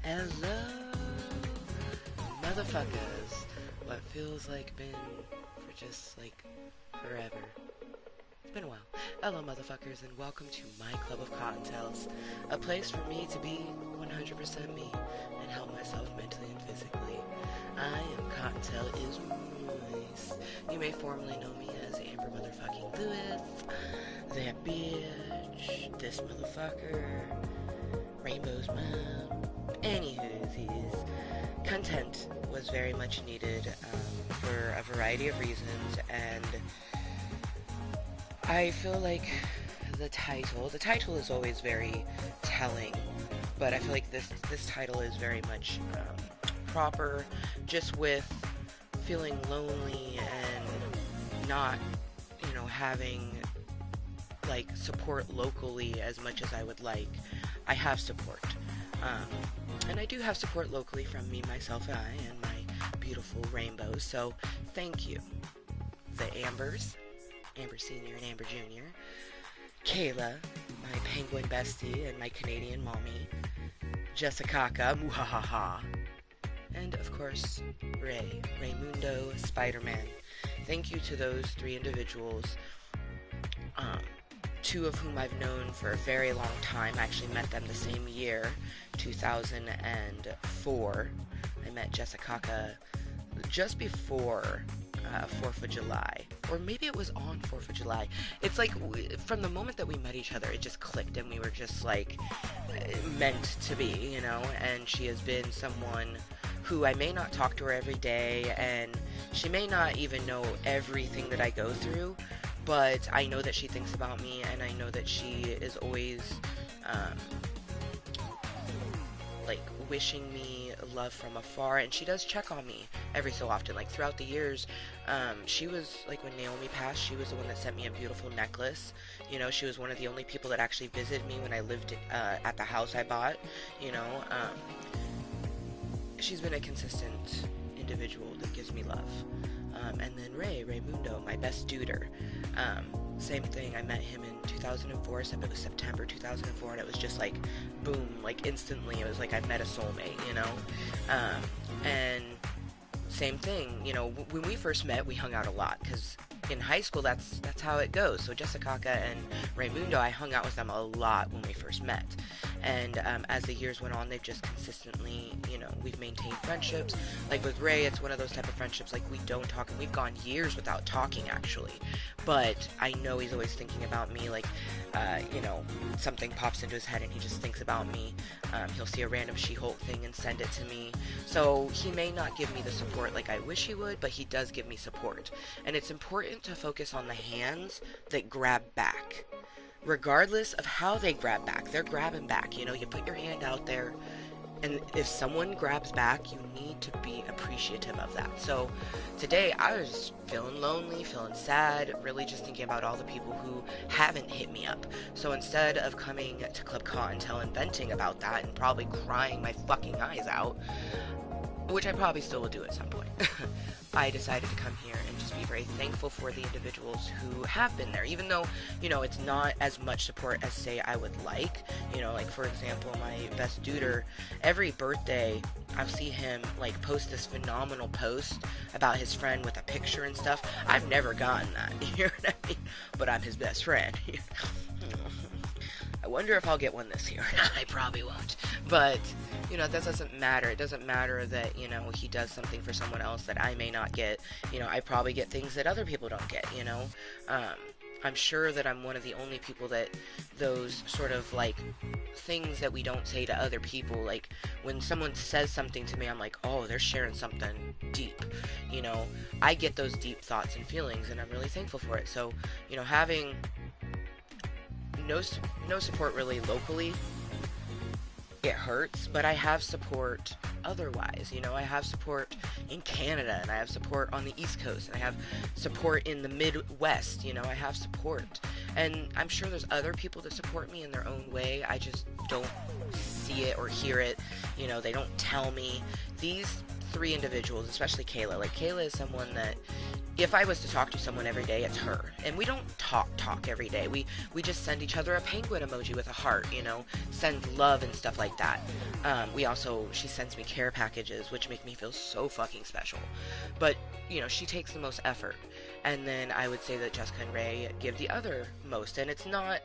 Hello, motherfuckers. What feels like been for just like forever. It's been a while. Hello, motherfuckers, and welcome to my club of Kottontales, a place for me to be 100% me and help myself mentally and physically. I am Kottontale is Mooiisstt. You may formally know me as Amber motherfucking Lewis, that bitch, this motherfucker, Rainbow's mom. Anywho's, content was very much needed for a variety of reasons, and I feel like the title is always very telling, but I feel like this title is very much proper, just with feeling lonely and not, having like support locally as much as I would like. I have support. And I do have support locally from me, myself, and I, and my beautiful rainbows, so thank you. The Ambers, Amber Senior and Amber Junior, Kayla, my penguin bestie and my Canadian mommy, Jessica, muhahaha, and of course, Raymundo, Spider-Man. Thank you to those three individuals, two of whom I've known for a very long time. I actually met them the same year, 2004. I met Jessica just before 4th of July. Or maybe it was on 4th of July. It's like, from the moment that we met each other, it just clicked and we were just like, meant to be, and she has been someone who I may not talk to her every day, and she may not even know everything that I go through, but I know that she thinks about me, and I know that she is always, like, wishing me love from afar, and she does check on me every so often. Like, throughout the years, she was, like, when Naomi passed, she was the one that sent me a beautiful necklace. She was one of the only people that actually visited me when I lived at the house I bought. She's been a consistent individual that gives me love. And then Raymundo, my best duder. Same thing, I met him in 2004, so it was September 2004, and it was just like, boom, like instantly, it was like I met a soulmate, and same thing, when we first met, we hung out a lot, because in high school, that's how it goes. So Jessica and Raymundo, I hung out with them a lot when we first met. And as the years went on, they've just consistently, we've maintained friendships. Like with Ray, it's one of those type of friendships, like we don't talk, and we've gone years without talking, actually. But I know he's always thinking about me, like, something pops into his head and he just thinks about me. He'll see a random She-Hulk thing and send it to me. So he may not give me the support like I wish he would, but he does give me support. And it's important to focus on the hands that grab back. Regardless of how they grab back, they're grabbing back. You put your hand out there, and if someone grabs back, you need to be appreciative of that. So today, I was feeling lonely, feeling sad, really just thinking about all the people who haven't hit me up. So instead of coming to Club Kottontale and venting about that and probably crying my fucking eyes out, which I probably still will do at some point, I decided to come here and just be very thankful for the individuals who have been there, even though, it's not as much support as, say, I would like. Like, for example, my best duder, every birthday, I'll see him, like, post this phenomenal post about his friend with a picture and stuff. I've never gotten that, you know what I mean? But I'm his best friend. I wonder if I'll get one this year. I probably won't. But, that doesn't matter. It doesn't matter that, he does something for someone else that I may not get. I probably get things that other people don't get, I'm sure that I'm one of the only people that those sort of, like, things that we don't say to other people, like, when someone says something to me, I'm like, oh, they're sharing something deep, I get those deep thoughts and feelings, and I'm really thankful for it. So, having no support really locally, it hurts, but I have support otherwise. I have support in Canada, and I have support on the East Coast, and I have support in the Midwest. I have support, and I'm sure there's other people that support me in their own way. I just don't see it or hear it. They don't tell me. These three individuals, especially Kayla, like, Kayla is someone that if I was to talk to someone every day, it's her. And we don't talk every day. We just send each other a penguin emoji with a heart, you know, send love and stuff like that. She sends me care packages, which make me feel so fucking special. But, you know, she takes the most effort. And then I would say that Jessica and Ray give the other most. And it's not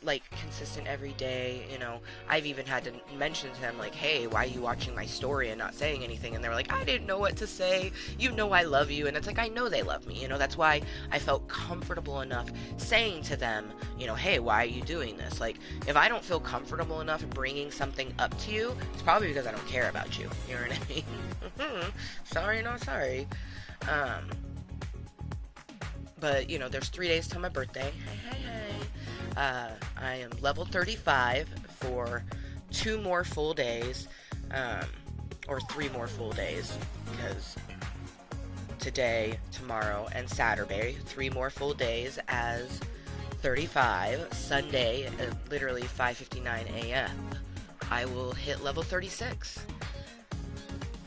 like consistent every day, you know. I've even had to mention to them, like, hey, why are you watching my story and not saying anything? And they were like, I didn't know what to say. You know I love you. And it's like, I know they love me, you know. That's why I felt comfortable enough saying to them, you know, hey, why are you doing this? Like, if I don't feel comfortable enough bringing something up to you, it's probably because I don't care about you. You know what I mean? Sorry, not sorry. But, you know, there's 3 days till my birthday. Hey. I am level 35 for 2 more full days, or 3 more full days, because today, tomorrow, and Saturday, 3 more full days as 35. Sunday, literally 5:59 a.m., I will hit level 36.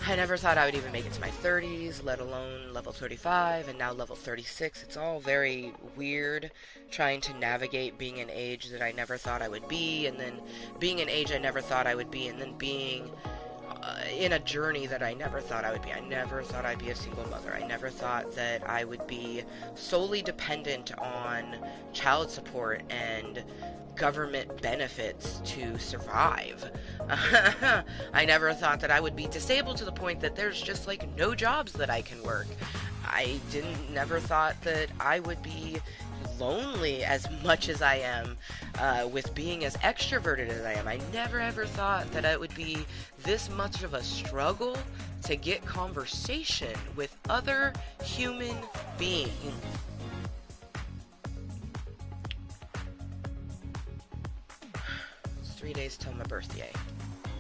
I never thought I would even make it to my 30s, let alone level 35, and now level 36. It's all very weird, trying to navigate being an age that I never thought I would be, and then being an age I never thought I would be, and then being in a journey that I never thought I would be. I never thought I'd be a single mother. I never thought that I would be solely dependent on child support and government benefits to survive. I never thought that I would be disabled to the point that there's just like no jobs that I can work. I never thought that I would be lonely as much as I am, with being as extroverted as I am. I never ever thought that it would be this much of a struggle to get conversation with other human beings. It's 3 days till my birthday,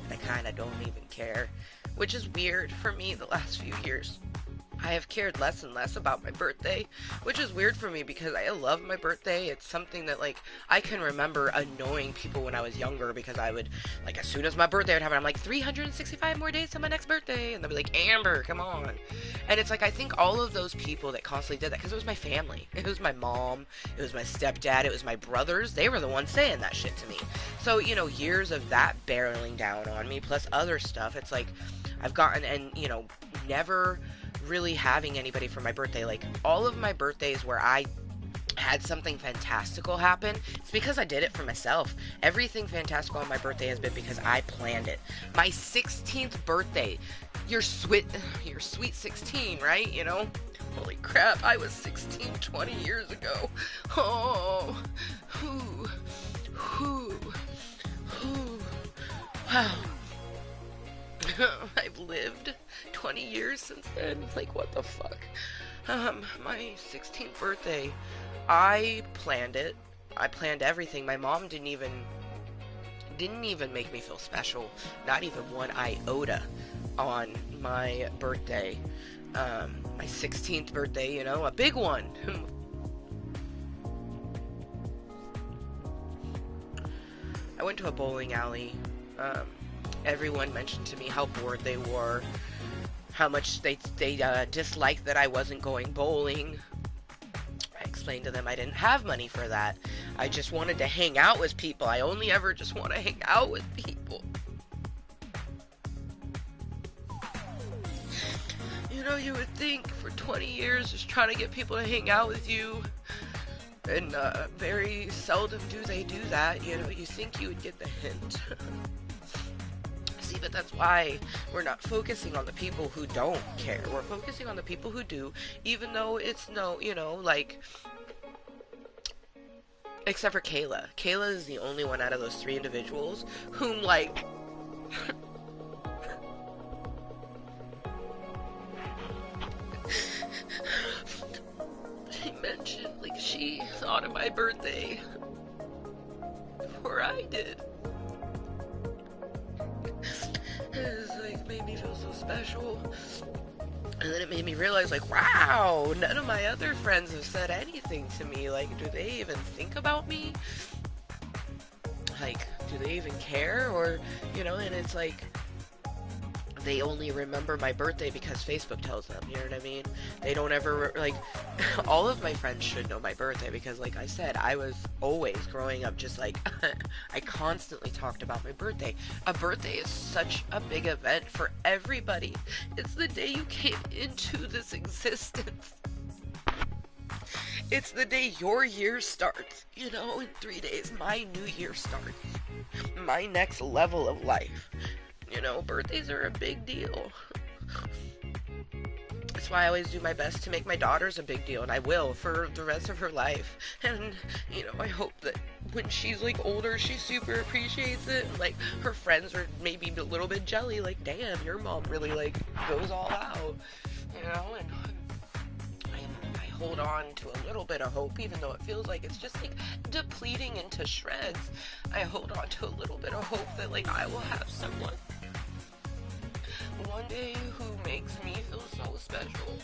and I kinda don't even care, which is weird for me the last few years. I have cared less and less about my birthday, which is weird for me because I love my birthday. It's something that, like, I can remember annoying people when I was younger because I would, like, as soon as my birthday would happen, I'm like, 365 more days to my next birthday, and they'd be like, Amber, come on. And it's like, I think all of those people that constantly did that, because it was my family. It was my mom, it was my stepdad, it was my brothers. They were the ones saying that shit to me. So, you know, years of that barreling down on me, plus other stuff, it's like, I've gotten, and, you know, never really having anybody for my birthday. Like, all of my birthdays where I had something fantastical happen, it's because I did it for myself. Everything fantastical on my birthday has been because I planned it. My 16th birthday, your sweet 16, right? You know? Holy crap, I was 16 20 years ago. Oh, wow. I've lived 20 years since then. Like, what the fuck? My 16th birthday, I planned it. I planned everything. My mom didn't even make me feel special. Not even one iota on my birthday. My 16th birthday, you know, a big one. I went to a bowling alley. Everyone mentioned to me how bored they were, how much they disliked that I wasn't going bowling. I explained to them I didn't have money for that. I just wanted to hang out with people. I only ever just want to hang out with people. You know, you would think for 20 years just trying to get people to hang out with you, and very seldom do they do that. You know, you think you would get the hint. See, but that's why we're not focusing on the people who don't care. We're focusing on the people who do, even though it's no, you know, like, except for Kayla. Kayla is the only one out of those 3 individuals whom, like, she mentioned, like, she thought of my birthday before I did. It like made me feel so special, and then it made me realize, like, wow, none of my other friends have said anything to me. Like, do they even think about me? Like, do they even care? Or, you know, and it's like, they only remember my birthday because Facebook tells them, you know what I mean? They don't ever, like, all of my friends should know my birthday because, like I said, I was always growing up just like, I constantly talked about my birthday. A birthday is such a big event for everybody. It's the day you came into this existence. It's the day your year starts. You know, in 3 days, my new year starts. My next level of life. You know, birthdays are a big deal. That's why I always do my best to make my daughters a big deal, and I will for the rest of her life. And, you know, I hope that when she's, like, older, she super appreciates it. And, like, her friends are maybe a little bit jelly, like, damn, your mom really, like, goes all out. You know, and I hold on to a little bit of hope, even though it feels like it's just, like, depleting into shreds. I hold on to a little bit of hope that, like, I will have someone one day who makes me feel so special.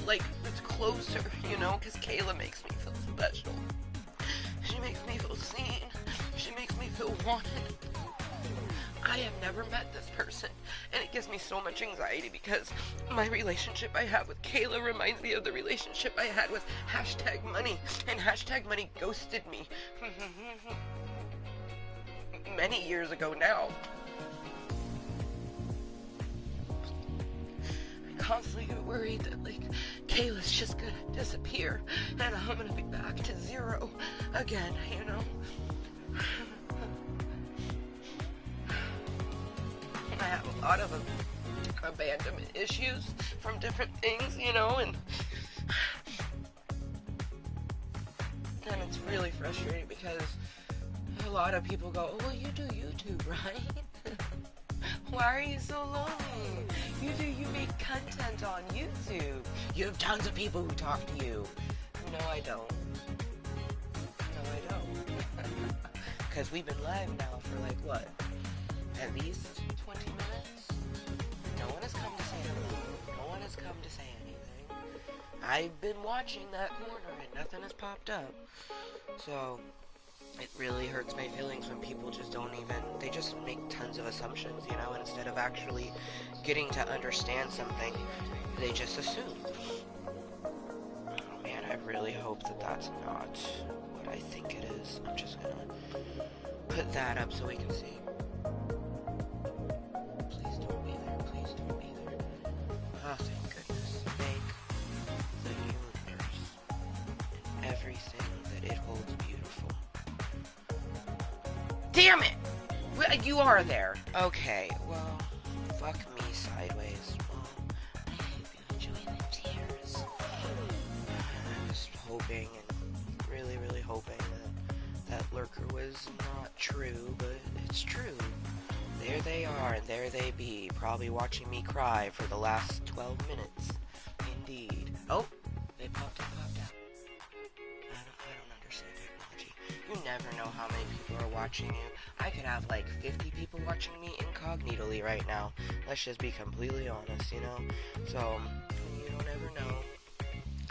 Like, it's closer, you know, because Kayla makes me feel special. She makes me feel seen. She makes me feel wanted. I have never met this person, and it gives me so much anxiety because my relationship I have with Kayla reminds me of the relationship I had with #money, and #money ghosted me many years ago now. I constantly get worried that, like, Kayla's just gonna disappear, and I'm gonna be back to zero again, you know? I have a lot of abandonment issues from different things, you know, and it's really frustrating because a lot of people go, oh, well, you do YouTube, right? Why are you so lonely? You make content on YouTube. You have tons of people who talk to you. No, I don't. No, I don't. Because we've been live now for, like, what? At least 20 minutes? No one has come to say hello. No one has come to say anything. I've been watching that corner and nothing has popped up. So, it really hurts my feelings when people just don't even, they just make tons of assumptions, you know, instead of actually getting to understand something, they just assume. Oh man, I really hope that that's not what I think it is. I'm just gonna put that up so we can see. Please don't be there, please don't be there. Oh, thank goodness. Thank the universe and everything that it holds beautiful. Damn it! You are there. Okay, well, fuck me sideways. Well, I hope you enjoy the tears. I'm just hoping and really, really hoping that lurker was not true, but it's true. There they are, and there they be, probably watching me cry for the last 12 minutes. Indeed. Oh, they popped out. I don't understand technology. You never know how many people are watching you. I could have like 50 people watching me incognitally right now. Let's just be completely honest, you know? So, you don't ever know.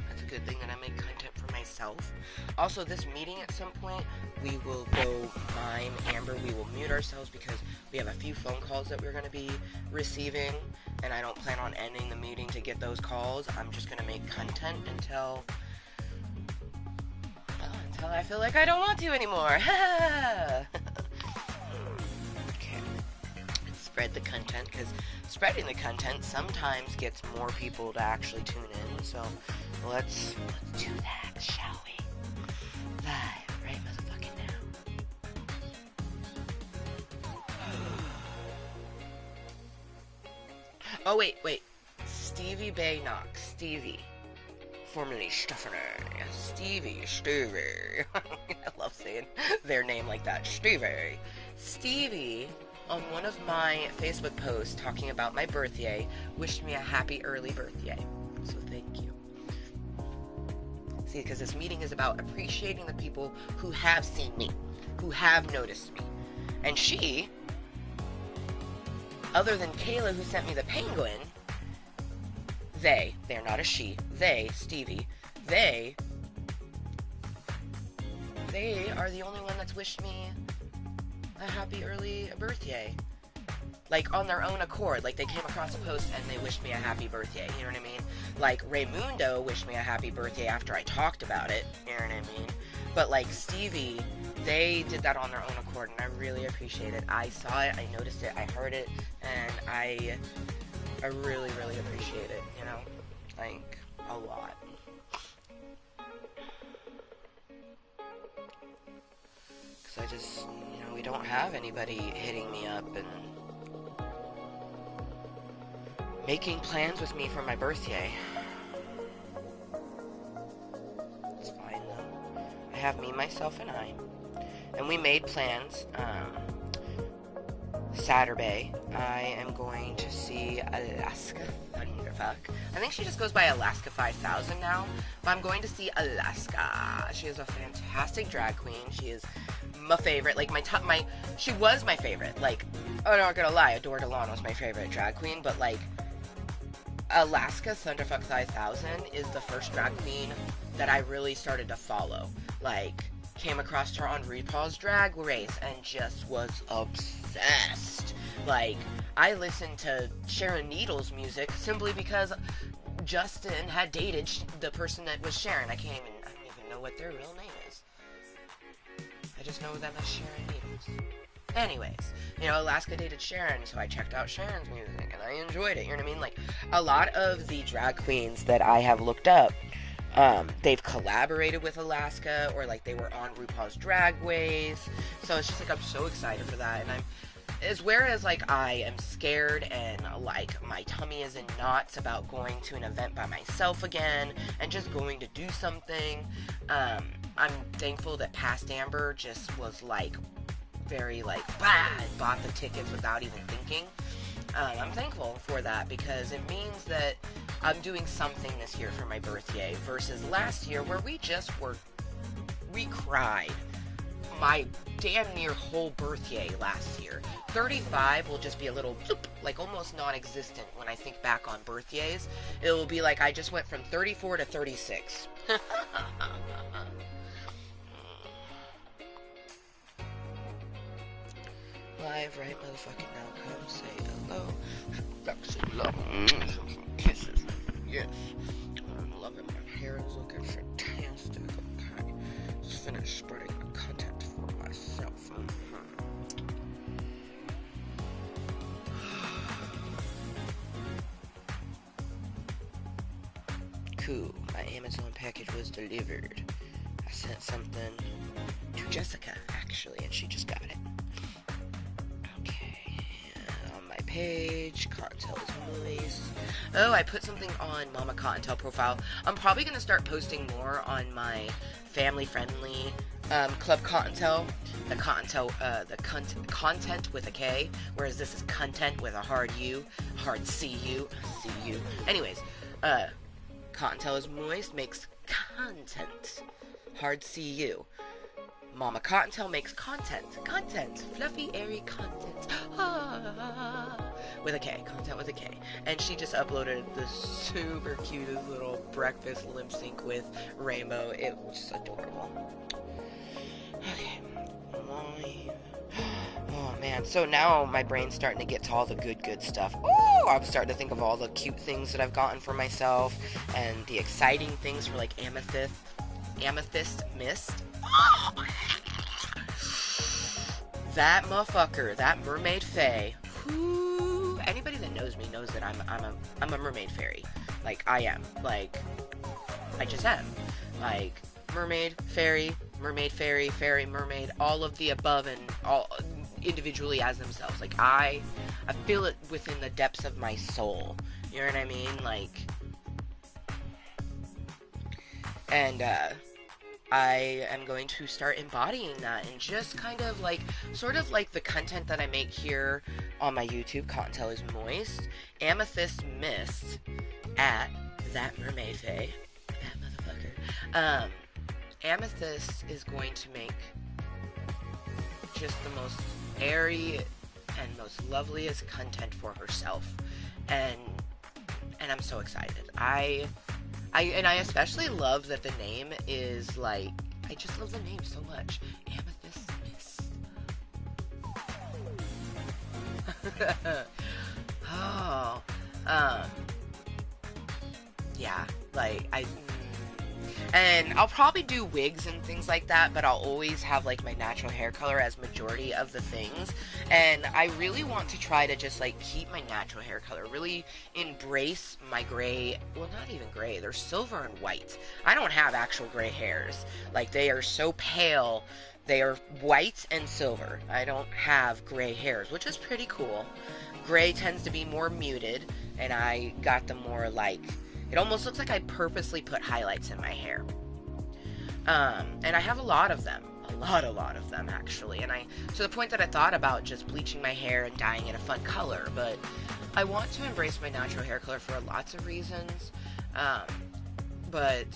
That's a good thing that I make content for myself. Also, this meeting at some point, we will go mime Amber. We will mute ourselves because we have a few phone calls that we're going to be receiving, and I don't plan on ending the meeting to get those calls. I'm just going to make content until I feel like I don't want to anymore. Okay. Spread the content, because spreading the content sometimes gets more people to actually tune in. So let's do that, shall we? Live right motherfucking now. Oh wait. Stevie Bay Knox. Stevie. Formerly Stephanie. Stevie. I love saying their name like that. Stevie, on one of my Facebook posts talking about my birthday, wished me a happy early birthday. So thank you. See, because this meeting is about appreciating the people who have seen me, who have noticed me. And she, other than Kayla who sent me the penguin, they're not a she, Stevie, they are the only one that's wished me a happy early birthday. like, on their own accord. Like, they came across a post and they wished me a happy birthday, you know what I mean? Like, Raymundo wished me a happy birthday after I talked about it, you know what I mean? But, like, Stevie, they did that on their own accord, and I really appreciate it. I saw it, I noticed it, I heard it, and I really, really appreciate it, you know? Like, a lot. Because I just, you know, we don't have anybody hitting me up and making plans with me for my birthday. It's fine, though. I have me, myself, and I. And we made plans. Saturday, I am going to see Alaska Thunderfuck. I think she just goes by Alaska 5000 now, but I'm going to see Alaska. She is a fantastic drag queen. She is my favorite. Like, she was my favorite. Like, I'm not gonna lie, Adore Delon was my favorite drag queen, but, like, Alaska Thunderfuck 5000 is the first drag queen that I really started to follow. Like, came across her on RuPaul's Drag Race and just was obsessed. Like, I listened to Sharon Needles' music simply because Justin had dated the person that was Sharon. I don't even know what their real name is. I just know them as Sharon Needles. Anyways, you know, Alaska dated Sharon, so I checked out Sharon's music and I enjoyed it, you know what I mean? Like, a lot of the drag queens that I have looked up, they've collaborated with Alaska, or like they were on RuPaul's Drag Race. So it's just like, I'm so excited for that. And whereas like I am scared and like my tummy is in knots about going to an event by myself again and just going to do something, I'm thankful that Past Amber just was like very like, bought the tickets without even thinking. I'm thankful for that because it means that I'm doing something this year for my birthday versus last year where we cried my damn near whole birthday last year. 35 will just be a little bloop, like almost non-existent when I think back on birthdays. It will be like I just went from 34 to 36. Live right motherfucking now, come say hello. Some kisses. Yes. I'm loving my hair is looking fantastic. Okay. Just finished spreading the content for myself. Cool. My Amazon package was delivered. I sent something to Jessica, actually, and she just got it. Page, Kottontale is Mooiisstt. Oh, I put something on Mama Kottontale profile. I'm probably going to start posting more on my family-friendly Club Kottontale. The Cuntent with a K, whereas this is Cuntent with a hard U, hard C-U. Anyways, Kottontale is Mooiisstt makes content, hard C-U. Mama Kottontale makes content, fluffy, airy content, with a K, content with a K, and she just uploaded the super cutest little breakfast lip sync with Rainbow. It was just adorable. Okay, oh man, so now my brain's starting to get to all the good stuff. Oh, I'm starting to think of all the cute things that I've gotten for myself, and the exciting things for like Amethyst Mist. That motherfucker, that mermaid fae. Whoo, anybody that knows me knows that I'm a mermaid fairy. Like, I am. Like, I just am. Like, mermaid, fairy, mermaid, all of the above, and all individually as themselves. Like, I feel it within the depths of my soul. You know what I mean? Like, and I am going to start embodying that and just kind of like, sort of like the content that I make here on my YouTube, Kottontale is Mooiisstt, Amethyst Mist at that mermaid fae, that motherfucker. Amethyst is going to make just the most airy and most loveliest content for herself, and I'm so excited. I especially love that the name is like, I just love the name so much. Amethyst Mist. Oh, yeah, like, and I'll probably do wigs and things like that, but I'll always have, like, my natural hair color as majority of the things, and I really want to try to just, like, keep my natural hair color, really embrace my gray, well, not even gray, they're silver and white. I don't have actual gray hairs. Like, they are so pale, they are white and silver. I don't have gray hairs, which is pretty cool. Gray tends to be more muted, and I got the more, like, it almost looks like I purposely put highlights in my hair. And I have a lot of them. A lot of them, actually. And to the point that I thought about just bleaching my hair and dyeing it a fun color. But I want to embrace my natural hair color for lots of reasons. But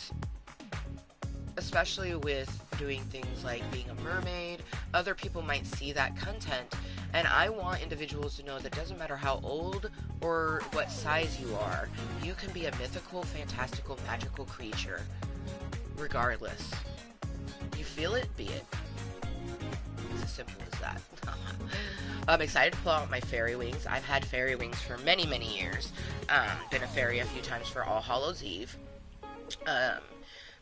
especially with doing things like being a mermaid, other people might see that content, and I want individuals to know that it doesn't matter how old or what size you are, you can be a mythical, fantastical, magical creature, regardless. You feel it, be it. It's as simple as that. I'm excited to pull out my fairy wings. I've had fairy wings for many, many years. Been a fairy a few times for All Hallows Eve.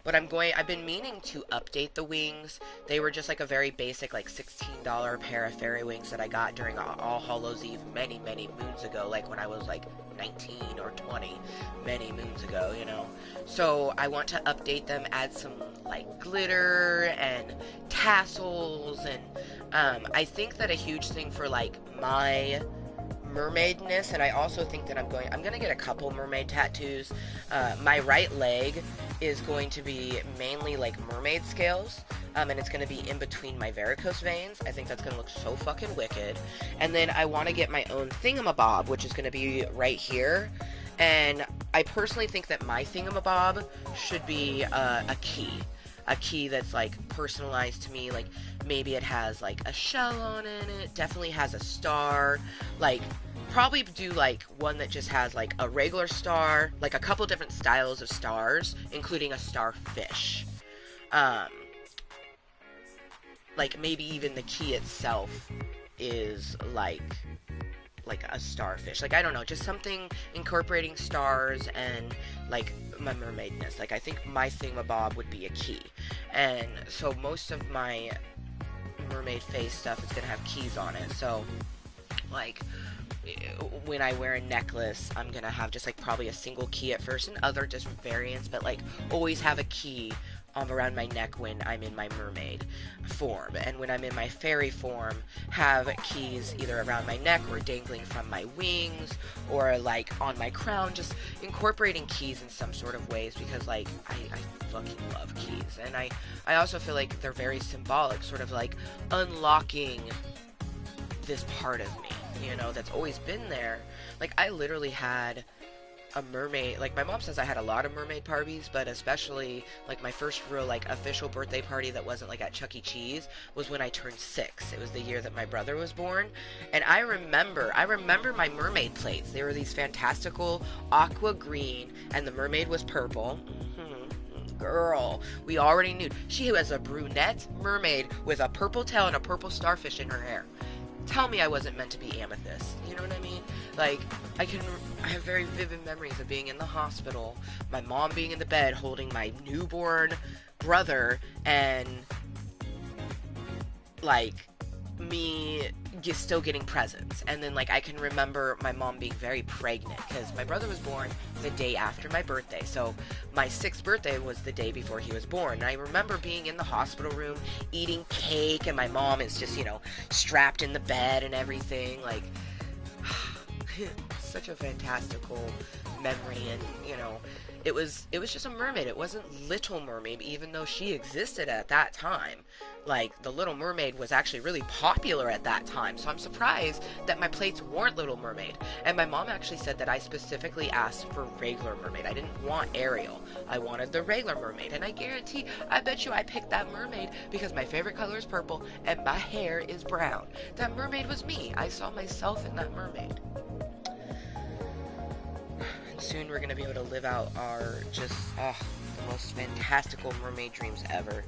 But I've been meaning to update the wings. They were just like a very basic, like $16 pair of fairy wings that I got during All Hallows Eve many, many moons ago, like when I was like 19 or 20, many moons ago, you know. So I want to update them, add some like glitter and tassels, and I think that a huge thing for like my mermaidness, and I also think that I'm gonna get a couple mermaid tattoos. My right leg is going to be mainly like mermaid scales, and it's gonna be in between my varicose veins. I think that's gonna look so fucking wicked. And then I want to get my own thingamabob, which is gonna be right here. And I personally think that my thingamabob should be a key that's like personalized to me. Like maybe it has like a shell on it, definitely has a star, like probably do like one that just has like a regular star, like a couple different styles of stars, including a starfish. Like maybe even the key itself is like a starfish. Like, I don't know, just something incorporating stars and like my mermaidness. Like, I think my thingamabob would be a key. And so most of my mermaid face stuff is gonna have keys on it. So like when I wear a necklace, I'm gonna have just like probably a single key at first and other different variants, but like always have a key around my neck when I'm in my mermaid form. And when I'm in my fairy form, have keys either around my neck or dangling from my wings or like on my crown, just incorporating keys in some sort of ways, because like I fucking love keys. And I also feel like they're very symbolic, sort of like unlocking this part of me, you know, that's always been there. Like I literally had a mermaid, like my mom says I had a lot of mermaid parties, but especially like my first real like official birthday party that wasn't like at Chuck E. Cheese was when I turned 6. It was the year that my brother was born, and I remember my mermaid plates. They were these fantastical aqua green, and the mermaid was purple. Girl, we already knew she was a brunette mermaid with a purple tail and a purple starfish in her hair. Tell me I wasn't meant to be amethyst. You know what I mean? Like, I have very vivid memories of being in the hospital, my mom being in the bed holding my newborn brother, and like me still getting presents. And then like I can remember my mom being very pregnant, because my brother was born the day after my birthday, so my 6th birthday was the day before he was born. And I remember being in the hospital room eating cake, and my mom is just, you know, strapped in the bed and everything. Like such a fantastical memory. And you know, it was just a mermaid. It wasn't Little Mermaid, even though she existed at that time. Like, the Little Mermaid was actually really popular at that time, so I'm surprised that my plates weren't Little Mermaid. And my mom actually said that I specifically asked for regular mermaid. I didn't want Ariel. I wanted the regular mermaid, and I bet you I picked that mermaid because my favorite color is purple and my hair is brown. That mermaid was me. I saw myself in that mermaid. And soon we're going to be able to live out our the most fantastical mermaid dreams ever.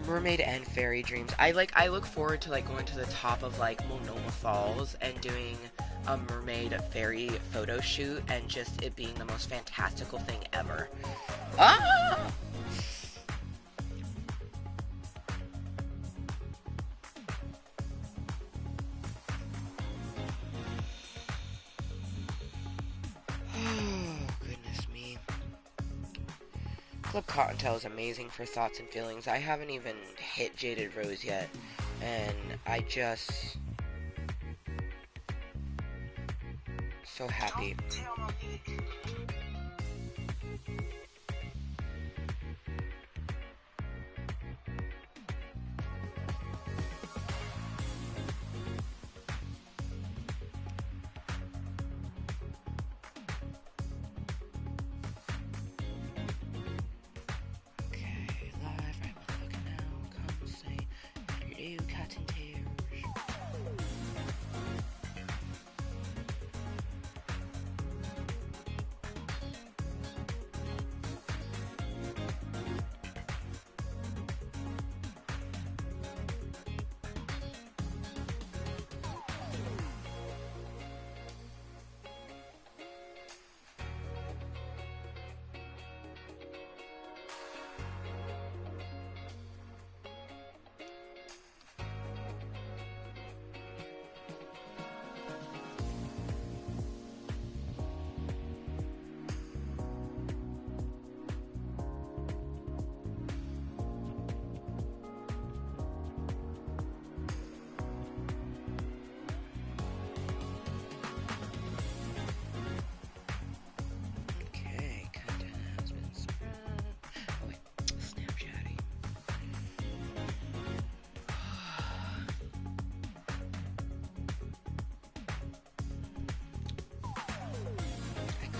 Mermaid and fairy dreams. I look forward to like going to the top of like Monoma Falls and doing a mermaid fairy photo shoot and just it being the most fantastical thing ever. Ah! Oh, goodness me. Club Kottontale is amazing for thoughts and feelings. I haven't even hit Jaded Rose yet, and I just so happy.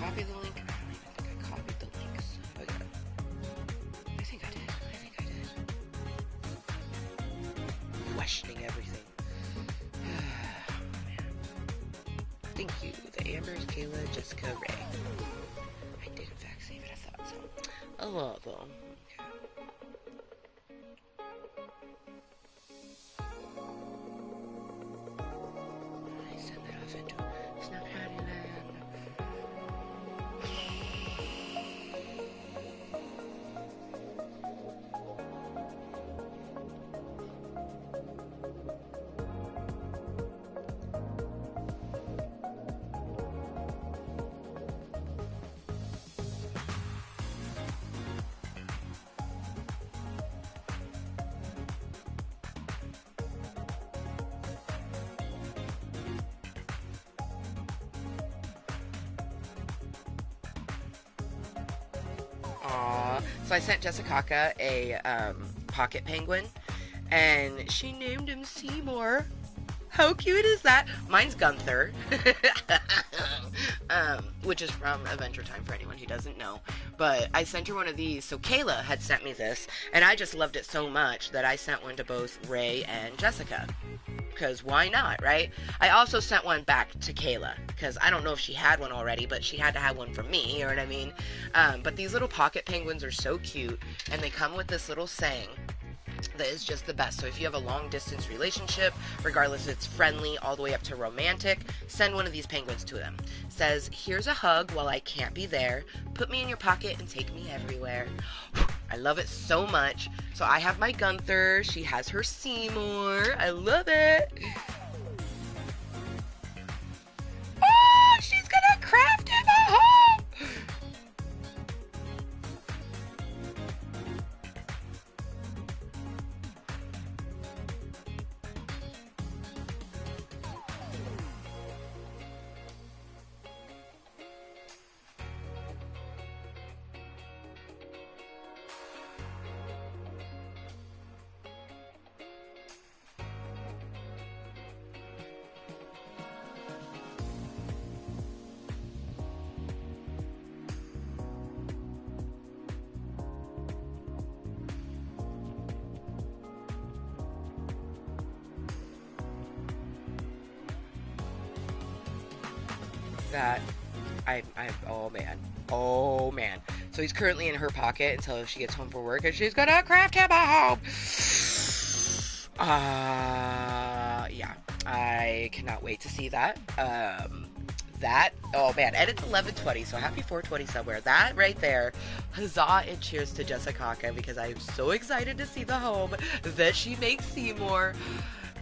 Copy the link? I don't even think I copied the links. But I think I did. Questioning everything. Man. Thank you. The Ambers, Kayla, Jessica, Ray. I did in fact save it. I thought so. A lot though. I send that off into Snapchat land. So I sent Jessica a pocket penguin, and she named him Seymour. How cute is that? Mine's Gunther, which is from Adventure Time for anyone who doesn't know. But I sent her one of these. So Kayla had sent me this, and I just loved it so much that I sent one to both Ray and Jessica. Because why not, right? I also sent one back to Kayla, because I don't know if she had one already, but she had to have one for me, you know what I mean? But these little pocket penguins are so cute, and they come with this little saying that is just the best. So if you have a long distance relationship, regardless if it's friendly all the way up to romantic, send one of these penguins to them. It says, here's a hug while I can't be there. Put me in your pocket and take me everywhere. I love it so much. So I have my Gunther. She has her Seymour. I love it. Oh, she's gonna craft him a home. That oh man, So he's currently in her pocket until she gets home from work, and she's gonna craft him a home. Yeah, I cannot wait to see that. Oh man, and it's 11:20, so happy 420 somewhere. That right there, huzzah and cheers to Jessica, because I am so excited to see the home that she makes Seymour.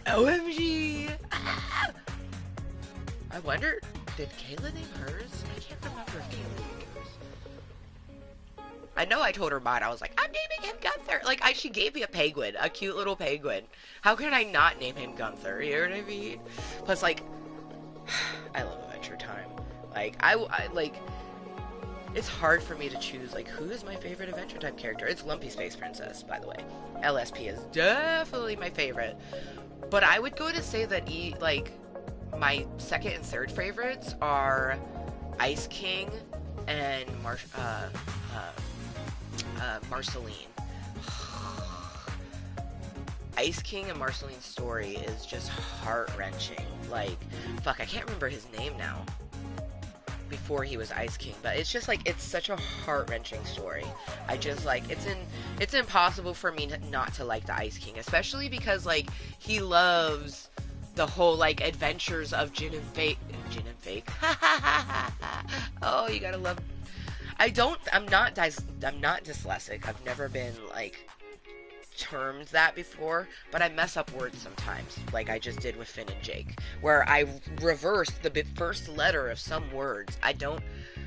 OMG! I wonder, did Kayla name hers? I can't remember if Kayla named hers. I know I told her mine. I was like, I'm naming him Gunther. Like, she gave me a penguin, a cute little penguin. How can I not name him Gunther? You know what I mean? Plus, like, I love Adventure Time. Like, I like, it's hard for me to choose, like, who is my favorite Adventure Time character. It's Lumpy Space Princess, by the way. LSP is definitely my favorite. But I would go to say that, like, my second and third favorites are Ice King and Marceline. Ice King and Marceline's story is just heart-wrenching. Like, fuck, I can't remember his name now. Before he was Ice King, but it's just like, it's such a heart-wrenching story. I just like, it's impossible for me not to like the Ice King, especially because, like, he loves the whole, like, adventures of Jin and Fake. Oh, you gotta love. I'm not dyslexic. I've never been, like, termed that before, but I mess up words sometimes, like I just did with Finn and Jake, where I reversed the first letter of some words. I don't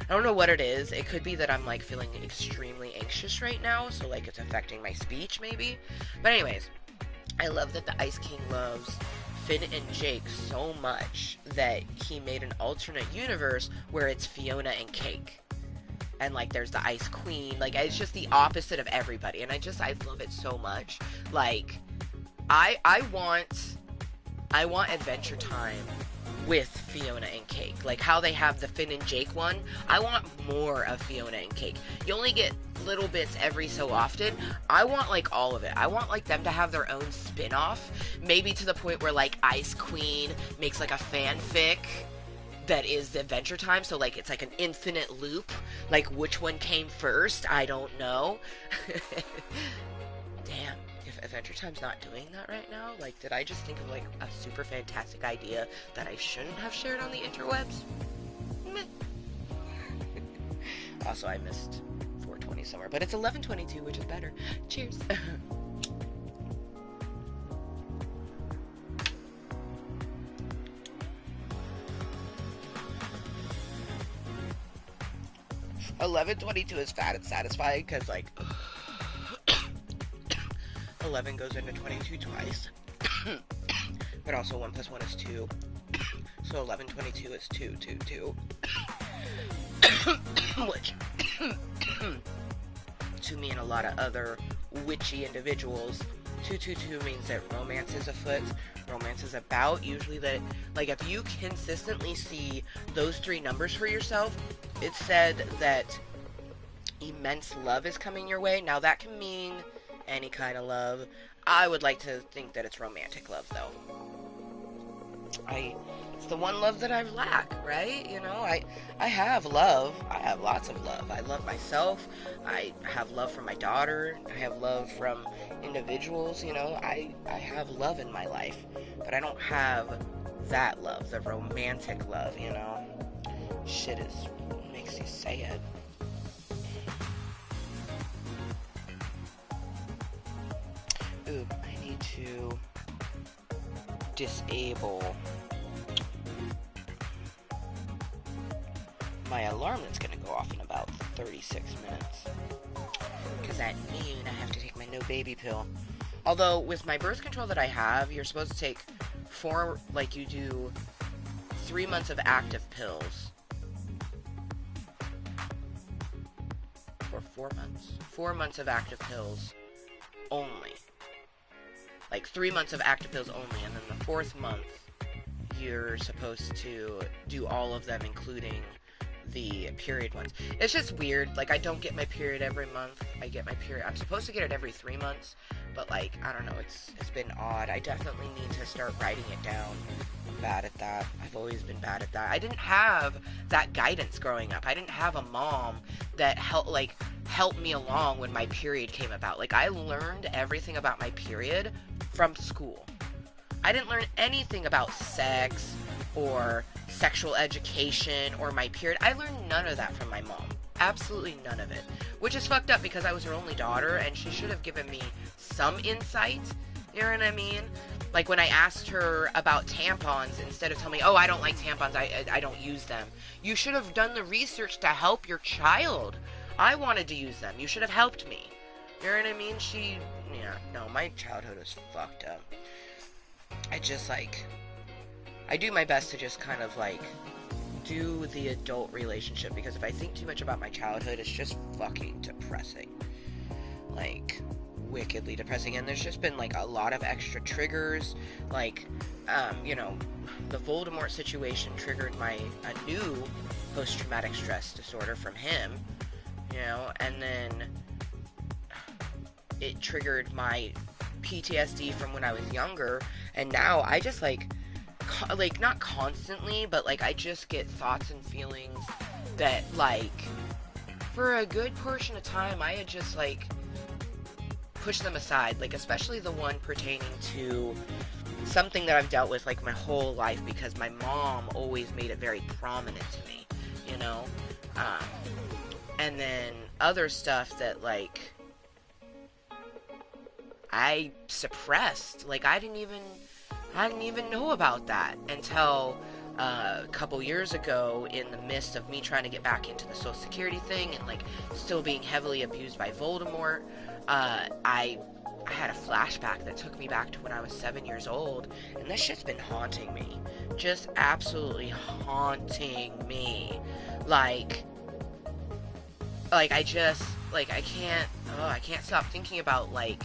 know what it is. It could be that I'm, like, feeling extremely anxious right now, so, like, it's affecting my speech, maybe. But anyways, I love that the Ice King loves Finn and Jake so much that he made an alternate universe where it's Fiona and Cake. And, like, there's the Ice Queen. Like, it's just the opposite of everybody. And I love it so much. Like, I want Adventure Time with Fiona and Cake. Like, how they have the Finn and Jake one. I want more of Fiona and Cake. You only get little bits every so often. I want, like, all of it. I want, like, them to have their own spin-off. Maybe to the point where, like, Ice Queen makes, like, a fanfic that is the Adventure Time, so, like, it's like an infinite loop. Like, which one came first? I don't know. Damn, if Adventure Time's not doing that right now, like, did I just think of, like, a super fantastic idea that I shouldn't have shared on the interwebs? Meh. Also, I missed 420 somewhere, but it's 11:22, which is better. Cheers. 11:22 is fat and satisfying because, like, 11 goes into 22 twice. But also 1 plus 1 is 2. So 11:22 is 2, 2, 2. Which, to me and a lot of other witchy individuals, 222 means that romance is afoot. Romance is about, usually, that, like, if you consistently see those 3 numbers for yourself, it's said that immense love is coming your way. Now, that can mean any kind of love. I would like to think that it's romantic love, though. It's the one love that I lack, right? You know, I have love. I have lots of love. I love myself. I have love for my daughter. I have love from individuals, you know. I have love in my life. But I don't have that love, the romantic love, you know. Shit makes you sad. Ooh, I need to disable my alarm that's going to go off in about 36 minutes. Because at noon, I have to take my no baby pill. Although, with my birth control that I have, you're supposed to take 4, like, you do 3 months of active pills. Or 4 months. 4 months of active pills only. Like, 3 months of active pills only, and then the 4th month, you're supposed to do all of them, including the period ones. It's just weird. Like, I don't get my period every month. I get my period. I'm supposed to get it every 3 months, but, like, I don't know. It's been odd. I definitely need to start writing it down. I'm bad at that. I've always been bad at that. I didn't have that guidance growing up. I didn't have a mom that helped, like, help me along when my period came about. Like, I learned everything about my period from school. I didn't learn anything about sex or sexual education or my period. I learned none of that from my mom. Absolutely none of it. Which is fucked up because I was her only daughter and she should have given me some insight. You know what I mean? Like when I asked her about tampons, instead of telling me, oh, I don't like tampons, I don't use them. You should have done the research to help your child. I wanted to use them. You should have helped me. You know what I mean? No, my childhood was fucked up. I do my best to just kind of, like, do the adult relationship, because if I think too much about my childhood, it's just fucking depressing. Like, wickedly depressing. And there's just been, like, a lot of extra triggers. Like, the Voldemort situation triggered a new post-traumatic stress disorder from him, and then it triggered my PTSD from when I was younger, and now I just, like, not constantly, but, like, I just get thoughts and feelings that, like, for a good portion of time, I had just, like, pushed them aside, like, especially the one pertaining to something that I've dealt with, like, my whole life, because my mom always made it very prominent to me, and then other stuff that, like, I suppressed. Like, I didn't even know about that until a couple years ago, in the midst of me trying to get back into the Social Security thing and, like, still being heavily abused by Voldemort. I had a flashback that took me back to when I was 7 years old, and this shit's been haunting me. Just absolutely haunting me. I can't stop thinking about, like,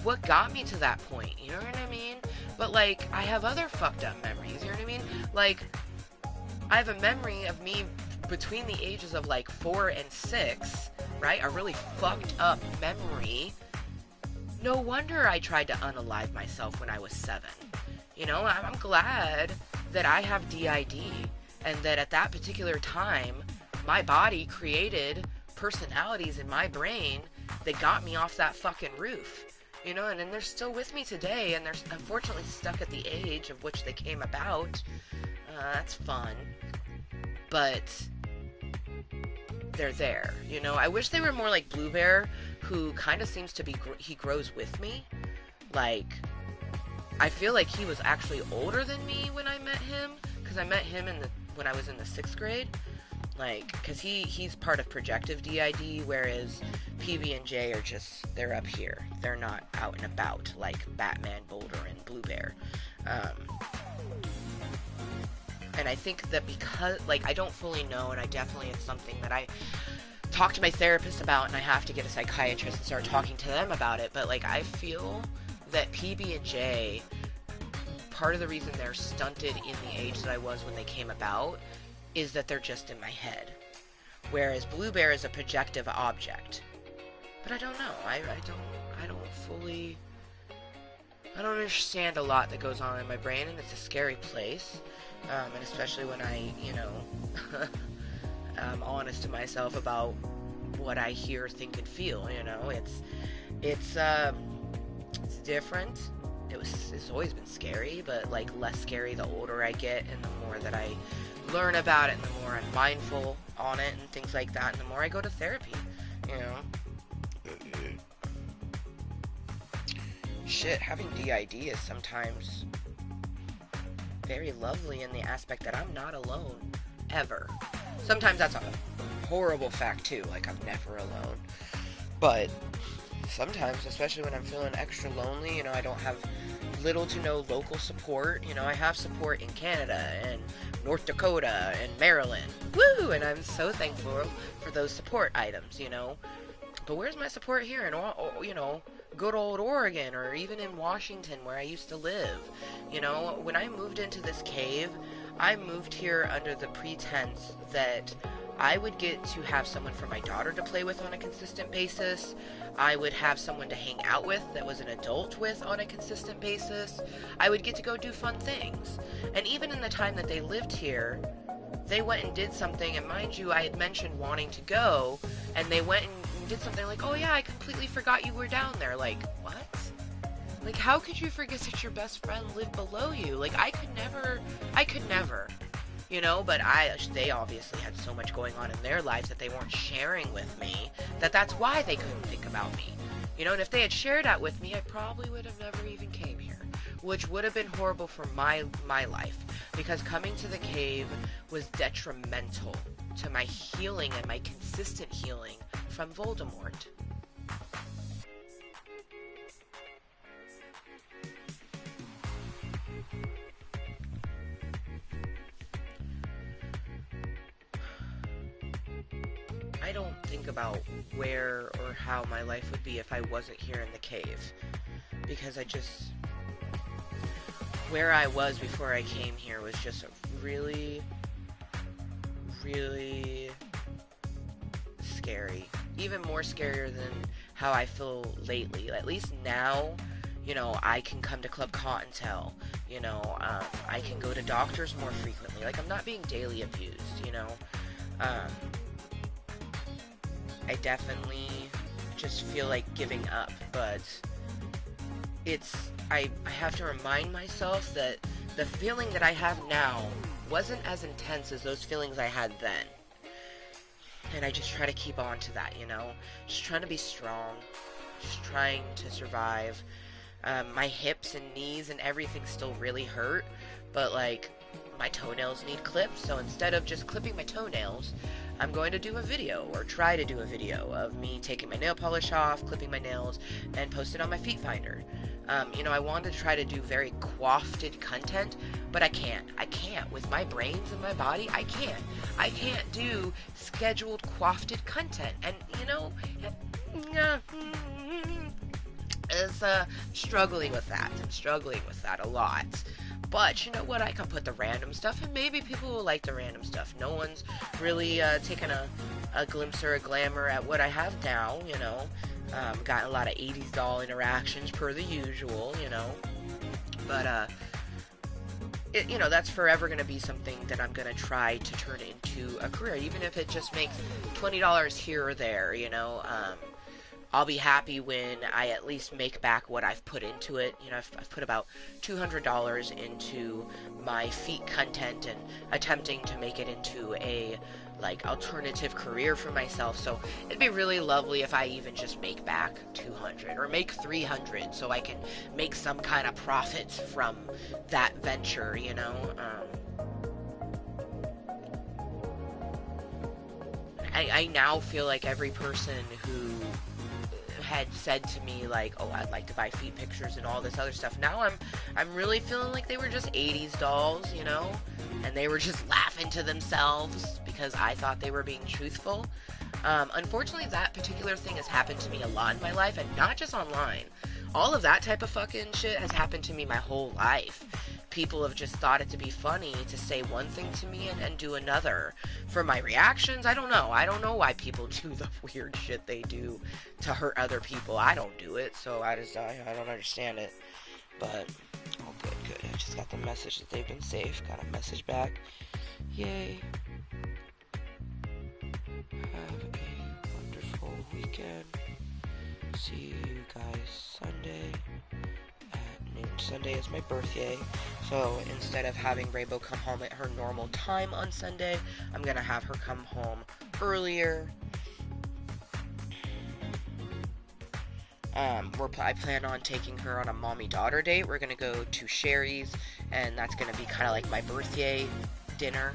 what got me to that point, you know what I mean? But, like, I have other fucked up memories, you know what I mean? Like, I have a memory of me between the ages of, like, 4 and 6, right? A really fucked up memory. No wonder I tried to unalive myself when I was 7. I'm glad that I have DID, and that at that particular time, my body created personalities in my brain that got me off that fucking roof. And then they're still with me today, and they're unfortunately stuck at the age of which they came about. That's fun. But they're there, I wish they were more like Blue Bear, who kind of seems to be, he grows with me. Like, I feel like he was actually older than me when I met him, because I met him when I was in the 6th grade. Like, because he's part of projective DID, whereas PB and J are just, they're up here. They're not out and about like Batman, Boulder, and Blue Bear. And I think that because, like, I don't fully know, and it's something that I talk to my therapist about, and I have to get a psychiatrist and start talking to them about it, but, like, I feel that PB and J, part of the reason they're stunted in the age that I was when they came about, is that they're just in my head. Whereas Blue Bear is a projective object. But I don't know. I don't understand a lot that goes on in my brain, and it's a scary place. And especially when I, I'm honest to myself about what I hear, think, and feel, It's different. It's always been scary, but, like, less scary the older I get, and the more that I learn about it, and the more I'm mindful on it, and things like that, and the more I go to therapy, Shit, having DID is sometimes very lovely in the aspect that I'm not alone, ever. Sometimes that's a horrible fact, too, like, I'm never alone. But sometimes, especially when I'm feeling extra lonely, I don't have little to no local support. I have support in Canada and North Dakota and Maryland. Woo! And I'm so thankful for those support items, But where's my support here in, good old Oregon, or even in Washington, where I used to live? When I moved into this cave, I moved here under the pretense that I would get to have someone for my daughter to play with on a consistent basis. I would have someone to hang out with that was an adult with on a consistent basis. I would get to go do fun things. And even in the time that they lived here, they went and did something, and mind you, I had mentioned wanting to go, and they went and did something like, oh yeah, I completely forgot you were down there. Like, what? Like, how could you forget that your best friend lived below you? Like, I could never, you know, but they obviously had so much going on in their lives that they weren't sharing with me, that's why they couldn't think about me. You know, and if they had shared that with me, I probably would have never even came here, which would have been horrible for my life, because coming to the cave was detrimental to my healing and my consistent healing from Voldemort. I don't think about where or how my life would be if I wasn't here in the cave, because where I was before I came here was just really, really scary. Even more scarier than how I feel lately. At least now, you know, I can come to Club Kottontale. You know, I can go to doctors more frequently. Like, I'm not being daily abused, you know. I definitely just feel like giving up, but I have to remind myself that the feeling that I have now wasn't as intense as those feelings I had then. And I just try to keep on to that, you know? Just trying to be strong, just trying to survive. My hips and knees and everything still really hurt, but like, my toenails need clipped, so instead of just clipping my toenails, I'm going to do a video, or try to do a video, of me taking my nail polish off, clipping my nails, and post it on my feet finder. You know, I wanted to try to do very coiffed content, but I can't. I can't. With my brains and my body, I can't. I can't do scheduled coiffed content. And, you know, is struggling with that. I'm struggling with that a lot. But you know what? I can put the random stuff, and maybe people will like the random stuff. No one's really taken a glimpse or a glamour at what I have now, you know. Got a lot of 80s doll interactions per the usual, you know. But, you know, that's forever going to be something that I'm going to try to turn into a career, even if it just makes $20 here or there, you know. I'll be happy when I at least make back what I've put into it. You know, I've put about $200 into my feet content and attempting to make it into a, like, alternative career for myself. So it'd be really lovely if I even just make back 200 or make 300 so I can make some kind of profit from that venture, you know. I now feel like every person who had said to me, like, oh, I'd like to buy feet pictures and all this other stuff, now I'm really feeling like they were just 80s dolls, you know, and they were just laughing to themselves because I thought they were being truthful. Unfortunately, that particular thing has happened to me a lot in my life, and not just online. All of that type of fucking shit has happened to me my whole life. People have just thought it to be funny to say one thing to me and do another. For my reactions, I don't know. I don't know why people do the weird shit they do to hurt other people. I don't do it, so I don't understand it. But, oh, good. I just got the message that they've been safe. Got a message back. Yay. Have a wonderful weekend. See you guys Sunday. Sunday is my birthday, so instead of having Rainbow come home at her normal time on Sunday, I'm gonna have her come home earlier. I plan on taking her on a mommy-daughter date. We're gonna go to Sherry's, and that's gonna be kind of like my birthday dinner.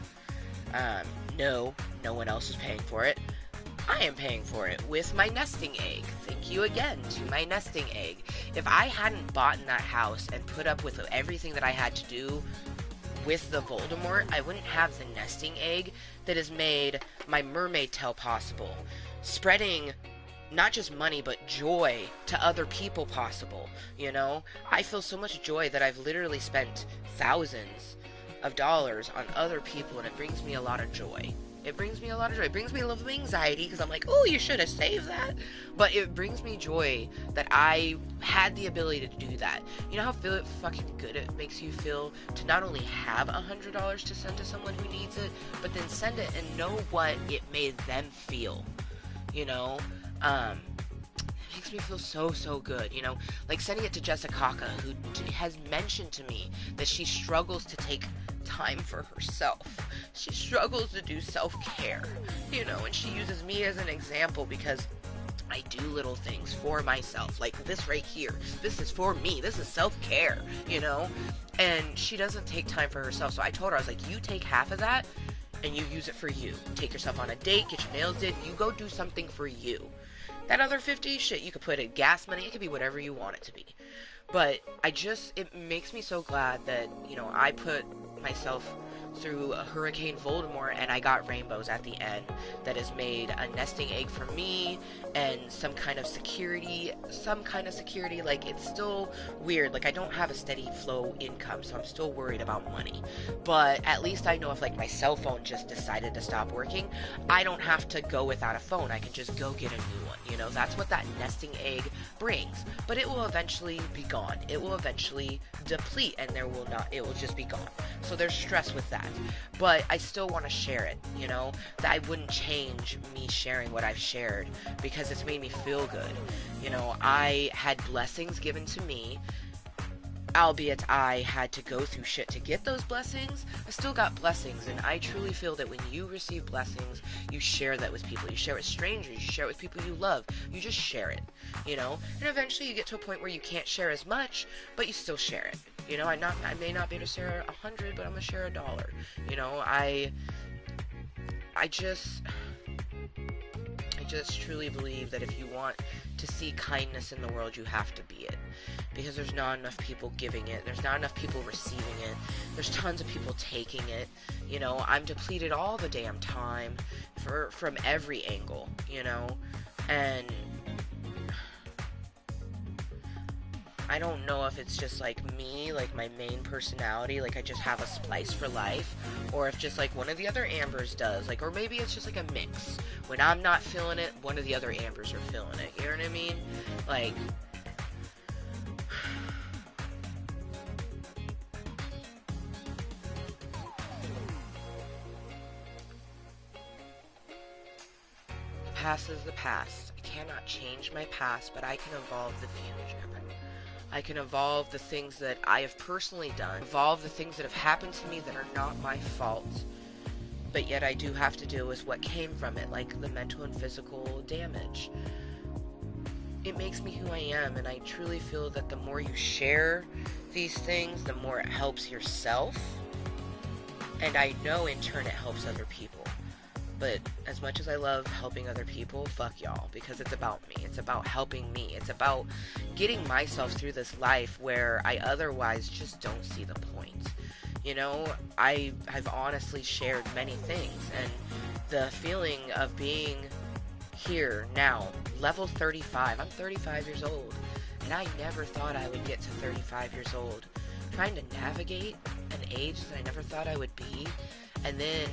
No one else is paying for it. I am paying for it with my nesting egg. Thank you again to my nesting egg. If I hadn't bought in that house and put up with everything that I had to do with the Voldemort, I wouldn't have the nesting egg that has made my mermaid tail possible. Spreading not just money, but joy to other people possible, you know? I feel so much joy that I've literally spent thousands of dollars on other people, and it brings me a lot of joy. It brings me a lot of joy. It brings me a little anxiety because I'm like, oh, you should have saved that. But it brings me joy that I had the ability to do that. You know how fucking good it makes you feel to not only have $100 to send to someone who needs it, but then send it and know what it made them feel. You know? It makes me feel so good, you know, like sending it to Jessica, who has mentioned to me that she struggles to take time for herself. She struggles to do self-care, you know, and she uses me as an example because I do little things for myself, like this right here. This is for me. This is self-care, you know, and she doesn't take time for herself. So I told her, I was like, you take half of that and you use it for you. Take yourself on a date, get your nails did, you go do something for you. That other 50, shit, you could put in gas money. It could be whatever you want it to be. But it makes me so glad that, you know, I put myself through a Hurricane Voldemort and I got rainbows at the end that has made a nesting egg for me and some kind of security. Like, it's still weird. Like, I don't have a steady flow income, so I'm still worried about money. But at least I know if, like, my cell phone just decided to stop working, I don't have to go without a phone. I can just go get a new one. You know, that's what that nesting egg brings. But it will eventually be gone. It will eventually deplete and it will just be gone. So there's stress with that. But I still want to share it, you know? That I wouldn't change me sharing what I've shared because it's made me feel good. You know, I had blessings given to me, albeit I had to go through shit to get those blessings. I still got blessings, and I truly feel that when you receive blessings, you share that with people. You share it with strangers, you share it with people you love. You just share it, you know? And eventually you get to a point where you can't share as much, but you still share it. You know, I may not be able to share 100, but I'm gonna share $1. You know, I just truly believe that if you want to see kindness in the world, you have to be it. Because there's not enough people giving it. There's not enough people receiving it. There's tons of people taking it. You know, I'm depleted all the damn time from every angle, you know? And I don't know if it's just like me, like my main personality, like I just have a splice for life, or if just like one of the other Ambers does, like, or maybe it's just like a mix. When I'm not feeling it, one of the other Ambers are feeling it, you know what I mean? Like, the past is the past. I cannot change my past, but I can evolve the future. I can evolve the things that I have personally done, evolve the things that have happened to me that are not my fault, but yet I do have to deal with what came from it, like the mental and physical damage. It makes me who I am, and I truly feel that the more you share these things, the more it helps yourself, and I know in turn it helps other people. But as much as I love helping other people, fuck y'all, because it's about me. It's about helping me. It's about getting myself through this life where I otherwise just don't see the point. You know, I've honestly shared many things, and the feeling of being here now, level 35. I'm 35 years old, and I never thought I would get to 35 years old. Trying to navigate an age that I never thought I would be, and then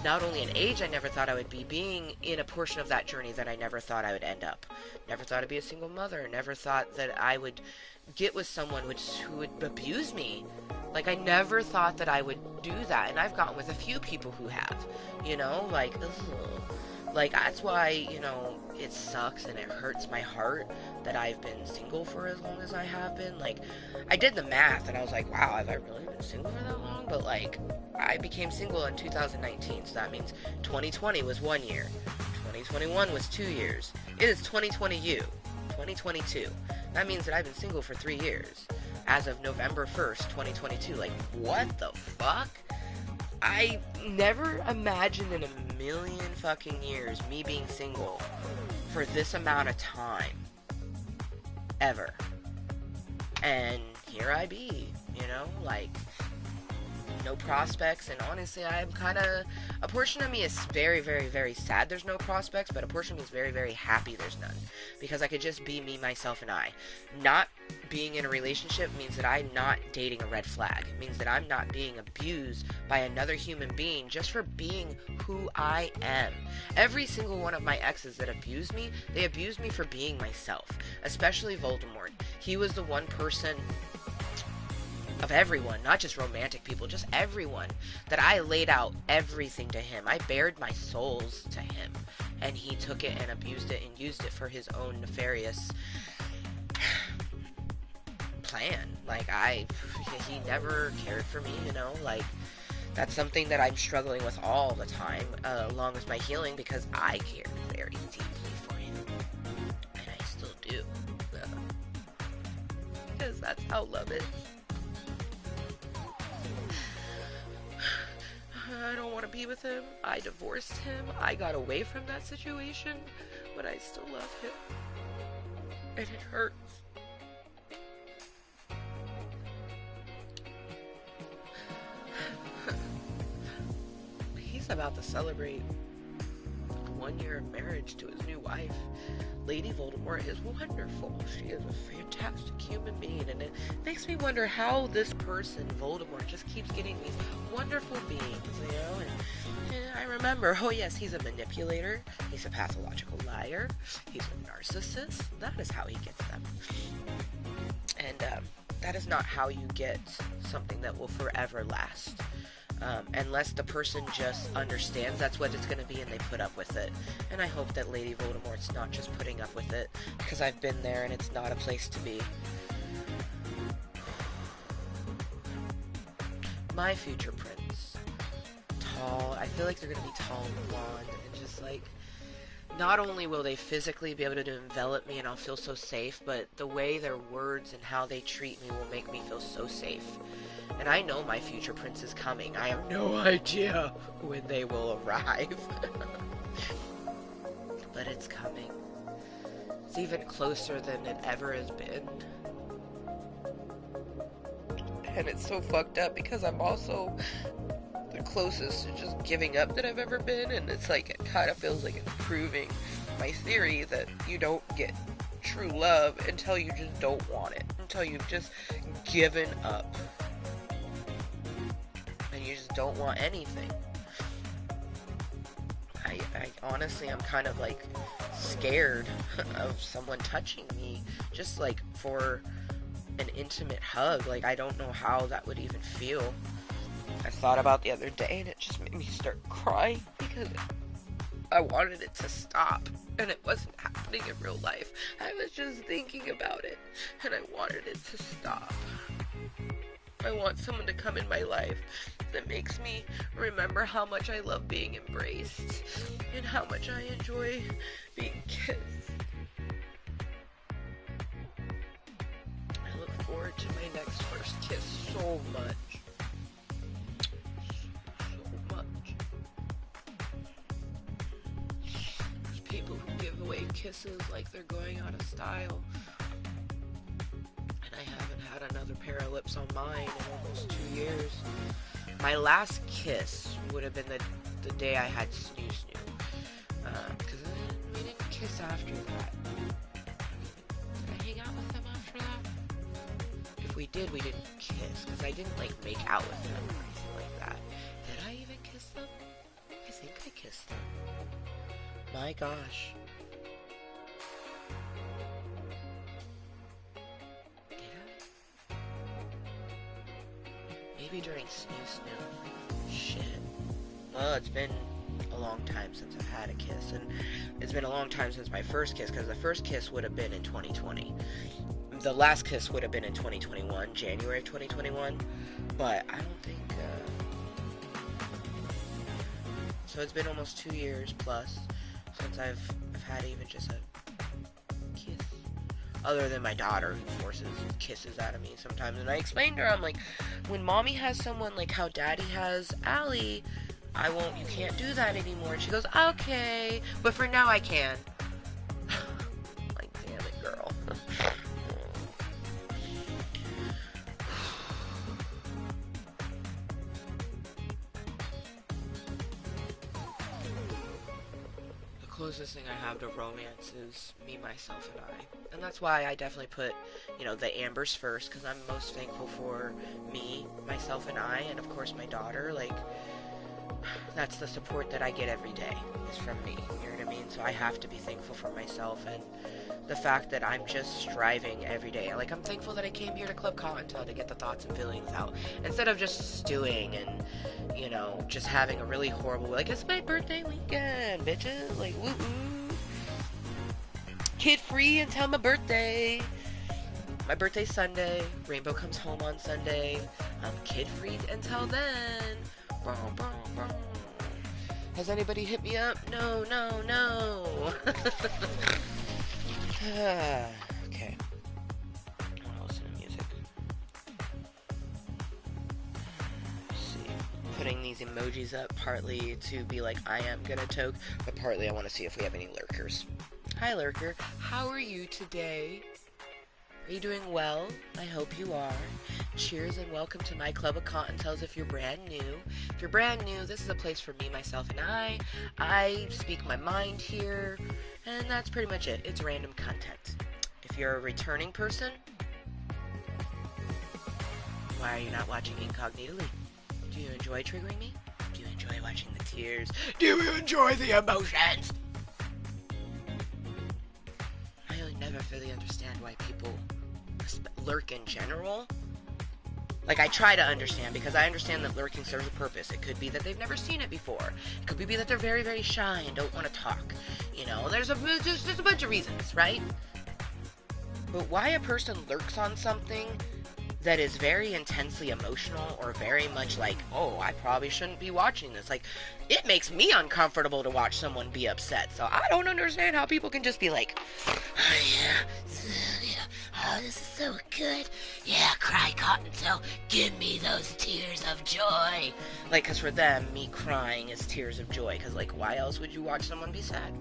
not only an age I never thought I would be, being in a portion of that journey that I never thought I would end up. Never thought I'd be a single mother. Never thought that I would get with someone who would abuse me. Like, I never thought that I would do that, and I've gotten with a few people who have. You know, like, ugh. Like, that's why, you know, it sucks and it hurts my heart that I've been single for as long as I have been. Like, I did the math and I was like, wow, have I really been single for that long? But, like, I became single in 2019, so that means 2020 was 1 year. 2021 was 2 years. It is 2022. That means that I've been single for 3 years. As of November 1st, 2022. Like, what the fuck? I never imagined in a million fucking years me being single for this amount of time. Ever. And here I be, you know, like, no prospects, and honestly, I'm kind of, a portion of me is very, very, very sad there's no prospects, but a portion of me is very, very happy there's none, because I could just be me, myself, and I. Not being in a relationship means that I'm not dating a red flag. It means that I'm not being abused by another human being just for being who I am. Every single one of my exes that abused me, they abused me for being myself, especially Voldemort. He was the one person of everyone, not just romantic people, just everyone, that I laid out everything to him. I bared my souls to him, and he took it and abused it and used it for his own nefarious plan. Like, he never cared for me, you know, like, that's something that I'm struggling with all the time, along with my healing, because I cared very deeply for him, and I still do, because that's how love is. I don't want to be with him. I divorced him. I got away from that situation, but I still love him. And it hurts. He's about to celebrate 1 year of marriage to his new wife. Lady Voldemort is wonderful. She is a fantastic human being, and it makes me wonder how this person, Voldemort, just keeps getting these wonderful beings, you know? And I remember, oh yes, he's a manipulator, he's a pathological liar, he's a narcissist. That is how he gets them. And that is not how you get something that will forever last. Unless the person just understands that's what it's going to be and they put up with it. And I hope that Lady Voldemort's not just putting up with it, because I've been there and it's not a place to be. My future prince. Tall. I feel like they're going to be tall and blonde and just like, not only will they physically be able to envelop me and I'll feel so safe, but the way their words and how they treat me will make me feel so safe. And I know my future prince is coming. I have no idea when they will arrive. But it's coming. It's even closer than it ever has been. And it's so fucked up because I'm also the closest to just giving up that I've ever been. And it's like, it kind of feels like it's proving my theory that you don't get true love until you just don't want it. Until you've just given up. You just don't want anything. I honestly, I'm kind of like scared of someone touching me just like for an intimate hug. Like, I don't know how that would even feel. I thought about the other day and it just made me start crying because I wanted it to stop and it wasn't happening in real life. I was just thinking about it and I wanted it to stop. I want someone to come in my life that makes me remember how much I love being embraced and how much I enjoy being kissed. I look forward to my next first kiss so much. So much. There's people who give away kisses like they're going out of style. I haven't had another pair of lips on mine in almost 2 years. My last kiss would have been the day I had Snoo Snoo. Because we didn't kiss after that. Did I hang out with him after that? If we did, we didn't kiss. Because I didn't, like, make out with them or anything like that. Did I even kiss them? I think I kissed them. My gosh. Maybe during Snoo Snoo. Shit. Well, it's been a long time since I've had a kiss, and it's been a long time since my first kiss, because the first kiss would have been in 2020. The last kiss would have been in 2021, January of 2021, but I don't think, so it's been almost 2 years plus since I've had even just a kiss. Other than my daughter, who forces kisses out of me sometimes. And I explained to her, I'm like, when mommy has someone like how daddy has Allie, you can't do that anymore. And she goes, okay, but for now I can. Like, damn it, girl. closest thing I have to romance is me, myself, and I. And that's why I definitely put, the Ambers first, because I'm most thankful for me, myself, and I, and of course my daughter. Like, that's the support that I get every day, is from me, you know what I mean? So I have to be thankful for myself, and the fact that I'm just striving every day. Like, I'm thankful that I came here to Club Kottontale to get the thoughts and feelings out, instead of just stewing and, just having a really horrible, like, it's my birthday weekend, bitches, like, woo-woo, kid free until my birthday. My birthday's Sunday, Rainbow comes home on Sunday, I'm kid free until then. Has anybody hit me up? No. Okay. I'll listen to music. Let's see. Putting these emojis up partly to be like, I am gonna toke, but partly I want to see if we have any lurkers. Hi, lurker. How are you today? Are you doing well? I hope you are. Cheers and welcome to my Club of Kottontales if you're brand new. If you're brand new, this is a place for me, myself, and I. I speak my mind here, and that's pretty much it. It's random content. If you're a returning person, why are you not watching incognitally? Do you enjoy triggering me? Do you enjoy watching the tears? Do you enjoy the emotions? I really never really understand why people lurk in general. Like, I try to understand, because I understand that lurking serves a purpose. It could be that they've never seen it before. It could be that they're very, very shy and don't want to talk. There's a bunch of reasons, right? But why a person lurks on something that is very intensely emotional, or very much like, oh, I probably shouldn't be watching this. Like, it makes me uncomfortable to watch someone be upset. So I don't understand how people can just be like, oh yeah, oh, this is so good. Yeah, cry, Kottontale. Give me those tears of joy. Like, because for them, me crying is tears of joy. Because, like, why else would you watch someone be sad?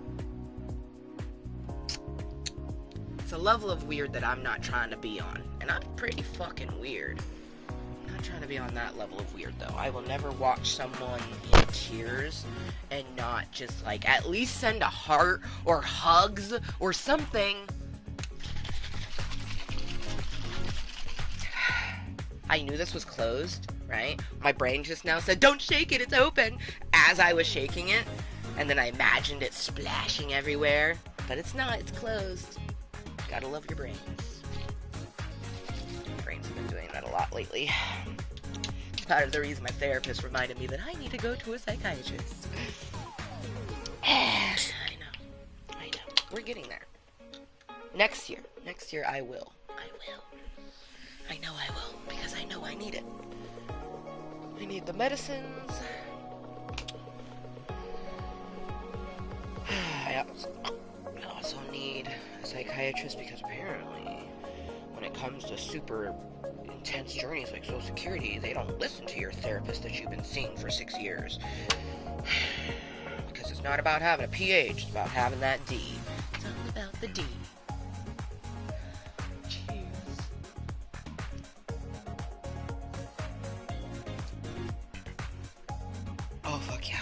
It's a level of weird that I'm not trying to be on. And I'm pretty fucking weird. I'm not trying to be on that level of weird, though. I will never watch someone in tears and not just, like, at least send a heart or hugs or something. I knew this was closed, right? My brain just now said, don't shake it, it's open, as I was shaking it. And then I imagined it splashing everywhere. But it's not, it's closed. Gotta love your brains. My brains have been doing that a lot lately. Part of the reason my therapist reminded me that I need to go to a psychiatrist. I know. We're getting there. Next year I will. I know I will, because I know I need it. I need the medicines. I also need a psychiatrist, because apparently when it comes to super intense journeys like Social Security, they don't listen to your therapist that you've been seeing for 6 years. Because it's not about having a PH, it's about having that D. It's all about the D. Oh, fuck yeah.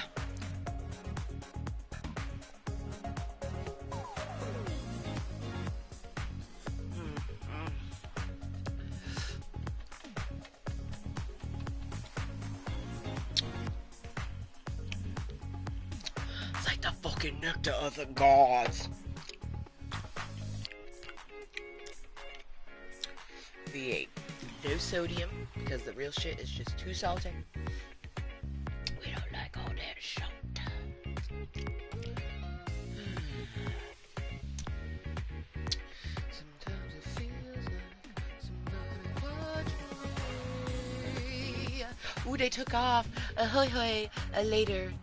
It's like the fucking nectar of the gods. V8. No sodium, because the real shit is just too salty. We don't like all that salt. Sometimes it feels like somebody watching me. Ooh, they took off. Ahoy hoy, later.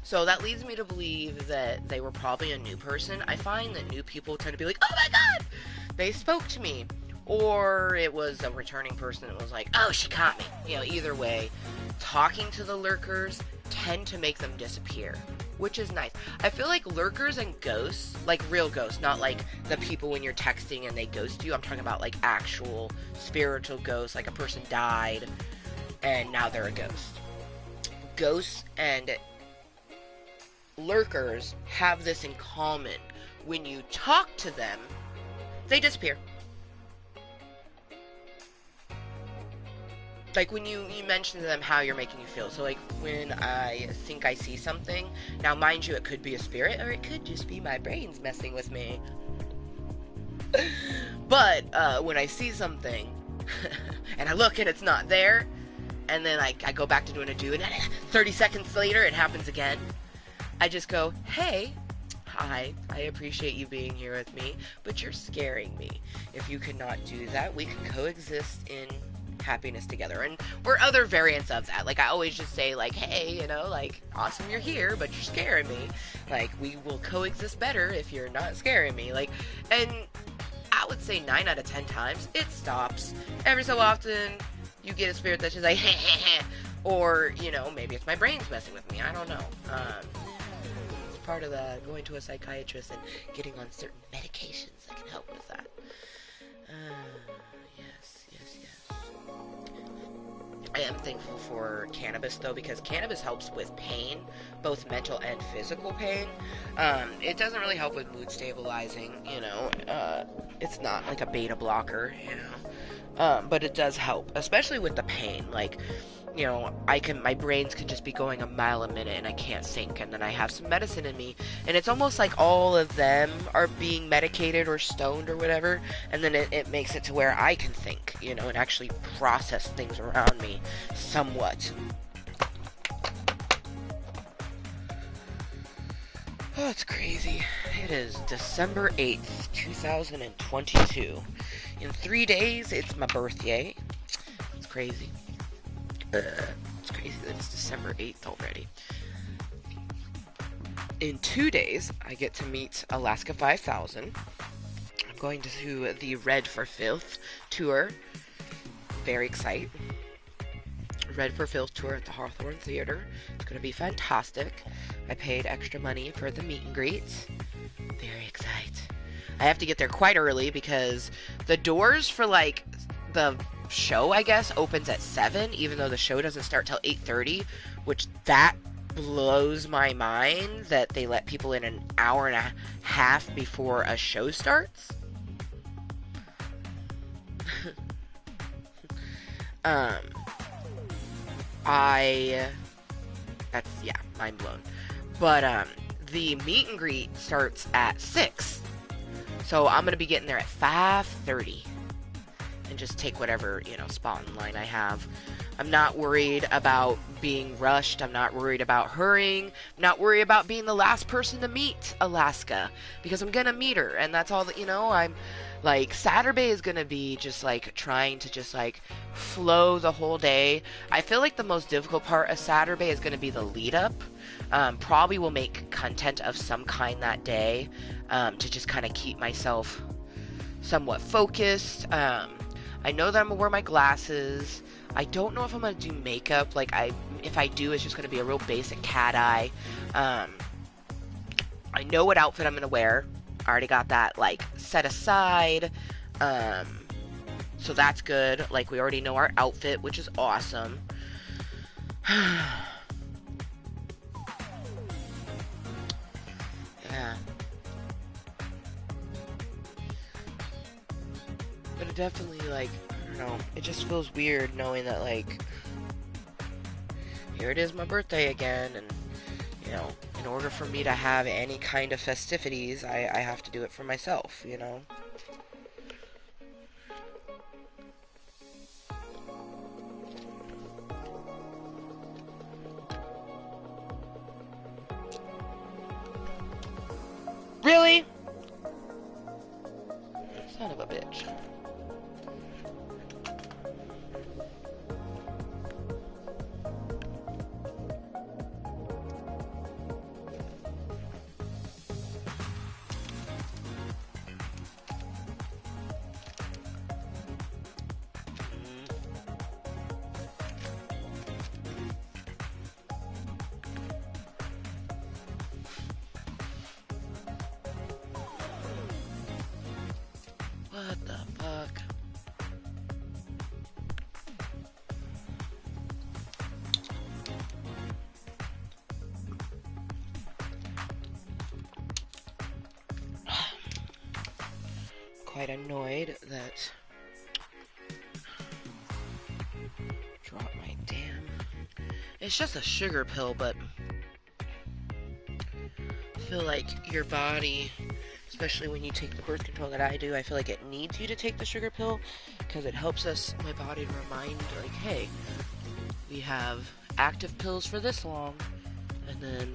So that leads me to believe that they were probably a new person. I find that new people tend to be like, oh my god, they spoke to me. Or it was a returning person that was like, oh, she caught me. Either way, talking to the lurkers tend to make them disappear, which is nice. I feel like lurkers and ghosts, like real ghosts, not like the people when you're texting and they ghost you. I'm talking about like actual spiritual ghosts, like a person died and now they're a ghost. Ghosts and lurkers have this in common. When you talk to them, they disappear. Like, when you mention to them how you're making you feel. So, like, when I think I see something, now, mind you, it could be a spirit, or it could just be my brains messing with me. But, when I see something, and I look and it's not there, and then I go back to doing a do, and 30 seconds later, it happens again. I just go, hey, hi, I appreciate you being here with me, but you're scaring me. If you cannot do that, we can coexist in happiness together. And we're other variants of that. Like, I always just say, like, hey, you know, like, awesome you're here, but you're scaring me. Like, we will coexist better if you're not scaring me. Like, and I would say 9 out of 10 times, it stops. Every so often, you get a spirit that's just like, heh heh heh. Or, you know, maybe it's my brain's messing with me. I don't know. It's part of the going to a psychiatrist and getting on certain medications that can help with that. I am thankful for cannabis, though, because cannabis helps with pain, both mental and physical pain. It doesn't really help with mood stabilizing, you know. It's not like a beta blocker, you know. But it does help, especially with the pain. Like, you know, my brains could just be going a mile a minute and I can't think, and then I have some medicine in me, and it's almost like all of them are being medicated or stoned or whatever, and then it makes it to where I can think, you know, and actually process things around me somewhat. Oh, it's crazy. It is December 8th, 2022. In 3 days, it's my birthday. It's crazy. It's crazy that it's December 8th already. In 2 days, I get to meet Alaska 5000. I'm going to do the Red for Filth tour. Very excited. Red for Filth tour at the Hawthorne Theater. It's going to be fantastic. I paid extra money for the meet and greets. Very excited. I have to get there quite early because the doors for, like, the show, I guess, opens at 7, even though the show doesn't start till 8:30, which that blows my mind that they let people in an hour and a half before a show starts. That's, yeah, mind blown. But, the meet and greet starts at 6, so I'm gonna be getting there at 5:30. And just take whatever, you know, spot in line I have. I'm not worried about being rushed. I'm not worried about hurrying. I'm not worried about being the last person to meet Alaska, because I'm gonna meet her, and that's all that, you know. I'm like, Saturday is gonna be just like trying to just like flow the whole day. I feel like the most difficult part of Saturday is gonna be the lead up. Probably will make content of some kind that day, to just kind of keep myself somewhat focused. I know that I'm gonna wear my glasses. I don't know if I'm gonna do makeup. Like, if I do, it's just gonna be a real basic cat eye. I know what outfit I'm gonna wear. I already got that, like, set aside. So that's good. Like, we already know our outfit, which is awesome. Yeah. But it definitely, like, I don't know, it just feels weird knowing that, like, here it is, my birthday again, and, you know, in order for me to have any kind of festivities, I have to do it for myself, you know? Really? Son of a bitch. What the fuck? quite annoyed that... Drop my damn... It's just a sugar pill, but... I feel like your body, especially when you take the birth control that I do, I feel like it needs you to take the sugar pill, because it helps my body to remind, like, hey, we have active pills for this long, and then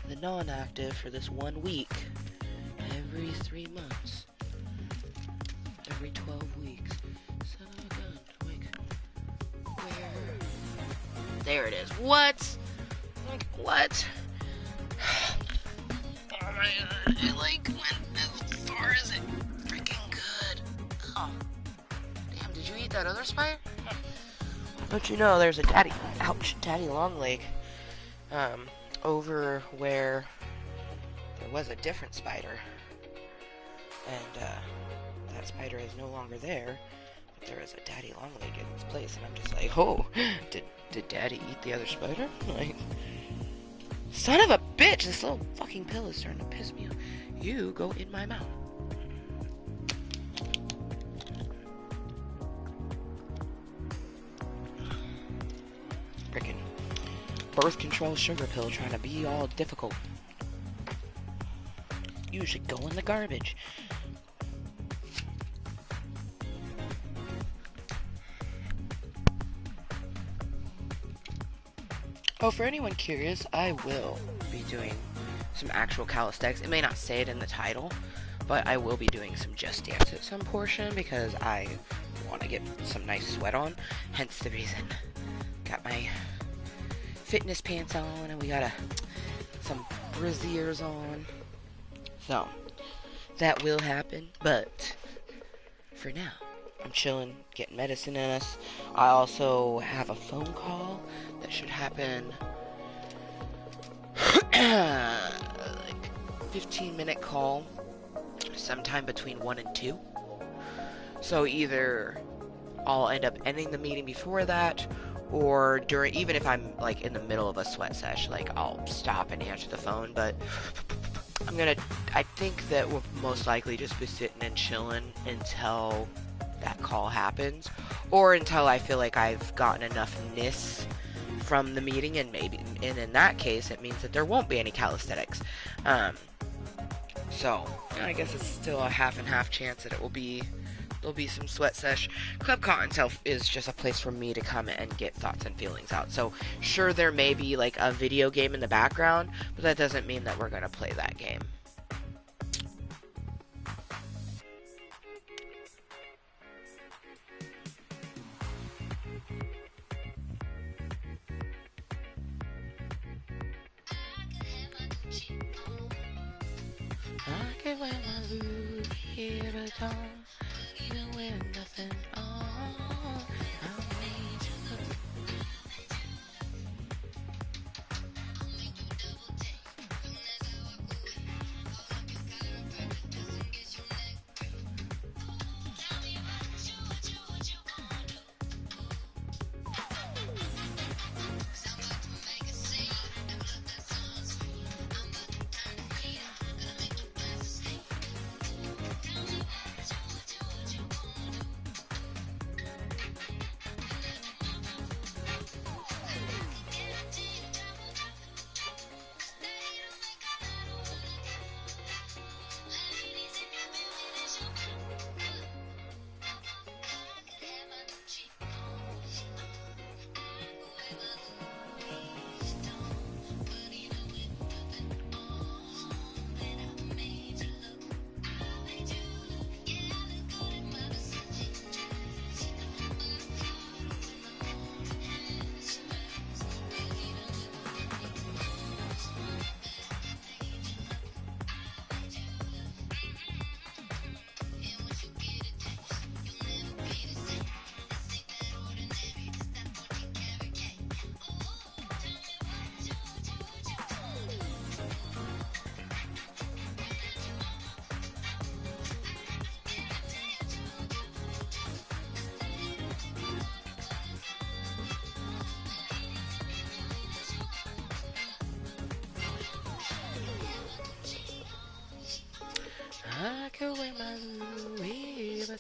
the non-active for this 1 week, every 3 months, every 12 weeks. Son of a gun, like, where? There it is. What? Like, what? Oh my god, it like went as far as it freaking could. Oh. Damn, did you eat that other spider? But you know, there's a daddy long leg, over where there was a different spider. And, that spider is no longer there, but there is a daddy long leg in its place, and I'm just like, oh, did daddy eat the other spider? Like, son of a bitch, this little fucking pill is starting to piss me off. You go in my mouth. Frickin' birth control sugar pill trying to be all difficult. You should go in the garbage. Oh, for anyone curious, I will be doing some actual calisthenics. It may not say it in the title, but I will be doing some Just Dance at some portion because I want to get some nice sweat on. Hence the reason. Got my fitness pants on, and we got some brassieres on. So, that will happen, but for now, I'm chilling, getting medicine in us. I also have a phone call that should happen, like 15-minute call, sometime between 1 and 2. So either I'll end up ending the meeting before that, or during, even if I'm like in the middle of a sweat sesh, like I'll stop and answer the phone. But I think that we'll most likely just be sitting and chilling until that call happens, or until I feel like I've gotten enoughness from the meeting, and in that case it means that there won't be any calisthenics. So I guess it's still a half and half chance that there'll be some sweat sesh. Club Kottontale is just a place for me to come and get thoughts and feelings out. So sure, there may be like a video game in the background, but that doesn't mean that we're gonna play that game. I can wear my Louis Vuitton, even with nothing on. I need you.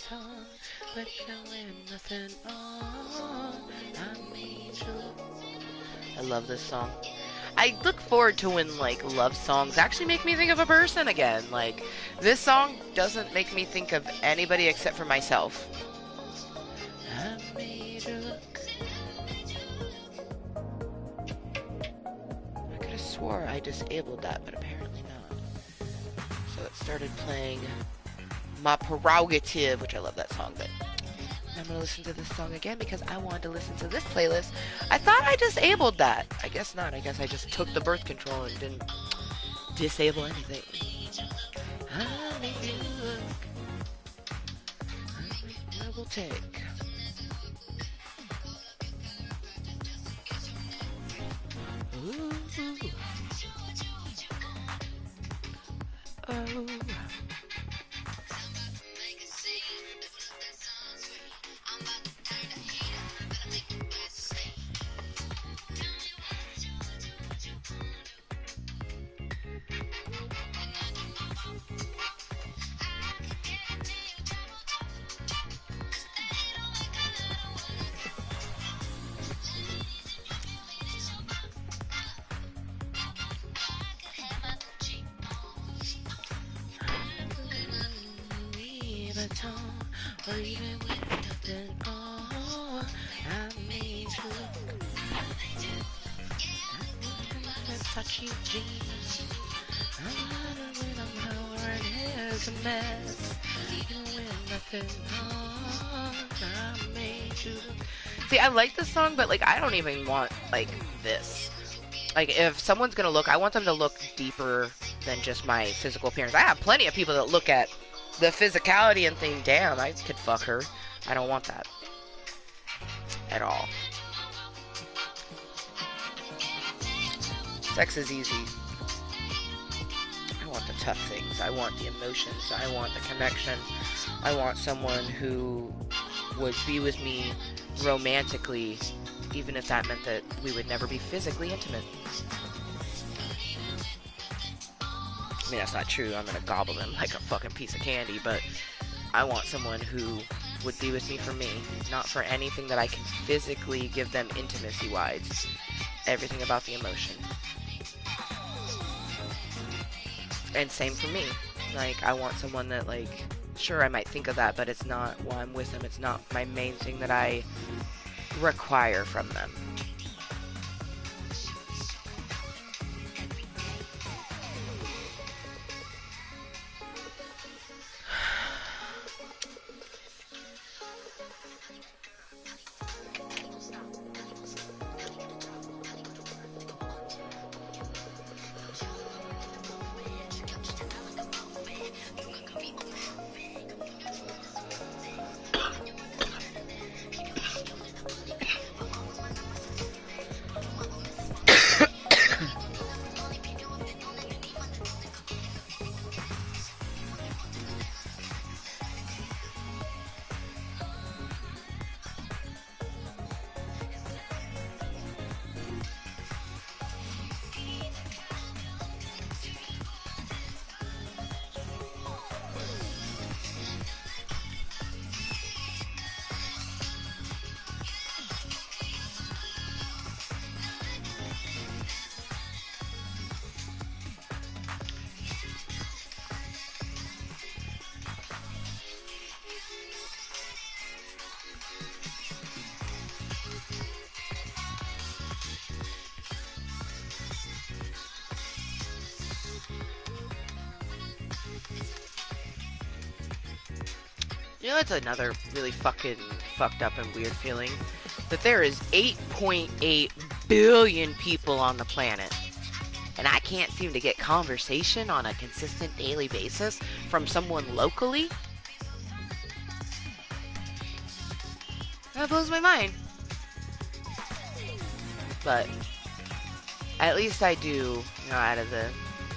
Vuitton, but knowing nothing on. I made you. I love this song. I look forward to when, like, love songs actually make me think of a person again. Like, this song doesn't make me think of anybody except for myself. I made you look. I could have swore I disabled that, but apparently not. So it started playing My Prerogative, which I love that song, but I'm going to listen to this song again because I wanted to listen to this playlist. I thought I disabled that. I guess not. I guess I just took the birth control and didn't disable anything. I make you look. I will take. Ooh. Oh. Or even with nothing on, I made you look. Touchy jeans. When I'm hard as a mess. Even with nothing on, I made you look. See, I like this song, but like I don't even want like this. Like if someone's gonna look, I want them to look deeper than just my physical appearance. I have plenty of people that look at the physicality and think, damn, I could fuck her. I don't want that. At all. Sex is easy. I want the tough things. I want the emotions. I want the connection. I want someone who would be with me romantically, even if that meant that we would never be physically intimate. I mean, that's not true. I'm gonna gobble them like a fucking piece of candy, but I want someone who would be with me for me, not for anything that I can physically give them intimacy-wise. Everything about the emotion. And same for me. Like, I want someone that, like, sure, I might think of that, but it's not, while I'm with them, it's not my main thing that I require from them. You know, it's another really fucking fucked up and weird feeling. That there is 8.8 billion people on the planet. And I can't seem to get conversation on a consistent daily basis from someone locally. That blows my mind. But at least I do, you know, out of the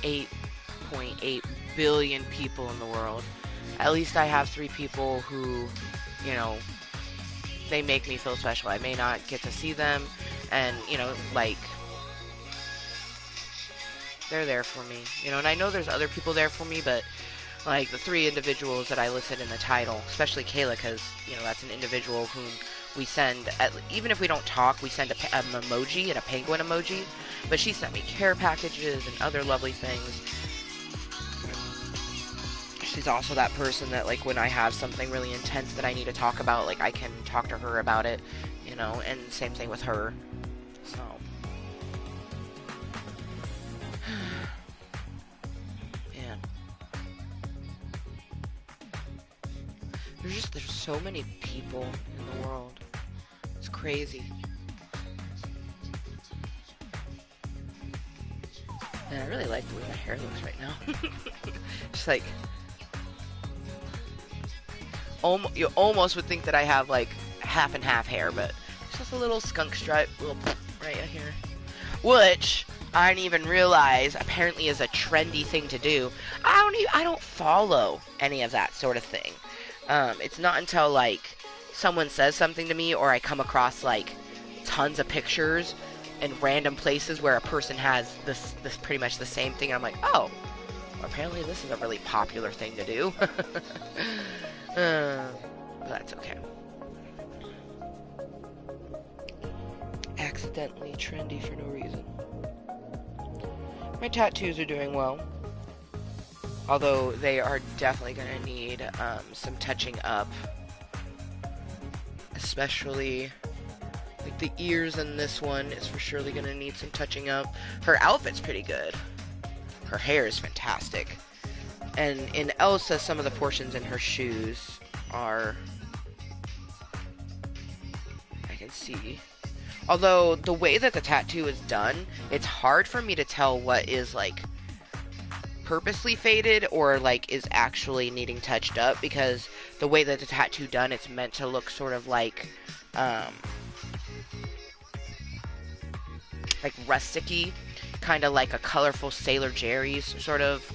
8.8 billion people in the world, at least I have 3 people who, you know, they make me feel special. I may not get to see them, and, you know, like, they're there for me, you know, and I know there's other people there for me, but Like the 3 individuals that I listed in the title, especially Kayla, because, you know, that's an individual whom we send, even if we don't talk, we send an emoji and a penguin emoji. But she sent me care packages and other lovely things. She's also that person that, like, when I have something really intense that I need to talk about, like, I can talk to her about it, you know, and same thing with her. So. Man. There's so many people in the world. It's crazy. And I really like the way my hair looks right now. Just like, you almost would think that I have like half and half hair, but it's just a little skunk stripe, little right here, which I didn't even realize apparently is a trendy thing to do. I don't follow any of that sort of thing. It's not until like someone says something to me or I come across like tons of pictures in random places where a person has this pretty much the same thing, and I'm like, oh, well, apparently this is a really popular thing to do. But that's okay. Accidentally trendy for no reason. My tattoos are doing well, although they are definitely going to need some touching up, especially like the ears in this one is for surely going to need some touching up. Her outfit's pretty good. Her hair is fantastic. And in Elsa, some of the portions in her shoes are, I can see. Although the way that the tattoo is done, it's hard for me to tell what is like purposely faded or like is actually needing touched up, because the way that the tattoo done, it's meant to look sort of like rustic-y, kind of like a colorful Sailor Jerry's sort of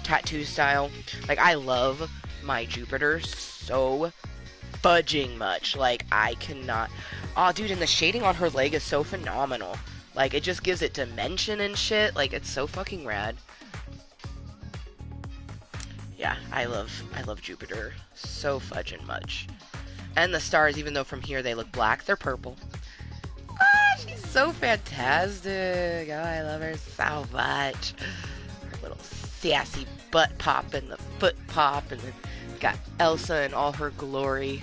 tattoo style. Like, I love my Jupiter so fudging much. Like, I cannot. Oh, dude, and the shading on her leg is so phenomenal. Like, it just gives it dimension and shit. Like, it's so fucking rad. Yeah, I love Jupiter so fudging much. And the stars, even though from here they look black, they're purple. Ah, she's so fantastic. Oh, I love her so much. Her little sassy butt pop and the foot pop, and then got Elsa in all her glory,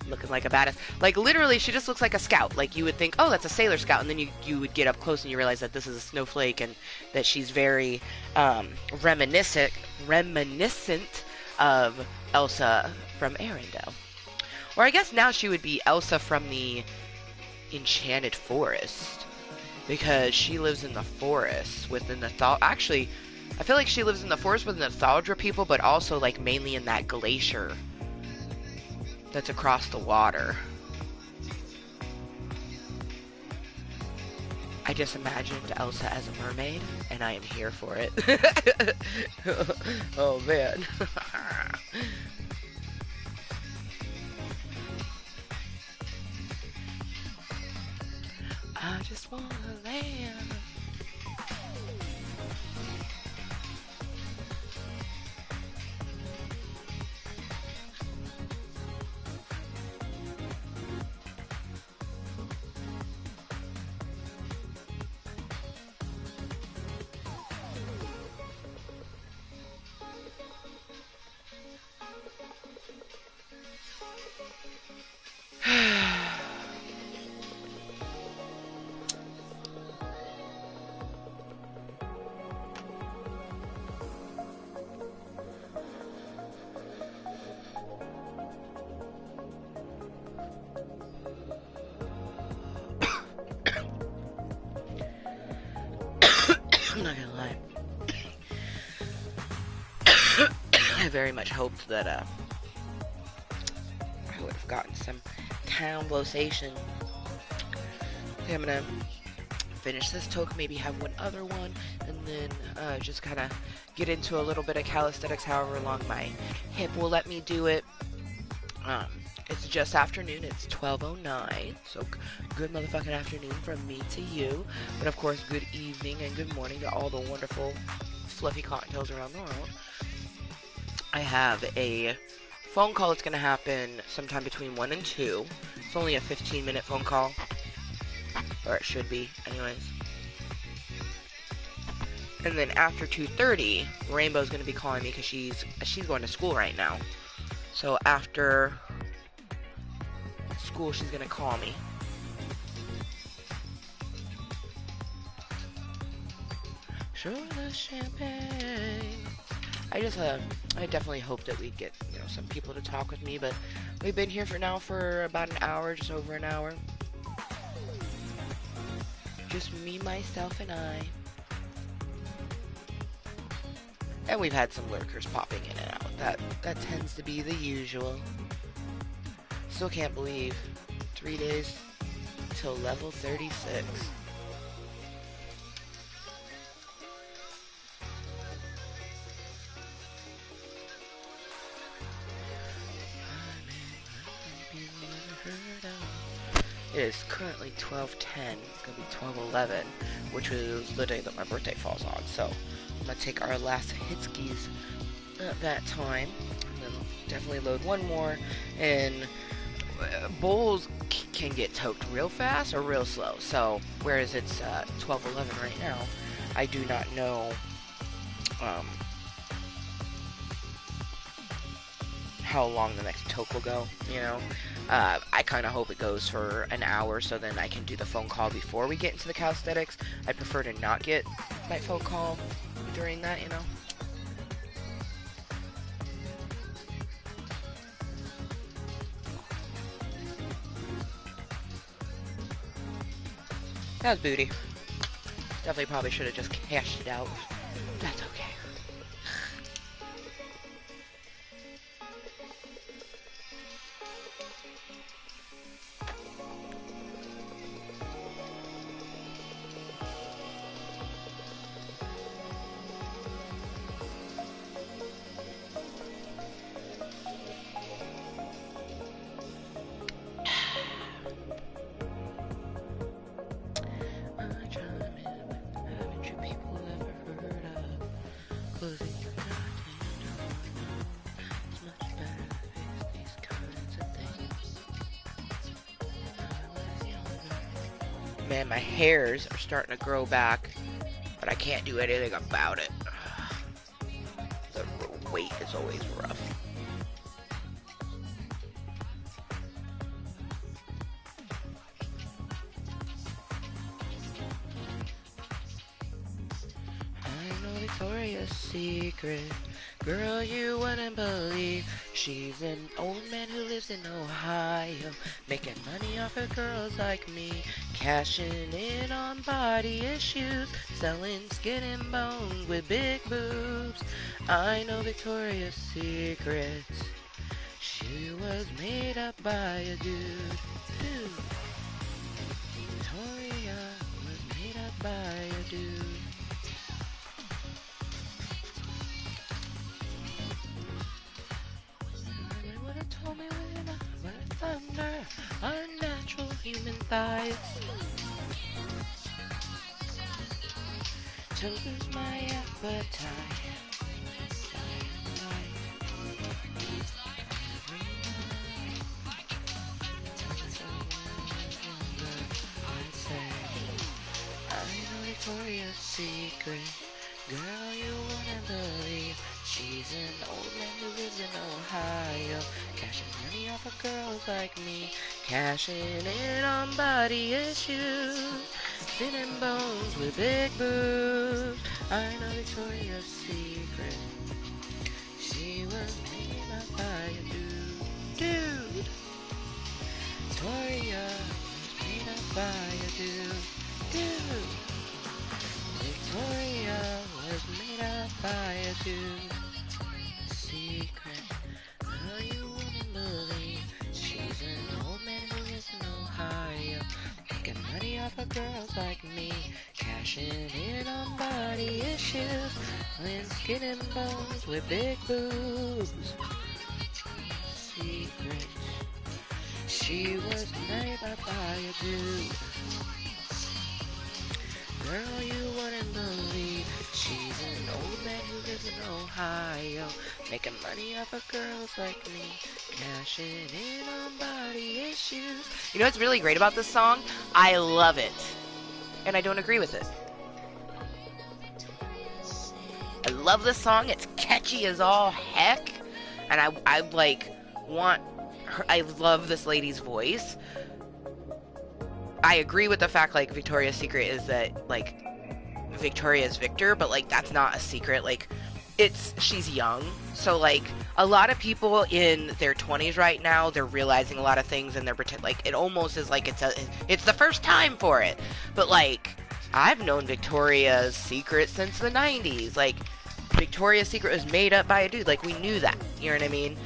looking like a badass. Like, literally, she just looks like a scout. Like, you would think, oh, that's a Sailor Scout, and then you would get up close and you realize that this is a snowflake, and that she's very reminiscent of Elsa from Arendelle. Or I guess now she would be Elsa from the Enchanted Forest, because she lives in the forest within the actually, I feel like she lives in the forest with the Thaldra people, but also like mainly in that glacier that's across the water. I just imagined Elsa as a mermaid, and I am here for it. Oh man. I just wanna land. I'm not gonna lie. I very much hoped that I would have gotten some conversation. Okay, I'm gonna finish this talk, maybe have one other one, and then just kind of get into a little bit of calisthenics, however long my hip will let me do it. It's just afternoon, it's 12:09, so good motherfucking afternoon from me to you, but of course good evening and good morning to all the wonderful fluffy cottontails around the world. I have a phone call that's going to happen sometime between 1 and 2. It's only a 15-minute phone call. Or it should be, anyways. And then after 2:30, Rainbow's going to be calling me because she's going to school right now. So after school, she's going to call me. Show the champagne. I definitely hope that we'd get, some people to talk with me, but we've been here for about an hour, just over an hour. Just me, myself, and I. And we've had some lurkers popping in and out. That tends to be the usual. Still can't believe 3 days till level 36. It is currently 12:10. It's gonna be 12:11, which is the day that my birthday falls on. So I'm gonna take our last hitskis at that time, and then definitely load one more. And bowls can get toked real fast or real slow. So whereas it's 12:11 right now, I do not know how long the next toke will go, I kind of hope it goes for an hour so then I can do the phone call before we get into the calisthenics. I prefer to not get my phone call during that, That was booty. Definitely probably should have just cashed it out. That's okay. Man, my hairs are starting to grow back, but I can't do anything about it. The weight is always rough. I know Victoria's Secret, girl, you wouldn't believe. She's an old man who lives in Ohio, making money off of girls like me, cashing in on body issues, selling skin and bones with big boobs. I know Victoria's Secret, she was made up by a dude. Victoria was made up by a dude. Told me with a thunder, unnatural human thighs, to lose my appetite. I know Victoria's Secret, girl, you wouldn't believe. She's an old man who lives in Ohio, cashing money off of girls like me, cashing in on body issues, skin and bones with big boobs. I know Victoria's Secret, she was made up by a dude. Victoria was made up by a dude. Victoria was made up by a dude. Secret, girl, you wouldn't believe. She's an old man who lives in Ohio, making money off of girls like me, cashing in on body issues, and skin and bones with big boobs. Secret, she was made up by a dude. Girl, you wouldn't believe. She's an old man who lives in Ohio, Making money off of girls like me, cashing in on body issues. You know what's really great about this song? I love it. And I don't agree with it. I love this song. It's catchy as all heck. And I like, want her. I love this lady's voice. I agree with the fact, like, Victoria's Secret is that, like, Victoria's Victor, but, like, that's not a secret. Like, she's young. So, like, a lot of people in their 20s right now, they're realizing a lot of things, and they're like, it almost is like it's the first time for it. But, like, I've known Victoria's Secret since the 90s. Like, Victoria's Secret was made up by a dude. Like, we knew that. You know what I mean?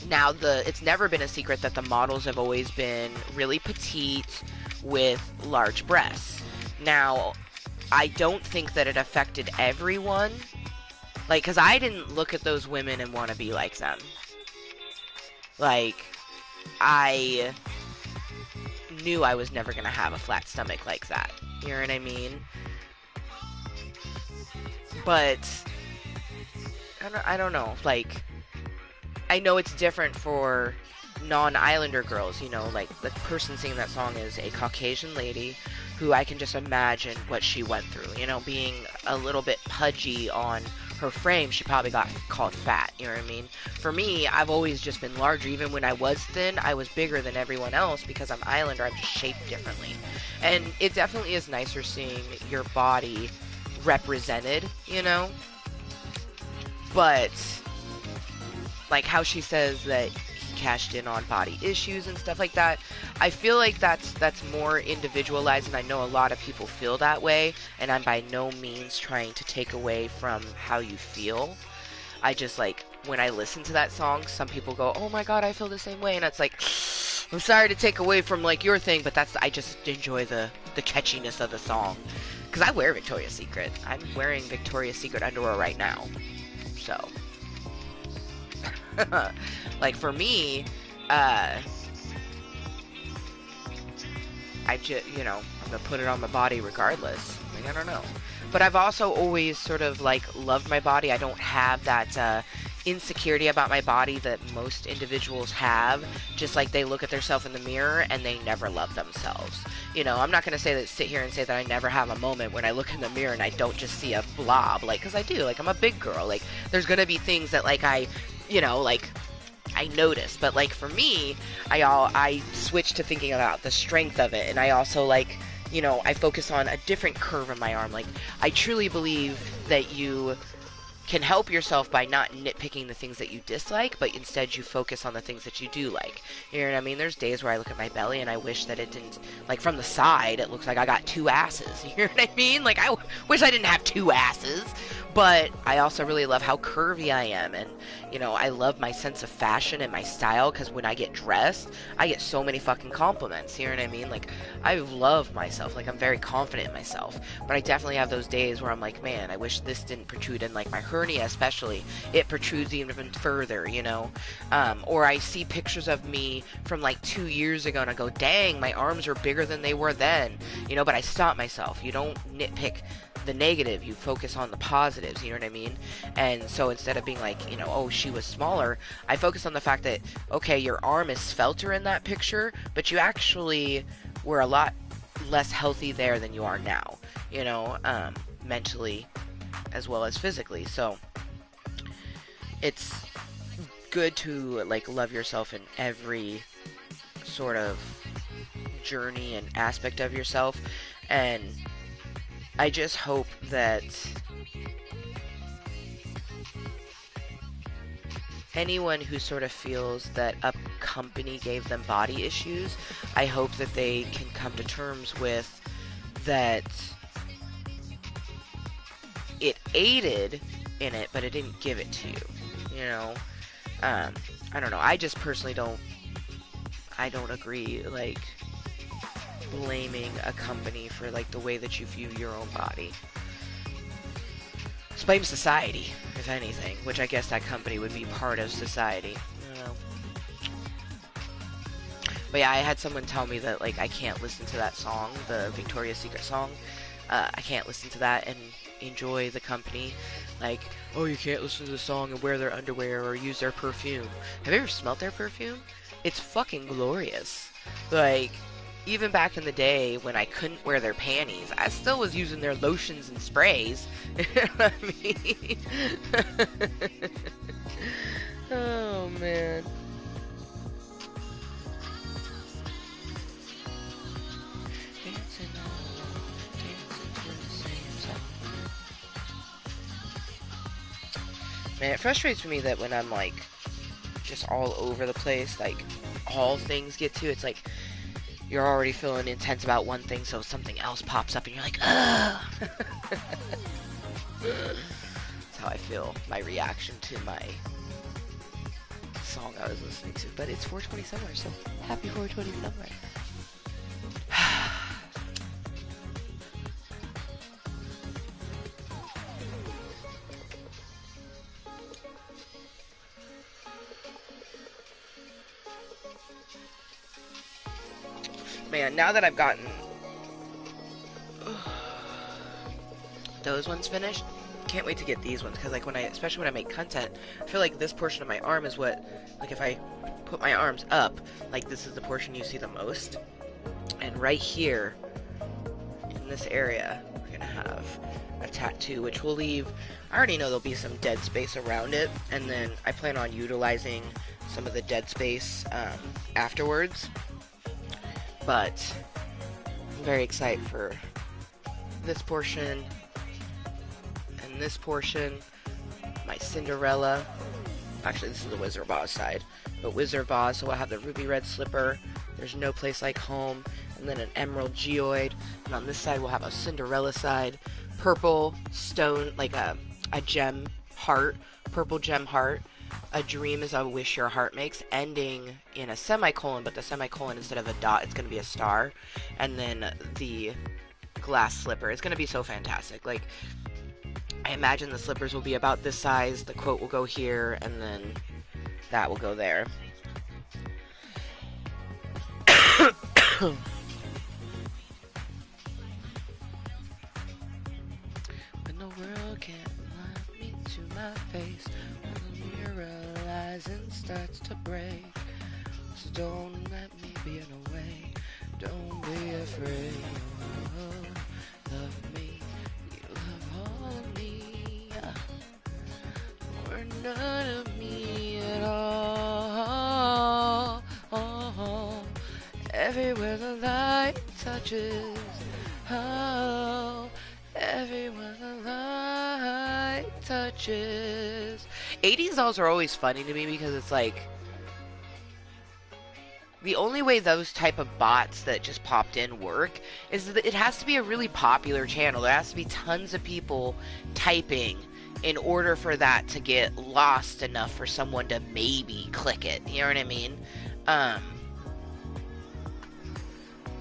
Now, it's never been a secret that the models have always been really petite with large breasts. Now, I don't think that it affected everyone. Like, because I didn't look at those women and want to be like them. Like, I knew I was never going to have a flat stomach like that. You know what I mean? But I don't know. Like, I know it's different for non-Islander girls, you know, like the person singing that song is a Caucasian lady who I can just imagine what she went through, you know, being a little bit pudgy on her frame. She probably got called fat, you know what I mean? For me, I've always just been larger. Even when I was thin, I was bigger than everyone else because I'm Islander. I'm just shaped differently. And it definitely is nicer seeing your body represented, you know? But like how she says that he cashed in on body issues and stuff like that, I feel like that's more individualized, and I know a lot of people feel that way, and I'm by no means trying to take away from how you feel. I just, like, when I listen to that song, some people go, oh my god, I feel the same way, and it's like, I'm sorry to take away from, like, your thing, but I just enjoy the catchiness of the song. Because I wear Victoria's Secret. I'm wearing Victoria's Secret underwear right now. So. Like, for me, I just, you know, I'm gonna put it on my body regardless. Like, I don't know. But I've also always sort of, like, loved my body. I don't have that, insecurity about my body that most individuals have. Just like they look at themselves in the mirror and they never love themselves. You know, I'm not gonna sit here and say that I never have a moment when I look in the mirror and I don't just see a blob. Like, cause I do. Like, I'm a big girl. Like, there's gonna be things that, like, you know, like, I notice. But, like, for me, I switch to thinking about the strength of it. And I also, like, you know, I focus on a different curve in my arm. Like, I truly believe that you can help yourself by not nitpicking the things that you dislike, but instead you focus on the things that you do like. You know what I mean? There's days where I look at my belly and I wish that it didn't, like, from the side, it looks like I got 2 asses. You know what I mean? Like, I wish I didn't have 2 asses. But I also really love how curvy I am, and, you know, I love my sense of fashion and my style, because when I get dressed, I get so many fucking compliments, you know what I mean? Like, I love myself, like, I'm very confident in myself, but I definitely have those days where I'm like, man, I wish this didn't protrude, and, like, my hernia especially, it protrudes even further, you know? Or I see pictures of me from, like, 2 years ago, and I go, dang, my arms are bigger than they were then, you know, but I stop myself. You don't nitpick the negative, you focus on the positives, you know what I mean? And so instead of being like, you know, oh, she was smaller, I focus on the fact that, okay, your arm is svelter in that picture, but you actually were a lot less healthy there than you are now, you know, mentally as well as physically. So it's good to, like, love yourself in every sort of journey and aspect of yourself, and I just hope that anyone who sort of feels that a company gave them body issues, I hope that they can come to terms with that it aided in it, but it didn't give it to you, you know? I don't know, I just personally don't agree, like, blaming a company for, like, the way that you view your own body. Just blame society, if anything, which I guess that company would be part of society. I don't know. But yeah, I had someone tell me that, like, I can't listen to that song, the Victoria's Secret song. I can't listen to that, and enjoy the company. Like, oh, you can't listen to the song and wear their underwear or use their perfume. Have you ever smelled their perfume? It's fucking glorious. Like, even back in the day when I couldn't wear their panties, I still was using their lotions and sprays. You know what I mean? Oh, man. Man, it frustrates me that when I'm, like, just all over the place, like, all things get to, it's like, you're already feeling intense about one thing, so something else pops up, and you're like, ugh! That's how I feel, my reaction to my song I was listening to. But it's 420 Summer, so happy 420 Summer. Man, now that I've gotten those ones finished, can't wait to get these ones, because like especially when I make content, I feel like this portion of my arm is what, like if I put my arms up, like this is the portion you see the most, and right here in this area we're gonna have a tattoo, which will leave, I already know there'll be some dead space around it, and then I plan on utilizing some of the dead space afterwards. But I'm very excited for this portion and this portion. My Cinderella. Actually, this is the Wizard of Oz side. But Wizard of Oz, so we'll have the ruby red slipper. There's No Place Like Home. And then an emerald geoid. And on this side, we'll have a Cinderella side. Purple stone, like a gem heart. Purple gem heart. A dream is a wish your heart makes, ending in a semicolon, but the semicolon, instead of a dot, it's going to be a star. And then the glass slipper. It's going to be so fantastic. Like, I imagine the slippers will be about this size, the quote will go here, and then that will go there. When the world can't lie me to my face, and starts to break, so don't let me be in a way, don't be afraid, love me, you love all of me, or none of me at all, everywhere the light touches, oh, everywhere the light touches. 80s dolls are always funny to me because it's like, the only way those type of bots that just popped in work is that it has to be a really popular channel. There has to be tons of people typing in order for that to get lost enough for someone to maybe click it. You know what I mean?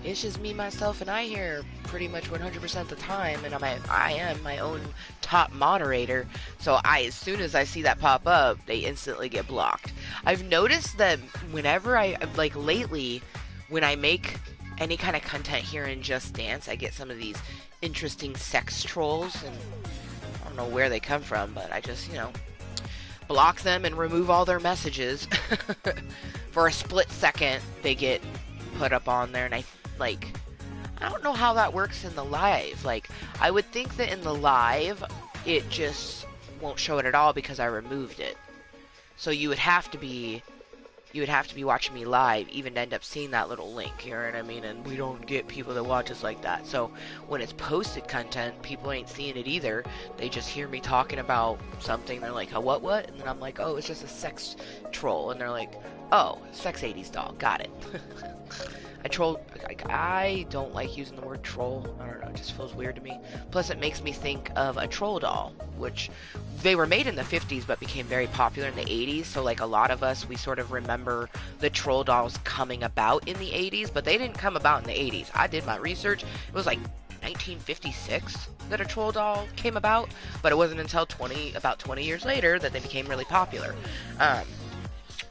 It's just me, myself, and I here pretty much 100% of the time, and I am my own top moderator, so as soon as I see that pop up, they instantly get blocked. I've noticed that whenever like lately, when I make any kind of content here in Just Dance, I get some of these interesting sex trolls, and I don't know where they come from, but I just, you know, block them and remove all their messages. For a split second, they get put up on there, and I don't know how that works in the live. Like, I would think that in the live, it just won't show it at all because I removed it. So you would have to be watching me live even to end up seeing that little link, you know what I mean? And we don't get people that watch us like that. So when it's posted content, people ain't seeing it either. They just hear me talking about something, they're like, oh, what? And then I'm like, oh, it's just a sex troll. And they're like, oh, sex 80s doll, got it. I don't like using the word troll. I don't know, it just feels weird to me. Plus, it makes me think of a troll doll, which they were made in the 50s but became very popular in the 80s. So, like, a lot of us, we sort of remember the troll dolls coming about in the 80s, but they didn't come about in the 80s. I did my research. It was like 1956 that a troll doll came about, but it wasn't until about 20 years later that they became really popular.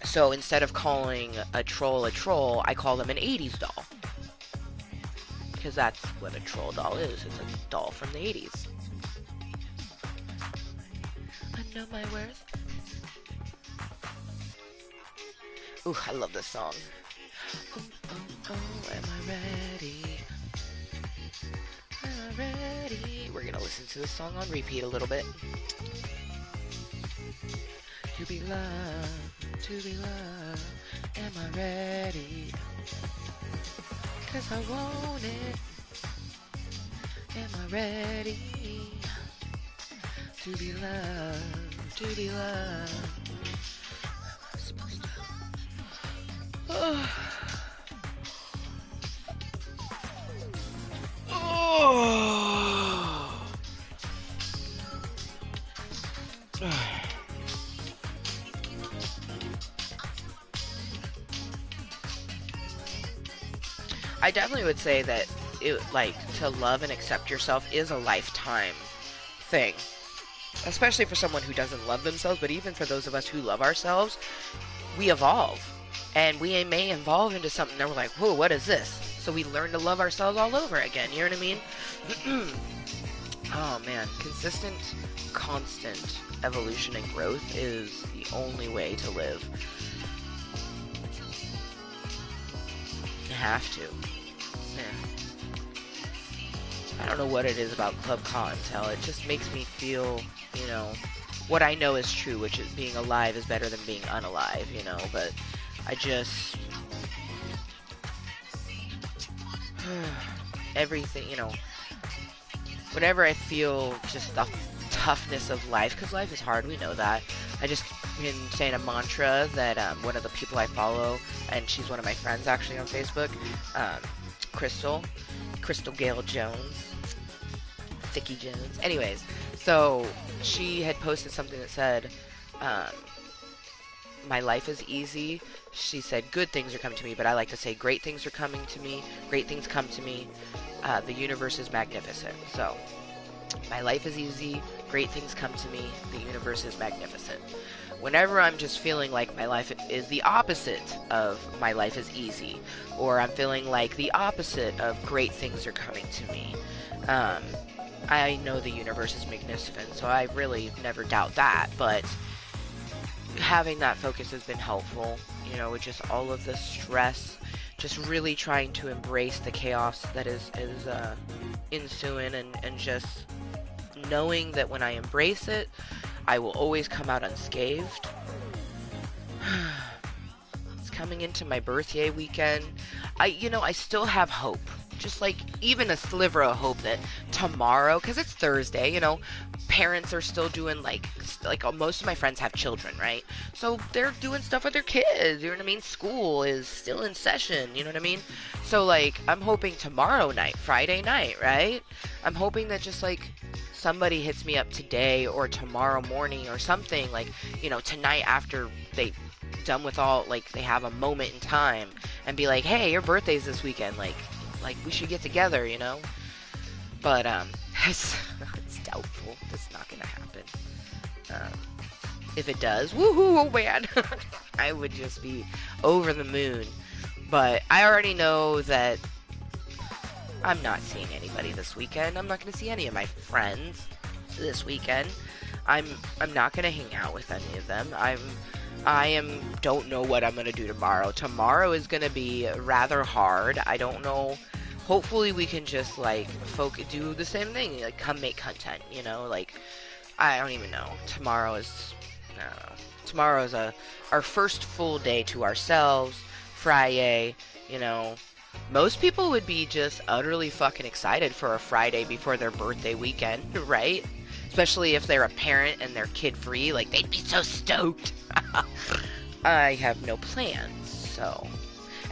So instead of calling a troll, I call them an 80s doll. Because that's what a troll doll is. It's a doll from the 80s. know my worth. Ooh, I love this song. Oh, oh, oh, am I ready? Am I ready? We're gonna listen to this song on repeat a little bit. To be loved, to be loved. Am I ready? 'Cause I want it. Am I ready? To be loved, to be loved. I'm supposed to. Oh. Oh. I definitely would say that to love and accept yourself is a lifetime thing. Especially for someone who doesn't love themselves, but even for those of us who love ourselves, we evolve. And we may evolve into something that we're like, whoa, what is this? So we learn to love ourselves all over again, you know what I mean? Oh man, consistent, constant evolution and growth is the only way to live. You have to. Yeah. I don't know what it is about Club Kottontale. It just makes me feel, you know, what I know is true, which is being alive is better than being unalive, you know, but I just... everything, you know, whenever I feel just the toughness of life, because life is hard, we know that. I just been saying a mantra that one of the people I follow, and she's one of my friends actually on Facebook, Crystal Gale Jones, Thicky Jones. Anyways, so she had posted something that said, my life is easy. She said, good things are coming to me, but I like to say great things are coming to me. Great things come to me. The universe is magnificent. So, my life is easy. Great things come to me. The universe is magnificent. Whenever I'm just feeling like my life is the opposite of my life is easy, or I'm feeling like the opposite of great things are coming to me, I know the universe is magnificent, so I really never doubt that, but having that focus has been helpful, you know, with just all of the stress, just really trying to embrace the chaos that is ensuing, and just knowing that when I embrace it, I will always come out unscathed. It's coming into my birthday weekend. I still have hope. Just like even a sliver of hope that tomorrow, because it's Thursday, you know, parents are still doing like most of my friends have children, right? So they're doing stuff with their kids, you know what I mean? School is still in session, you know what I mean? So like I'm hoping tomorrow night, Friday night, right? I'm hoping that just like somebody hits me up today or tomorrow morning or something, like, you know, tonight after they done with all, like they have a moment in time and be like, hey, your birthday's this weekend, like we should get together, you know? But it's doubtful. It's not gonna happen. If it does, woohoo, oh man, I would just be over the moon. But I already know that I'm not seeing anybody this weekend. I'm not gonna see any of my friends this weekend. I'm not gonna hang out with any of them. Don't know what I'm gonna do tomorrow. Tomorrow is gonna be rather hard. I don't know. Hopefully we can just like do the same thing, like come make content, you know, like I don't even know. Tomorrow's our first full day to ourselves. Friday, you know, most people would be just utterly fucking excited for a Friday before their birthday weekend, right? Especially if they're a parent and they're kid free, like they'd be so stoked. I have no plans, so.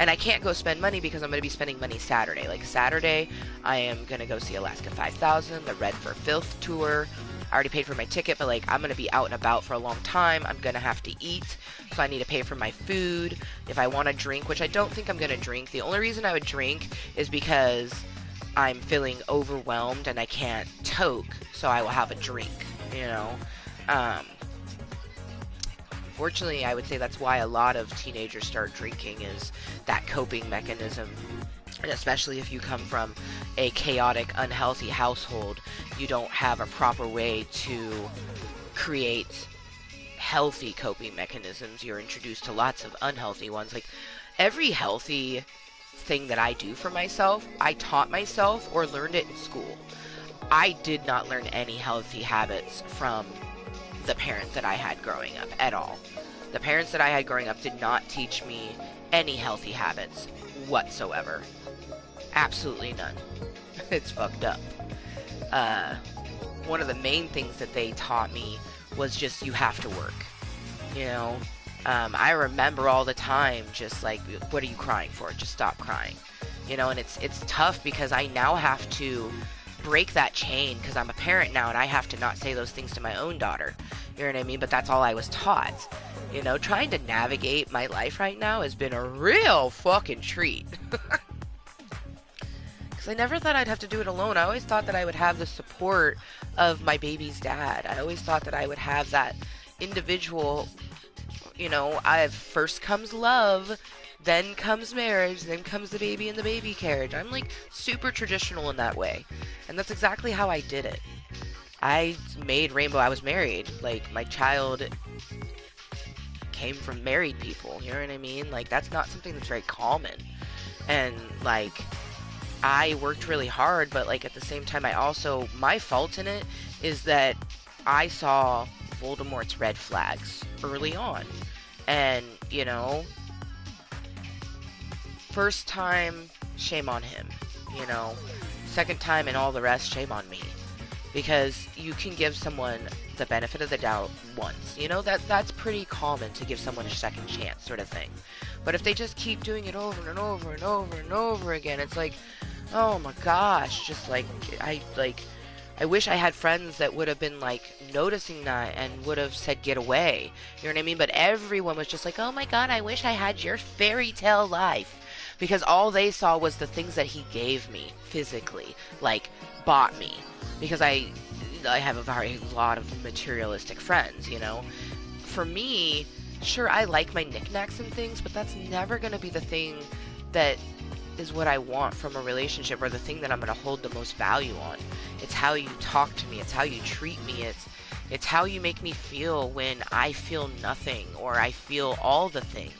And I can't go spend money because I'm going to be spending money Saturday. Like Saturday, I am going to go see Alaska 5000, the Red for Filth tour. I already paid for my ticket, but like I'm going to be out and about for a long time. I'm going to have to eat, so I need to pay for my food. If I want to drink, which I don't think I'm going to drink. The only reason I would drink is because I'm feeling overwhelmed and I can't toke, so I will have a drink, you know. Fortunately, I would say that's why a lot of teenagers start drinking, is that coping mechanism. And especially if you come from a chaotic, unhealthy household, you don't have a proper way to create healthy coping mechanisms, you're introduced to lots of unhealthy ones. Like, every healthy thing that I do for myself, I taught myself or learned it in school. I did not learn any healthy habits from the parents that I had growing up at all. The parents that I had growing up did not teach me any healthy habits whatsoever. Absolutely none. It's fucked up. One of the main things that they taught me was just, you have to work. You know, I remember all the time just like, what are you crying for? Just stop crying. You know, and it's tough because I now have to break that chain because I'm a parent now and I have to not say those things to my own daughter. You know what I mean? But that's all I was taught. You know, trying to navigate my life right now has been a real fucking treat. Because I never thought I'd have to do it alone. I always thought that I would have the support of my baby's dad. I always thought that I would have that individual, you know, first comes love, then comes marriage, then comes the baby in the baby carriage. I'm like super traditional in that way. And that's exactly how I did it. I made Rainbow, I was married. Like, my child came from married people, you know what I mean? Like, that's not something that's very common. And, like, I worked really hard, but, like, at the same time, my fault in it is that I saw Voldemort's red flags early on. And, you know, first time, shame on him, you know. Second time and all the rest, shame on me. Because you can give someone the benefit of the doubt once. You know, that's pretty common, to give someone a second chance sort of thing. But if they just keep doing it over and over and over and over again, it's like, oh my gosh, just like, I wish I had friends that would have been like noticing that and would have said get away. You know what I mean? But everyone was just like, oh my god, I wish I had your fairy tale life. Because all they saw was the things that he gave me physically, like bought me. Because I have a very lot of materialistic friends, you know. For me, sure, I like my knickknacks and things, but that's never going to be the thing that is what I want from a relationship, or the thing that I'm going to hold the most value on. It's how you talk to me, it's how you treat me, it's how you make me feel when I feel nothing, or I feel all the things.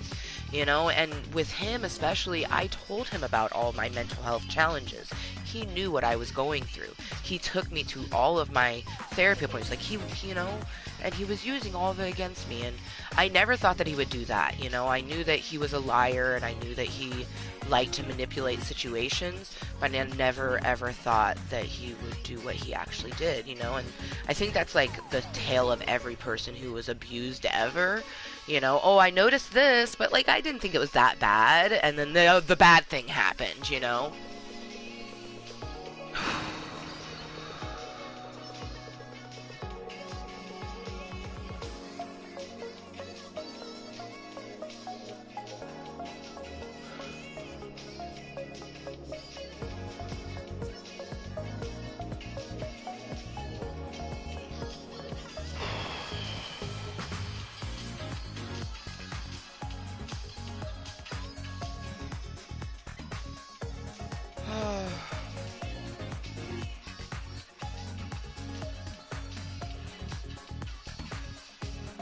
You know, and with him especially, I told him about all my mental health challenges. He knew what I was going through. He took me to all of my therapy appointments. Like, you know, and he was using all of it against me. And I never thought that he would do that. You know, I knew that he was a liar, and I knew that he liked to manipulate situations, but I never ever thought that he would do what he actually did, you know. And I think that's like the tale of every person who was abused ever. You know, oh, I noticed this, but like I didn't think it was that bad, and then the bad thing happened, you know.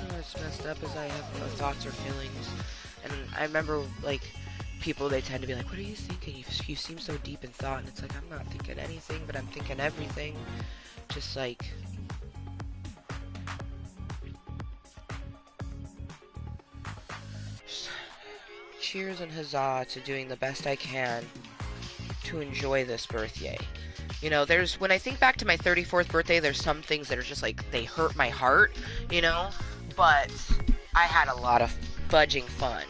What's messed up is I have no thoughts or feelings, and I remember like people, they tend to be like, what are you thinking? You seem so deep in thought, and it's like, I'm not thinking anything, but I'm thinking everything. Just like, cheers and huzzah to doing the best I can to enjoy this birthday. You know, when I think back to my 34th birthday, there's some things that are just like, they hurt my heart, you know, but I had a lot of fudging fun,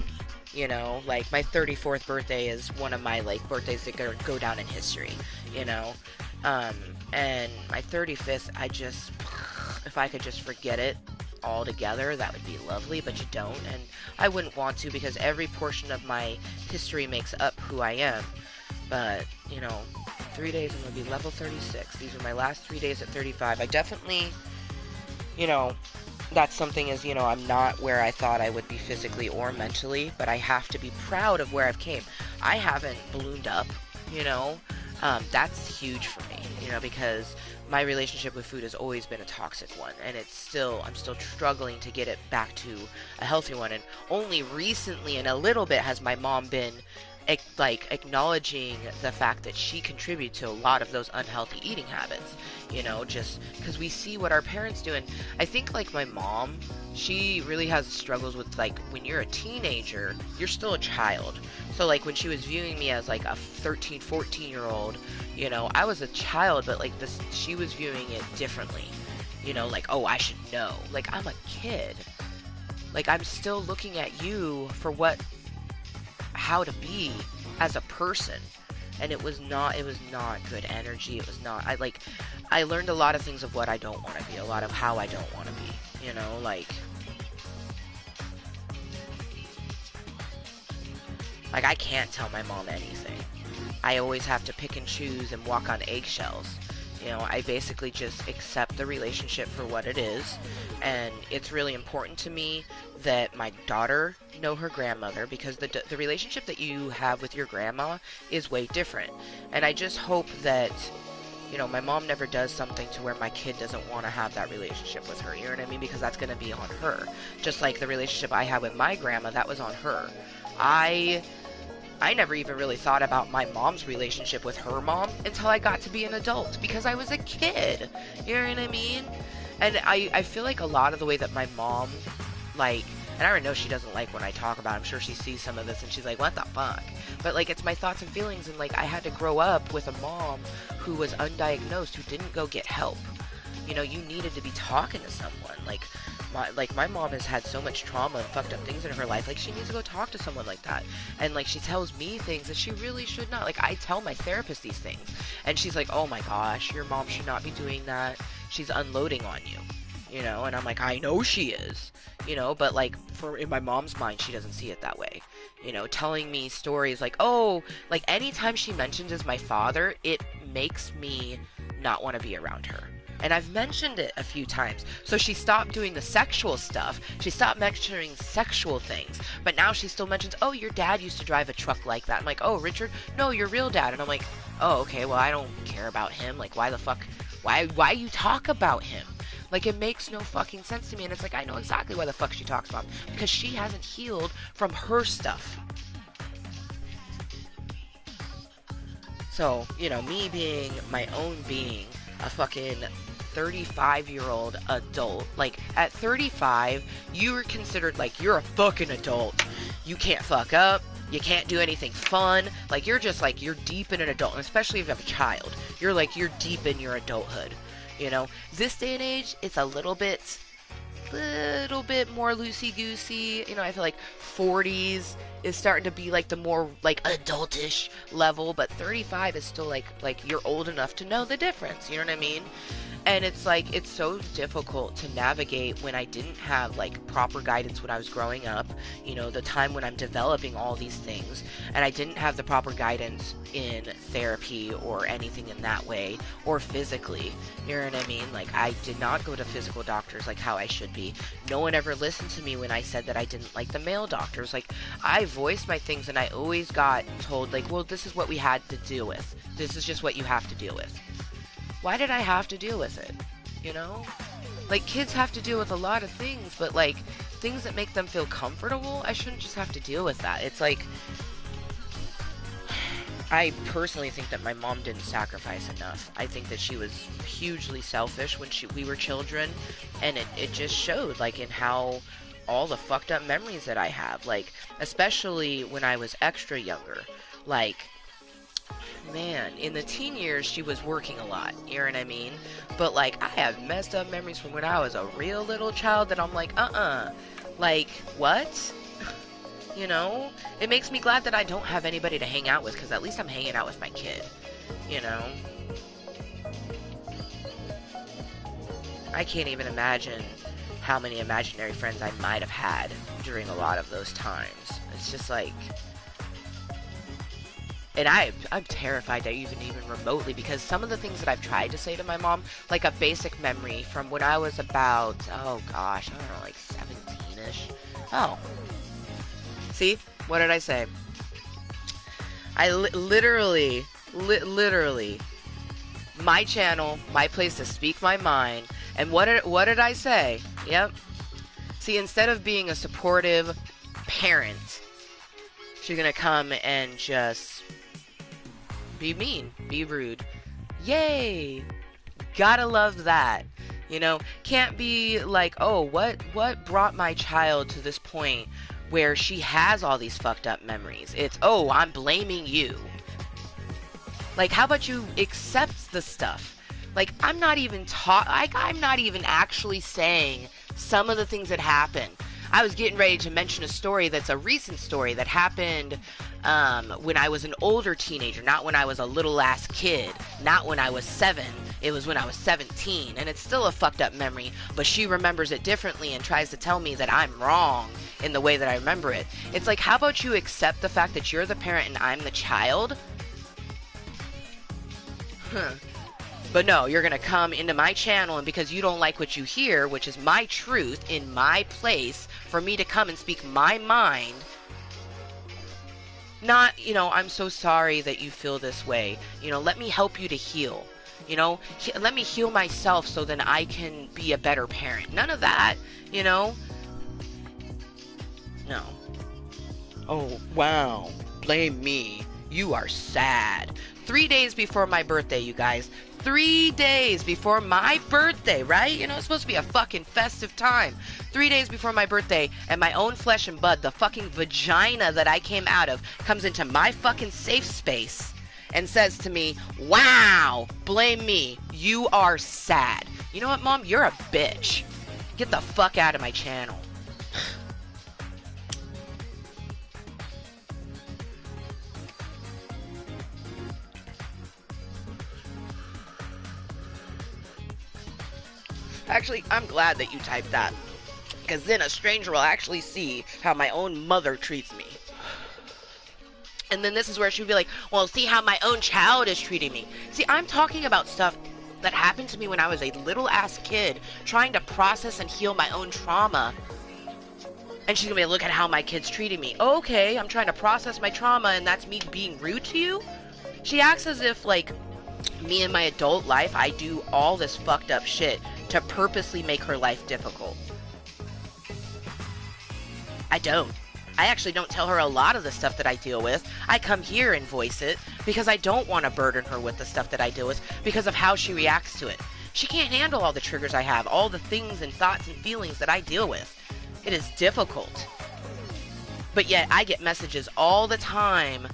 you know, like my 34th birthday is one of my like birthdays that go down in history, you know, and my 35th, if I could just forget it altogether, that would be lovely, but you don't, and I wouldn't want to, because every portion of my history makes up who I am. But, you know, 3 days I'm going to be level 36. These are my last 3 days at 35. I definitely, you know, that's something is, you know, I'm not where I thought I would be physically or mentally, but I have to be proud of where I've came. I haven't ballooned up, you know. That's huge for me, because my relationship with food has always been a toxic one, and I'm still struggling to get it back to a healthy one. And only recently, and a little bit, has my mom been like acknowledging the fact that she contributed to a lot of those unhealthy eating habits, just because we see what our parents do. And I think, like, my mom, she really has struggles with, like, when you're a teenager, you're still a child. So, like, when she was viewing me as, like, a 13, 14-year-old, I was a child, but, like, she was viewing it differently. Like, oh, I should know. Like, I'm a kid. Like, I'm still looking at you for how to be as a person. And it was not good energy. It was not, I learned a lot of things of what I don't want to be, a lot of how I don't want to be, like I can't tell my mom anything. I always have to pick and choose and walk on eggshells. I basically just accept the relationship for what it is, and it's really important to me that my daughter know her grandmother, because the relationship that you have with your grandma is way different. And I just hope that, my mom never does something to where my kid doesn't want to have that relationship with her, you know what I mean? Because that's going to be on her. Just like the relationship I had with my grandma, that was on her. I never even really thought about my mom's relationship with her mom until I got to be an adult, because I was a kid. You know what I mean? And I feel like a lot of the way that my mom, like, and I already know she doesn't like when I talk about it. I'm sure she sees some of this and she's like, what the fuck? But, like, it's my thoughts and feelings, and, like, I had to grow up with a mom who was undiagnosed, who didn't go get help. You needed to be talking to someone. My mom has had so much trauma and fucked up things in her life. Like, she needs to go talk to someone like that. And, like, she tells me things that she really should not. Like, I tell my therapist these things, and she's like, oh my gosh, your mom should not be doing that. She's unloading on you. And I'm like, I know she is. But, like, in my mom's mind, she doesn't see it that way. Telling me stories like, oh, like, anytime she mentions my father, it makes me not want to be around her. And I've mentioned it a few times. So she stopped doing the sexual stuff. She stopped mentioning sexual things. But now she still mentions, oh, your dad used to drive a truck like that. I'm like, oh, Richard? No, your real dad. And I'm like, oh, okay, well, I don't care about him. Like, why the fuck? Why you talk about him? Like, it makes no fucking sense to me. And it's like, I know exactly why the fuck she talks about him. Because she hasn't healed from her stuff. So, me being my own being, a fucking 35-year-old adult. Like, at 35, you are considered, like, you're a fucking adult. You can't fuck up. You can't do anything fun. Like, you're just, like, you're deep in an adult. And especially if you have a child. You're deep in your adulthood. This day and age, it's a little bit more loosey-goosey. I feel like 40s is starting to be, like, the more, like, adultish level, but 35 is still, like, you're old enough to know the difference, you know what I mean? And it's like, it's so difficult to navigate when I didn't have, like, proper guidance when I was growing up, the time when I'm developing all these things, and I didn't have the proper guidance in therapy or anything in that way, or physically, you know what I mean? Like, I did not go to physical doctors like how I should be. No one ever listened to me when I said that I didn't like the male doctors. Like, I voiced my things, and I always got told, like, well, this is what we had to deal with. This is just what you have to deal with. Why did I have to deal with it? Like, kids have to deal with a lot of things, but, like, things that make them feel comfortable, I shouldn't just have to deal with that. It's like, I personally think that my mom didn't sacrifice enough. I think that she was hugely selfish when we were children, and it just showed, like, in how all the fucked up memories that I have, like, especially when I was extra younger. Like, man, in the teen years, she was working a lot, you know what I mean? But, like, I have messed up memories from when I was a real little child that I'm like, like, what? It makes me glad that I don't have anybody to hang out with, because at least I'm hanging out with my kid, I can't even imagine how many imaginary friends I might have had during a lot of those times. It's just like, and I'm terrified to even remotely, because some of the things that I've tried to say to my mom, like a basic memory from when I was about, oh gosh, I don't know, like 17-ish. Oh. See? What did I say? I literally, Literally. My channel, my place to speak my mind. And what did I say? Yep. See, instead of being a supportive parent, she's gonna come and just be mean, be rude. Yay! Gotta love that. You know, can't be like, oh, what brought my child to this point where she has all these fucked up memories? It's, oh, I'm blaming you. Like, how about you accept the stuff? Like, I'm not even actually saying some of the things that happened. I was getting ready to mention a story that's a recent story that happened when I was an older teenager, not when I was a little ass kid, not when I was 7. It was when I was 17, and it's still a fucked up memory, but she remembers it differently and tries to tell me that I'm wrong in the way that I remember it. It's like, how about you accept the fact that you're the parent and I'm the child? But no, you're gonna come into my channel, and because you don't like what you hear, which is my truth in my place, for me to come and speak my mind, not, you know, I'm so sorry that you feel this way. You know, let me help you to heal. You know, let me heal myself so then I can be a better parent. None of that, you know? No. Oh, wow. Blame me. You are sad. 3 days before my birthday, you guys. 3 days before my birthday, right? You know, it's supposed to be a fucking festive time. 3 days before my birthday, and my own flesh and blood, the fucking vagina that I came out of, comes into my fucking safe space and says to me, wow, blame me. You are sad. You know what, Mom? You're a bitch. Get the fuck out of my channel. Actually, I'm glad that you typed that, because then a stranger will actually see how my own mother treats me. And then this is where she'll be like, well, see how my own child is treating me. See, I'm talking about stuff that happened to me when I was a little ass kid, trying to process and heal my own trauma. And she's gonna be like, look at how my kid's treating me. Okay, I'm trying to process my trauma, and that's me being rude to you? She acts as if, like, me in my adult life, I do all this fucked up shit to purposely make her life difficult. I don't. I actually don't tell her a lot of the stuff that I deal with. I come here and voice it because I don't want to burden her with the stuff that I deal with because of how she reacts to it. She can't handle all the triggers I have, all the things and thoughts and feelings that I deal with. It is difficult. But yet I get messages all the time,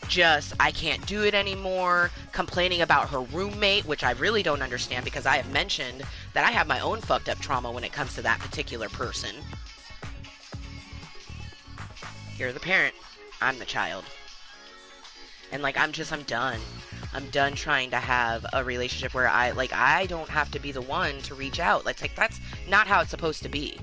just, I can't do it anymore, complaining about her roommate, which I really don't understand because I have mentioned that I have my own fucked up trauma when it comes to that particular person. You're the parent, I'm the child. And like, I'm done. I'm done trying to have a relationship where I don't have to be the one to reach out. Like that's not how it's supposed to be.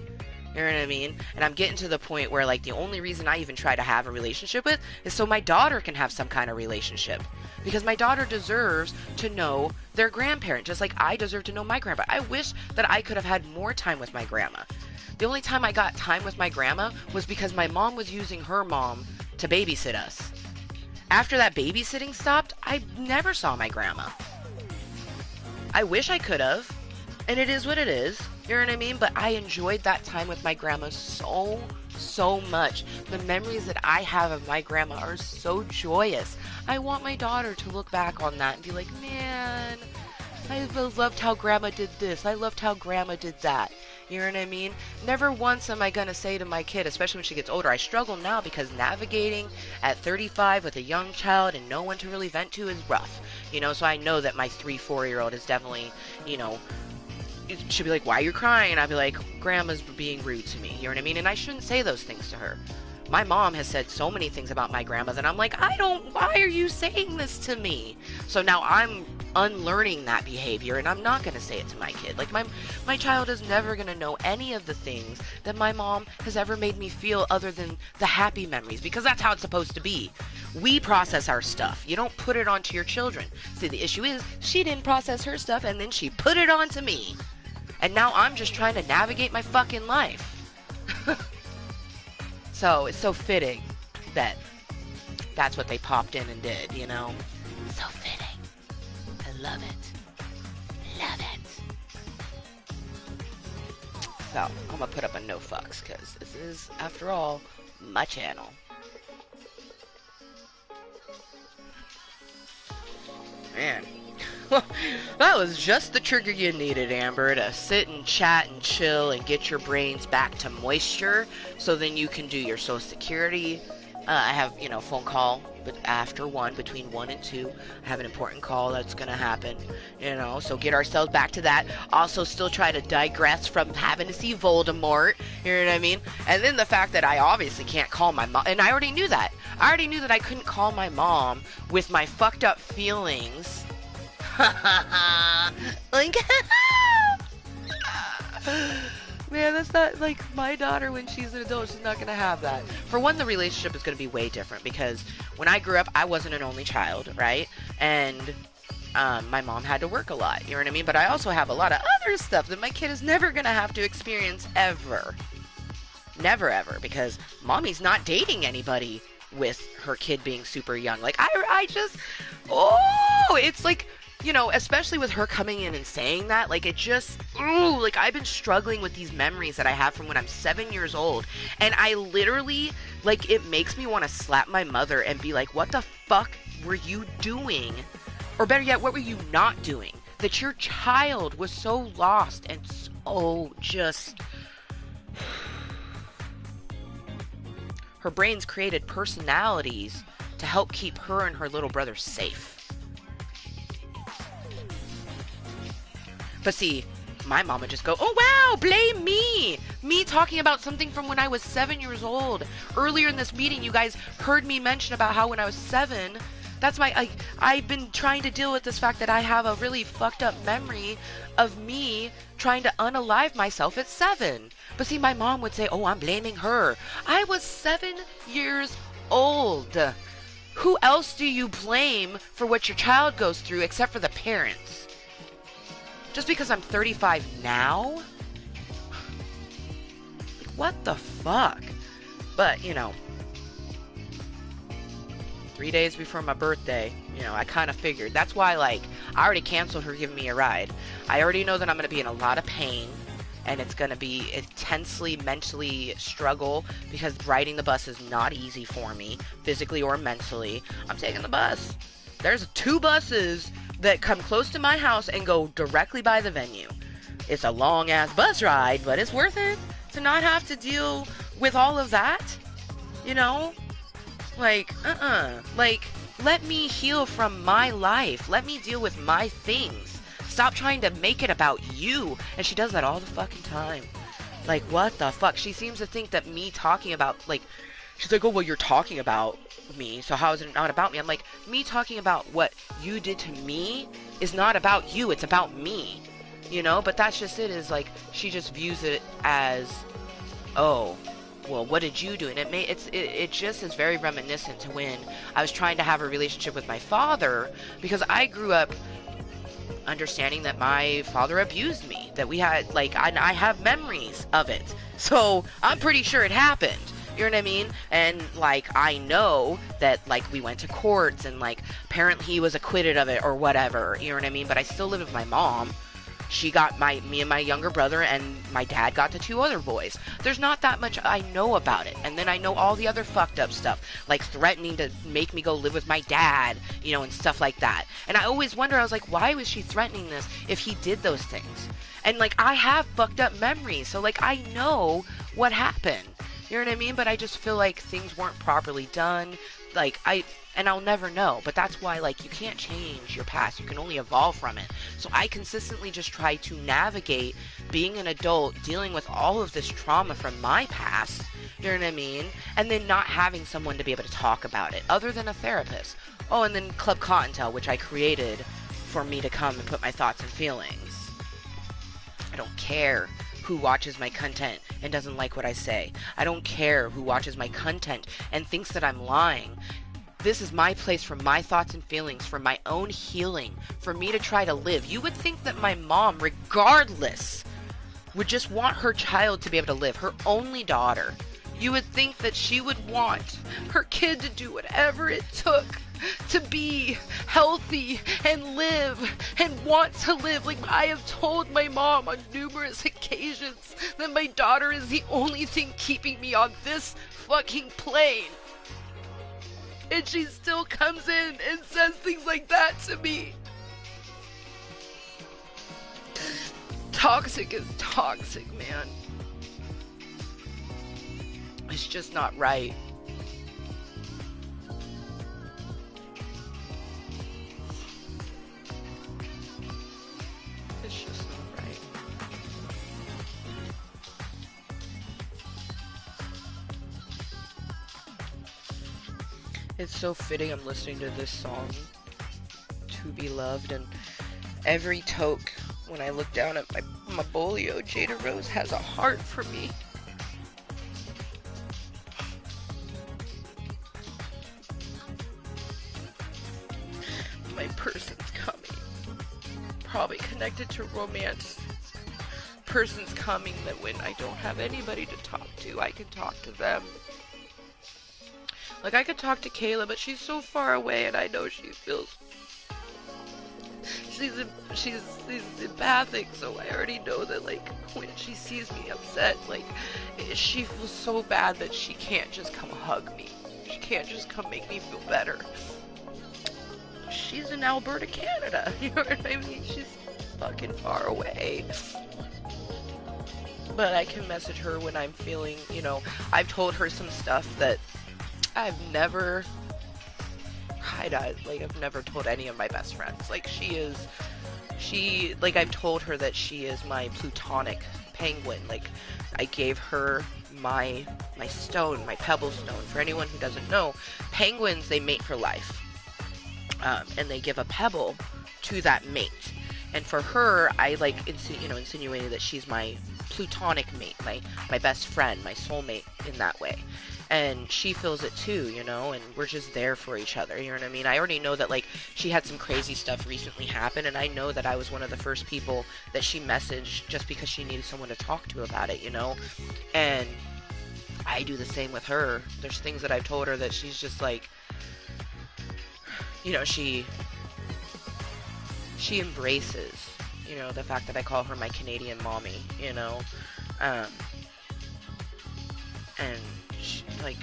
You know what I mean? And I'm getting to the point where, like, the only reason I even try to have a relationship with is so my daughter can have some kind of relationship. Because my daughter deserves to know their grandparent, just like I deserve to know my grandpa. I wish that I could have had more time with my grandma. The only time I got time with my grandma was because my mom was using her mom to babysit us. After that babysitting stopped, I never saw my grandma. I wish I could have. And it is what it is. You know what I mean? But I enjoyed that time with my grandma so much. The memories that I have of my grandma are so joyous. I want my daughter to look back on that and be like, man, I loved how grandma did this. I loved how grandma did that. You know what I mean? Never once am I going to say to my kid, especially when she gets older, I struggle now because navigating at 35 with a young child and no one to really vent to is rough. You know, so I know that my 3-4-year-old is definitely, you know, she'll be like, why are you crying? And I'll be like, grandma's being rude to me. You know what I mean? And I shouldn't say those things to her. My mom has said so many things about my grandma that I'm like, why are you saying this to me? So now I'm unlearning that behavior, and I'm not going to say it to my kid. Like, my child is never going to know any of the things that my mom has ever made me feel other than the happy memories, because that's how it's supposed to be. We process our stuff. You don't put it onto your children. See, the issue is, she didn't process her stuff, and then she put it onto me. And now I'm just trying to navigate my fucking life. So it's so fitting that that's what they popped in and did, you know? So fitting. love it. Love it. So, I'm gonna put up a no fucks, because this is, after all, my channel. Man. That was just the trigger you needed, Amber, to sit and chat and chill and get your brains back to moisture, so then you can do your Social Security. I have, phone call, but after 1, between 1 and 2, I have an important call that's gonna happen, so get ourselves back to that. Also, still try to digress from having to see Voldemort, you know what I mean? And then the fact that I obviously can't call my mom, and I already knew that. I already knew that I couldn't call my mom with my fucked up feelings. Like, man, that's not, like, my daughter when she's an adult, she's not gonna have that. For one, the relationship is gonna be way different, because when I grew up, I wasn't an only child, right? And my mom had to work a lot, you know what I mean? But I also have a lot of other stuff that my kid is never gonna have to experience, ever. Never, ever, because mommy's not dating anybody with her kid being super young. Like, I just, it's like, especially with her coming in and saying that, like, it just, like, I've been struggling with these memories that I have from when I'm 7 years old, and I literally, like, it makes me want to slap my mother and be like, what the fuck were you doing? Or better yet, what were you not doing? That your child was so lost and so just... Her brain's created personalities to help keep her and her little brother safe. But see, my mom would just go, oh wow, blame me! Me talking about something from when I was 7 years old. Earlier in this meeting, you guys heard me mention about how when I was 7, that's I've been trying to deal with this fact that I have a really fucked up memory of me trying to unalive myself at 7. But see, my mom would say, oh, I'm blaming her. I was 7 years old. Who else do you blame for what your child goes through except for the parents? Just because I'm 35 now? Like, what the fuck? But, 3 days before my birthday, I kind of figured. That's why, like, I already canceled her giving me a ride. I already know that I'm going to be in a lot of pain, and it's going to be intensely, mentally struggle, because riding the bus is not easy for me, physically or mentally. I'm taking the bus. There's 2 buses that come close to my house and go directly by the venue. It's a long-ass bus ride, but it's worth it to not have to deal with all of that, Like, Like, let me heal from my life. Let me deal with my things. Stop trying to make it about you. And she does that all the fucking time. Like, what the fuck? She seems to think that me talking about, like, she's like, oh, well, you're talking about me, so how is it not about me? I'm like, me talking about what you did to me is not about you, it's about me, But that's just it, is like, she just views it as, oh, well, what did you do? And it just is very reminiscent to when I was trying to have a relationship with my father, because I grew up understanding that my father abused me, that we had, like, I have memories of it, so I'm pretty sure it happened. You know what I mean? And, like, I know that, like, we went to courts and, like, apparently he was acquitted of it or whatever. You know what I mean? But I still live with my mom. She got me and my younger brother, and my dad got the 2 other boys. There's not that much I know about it. And then I know all the other fucked up stuff, like threatening to make me go live with my dad, and stuff like that. And I always wonder, I was like, why was she threatening this if he did those things? And, like, I have fucked up memories, so, like, I know what happened. You know what I mean? But I just feel like things weren't properly done. Like, and I'll never know. But that's why, like, you can't change your past. You can only evolve from it. So I consistently just try to navigate being an adult, dealing with all of this trauma from my past. You know what I mean? And then not having someone to be able to talk about it, other than a therapist. Oh, and then Club Kottontale, which I created for me to come and put my thoughts and feelings. I don't care who watches my content and doesn't like what I say. I don't care who watches my content and thinks that I'm lying. This is my place for my thoughts and feelings, for my own healing, for me to try to live. You would think that my mom, regardless, would just want her child to be able to live, her only daughter. You would think that she would want her kid to do whatever it took to be healthy and live and want to live. Like, I have told my mom on numerous occasions that my daughter is the only thing keeping me on this fucking plane. And she still comes in and says things like that to me. Toxic is toxic, man. It's just not right. It's just not right. It's so fitting I'm listening to this song, To Be Loved, and every toke, when I look down at my bolio, Jada Rose has a heart for me. My person's coming. Probably connected to romance. Person's coming that when I don't have anybody to talk to, I can talk to them. Like, I could talk to Kayla, but she's so far away, and I know she feels... She's empathic, so I already know that, like, when she sees me upset, like, she feels so bad that she can't just come hug me. She can't just come make me feel better. She's in Alberta, Canada. You know what I mean? She's fucking far away. But I can message her when I'm feeling, you know, I've told her some stuff that I've never told any of my best friends. Like, I've told her that she is my plutonic penguin. Like, I gave her my stone, my pebble stone. For anyone who doesn't know, penguins, they mate for life. And they give a pebble to that mate. And for her, I, like, insinuated that she's my plutonic mate, my best friend, my soulmate in that way. And she feels it too, you know, and we're just there for each other, you know what I mean? I already know that, like, she had some crazy stuff recently happen, and I know that I was one of the first people that she messaged just because she needed someone to talk to about it, you know? And I do the same with her. There's things that I've told her that she's just like, you know, she embraces, you know, the fact that I call her my Canadian mommy, you know? And she, like,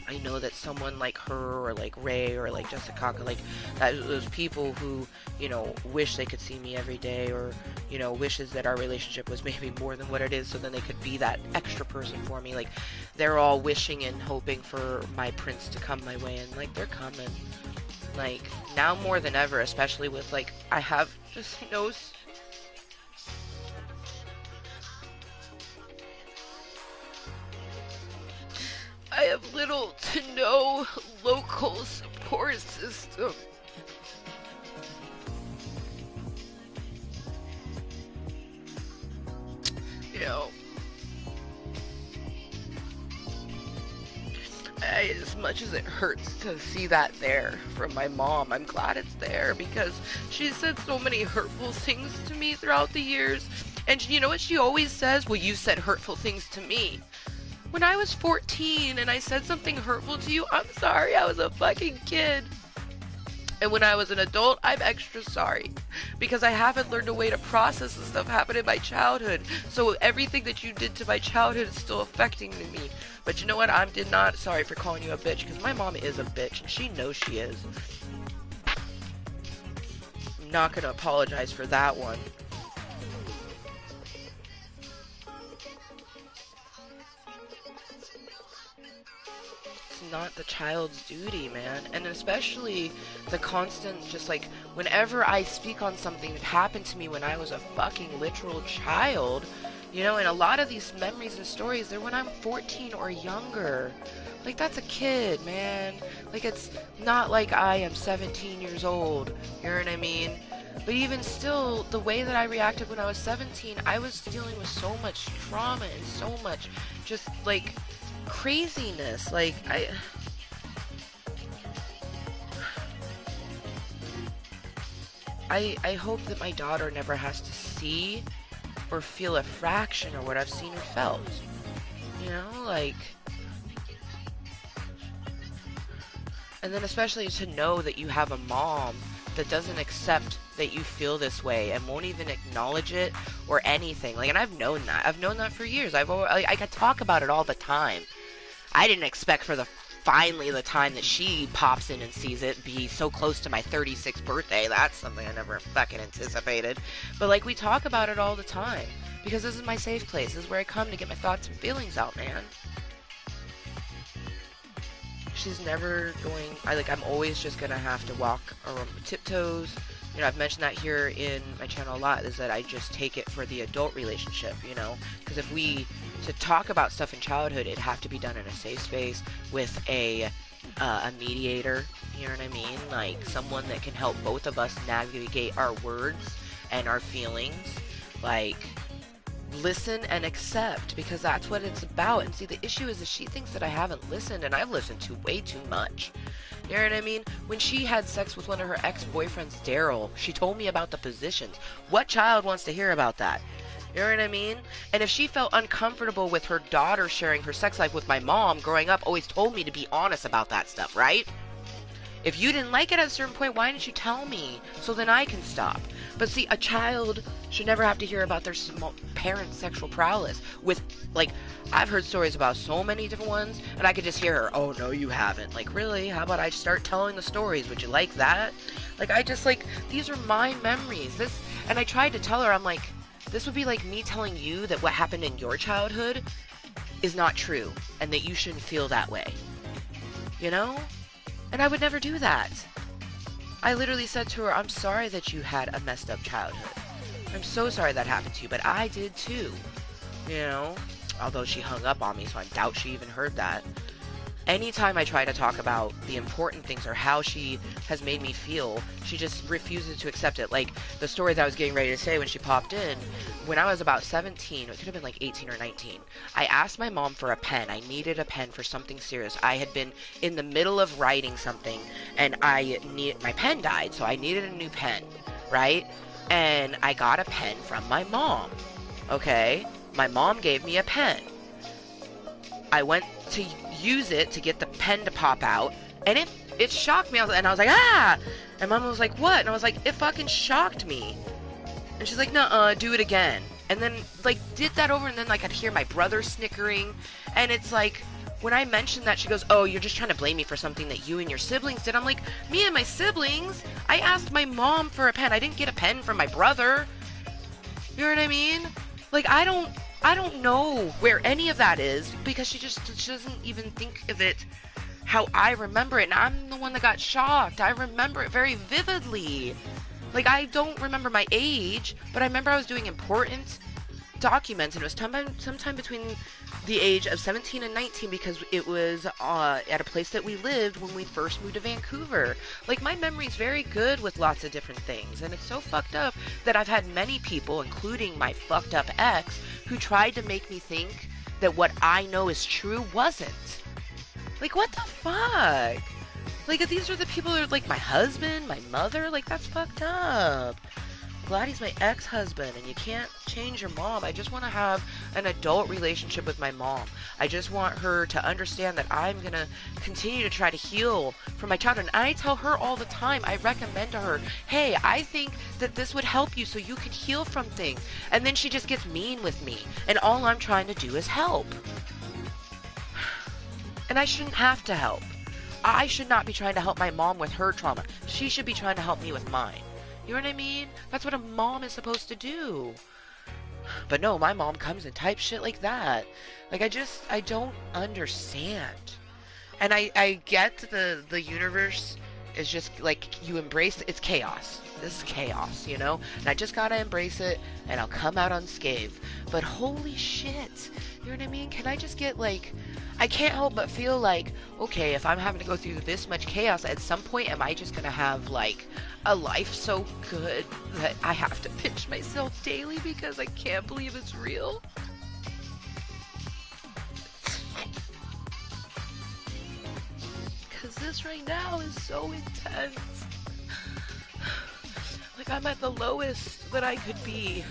I know that someone like her, or like Ray, or like Jessica, like those people who, you know, wish they could see me every day, or, you know, wishes that our relationship was maybe more than what it is, so then they could be that extra person for me. Like, they're all wishing and hoping for my prince to come my way, and, like, they're coming. Like, now more than ever, especially with, like, I have just no... I have little to no local support system. You know, as much as it hurts to see that there from my mom, I'm glad it's there, because she said so many hurtful things to me throughout the years. And you know what she always says? Well, you said hurtful things to me. When I was 14 and I said something hurtful to you, I'm sorry, I was a fucking kid. And when I was an adult, I'm extra sorry. Because I haven't learned a way to process the stuff happened in my childhood. So everything that you did to my childhood is still affecting me. But you know what? I'm not sorry for calling you a bitch, because my mom is a bitch, and she knows she is. I'm not gonna apologize for that one. Not the child's duty, man. And especially the constant, just like, whenever I speak on something that happened to me when I was a fucking literal child, you know, and a lot of these memories and stories, they're when I'm 14 or younger. Like, that's a kid, man. Like, it's not like I am 17 years old, you know what I mean? But even still, the way that I reacted when I was 17, I was dealing with so much trauma and so much just, like, craziness. Like, I hope that my daughter never has to see or feel a fraction of what I've seen or felt. You know, like, And then especially to know that you have a mom that doesn't accept that you feel this way and won't even acknowledge it or anything. Like, and I've known that. I've known that for years. I could talk about it all the time. I didn't expect for finally the time that she pops in and sees it be so close to my 36th birthday. That's something I never fucking anticipated. But, like, we talk about it all the time because this is my safe place. This is where I come to get my thoughts and feelings out, man. She's never going, I'm always just gonna have to walk around tiptoes. You know, I've mentioned that here in my channel a lot, is that I just take it for the adult relationship, you know? Because if we, to talk about stuff in childhood, it'd have to be done in a safe space with a mediator, you know what I mean? Like, someone that can help both of us navigate our words and our feelings. Like, listen and accept, because that's what it's about. And see, the issue is that she thinks that I haven't listened, and I've listened to way too much. You know what I mean? When she had sex with one of her ex-boyfriends, Daryl, she told me about the positions. What child wants to hear about that? You know what I mean? And if she felt uncomfortable with her daughter sharing her sex life with my mom growing up, always told me to be honest about that stuff, right? If you didn't like it at a certain point, why didn't you tell me? So then I can stop. But see, a child should never have to hear about their parents' sexual prowess. With, like, I've heard stories about so many different ones, and I could just hear her, oh, no, you haven't. Like, really? How about I start telling the stories? Would you like that? Like, I just, like, these are my memories. And I tried to tell her, I'm like, this would be like me telling you that what happened in your childhood is not true, and that you shouldn't feel that way. You know? And I would never do that. I literally said to her, I'm sorry that you had a messed up childhood. I'm so sorry that happened to you, but I did too. You know? Although she hung up on me, so I doubt she even heard that. Anytime I try to talk about the important things or how she has made me feel, she just refuses to accept it. Like the story that I was getting ready to say when she popped in, when I was about 17, it could have been like 18 or 19, I asked my mom for a pen. I needed a pen for something serious. I had been in the middle of writing something, and my pen died, so I needed a new pen, right? And I got a pen from my mom, okay? My mom gave me a pen. I went to use it to get the pen to pop out, and it shocked me, and I was like, ah! And Mom was like, what? And I was like, it fucking shocked me. And she's like, nuh-uh, do it again. And then, like, did that over, and then, like, I'd hear my brother snickering, and it's like, when I mentioned that, she goes, oh, you're just trying to blame me for something that you and your siblings did. I'm like, me and my siblings? I asked my mom for a pen. I didn't get a pen from my brother. You know what I mean? Like, I don't know where any of that is, because she doesn't even think of it how I remember it, and I'm the one that got shocked. I remember it very vividly. Like, I don't remember my age, but I remember I was doing important documents, and it was sometime between the age of 17 and 19, because it was at a place that we lived when we first moved to Vancouver. Like, my memory's very good with lots of different things, and it's so fucked up that I've had many people, including my fucked up ex, who tried to make me think that what I know is true wasn't. Like, what the fuck? Like, these are the people that are, like, my husband, my mother, like, that's fucked up. Glad he's my ex-husband, and you can't change your mom. I just want to have an adult relationship with my mom. I just want her to understand that I'm going to continue to try to heal from my childhood. And I tell her all the time, I recommend to her, hey, I think that this would help you so you can heal from things. And then she just gets mean with me, and all I'm trying to do is help. And I shouldn't have to help. I should not be trying to help my mom with her trauma. She should be trying to help me with mine. You know what I mean? That's what a mom is supposed to do. But no, my mom comes and types shit like that. Like, I don't understand. And I get the universe is just, like, you embrace it. It's chaos. This is chaos, you know? And I just gotta embrace it, and I'll come out unscathed. But holy shit. You know what I mean? Can I just get, like... I can't help but feel like, okay, if I'm having to go through this much chaos, at some point am I just gonna have, like, a life so good that I have to pinch myself daily because I can't believe it's real? Because this right now is so intense. Like, I'm at the lowest that I could be.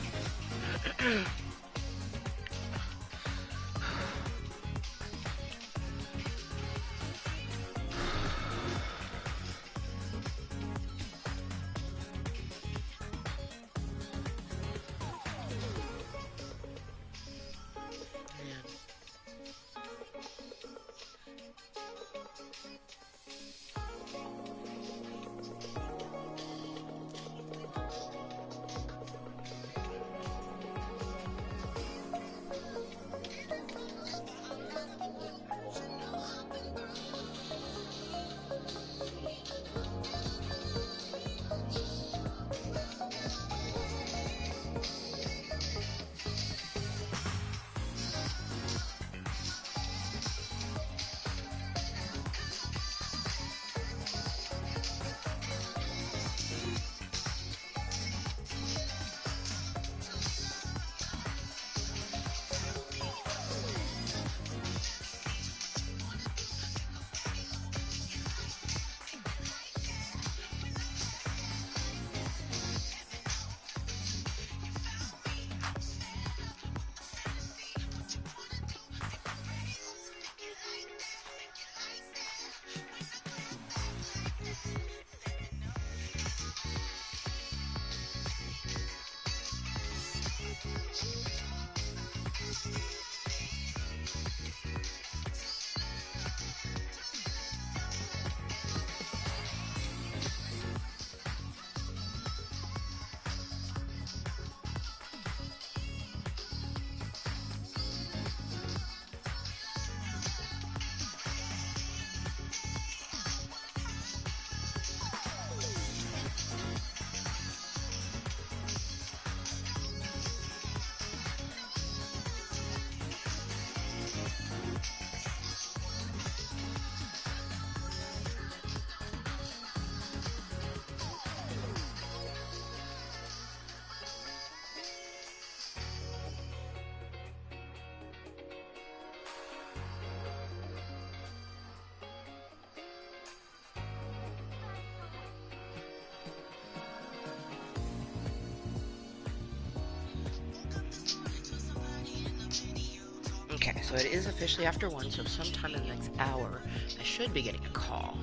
So it is officially after 1, so sometime in the next hour, I should be getting a call.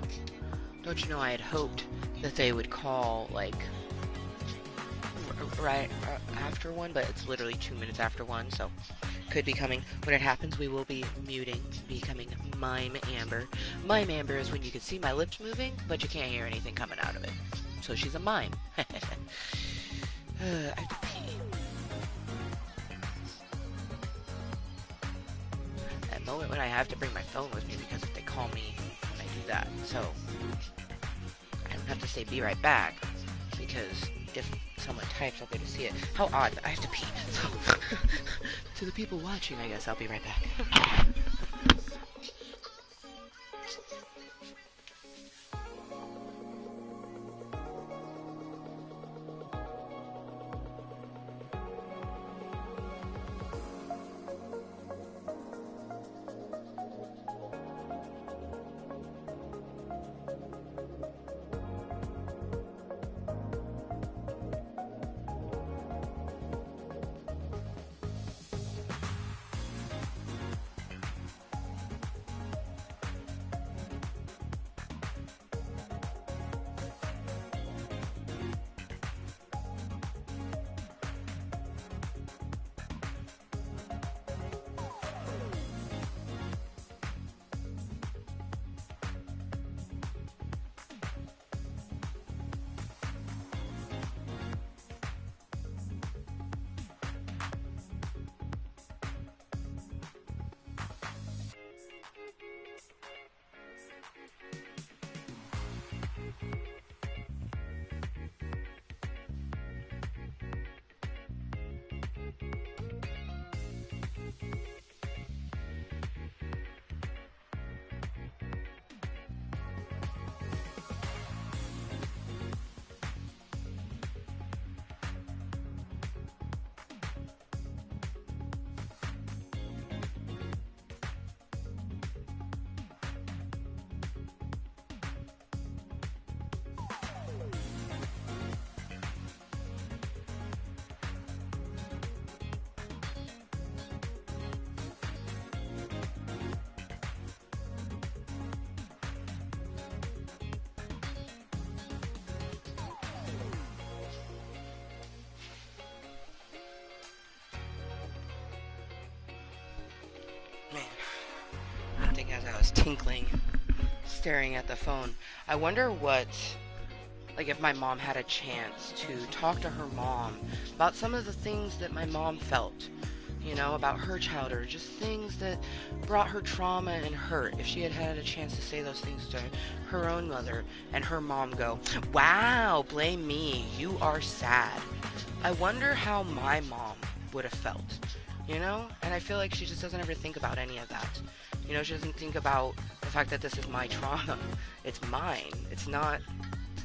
Don't you know, I had hoped that they would call, like, right after 1, but it's literally 2 minutes after 1, so could be coming. When it happens, we will be muting, becoming Mime Amber. Mime Amber is when you can see my lips moving, but you can't hear anything coming out of it. So she's a mime. I have to pee. That moment when I have to bring my phone with me, because if they call me when I do that, so I don't have to say be right back, because if someone types, I'll be able to see it. How odd, but I have to pee. So, to the people watching, I guess I'll be right back. As I was tinkling, staring at the phone, I wonder what, like, if my mom had a chance to talk to her mom about some of the things that my mom felt, you know, about her childhood, or just things that brought her trauma and hurt. If she had had a chance to say those things to her own mother, and her mom go, "Wow, blame me, you are sad." I wonder how my mom would have felt, you know? And I feel like she just doesn't ever think about any of that. You know, she doesn't think about the fact that this is my trauma. It's mine. It's not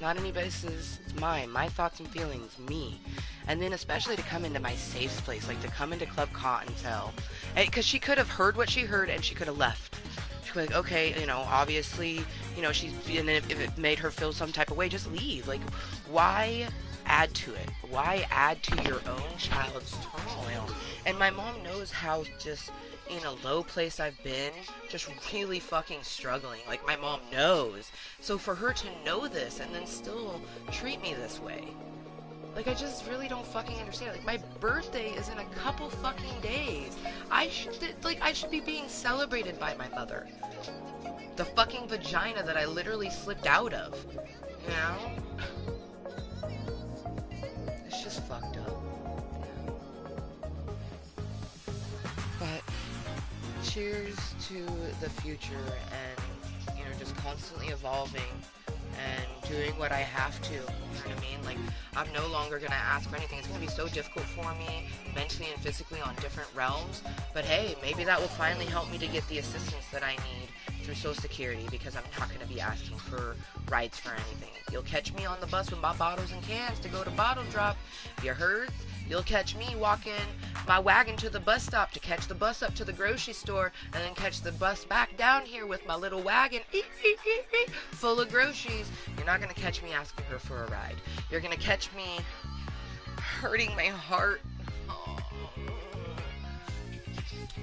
anybody's. It's mine. My thoughts and feelings. Me. And then especially to come into my safe place, like to come into Club Kottontale. Because she could have heard what she heard and she could have left. She could be like, okay, you know, obviously, you know, and then if it made her feel some type of way, just leave. Like, why add to it? Why add to your own child's turmoil? And my mom knows how just in a low place I've been, just really fucking struggling. Like, my mom knows. So for her to know this and then still treat me this way, like, I just really don't fucking understand. Like, my birthday is in a couple fucking days. I should be being celebrated by my mother. The fucking vagina that I literally slipped out of. You know? It's just fucked up. But cheers to the future, and, you know, just constantly evolving and doing what I have to, you know what I mean? Like, I'm no longer gonna ask for anything. It's gonna be so difficult for me, mentally and physically, on different realms, but hey, maybe that will finally help me to get the assistance that I need through Social Security, because I'm not gonna be asking for rides for anything. You'll catch me on the bus with my bottles and cans to go to bottle drop. You heard? You'll catch me walking my wagon to the bus stop to catch the bus up to the grocery store, and then catch the bus back down here with my little wagon full of groceries. You're not going to catch me asking her for a ride. You're going to catch me hurting my heart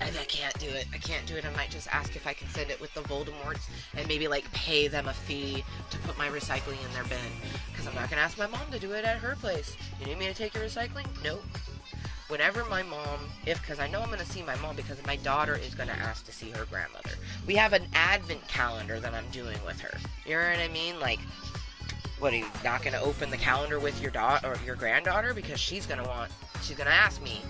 I can't do it. I can't do it. I might just ask if I can send it with the Voldemorts and maybe like pay them a fee to put my recycling in their bin. Because I'm not going to ask my mom to do it at her place. You need me to take your recycling? Nope. Whenever my mom, because I know I'm going to see my mom because my daughter is going to ask to see her grandmother. We have an advent calendar that I'm doing with her. You know what I mean? Like, what, are you not going to open the calendar with your daughter or your granddaughter? Because she's going to ask me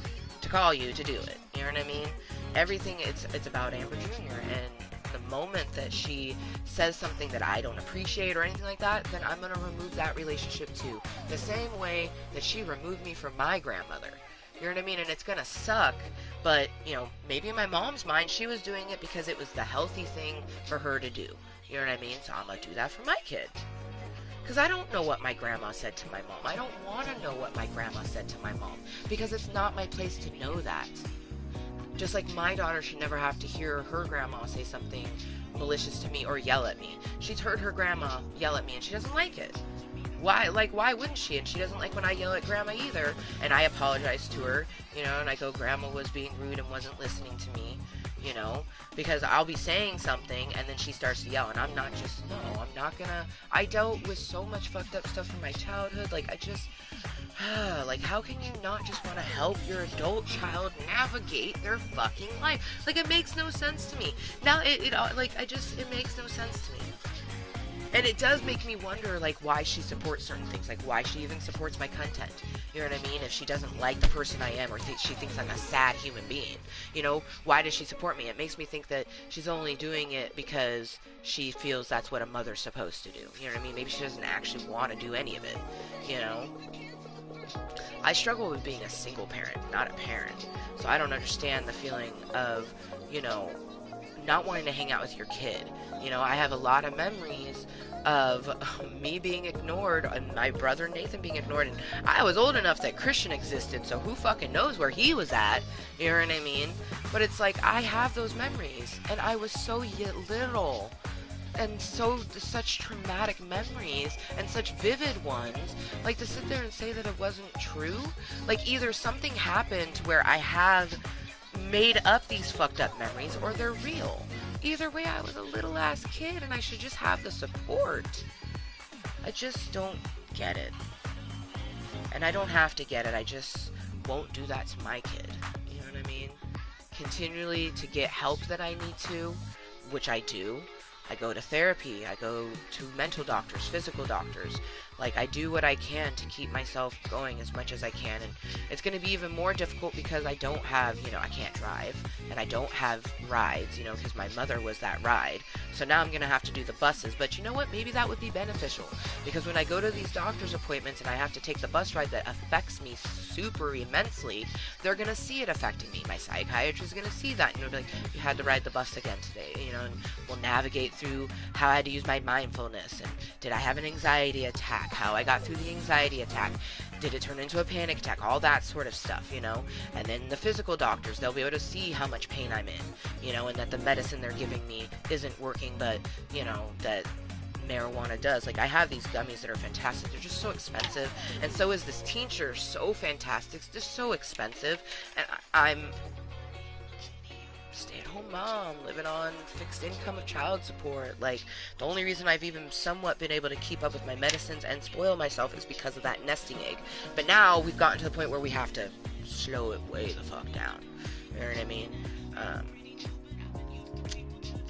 to call you to do it. You know what I mean? Everything, it's about Amber Jr. And the moment that she says something that I don't appreciate or anything like that, then I'm going to remove that relationship too. The same way that she removed me from my grandmother. You know what I mean? And it's going to suck, but, you know, maybe in my mom's mind, she was doing it because it was the healthy thing for her to do. You know what I mean? So I'm going to do that for my kid. Because I don't know what my grandma said to my mom. I don't want to know what my grandma said to my mom. Because it's not my place to know that. Just like my daughter should never have to hear her grandma say something malicious to me or yell at me. She's heard her grandma yell at me and she doesn't like it. Why wouldn't she? And she doesn't like when I yell at grandma either. And I apologize to her, you know, and I go, grandma was being rude and wasn't listening to me, you know, because I'll be saying something and then she starts to yell and I'm not just, no, I'm not gonna, I dealt with so much fucked up stuff from my childhood, like I just, like how can you not just want to help your adult child navigate their fucking life? Like it makes no sense to me. Now it makes no sense to me. And it does make me wonder, like, why she supports certain things. Like, why she even supports my content. You know what I mean? If she doesn't like the person I am or she thinks I'm a sad human being. You know, why does she support me? It makes me think that she's only doing it because she feels that's what a mother's supposed to do. You know what I mean? Maybe she doesn't actually want to do any of it. You know? I struggle with being a single parent, not a parent. So I don't understand the feeling of, you know, not wanting to hang out with your kid. You know, I have a lot of memories of me being ignored and my brother Nathan being ignored, and I was old enough that Christian existed, so who fucking knows where he was at, you know what I mean? But it's like, I have those memories, and I was so little, and such traumatic memories, and such vivid ones, like to sit there and say that it wasn't true, like either something happened where I have made up these fucked up memories or they're real. Either way, I was a little ass kid and I should just have the support. I just don't get it. And I don't have to get it. I just won't do that to my kid. You know what I mean? Continually to get help that I need to, which I do. I go to therapy. I go to mental doctors, physical doctors. Like, I do what I can to keep myself going as much as I can, and it's going to be even more difficult because I don't have, you know, I can't drive, and I don't have rides, you know, because my mother was that ride, so now I'm going to have to do the buses, but you know what, maybe that would be beneficial, because when I go to these doctor's appointments and I have to take the bus ride that affects me super immensely, they're going to see it affecting me. My psychiatrist is going to see that, and they'll be like, you had to ride the bus again today, you know, and we'll navigate through how I had to use my mindfulness, and did I have an anxiety attack? How I got through the anxiety attack, did it turn into a panic attack, all that sort of stuff, you know, and then the physical doctors, they'll be able to see how much pain I'm in, you know, and that the medicine they're giving me isn't working, but, you know, that marijuana does. Like, I have these gummies that are fantastic, they're just so expensive, and so is this tincture, so fantastic, it's just so expensive, and I'm stay-at-home mom, living on fixed income of child support. Like, the only reason I've even somewhat been able to keep up with my medicines and spoil myself is because of that nesting egg. But now we've gotten to the point where we have to slow it way the fuck down. You know what I mean?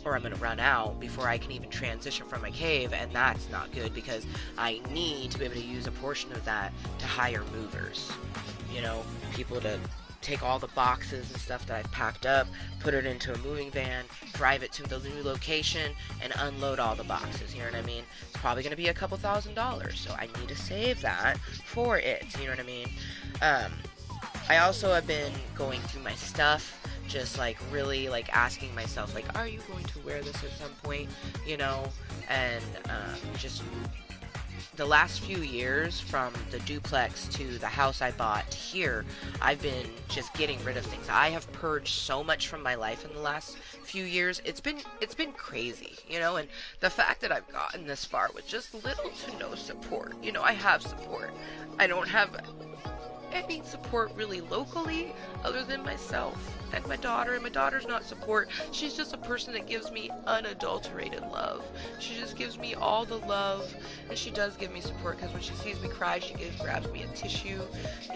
Or I'm going to run out before I can even transition from my cave, and that's not good because I need to be able to use a portion of that to hire movers. You know, people to take all the boxes and stuff that I've packed up, put it into a moving van, drive it to the new location, and unload all the boxes, you know what I mean? It's probably going to be a couple $1,000s, so I need to save that for it, you know what I mean? I also have been going through my stuff, just like really like asking myself, like, are you going to wear this at some point, you know? And just the last few years, from the duplex to the house I bought to here, I've been just getting rid of things. I have purged so much from my life in the last few years. It's been crazy, you know, and the fact that I've gotten this far with just little to no support. You know, I have support. I don't have any support really locally other than myself and my daughter. And my daughter's not support. She's just a person that gives me unadulterated love. She just gives me all the love, and she does give me support because when she sees me cry, she grabs me a tissue,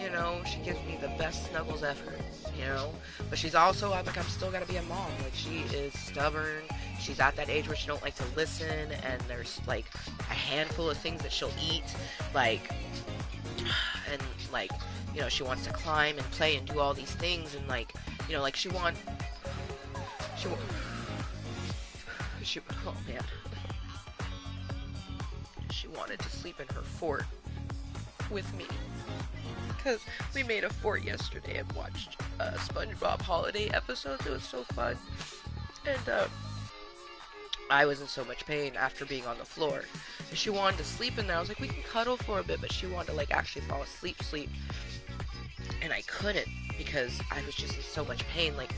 you know. She gives me the best snuggles ever, you know. But she's also, I'm still gotta be a mom. Like, she is stubborn. She's at that age where she don't like to listen, and there's like a handful of things that she'll eat, like, and like, you know, she wants to climb and play and do all these things, and like, you know, like she oh man, she wanted to sleep in her fort with me, because we made a fort yesterday and watched SpongeBob holiday episodes. It was so fun, and I was in so much pain after being on the floor. And she wanted to sleep in there. I was like, we can cuddle for a bit, but she wanted to like actually fall asleep. And I couldn't because I was just in so much pain. Like,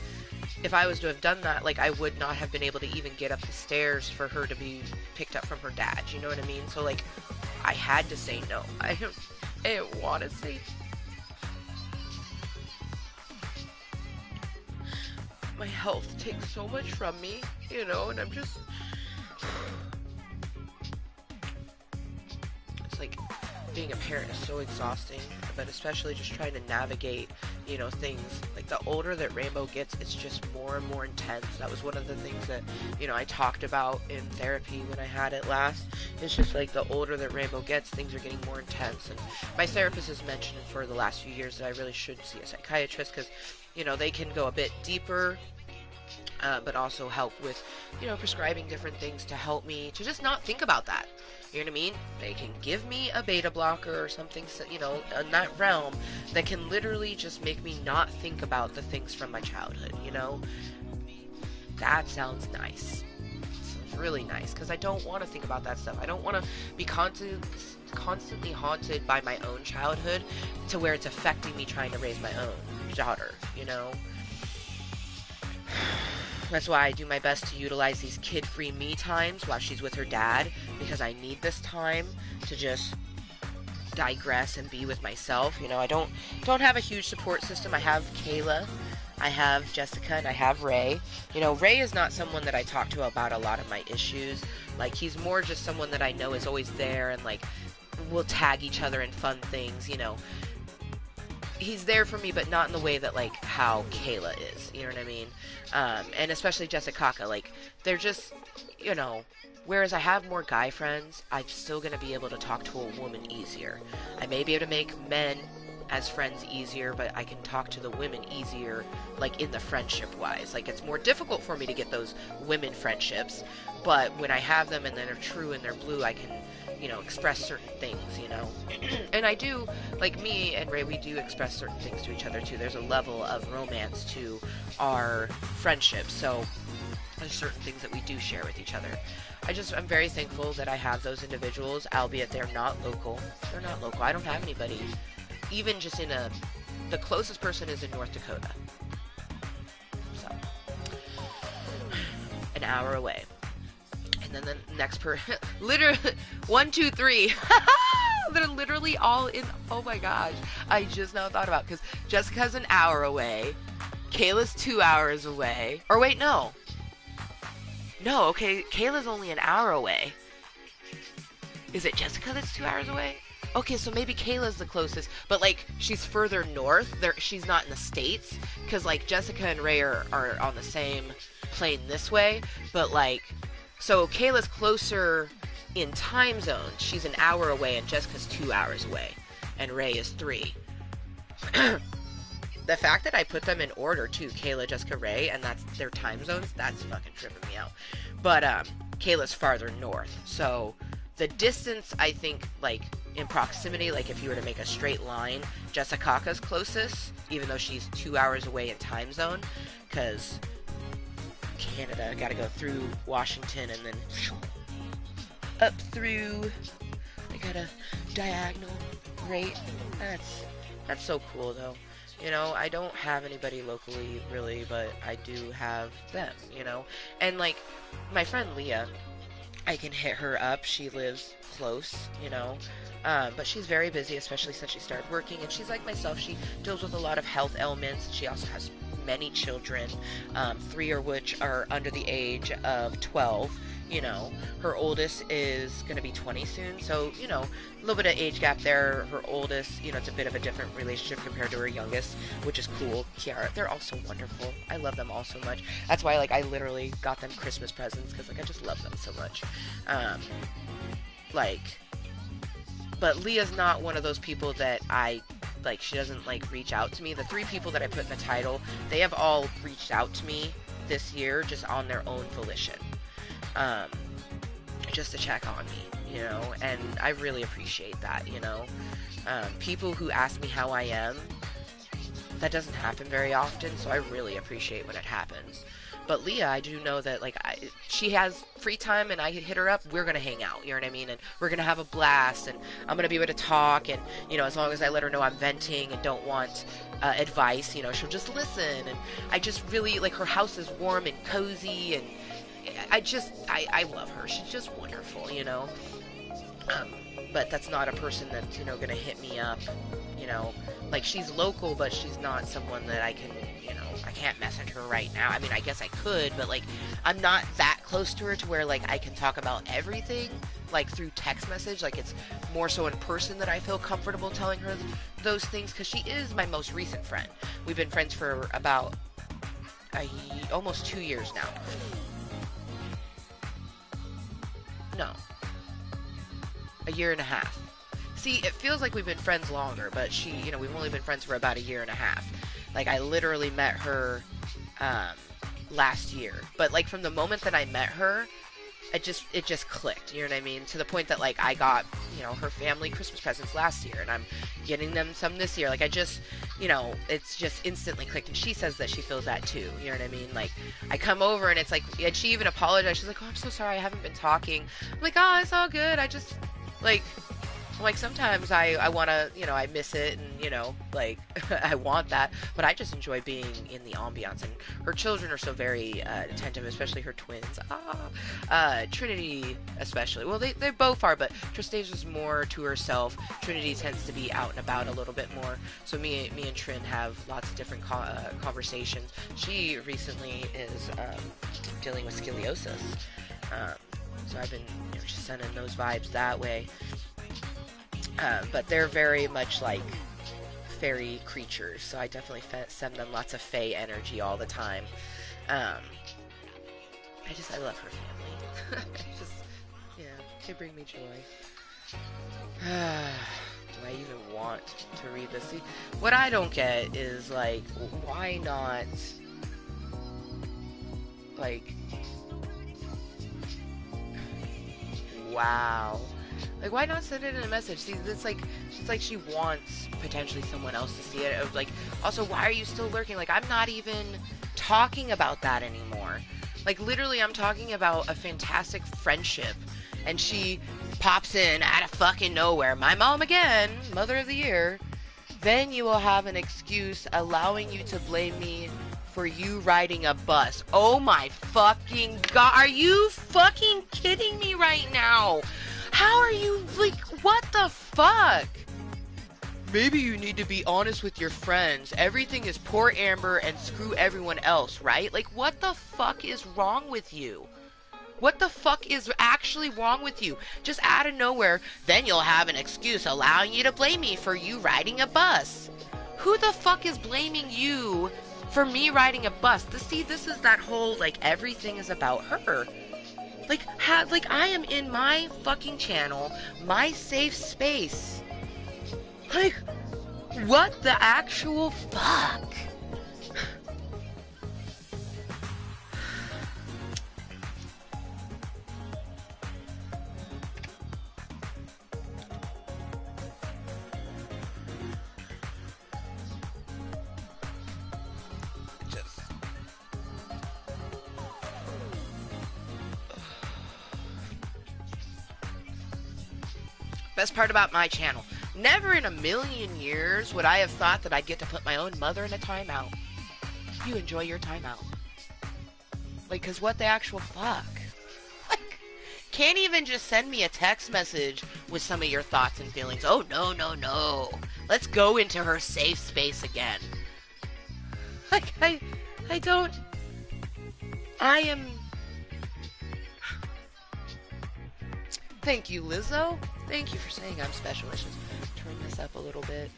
if I was to have done that, like, I would not have been able to even get up the stairs for her to be picked up from her dad. You know what I mean? So like, I had to say no. I didn't want to say. My health takes so much from me, you know, and I'm just, it's like, being a parent is so exhausting, but especially just trying to navigate, you know, things. Like, the older that Rainbow gets, it's just more and more intense. That was one of the things that, you know, I talked about in therapy when I had it last. It's just like, the older that Rainbow gets, things are getting more intense. And my therapist has mentioned for the last few years that I really should see a psychiatrist, because, you know, they can go a bit deeper, but also help with, you know, prescribing different things to help me to just not think about that. You know what I mean? They can give me a beta blocker or something, you know, in that realm that can literally just make me not think about the things from my childhood, you know? That sounds nice. Sounds really nice, because I don't want to think about that stuff. I don't want to be constantly haunted by my own childhood to where it's affecting me trying to raise my own daughter, you know? That's why I do my best to utilize these kid-free me times while she's with her dad, because I need this time to just digress and be with myself. You know, I don't have a huge support system. I have Kayla, I have Jessica, and I have Ray. You know, Ray is not someone that I talk to about a lot of my issues. Like, he's more just someone that I know is always there, and like, we'll tag each other in fun things, you know. He's there for me, but not in the way that, like, how Kayla is, you know what I mean? And especially Jessica, like, they're just, you know, whereas I have more guy friends, I'm still going to be able to talk to a woman easier. I may be able to make men as friends easier, but I can talk to the women easier, like, in the friendship-wise. Like, it's more difficult for me to get those women friendships, but when I have them and they're true and they're blue, I can, you know, express certain things, you know. And I do, like, me and Ray, we do express certain things to each other, too. There's a level of romance to our friendship, so there's certain things that we do share with each other. I'm very thankful that I have those individuals, albeit they're not local. They're not local. I don't have anybody, even just the closest person is in North Dakota. So, an hour away. And then the next literally, 1, 2, 3. They're literally all in, oh my gosh. I just now thought about, because Jessica's an hour away. Kayla's 2 hours away. Or wait, no. No, okay, Kayla's only an hour away. Is it Jessica that's 2 hours away? Okay, so maybe Kayla's the closest, but like, she's further north. She's not in the States, because like, Jessica and Ray are on the same plane this way, but like, so Kayla's closer in time zone. She's an hour away, and Jessica's 2 hours away, and Ray is 3. The fact that I put them in order too, Kayla, Jessica, Ray, and that's their time zones, that's fucking tripping me out. But Kayla's farther north, so the distance, I think, like, in proximity, like if you were to make a straight line, Jessica's closest, even though she's 2 hours away in time zone, because Canada, gotta go through Washington and then up through, I got a diagonal, great. That's so cool though. You know, I don't have anybody locally really, but I do have them, you know. And like, my friend Leah, I can hit her up, she lives close, you know. But she's very busy, especially since she started working. And she's like myself. She deals with a lot of health ailments. She also has many children, 3 of which are under the age of 12. You know, her oldest is going to be 20 soon. So, you know, a little bit of age gap there. Her oldest, you know, it's a bit of a different relationship compared to her youngest, which is cool. Kiara, they're all so wonderful. I love them all so much. That's why, like, I literally got them Christmas presents because, like, I just love them so much. Like, but Leah's not one of those people that like, she doesn't, like, reach out to me. The 3 people that I put in the title, they have all reached out to me this year just on their own volition. Just to check on me, you know, and I really appreciate that, you know. People who ask me how I am, that doesn't happen very often, so I really appreciate when it happens. But Leah, I do know that, like, she has free time and I hit her up, we're going to hang out, you know what I mean? And we're going to have a blast, and I'm going to be able to talk, and, you know, as long as I let her know I'm venting and don't want advice, you know, she'll just listen. And I just really, like, her house is warm and cozy, and I love her. She's just wonderful, you know? But that's not a person that's, you know, going to hit me up, you know? Like, she's local, but she's not someone that I can, you know, I can't message her right now. I mean, I guess I could, but, like, I'm not that close to her to where, like, I can talk about everything, like, through text message. Like, it's more so in person that I feel comfortable telling her those things, because she is my most recent friend. We've been friends for about almost 2 years now. No. A year and a half. See, it feels like we've been friends longer, but she, you know, we've only been friends for about a year and a half. Like, I literally met her last year. But, like, from the moment that I met her, it just clicked, you know what I mean? To the point that, like, I got, you know, her family Christmas presents last year, and I'm getting them some this year. Like, I just, you know, it's just instantly clicked. And she says that she feels that too, you know what I mean? Like, I come over and it's like, and she even apologized. She's like, oh, I'm so sorry, I haven't been talking. I'm like, oh, it's all good. I just, like, sometimes I want to, you know, I miss it, and, you know, like, I want that, but I just enjoy being in the ambiance. And her children are so very attentive, especially her twins. Trinity especially. Well, they both are, but Tristasia's more to herself. Trinity tends to be out and about a little bit more. So me and Trin have lots of different conversations. She recently is dealing with scoliosis. So I've been, you know, just sending those vibes that way. But they're very much like fairy creatures, so I definitely send them lots of fae energy all the time. I love her family. Yeah, they bring me joy. Do I even want to read this? See, what I don't get is, like, why not, like, wow. Like, why not send it in a message? See, it's like she wants potentially someone else to see it. Like, also, why are you still lurking? Like, I'm not even talking about that anymore. Like, literally, I'm talking about a fantastic friendship, and she pops in out of fucking nowhere. My mom again, Mother of the Year. Then you will have an excuse allowing you to blame me for you riding a bus. Oh my fucking god. Are you fucking kidding me right now? How are you, like, what the fuck? Maybe you need to be honest with your friends. Everything is poor Amber and screw everyone else, right? Like, what the fuck is wrong with you? What the fuck is actually wrong with you? Just out of nowhere, then you'll have an excuse allowing you to blame me for you riding a bus. Who the fuck is blaming you for me riding a bus? See, this is that whole, like, everything is about her. Like, I am in my fucking channel, my safe space. Like, what the actual fuck? Best part about my channel. Never in a million years would I have thought that I'd get to put my own mother in a timeout. You enjoy your timeout. Like, cause what the actual fuck? Like, can't even just send me a text message with some of your thoughts and feelings. Oh, no, no, no. Let's go into her safe space again. Like, I don't... I am... Thank you, Lizzo. Thank you for saying I'm special. Let's just turn this up a little bit.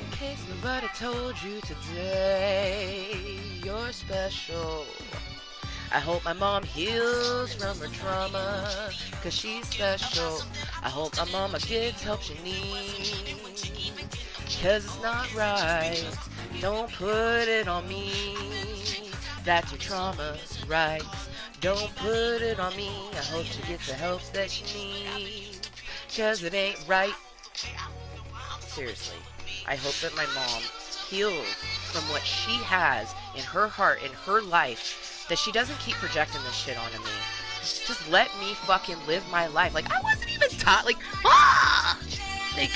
In case nobody told you today, you're special. I hope my mom heals from her trauma, 'cause she's special. I hope my mama gets help she needs, 'cause it's not right. Don't put it on me. That's your trauma's right. Don't put it on me. I hope she gets the help that she needs, 'cause it ain't right. Seriously, I hope that my mom heals from what she has in her heart, in her life, that she doesn't keep projecting this shit onto me. Just let me fucking live my life. Like, I wasn't even taught, like, like,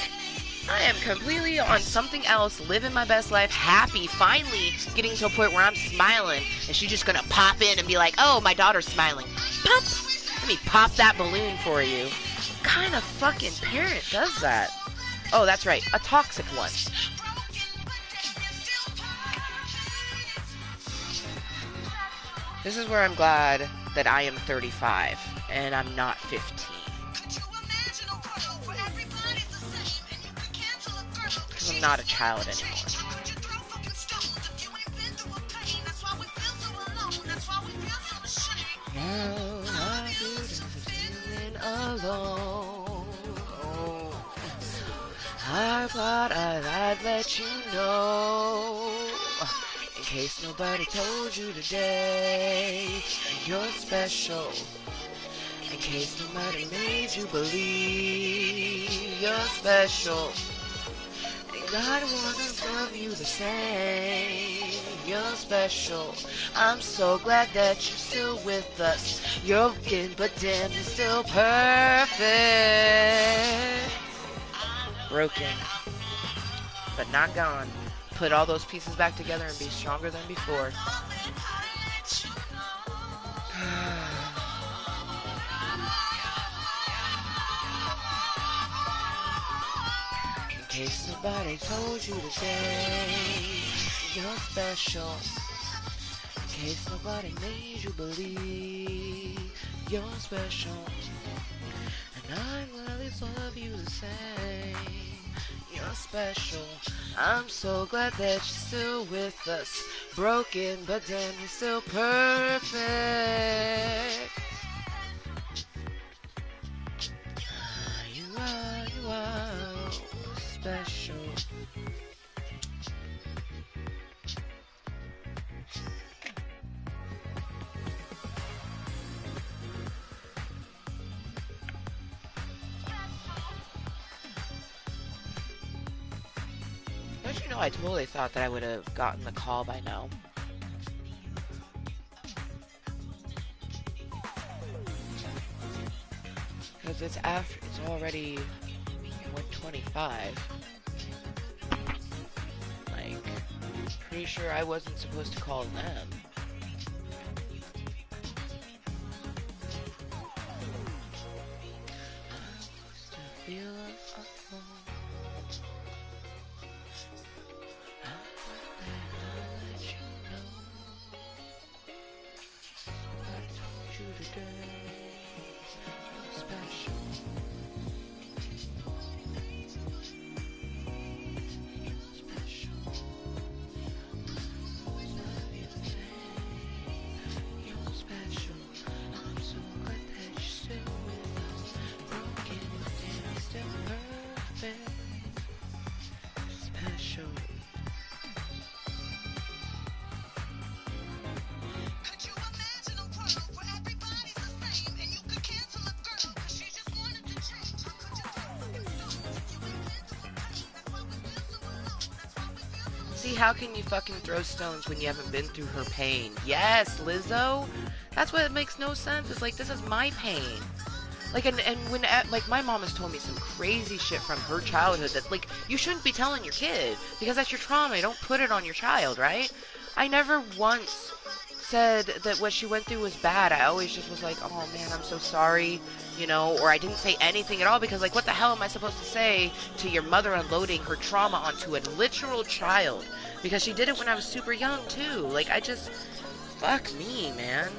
I am completely on something else, living my best life, happy, finally getting to a point where I'm smiling, and she's just gonna pop in and be like, oh, my daughter's smiling. Pop! Let me pop that balloon for you. What kind of fucking parent does that? Oh, that's right, a toxic one. This is where I'm glad that I am 35 and I'm not 15. Because I'm not a child anymore. Now I feel feeling alone. I thought I'd let you know. In case nobody told you today, you're special. In case nobody made you believe, you're special. And God wanna love you the same, you're special. I'm so glad that you're still with us. You're broken, but damn, you're still perfect. Broken, but not gone. Put all those pieces back together and be stronger than before. In case nobody told you today, you're special. In case nobody made you believe, you're special. And I will always love you the same. You're special. I'm so glad that you're still with us. Broken, but damn, you're still perfect. You are special. Don't you know, I totally thought that I would have gotten the call by now. Because it's already 1:25. Like, pretty sure I wasn't supposed to call them. See, how can you fucking throw stones when you haven't been through her pain? Yes, Lizzo! That's what makes no sense. It's like, this is my pain. Like, and when, like, my mom has told me some crazy shit from her childhood that, like, you shouldn't be telling your kid, because that's your trauma. You don't put it on your child, right? I never once said that what she went through was bad. I always just was like, oh man, I'm so sorry, you know, or I didn't say anything at all because, like, what the hell am I supposed to say to your mother unloading her trauma onto a literal child? Because she did it when I was super young, too. Like, I just, fuck me, man.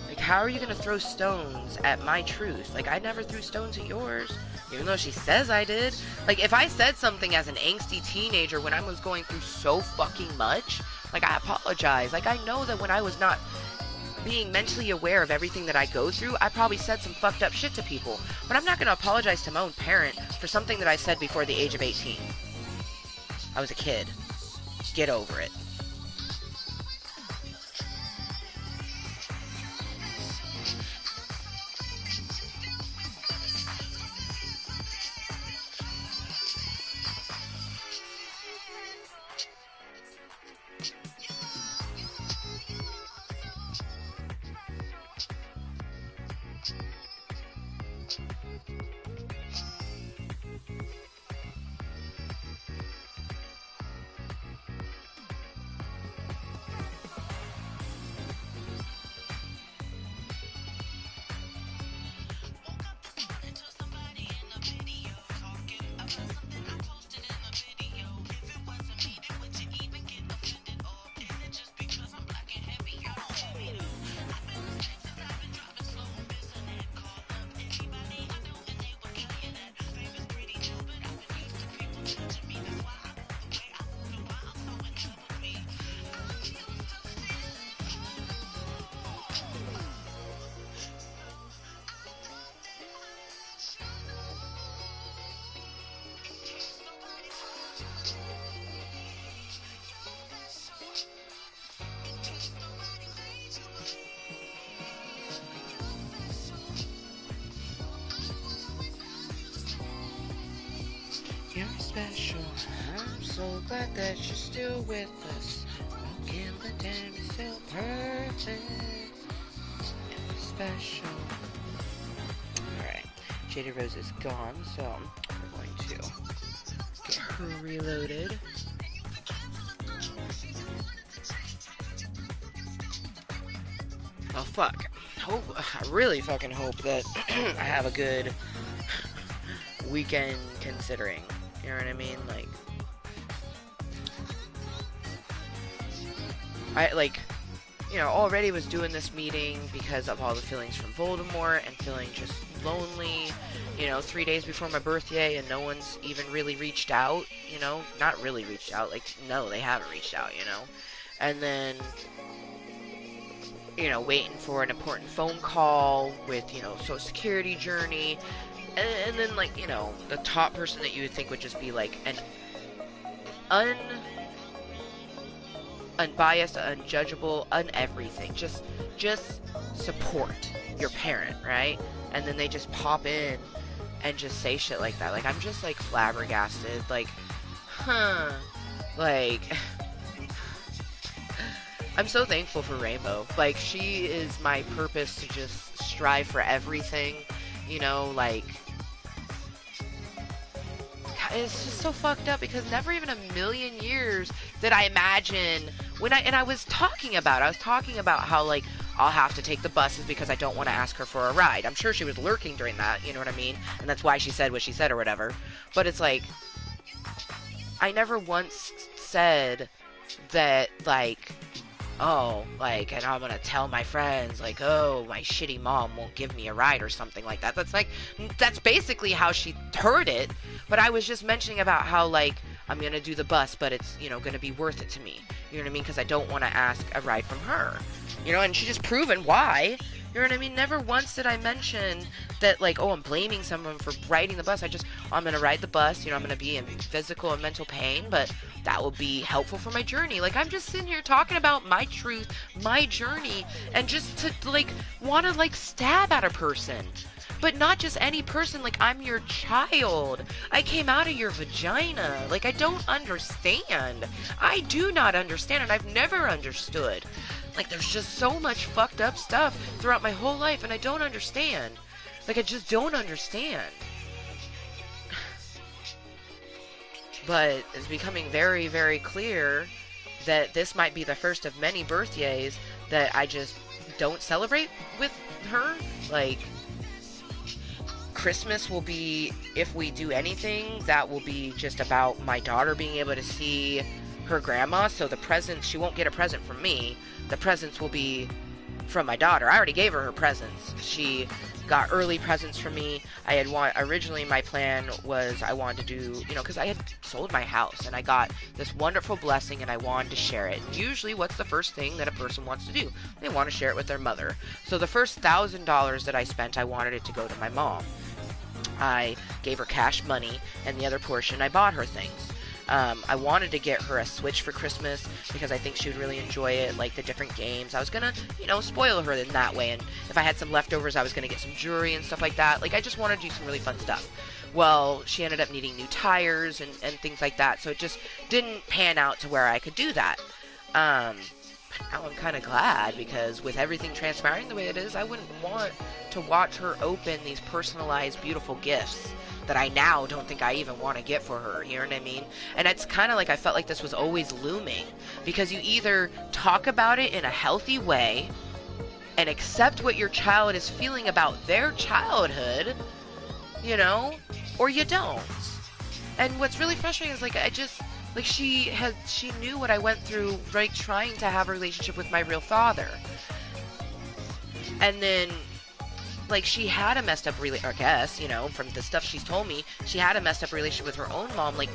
Like, how are you gonna throw stones at my truth? Like, I never threw stones at yours, even though she says I did. Like, if I said something as an angsty teenager when I was going through so fucking much, like, I apologize. Like, I know that when I was not being mentally aware of everything that I go through, I probably said some fucked up shit to people. But I'm not gonna apologize to my own parent for something that I said before the age of 18. I was a kid. Get over it. You're special. I'm so glad that you're still with us. Walking the damn is still perfect. You're special. Alright. Jada Rose is gone, so we're going to get her reloaded. Oh fuck. I really fucking hope that I have a good weekend considering. You know what I mean? Like, already was doing this meeting because of all the feelings from Voldemort and feeling just lonely, 3 days before my birthday, and no one's even really reached out, not really reached out, like, no, they haven't reached out, and then, waiting for an important phone call with, Social Security journey. And then, like, the top person that you would think would just be, like, an unbiased, unjudgeable, everything. Just support your parent, right? And then they just pop in and just say shit like that. Like, I'm just, like, flabbergasted. Like, like, I'm so thankful for Rainbow. Like, she is my purpose to just strive for everything, like, it's just so fucked up because never even a million years did I imagine I was talking about how, like, I'll have to take the buses because I don't want to ask her for a ride. I'm sure she was lurking during that, you know what I mean? And that's why she said what she said or whatever. But it's like, I never once said that, like, oh, like, and I'm gonna tell my friends, like, oh, my shitty mom won't give me a ride or something like that. That's basically how she heard it, but I was just mentioning about how, like, I'm gonna do the bus, but it's, gonna be worth it to me. You know what I mean? Because I don't want to ask a ride from her. And she just proven why. You know what I mean? Never once did I mention that, like, oh, I'm blaming someone for riding the bus. I'm going to ride the bus. I'm going to be in physical and mental pain, but that will be helpful for my journey. Like, I'm just sitting here talking about my truth, my journey, and just to, like, want to, like, stab at a person. But not just any person. Like, I'm your child. I came out of your vagina. Like, I don't understand. I do not understand, and I've never understood. Like, there's just so much fucked up stuff throughout my whole life, and I don't understand. Like, I just don't understand. but it's becoming very, very clear that this might be the first of many birthdays that I just don't celebrate with her. Like, Christmas will be, if we do anything, that will be just about my daughter being able to see her grandma. So the presents, she won't get a present from me. The presents will be from my daughter. I already gave her presents. She got early presents from me. Originally my plan was I wanted to do, because I had sold my house and I got this wonderful blessing and I wanted to share it. And usually what's the first thing that a person wants to do? They want to share it with their mother. So the first $1,000 that I spent, I wanted it to go to my mom. I gave her cash money, and the other portion I bought her things. I wanted to get her a Switch for Christmas because I think she would really enjoy it, like the different games. I was gonna, spoil her in that way, and if I had some leftovers, I was gonna get some jewelry and stuff like that. Like, I just wanted to do some really fun stuff. Well, she ended up needing new tires and things like that, so it just didn't pan out to where I could do that. Now I'm kind of glad, because with everything transpiring the way it is, I wouldn't want to watch her open these personalized, beautiful gifts that I now don't think I even want to get for her, you know what I mean? And it's kind of like I felt like this was always looming, because you either talk about it in a healthy way and accept what your child is feeling about their childhood, or you don't. And what's really frustrating is, she knew what I went through, like, trying to have a relationship with my real father. And then, like, she had a messed up from the stuff she's told me, she had a messed up relationship with her own mom. Like,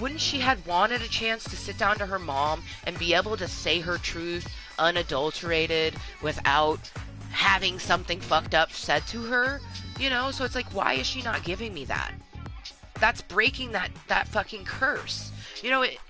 wouldn't she had wanted a chance to sit down to her mom and be able to say her truth unadulterated without having something fucked up said to her? So it's like, why is she not giving me that? That's breaking that fucking curse.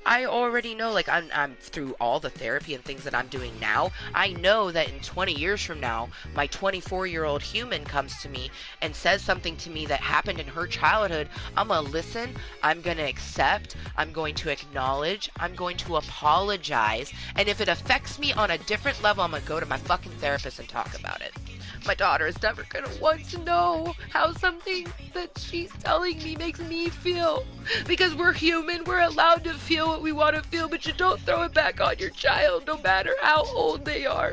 I already know, like, I'm through all the therapy and things that I'm doing now. I know that in 20 years from now, my 24-year-old human comes to me and says something to me that happened in her childhood. I'm going to listen. I'm going to accept. I'm going to acknowledge. I'm going to apologize. And if it affects me on a different level, I'm going to go to my fucking therapist and talk about it. My daughter is never going to want to know how something that she's telling me makes me feel. Because we're human, we're allowed to feel what we want to feel, but you don't throw it back on your child, no matter how old they are.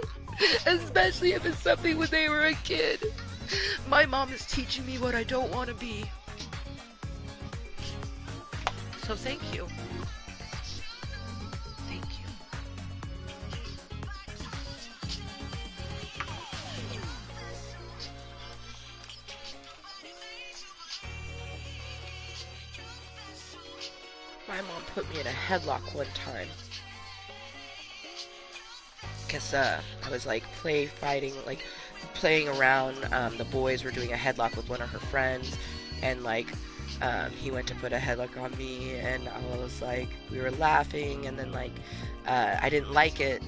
Especially if it's something when they were a kid. My mom is teaching me what I don't want to be. So thank you. My mom put me in a headlock one time. Because I was like playing around. The boys were doing a headlock with one of her friends. And he went to put a headlock on me. And I was like, we were laughing. And then I didn't like it.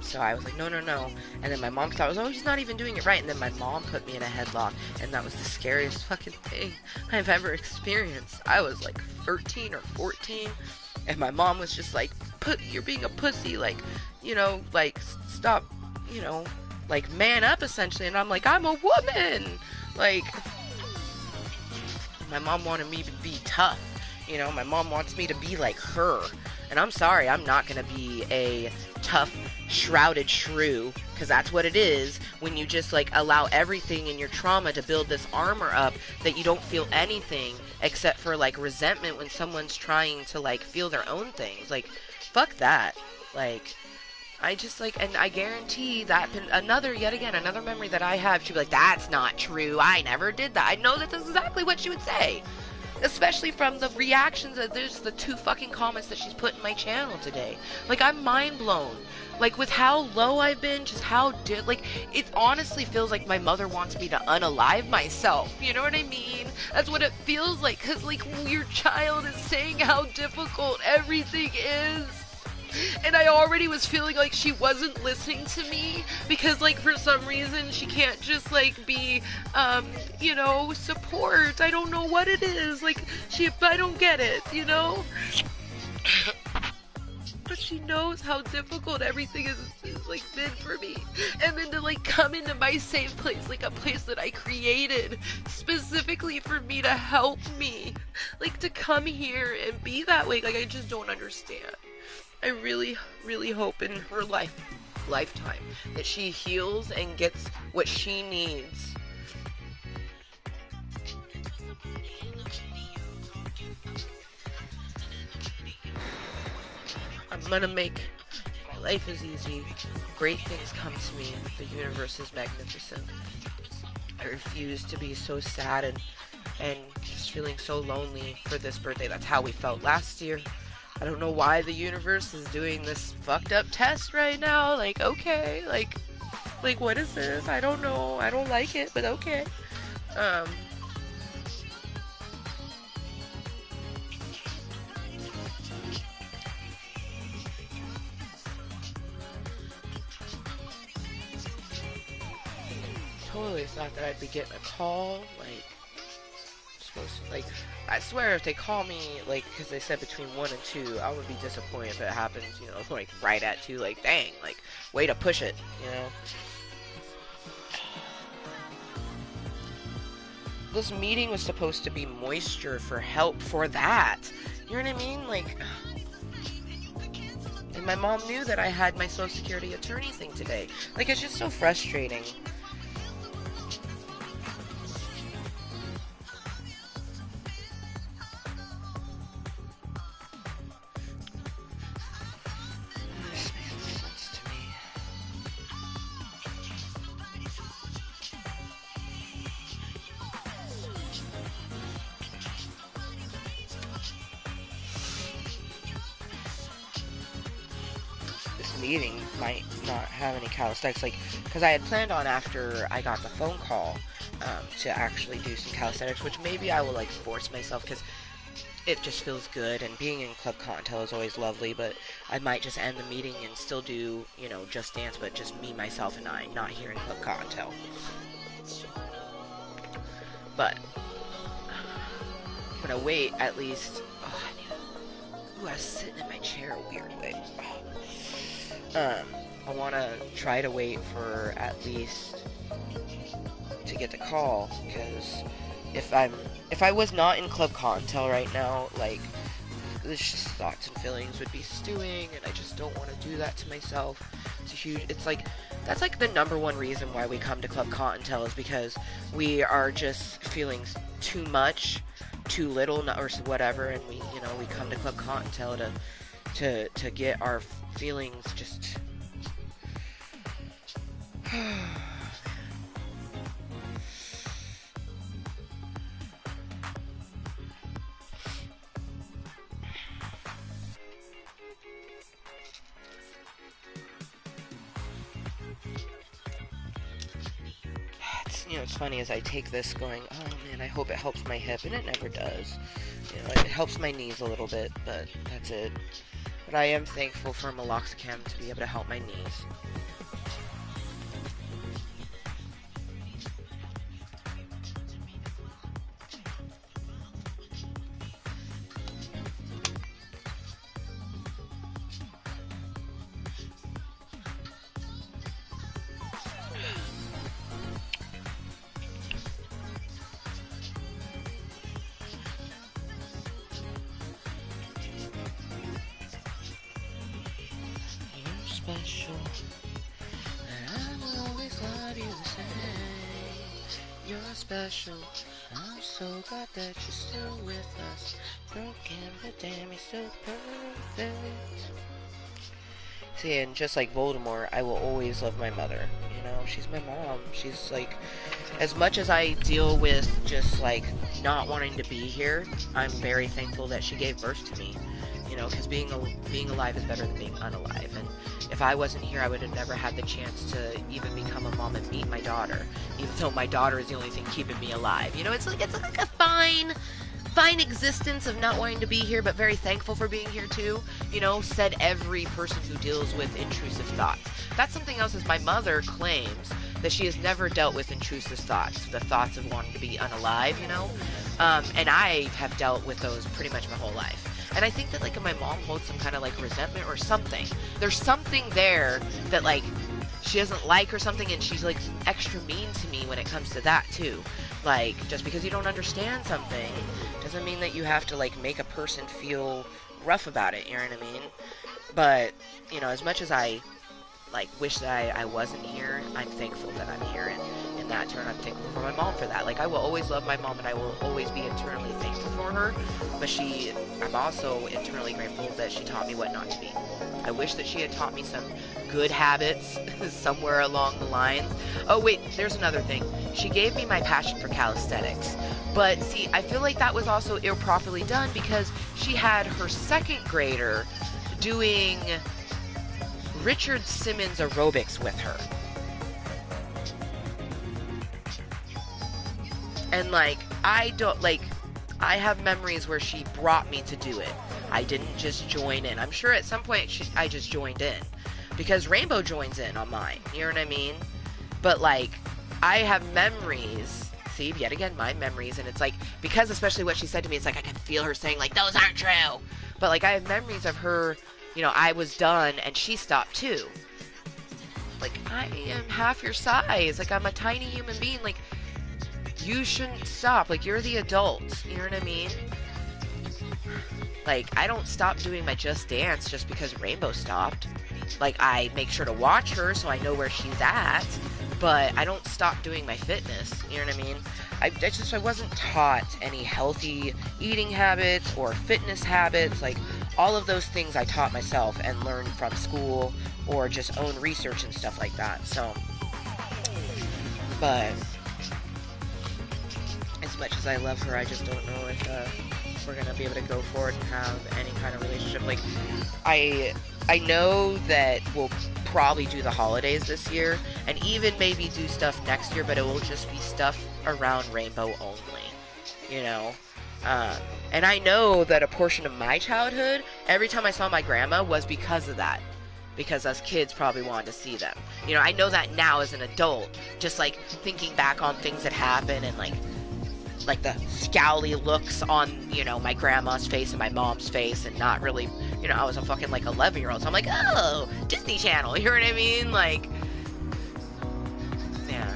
So I was like, no. And then my mom thought, oh, he's not even doing it right. And then my mom put me in a headlock. And that was the scariest fucking thing I've ever experienced. I was like 13 or 14. And my mom was just like, you're being a pussy. Stop, man up, essentially. And I'm like, I'm a woman. My mom wanted me to be tough. My mom wants me to be like her. And I'm sorry, I'm not going to be a tough, shrouded shrew, because that's what it is when you just allow everything in your trauma to build this armor up that you don't feel anything except for resentment when someone's trying to feel their own things. Fuck that. I just and I guarantee that another memory that I have, she'd be like, that's not true, I never did that. I know that that's exactly what she would say. Especially from the reactions of the 2 fucking comments that she's put in my channel today. I'm mind blown. With how low I've been, just how it honestly feels like my mother wants me to unalive myself. You know what I mean? That's what it feels like. Because, your child is saying how difficult everything is. And I already was feeling like she wasn't listening to me, because for some reason she can't just be support. I don't know what it is. I don't get it, but she knows how difficult everything is like been for me. And then to like come into my safe place, like a place that I created specifically for me to help me, like to come here and be that way, like I just don't understand. I really, really hope in her lifetime that she heals and gets what she needs. I'm gonna make my life is easy. Great things come to me. The universe is magnificent. I refuse to be so sad and just feeling so lonely for this birthday. That's how we felt last year. I don't know why the universe is doing this fucked up test right now. Like, okay, like what is this? I don't know. I don't like it, but okay. Totally thought that I'd be getting a call, like, supposed to, like, I swear if they call me, like, because they said between 1 and 2, I would be disappointed if it happens, you know, like, right at 2, like, dang, like, way to push it, you know? This meeting was supposed to be moisture for help for that, you know what I mean? Like, and my mom knew that I had my Social Security attorney thing today. Like, it's just so frustrating. Meeting might not have any calisthenics, like, because I had planned on after I got the phone call to actually do some calisthenics, which maybe I will like force myself because it just feels good, and being in Club Kottontale is always lovely, but I might just end the meeting and still do, you know, Just Dance, but just me, myself, and I, not here in Club Kottontale. But I'm gonna wait at least. Ooh, I was sitting in my chair a weird way. I want to try to wait for at least to get the call, because if I was not in Club Kottontale right now, like, this just thoughts and feelings would be stewing, and I just don't want to do that to myself. It's a huge, it's like, that's like the #1 reason why we come to Club Kottontale, is because we are just feeling too much, too little, or whatever, and we, you know, we come to Club Kottontale to get our feelings just you know, it's funny as I take this going, oh man, I hope it helps my hip, and it never does. You know, it helps my knees a little bit, but that's it. But I am thankful for meloxicam to be able to help my knees. Special, and I will always love you the same. You're special. I'm so glad that you're still with us. Broken, but damn, you're still perfect. See, and just like Voldemort, I will always love my mother. You know, she's my mom. She's like, as much as I deal with just like not wanting to be here, I'm very thankful that she gave birth to me. You know, because being alive is better than being unalive. And if I wasn't here, I would have never had the chance to even become a mom and meet my daughter. Even though my daughter is the only thing keeping me alive. You know, it's like a fine existence of not wanting to be here, but very thankful for being here too. You know, said every person who deals with intrusive thoughts. That's something else, is my mother claims that she has never dealt with intrusive thoughts, the thoughts of wanting to be unalive, you know. And I have dealt with those pretty much my whole life. And I think that, like, my mom holds some kind of, like, resentment or something. There's something there that, like, she doesn't like or something, and she's, like, extra mean to me when it comes to that, too. Like, just because you don't understand something doesn't mean that you have to, like, make a person feel rough about it, you know what I mean? But, you know, as much as I, like, wish that I wasn't here, I'm thankful that I'm here, and in that turn, I'm thankful for my mom for that. Like, I will always love my mom, and I will always be eternally thankful for her, but I'm also eternally grateful that she taught me what not to be. I wish that she had taught me some good habits somewhere along the lines. Oh, wait, there's another thing. She gave me my passion for calisthenics, but see, I feel like that was also improperly done because she had her second grader doing Richard Simmons aerobics with her. And, like, I have memories where she brought me to do it. I didn't just join in. I'm sure at some point I just joined in. Because Rainbow joins in on mine. You know what I mean? But, like, I have memories. See, yet again, my memories. And it's like, because especially what she said to me, it's like I can feel her saying, like, those aren't true. But, like, I have memories of her, you know, I was done and she stopped too. Like, I am half your size. Like, I'm a tiny human being. Like, you shouldn't stop. Like, you're the adult. You know what I mean? Like, I don't stop doing my Just Dance just because Rainbow stopped. Like, I make sure to watch her so I know where she's at, but I don't stop doing my fitness. You know what I mean? I wasn't taught any healthy eating habits or fitness habits. Like, all of those things I taught myself and learned from school or just own research and stuff like that. So, but as much as I love her, I just don't know if we're gonna be able to go forward and have any kind of relationship. Like, I know that we'll probably do the holidays this year, and even maybe do stuff next year, but it will just be stuff around Rainbow only, you know? And I know that a portion of my childhood, every time I saw my grandma, was because of that. Because us kids probably wanted to see them. You know, I know that now as an adult, just, like, thinking back on things that happened and, like the scowly looks on, you know, my grandma's face and my mom's face, and not really, you know, I was a fucking, like, 11-year-old, so I'm like, oh, Disney Channel, you know what I mean? Like, yeah.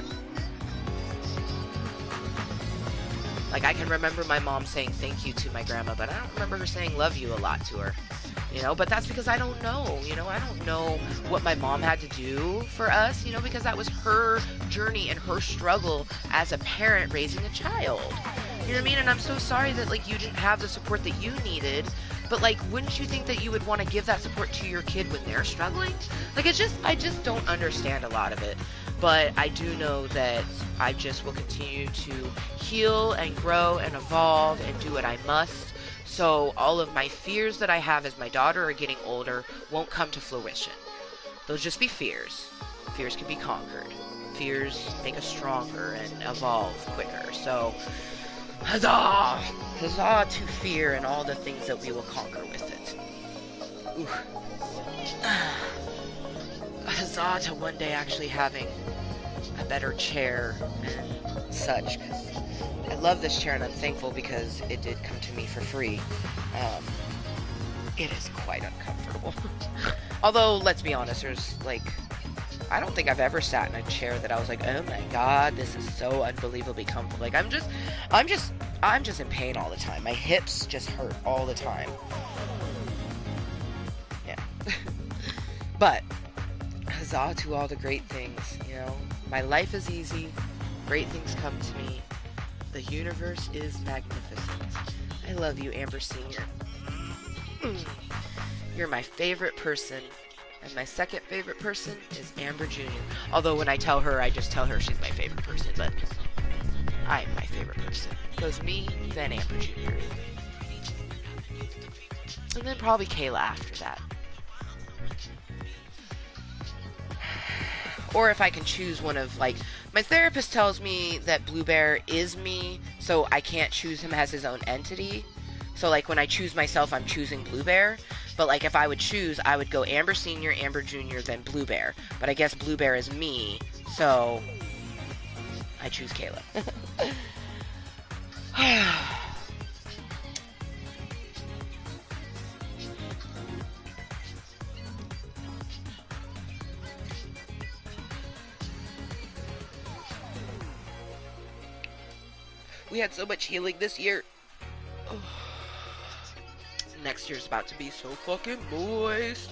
Like, I can remember my mom saying thank you to my grandma, but I don't remember her saying love you a lot to her. You know, but that's because I don't know, you know, I don't know what my mom had to do for us, you know, because that was her journey and her struggle as a parent raising a child. You know what I mean? And I'm so sorry that, like, you didn't have the support that you needed, but, like, wouldn't you think that you would want to give that support to your kid when they're struggling? Like, I just don't understand a lot of it. But I do know that I just will continue to heal and grow and evolve and do what I must. So all of my fears that I have as my daughter are getting older won't come to fruition. They'll just be fears. Fears can be conquered. Fears make us stronger and evolve quicker. So, huzzah! Huzzah to fear and all the things that we will conquer with it. Ooh. Huzzah to one day actually having a better chair and such. I love this chair and I'm thankful because it did come to me for free. It is quite uncomfortable. Although, let's be honest, there's, like, I don't think I've ever sat in a chair that I was like, oh my god, this is so unbelievably comfortable. Like, I'm just in pain all the time. My hips just hurt all the time. Yeah. But, huzzah to all the great things, you know. My life is easy. Great things come to me. The universe is magnificent. I love you, Amber Sr. You're my favorite person. And my second favorite person is Amber Jr. Although when I tell her, I just tell her she's my favorite person. But I am my favorite person. It goes me, then Amber Jr. And then probably Kayla after that. Or if I can choose one of, like, my therapist tells me that Blue Bear is me, so I can't choose him as his own entity. So, like, when I choose myself, I'm choosing Blue Bear. But, like, if I would choose, I would go Amber Sr., Amber Jr., then Blue Bear. But I guess Blue Bear is me, so I choose Kayla. We had so much healing this year. Oh. Next year's about to be so fucking moist.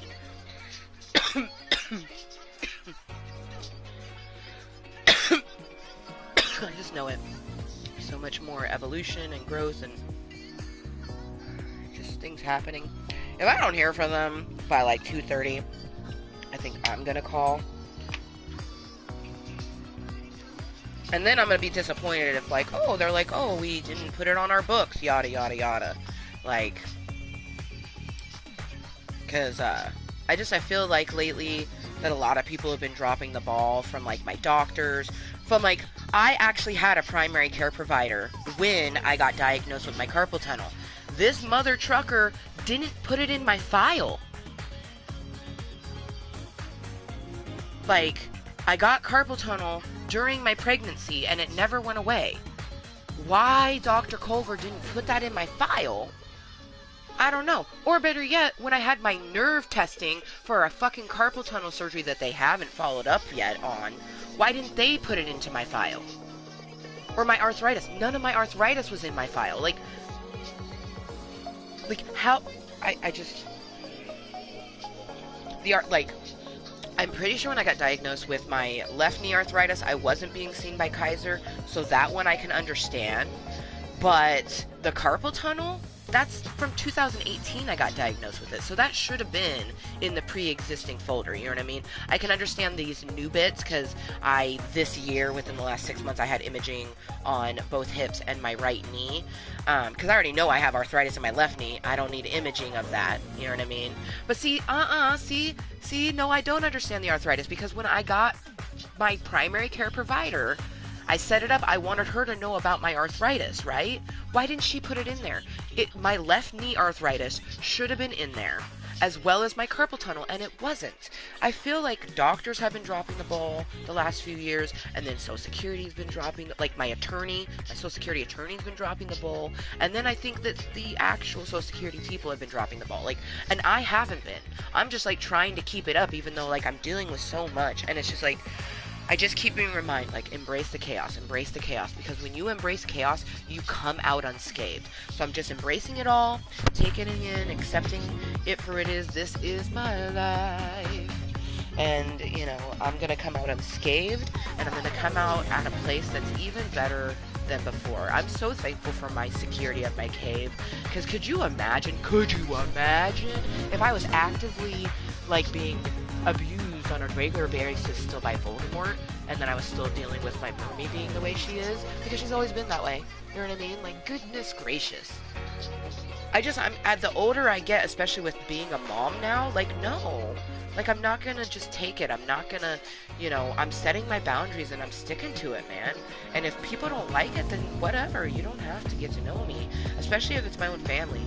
I just know it. So much more evolution and growth and just things happening. If I don't hear from them by like 2:30, I think I'm gonna call. And then I'm gonna be disappointed if like, oh, they're like, oh, we didn't put it on our books, yada yada yada. Like, cause I feel like lately that a lot of people have been dropping the ball from like my doctors, from like, I actually had a primary care provider when I got diagnosed with my carpal tunnel. This mother trucker didn't put it in my file. Like, I got carpal tunnel during my pregnancy and it never went away. Why Dr. Culver didn't put that in my file, I don't know. Or better yet, when I had my nerve testing for a fucking carpal tunnel surgery that they haven't followed up yet on, why didn't they put it into my file? Or my arthritis. None of my arthritis was in my file. Like how, I just, I'm pretty sure when I got diagnosed with my left knee arthritis, I wasn't being seen by Kaiser, so that one I can understand. But the carpal tunnel, that's from 2018 I got diagnosed with it, so that should have been in the pre-existing folder, you know what I mean? I can understand these new bits, because this year, within the last 6 months, I had imaging on both hips and my right knee, because I already know I have arthritis in my left knee. I don't need imaging of that, you know what I mean? But see, no, I don't understand the arthritis, because when I got my primary care provider, I set it up, I wanted her to know about my arthritis, right? Why didn't she put it in there? My left knee arthritis should have been in there, as well as my carpal tunnel, and it wasn't. I feel like doctors have been dropping the ball the last few years, and then Social Security's been dropping, like my Social Security attorney's been dropping the ball, and then I think that the actual Social Security people have been dropping the ball, and I haven't been. I'm just trying to keep it up, even though I'm dealing with so much, and it's just I just keep being reminded, embrace the chaos, because when you embrace chaos, you come out unscathed. So I'm just embracing it all, taking it in, accepting it for it is. This is my life. And, I'm going to come out unscathed, and I'm going to come out at a place that's even better than before. I'm so thankful for my security at my cave, because could you imagine if I was actively, being abused on a regular basis still by Voldemort, and then I was still dealing with my mommy being the way she is, because she's always been that way, you know what I mean? Goodness gracious. I'm the older I get, especially with being a mom now, no. I'm not gonna just take it. I'm not gonna, I'm setting my boundaries and I'm sticking to it, man. And if people don't like it, then whatever. You don't have to get to know me, especially if it's my own family.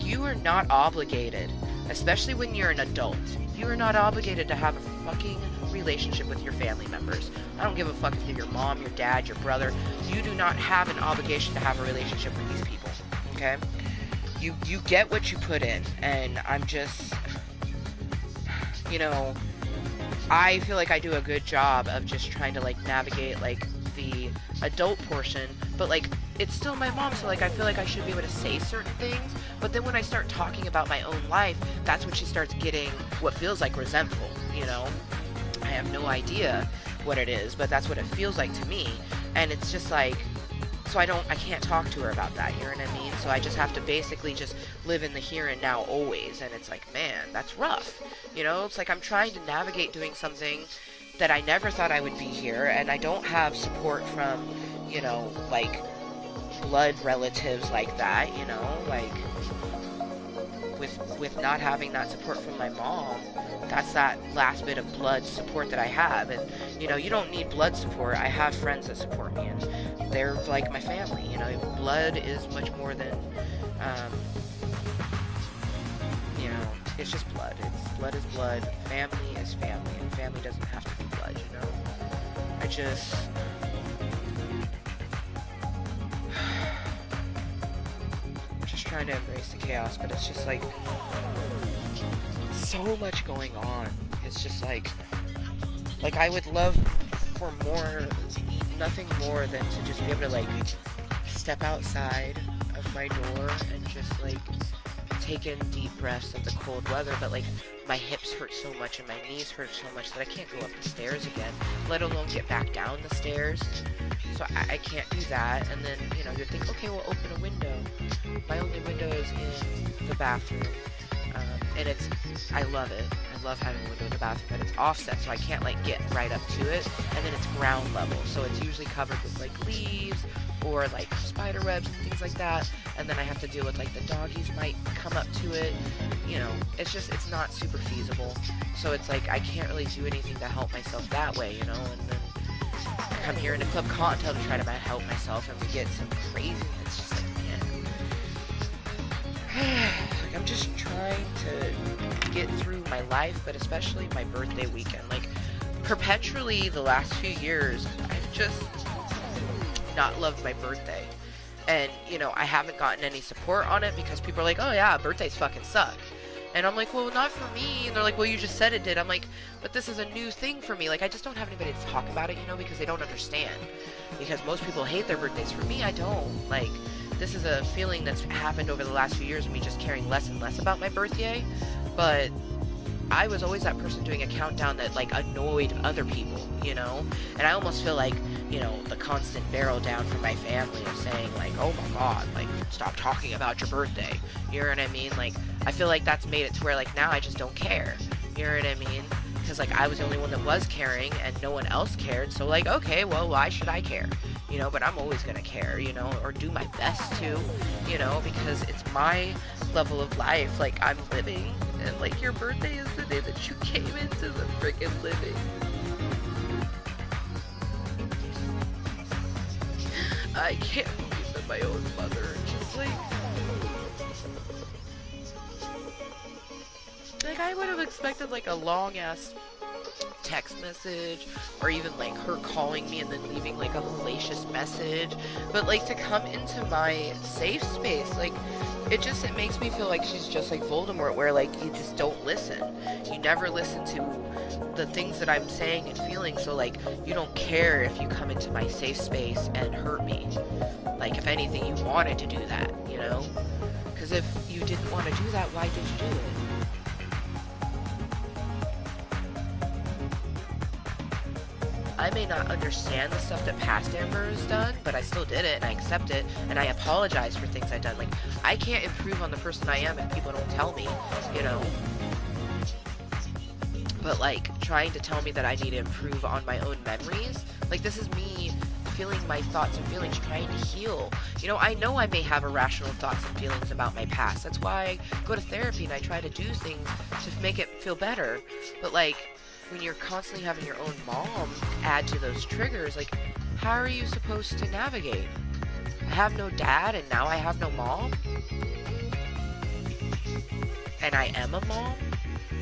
You are not obligated, especially when you're an adult. You are not obligated to have a fucking relationship with your family members. I don't give a fuck if you're your mom, your dad, your brother. You do not have an obligation to have a relationship with these people, okay? You get what you put in, and I'm just, I feel like I do a good job of just trying to navigate the adult portion, but it's still my mom, so I feel like I should be able to say certain things, but then when I start talking about my own life, that's when she starts getting what feels resentful, I have no idea what it is, but that's what it feels like to me, and it's just so I can't talk to her about that, you know what I mean? So I just have to basically just live in the here and now always, and it's man, that's rough, It's I'm trying to navigate doing something that I never thought I would be here, and I don't have support from, blood relatives like that, with not having that support from my mom. That's that last bit of blood support that I have, and you don't need blood support. I have friends that support me, and they're my family. Blood is much more than it's just blood. Blood is blood, family is family, and family doesn't have to be blood. I just trying to embrace the chaos, but it's just so much going on. It's just I would love for nothing more than to just be able to step outside of my door and just like take in deep breaths of the cold weather, but like my hips hurt so much and my knees hurt so much that I can't go up the stairs again, let alone get back down the stairs. So I can't do that. And then, you know, you'd think, okay, we'll open a window. My only window is in the bathroom. And I love it. I love having a window in the bathroom, but it's offset, so I can't like get right up to it. And then it's ground level, so it's usually covered with like leaves or like spider webs and things like that. And then I have to deal with like the doggies might come up to it. You know, it's not super feasible. So it's like I can't really do anything to help myself that way, you know. And then I come here into Club Kottontale to try to help myself, and we get some crazy. It's just like, man. Like, I'm just trying to get through my life, but especially my birthday weekend. Like, perpetually the last few years, I've just not loved my birthday. And, you know, I haven't gotten any support on it because people are like, oh yeah, birthdays fucking suck. And I'm like, well, not for me. And they're like, well, you just said it did. I'm like, but this is a new thing for me. Like, I just don't have anybody to talk about it, you know, because they don't understand. Because most people hate their birthdays. For me, I don't. Like, this is a feeling that's happened over the last few years of me just caring less and less about my birthday. But I was always that person doing a countdown that, like, annoyed other people, you know? And I almost feel like, you know, the constant barrel down from my family of saying, like, oh my god, like, stop talking about your birthday. You know what I mean? Like, I feel like that's made it to where, like, now I just don't care. You know what I mean? Because, like, I was the only one that was caring and no one else cared. So, like, okay, well, why should I care? You know, but I'm always going to care, you know, or do my best to, you know, because it's my level of life. Like, I'm living, and, like, your birthday is the day that you came into the freaking living. I can't believe that my own mother just, like, I would have expected, like, a long-ass text message, or even, like, her calling me and then leaving, like, a hellacious message, but, like, to come into my safe space, like, it makes me feel like she's just like Voldemort, where, like, you just don't listen. You never listen to the things that I'm saying and feeling, so, like, you don't care if you come into my safe space and hurt me. Like, if anything, you wanted to do that, you know? Because if you didn't want to do that, why did you do it? I may not understand the stuff that past Amber has done, but I still did it, and I accept it, and I apologize for things I've done. Like, I can't improve on the person I am if people don't tell me, you know? But, like, trying to tell me that I need to improve on my own memories, like, this is me feeling my thoughts and feelings, trying to heal. You know I may have irrational thoughts and feelings about my past. That's why I go to therapy and I try to do things to make it feel better. But, like, when you're constantly having your own mom add to those triggers, like, how are you supposed to navigate? I have no dad, and now I have no mom? And I am a mom?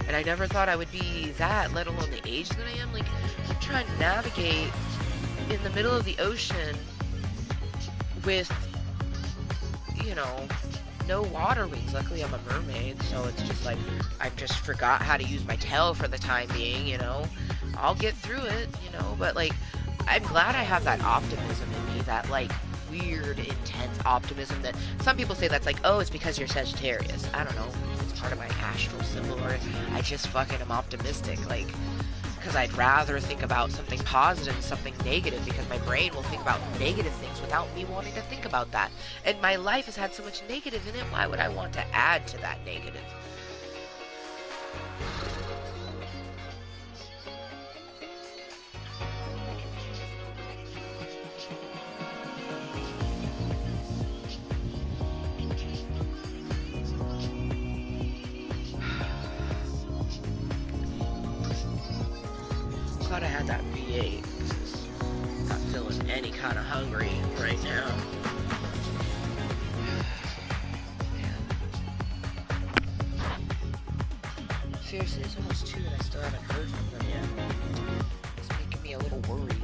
And I never thought I would be that, let alone the age that I am. Like, I'm trying to navigate in the middle of the ocean with, you know, no water wings. Luckily I'm a mermaid, so it's just like, I just forgot how to use my tail for the time being, you know. I'll get through it, you know, but, like, I'm glad I have that optimism in me, that, like, weird, intense optimism that some people say that's like, oh, it's because you're Sagittarius. I don't know, it's part of my astral symbol, or I just fucking am optimistic, like, because I'd rather think about something positive than something negative, because my brain will think about negative things without me wanting to think about that. And my life has had so much negative in it, why would I want to add to that negative? Glad I had that V8. Not feeling any kind of hungry right now. Man. Seriously, it's almost 2 and I still haven't heard from them yet. It's making me a little worried.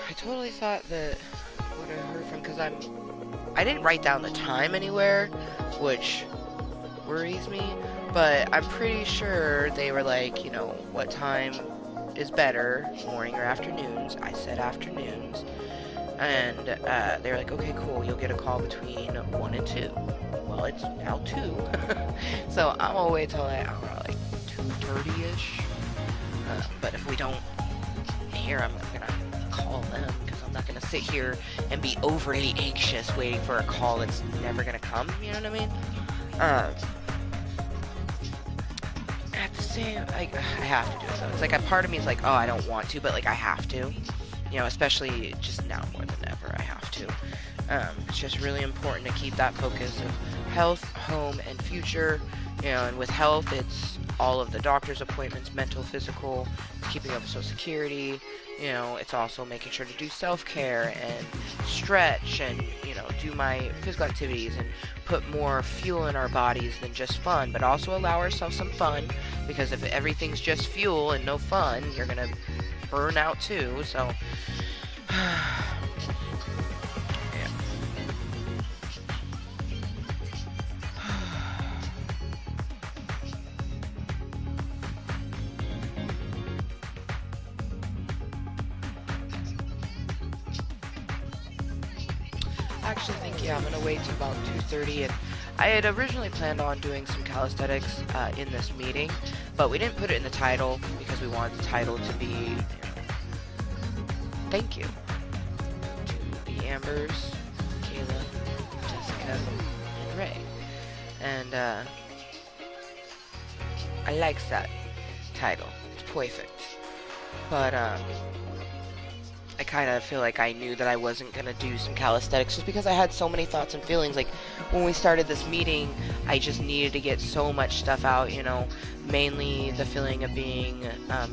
I totally thought that what I heard from, because I didn't write down the time anywhere, which worries me, but I'm pretty sure they were like, you know, what time is better, morning or afternoons. I said afternoons, and they were like, okay, cool, you'll get a call between 1 and 2. Well, it's now 2, so I'm gonna wait till like, I don't know, like 2:30ish, but if we don't hear, I'm gonna call them, because I'm not gonna sit here and be overly anxious waiting for a call that's never gonna come, you know what I mean? At the same, like, I have to do it though. It's like a part of me is like, oh, I don't want to, but like I have to, you know, especially just now more than ever, I have to. It's just really important to keep that focus of health, home, and future, you know, and with health, it's all of the doctor's appointments, mental, physical, keeping up with Social Security, you know, it's also making sure to do self-care and stretch and, you know, do my physical activities and put more fuel in our bodies than just fun, but also allow ourselves some fun, because if everything's just fuel and no fun, you're gonna burn out too, so I actually think, yeah, I'm going to wait till about 2:30, and I had originally planned on doing some calisthenics in this meeting, but we didn't put it in the title because we wanted the title to be, you know, thank you to the Ambers, Kayla, Jessica, and Ray, and I like that title, it's perfect, but I kind of feel like I knew that I wasn't going to do some calisthenics just because I had so many thoughts and feelings. Like, when we started this meeting, I just needed to get so much stuff out, you know, mainly the feeling of being,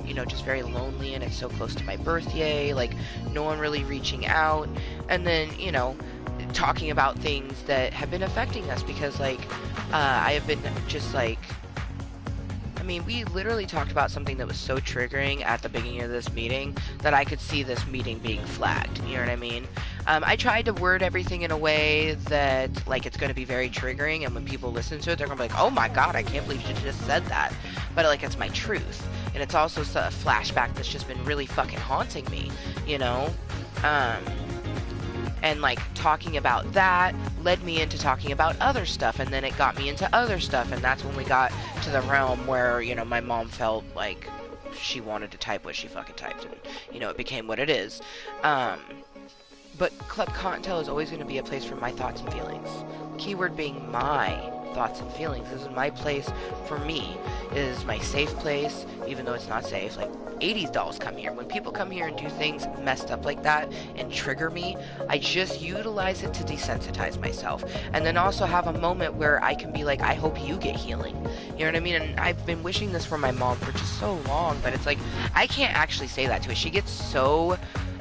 you know, just very lonely, and it's so close to my birthday, like, no one really reaching out, and then, you know, talking about things that have been affecting us, because, like, I have been just, like, I mean, we literally talked about something that was so triggering at the beginning of this meeting that I could see this meeting being flagged, you know what I mean? I tried to word everything in a way that, like, it's going to be very triggering, and when people listen to it, they're going to be like, oh my god, I can't believe you just said that. But, like, it's my truth. And it's also a flashback that's just been really fucking haunting me, you know? And, like, talking about that led me into talking about other stuff, and then it got me into other stuff, and that's when we got to the realm where, you know, my mom felt like she wanted to type what she fucking typed, and, you know, it became what it is. But Club Kottontale is always going to be a place for my thoughts and feelings. Keyword being my thoughts and feelings. This is my place for me. It is my safe place, even though it's not safe. Like, 80s dolls come here. When people come here and do things messed up like that and trigger me, I just utilize it to desensitize myself. And then also have a moment where I can be like, I hope you get healing. You know what I mean? And I've been wishing this for my mom for just so long, but it's like, I can't actually say that to her. She gets so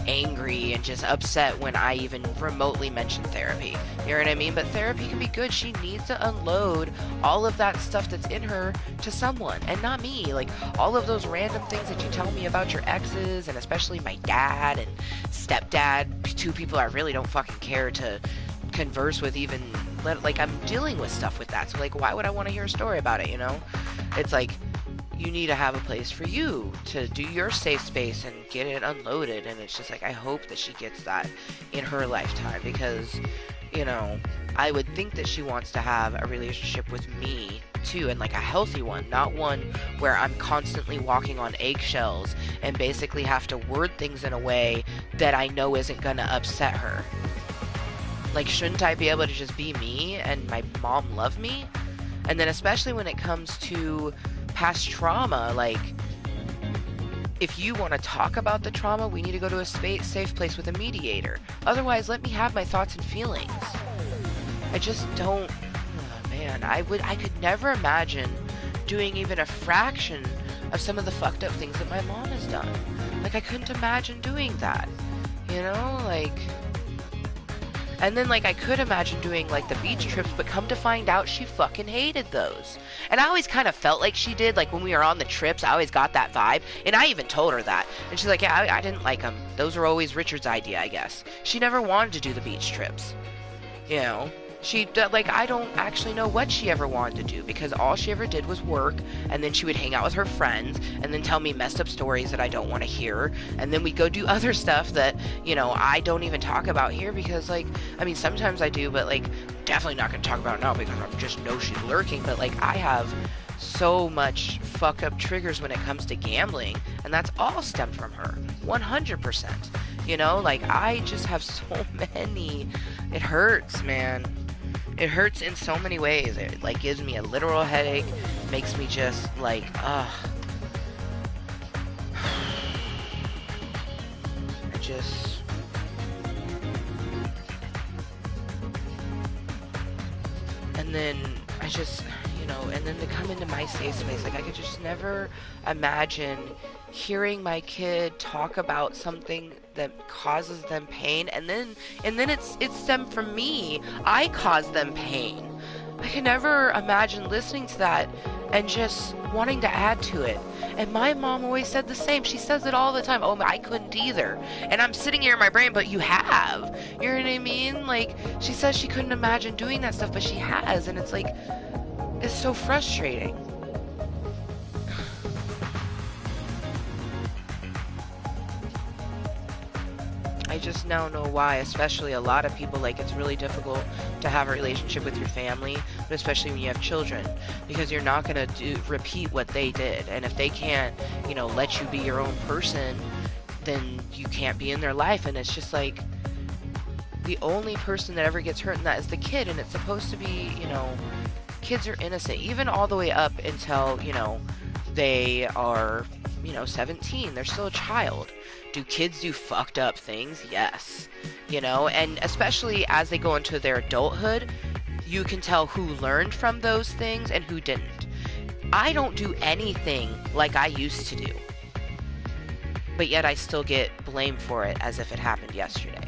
angry and just upset when I even remotely mention therapy. You know what I mean? But therapy can be good. She needs to unload all of that stuff that's in her to someone, and not me. Like, all of those random things that you tell me about your exes, and especially my dad and stepdad, two people I really don't fucking care to converse with, even, like, I'm dealing with stuff with that. So, like, why would I want to hear a story about it, you know? It's like, you need to have a place for you to do your safe space and get it unloaded. And it's just like, I hope that she gets that in her lifetime, because, you know, I would think that she wants to have a relationship with me too, and like a healthy one, not one where I'm constantly walking on eggshells and basically have to word things in a way that I know isn't gonna upset her. Like, shouldn't I be able to just be me and my mom love me? And then especially when it comes to past trauma, like, if you want to talk about the trauma, we need to go to a safe place with a mediator. Otherwise, let me have my thoughts and feelings. I just don't, oh man, I could never imagine doing even a fraction of some of the fucked up things that my mom has done. Like, I couldn't imagine doing that, you know, like. And then, like, I could imagine doing, like, the beach trips, but come to find out she fucking hated those. And I always kind of felt like she did. Like, when we were on the trips, I always got that vibe. And I even told her that. And she's like, yeah, I didn't like them. Those were always Richard's idea, I guess. She never wanted to do the beach trips. You know? She, like, I don't actually know what she ever wanted to do, because all she ever did was work, and then she would hang out with her friends, and then tell me messed up stories that I don't want to hear, and then we'd go do other stuff that, you know, I don't even talk about here, because, like, I mean, sometimes I do, but, like, definitely not going to talk about it now, because I just know she's lurking, but, like, I have so much fuck up triggers when it comes to gambling, and that's all stemmed from her, 100%, you know, like, I just have so many, it hurts, man. It hurts in so many ways. It, like, gives me a literal headache, makes me just, like, I just, and then, I just, you know, and then to come into my safe space, like, I could just never imagine hearing my kid talk about something that causes them pain, and then it's them from me. I cause them pain. I can never imagine listening to that and just wanting to add to it. And my mom always said the same. She says it all the time. Oh, I couldn't either. And I'm sitting here in my brain, but you have. You know what I mean? Like, she says she couldn't imagine doing that stuff, but she has. And it's like, it's so frustrating. I just now know why, especially a lot of people, like, it's really difficult to have a relationship with your family, but especially when you have children, because you're not going to repeat what they did, and if they can't, you know, let you be your own person, then you can't be in their life, and it's just like, the only person that ever gets hurt in that is the kid, and it's supposed to be, you know, kids are innocent, even all the way up until, you know, they are 17. They're still a child. Do kids do fucked up things? Yes. And especially as they go into their adulthood, you can tell who learned from those things and who didn't. I don't do anything like I used to do, but yet I still get blamed for it as if it happened yesterday.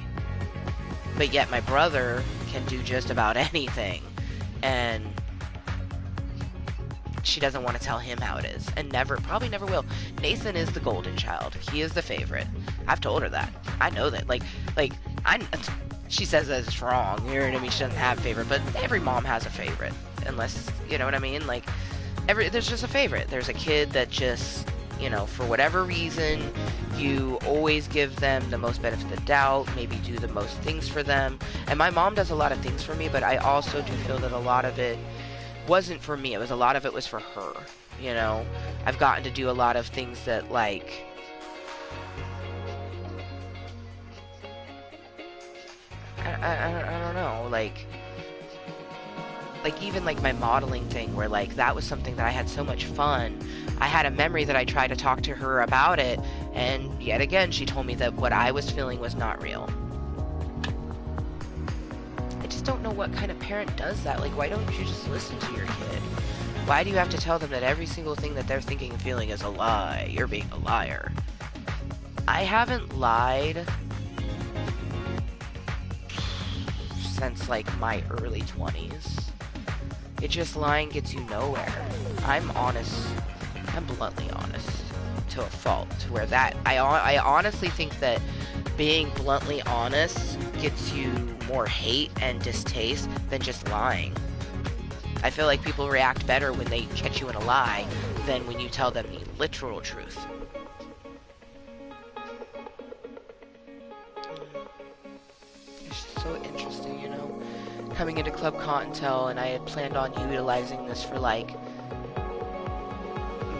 But yet my brother can do just about anything, and she doesn't want to tell him how it is, and probably never will. Nathan is the golden child. He is the favorite. I've told her that. I know that. She says that it's wrong. You know what I mean? She doesn't have a favorite, but every mom has a favorite, unless, you know what I mean? There's just a favorite. There's a kid that just, for whatever reason, you always give them the most benefit of the doubt, maybe do the most things for them. And my mom does a lot of things for me, but I also do feel that a lot of it wasn't for me. A lot of it was for her. I've gotten to do a lot of things that, I don't know, even my modeling thing, where that was something that I had so much fun. I had a memory that I tried to talk to her about it, and yet again she told me that what I was feeling was not real. I just don't know what kind of parent does that. Why don't you just listen to your kid? Why do you have to tell them that every single thing that they're thinking and feeling is a lie? You're being a liar. I haven't lied since my early 20s. It just, lying gets you nowhere. I'm honest. I'm bluntly honest to a fault, to where that I honestly think that being bluntly honest gets you more hate and distaste than just lying. I feel like people react better when they catch you in a lie than when you tell them the literal truth. It's so interesting, coming into Club Kottontale, and I had planned on utilizing this for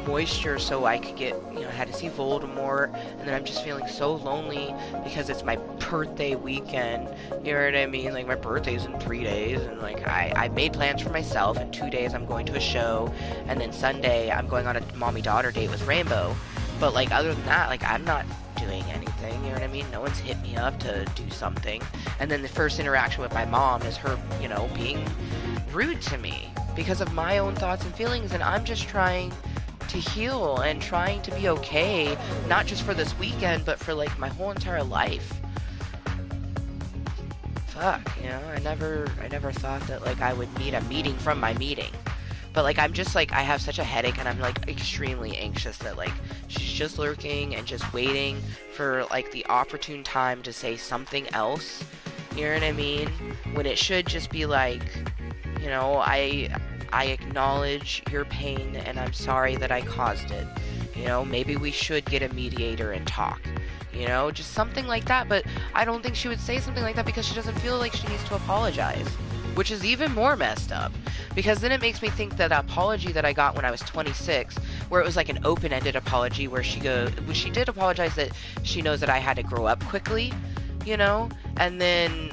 moisture so I could get, I had to see Voldemort, and then I'm just feeling so lonely because it's my birthday weekend, you know what I mean? My birthday's in 3 days, and I made plans for myself. In 2 days I'm going to a show, and then Sunday I'm going on a mommy-daughter date with Rainbow. But other than that, I'm not doing anything, you know what I mean? No one's hit me up to do something. And then the first interaction with my mom is her, being rude to me because of my own thoughts and feelings, and I'm just trying to heal and trying to be okay, not just for this weekend, but for my whole entire life. Fuck, I never thought that I would need a meeting from my meeting. But I'm just I have such a headache, and I'm extremely anxious that she's just lurking and just waiting for the opportune time to say something else. You know what I mean? When it should just be I acknowledge your pain, and I'm sorry that I caused it. Maybe we should get a mediator and talk. Just something like that. But I don't think she would say something like that because she doesn't feel like she needs to apologize. Which is even more messed up. Because then it makes me think that apology that I got when I was 26, where it was an open-ended apology, where she did apologize that she knows that I had to grow up quickly, and then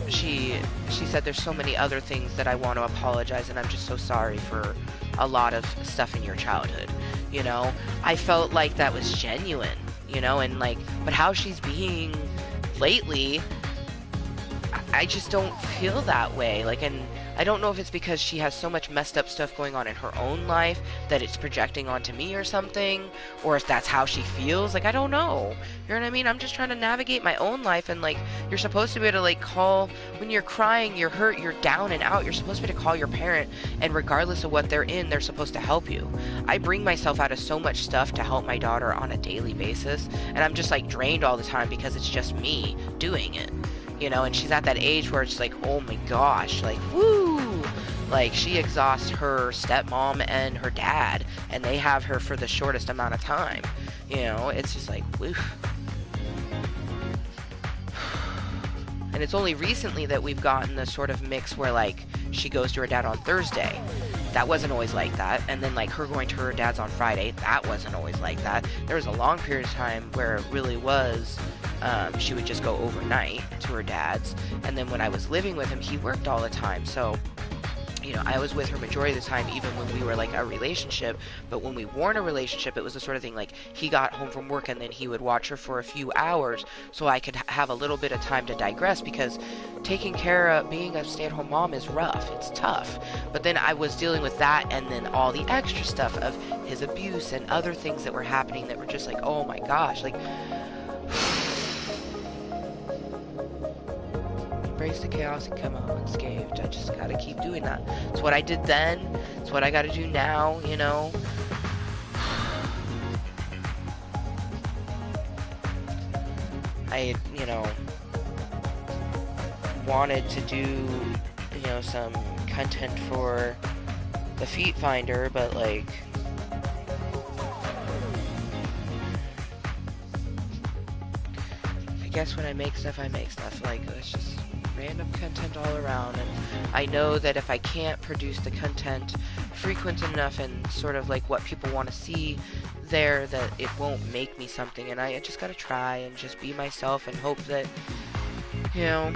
she said there's so many other things that I want to apologize, and I'm just so sorry for a lot of stuff in your childhood, I felt like that was genuine, and but how she's being lately, I just don't feel that way. And I don't know if it's because she has so much messed up stuff going on in her own life that it's projecting onto me or something, or if that's how she feels. I don't know. You know what I mean? I'm just trying to navigate my own life, and you're supposed to be able to call when you're crying, you're hurt, you're down and out. You're supposed to be able to call your parent, and regardless of what they're in, they're supposed to help you. I bring myself out of so much stuff to help my daughter on a daily basis, and I'm just drained all the time because it's just me doing it. And she's at that age where it's oh my gosh, woo! She exhausts her stepmom and her dad, and they have her for the shortest amount of time. It's just woo. And it's only recently that we've gotten the sort of mix where she goes to her dad on Thursday. That wasn't always like that. And then her going to her dad's on Friday, that wasn't always like that. There was a long period of time where it really was, she would just go overnight to her dad's. And then when I was living with him, he worked all the time. So you know, I was with her majority of the time, even when we were like a relationship. But when we weren't a relationship, it was the sort of thing like he got home from work and then he would watch her for a few hours so I could have a little bit of time to digress, because taking care of being a stay-at-home mom is rough. It's tough. But then I was dealing with that, and then all the extra stuff of his abuse and other things that were happening that were just like, oh my gosh, like embrace the chaos and come out unscathed. I just gotta keep doing that. It's what I did then. It's what I gotta do now, you know. I, you know, wanted to do, you know, some content for the feet finder, but like, I guess when I make stuff, like, it's just random content all around. And I know that if I can't produce the content frequent enough and sort of like what people want to see there, that it won't make me something. And I just gotta try and just be myself and hope that, you know,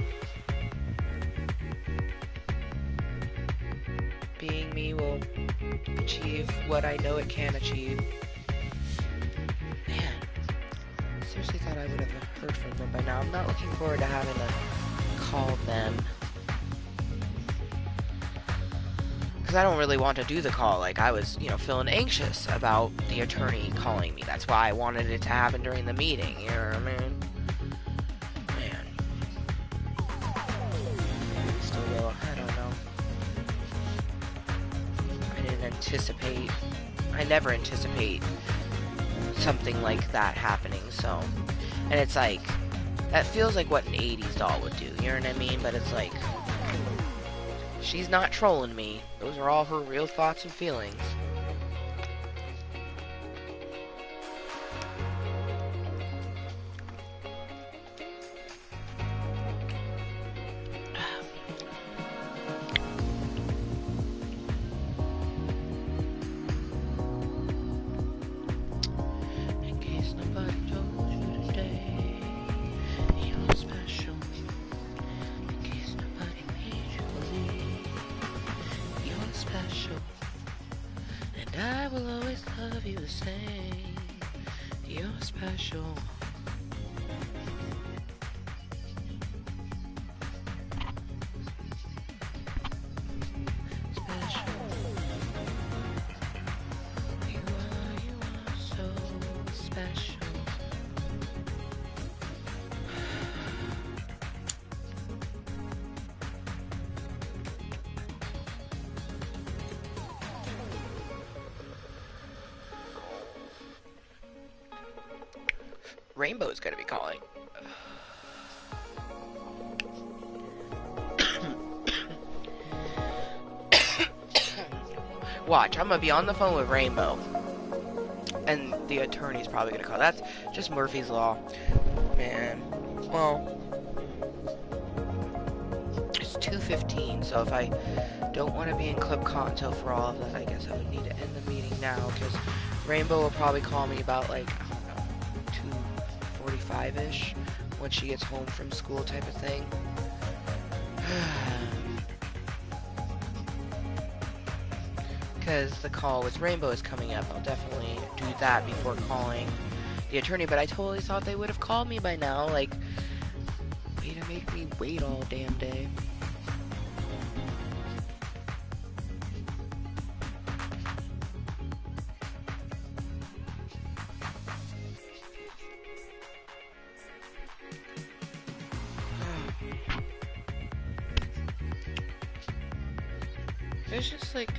being me will achieve what I know it can achieve. Man, I seriously thought I would have heard from them by now. I'm not looking forward to having to call them, because I don't really want to do the call. Like, I was, you know, feeling anxious about the attorney calling me. That's why I wanted it to happen during the meeting, you know what I mean? Man. Maybe still will, I don't know. I never anticipate something like that happening, so, and it's like, that feels like what an 80s doll would do, you know what I mean? But it's like, she's not trolling me. Those are all her real thoughts and feelings. I will always love you the same. You're special. Special. You are so special. Rainbow's gonna be calling. Watch, I'm gonna be on the phone with Rainbow, and the attorney's probably gonna call. That's just Murphy's Law, man. Well, it's 2:15, so if I don't want to be in Clip Kottontale for all of that, I guess I would need to end the meeting now, because Rainbow will probably call me about, like, I don't know, 2:45-ish, when she gets home from school type of thing. Because the call with Rainbow is coming up. I'll definitely do that before calling the attorney, but I totally thought they would have called me by now. Like, way to make me wait all damn day. It's just like,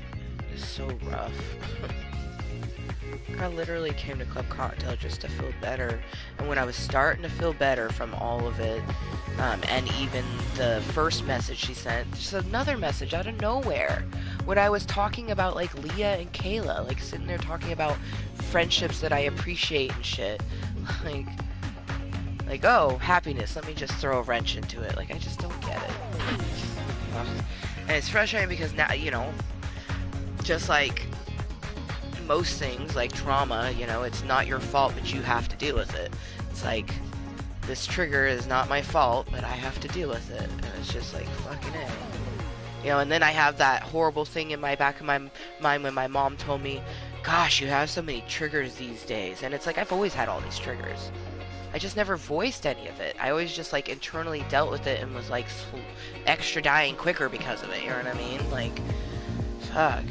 it's so rough. I literally came to Club Cocktail just to feel better, and when I was starting to feel better from all of it, and even the first message she sent, just another message out of nowhere, when I was talking about, like, Leah and Kayla, like, sitting there talking about friendships that I appreciate and shit, like, oh, happiness, let me just throw a wrench into it. Like, I just don't get it. And it's frustrating because now, you know, just like most things, like trauma, you know, it's not your fault, but you have to deal with it. It's like, this trigger is not my fault, but I have to deal with it. And it's just like, fucking A. You know, and then I have that horrible thing in my back of my mind when my mom told me, gosh, you have so many triggers these days. And it's like, I've always had all these triggers. I just never voiced any of it. I always just, like, internally dealt with it and was, like, extra dying quicker because of it. You know what I mean? Like, fuck.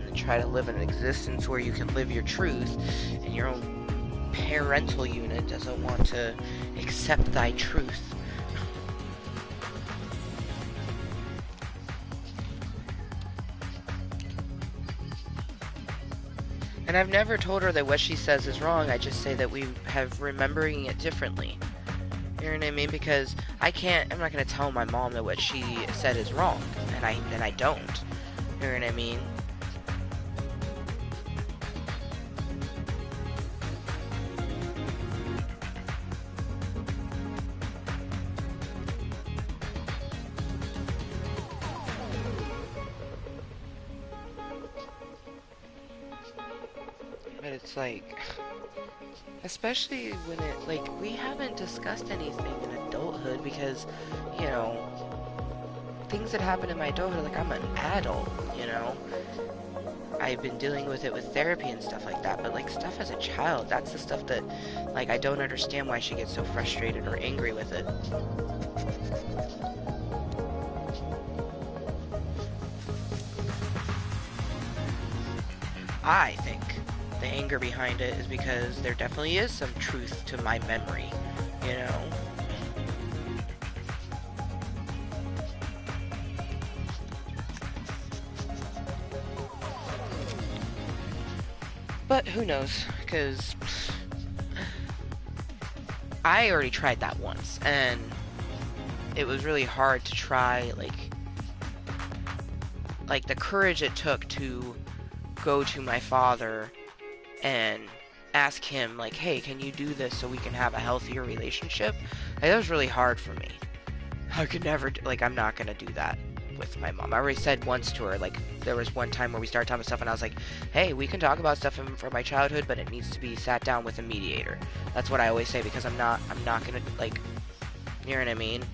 And try to live an existence where you can live your truth, and your own parental unit doesn't want to accept thy truth. And I've never told her that what she says is wrong. I just say that we have remembering it differently. You know what I mean? Because I'm not going to tell my mom that what she said is wrong. And I don't. You know what I mean? But it's like, especially when it, like, we haven't discussed anything in adulthood because, you know, things that happen in my adulthood, like, I'm an adult, you know? I've been dealing with it with therapy and stuff like that, but, like, stuff as a child, that's the stuff that, like, I don't understand why she gets so frustrated or angry with it. I think the anger behind it is because there definitely is some truth to my memory, you know? But who knows, because I already tried that once, and it was really hard to try, like the courage it took to go to my father and ask him, like, hey, can you do this so we can have a healthier relationship? Like, that was really hard for me. I could never, like, I'm not gonna do that with my mom. I already said once to her, like, there was one time where we started talking about stuff and I was like, hey, we can talk about stuff from my childhood, but it needs to be sat down with a mediator. That's what I always say, because I'm not gonna, like, you know what I mean?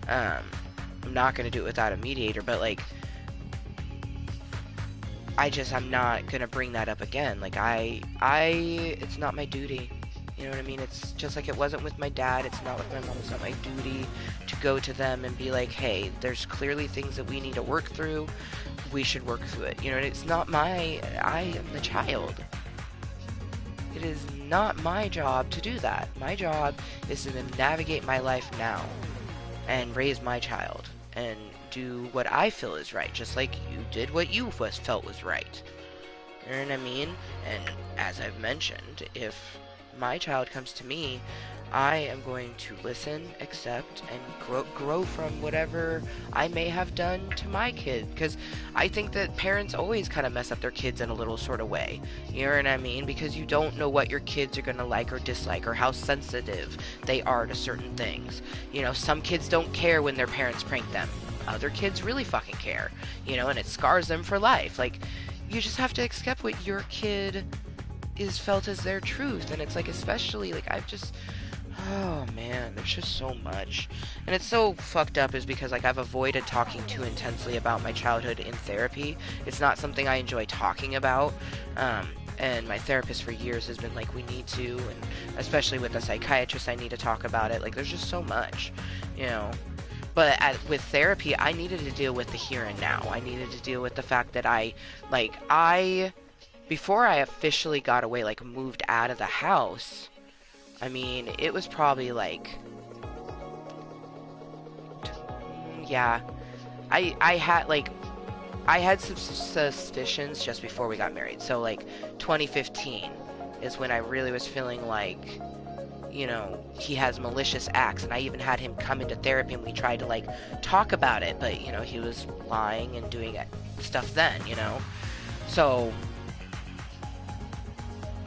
I'm not gonna do it without a mediator, but, like, I'm not gonna bring that up again. Like, it's not my duty. You know what I mean? It's just like it wasn't with my dad, it's not with my mom, it's not my duty to go to them and be like, hey, there's clearly things that we need to work through, we should work through it. You know, it's not I am the child. It is not my job to do that. My job is to navigate my life now and raise my child and do what I feel is right, just like you did what you felt was right. You know what I mean? And as I've mentioned, if my child comes to me, I am going to listen, accept, and grow from whatever I may have done to my kid. Because I think that parents always kind of mess up their kids in a little sort of way. You know what I mean? Because you don't know what your kids are going to like or dislike, or how sensitive they are to certain things. You know, some kids don't care when their parents prank them. Other kids really fucking care. You know, and it scars them for life. Like, you just have to accept what your kid is felt as their truth. And it's like, especially, like, oh man, there's just so much. And it's so fucked up is because, like, I've avoided talking too intensely about my childhood in therapy. It's not something I enjoy talking about. And my therapist for years has been like, we need to, and especially with the psychiatrist, I need to talk about it. Like, there's just so much, you know. But with therapy, I needed to deal with the here and now. I needed to deal with the fact that before I officially got away, like, moved out of the house, I mean, it was probably like, yeah, I had some suspicions just before we got married. So, like, 2015 is when I really was feeling like, you know, he has malicious acts, and I even had him come into therapy and we tried to, like, talk about it, but, you know, he was lying and doing stuff then, you know. So,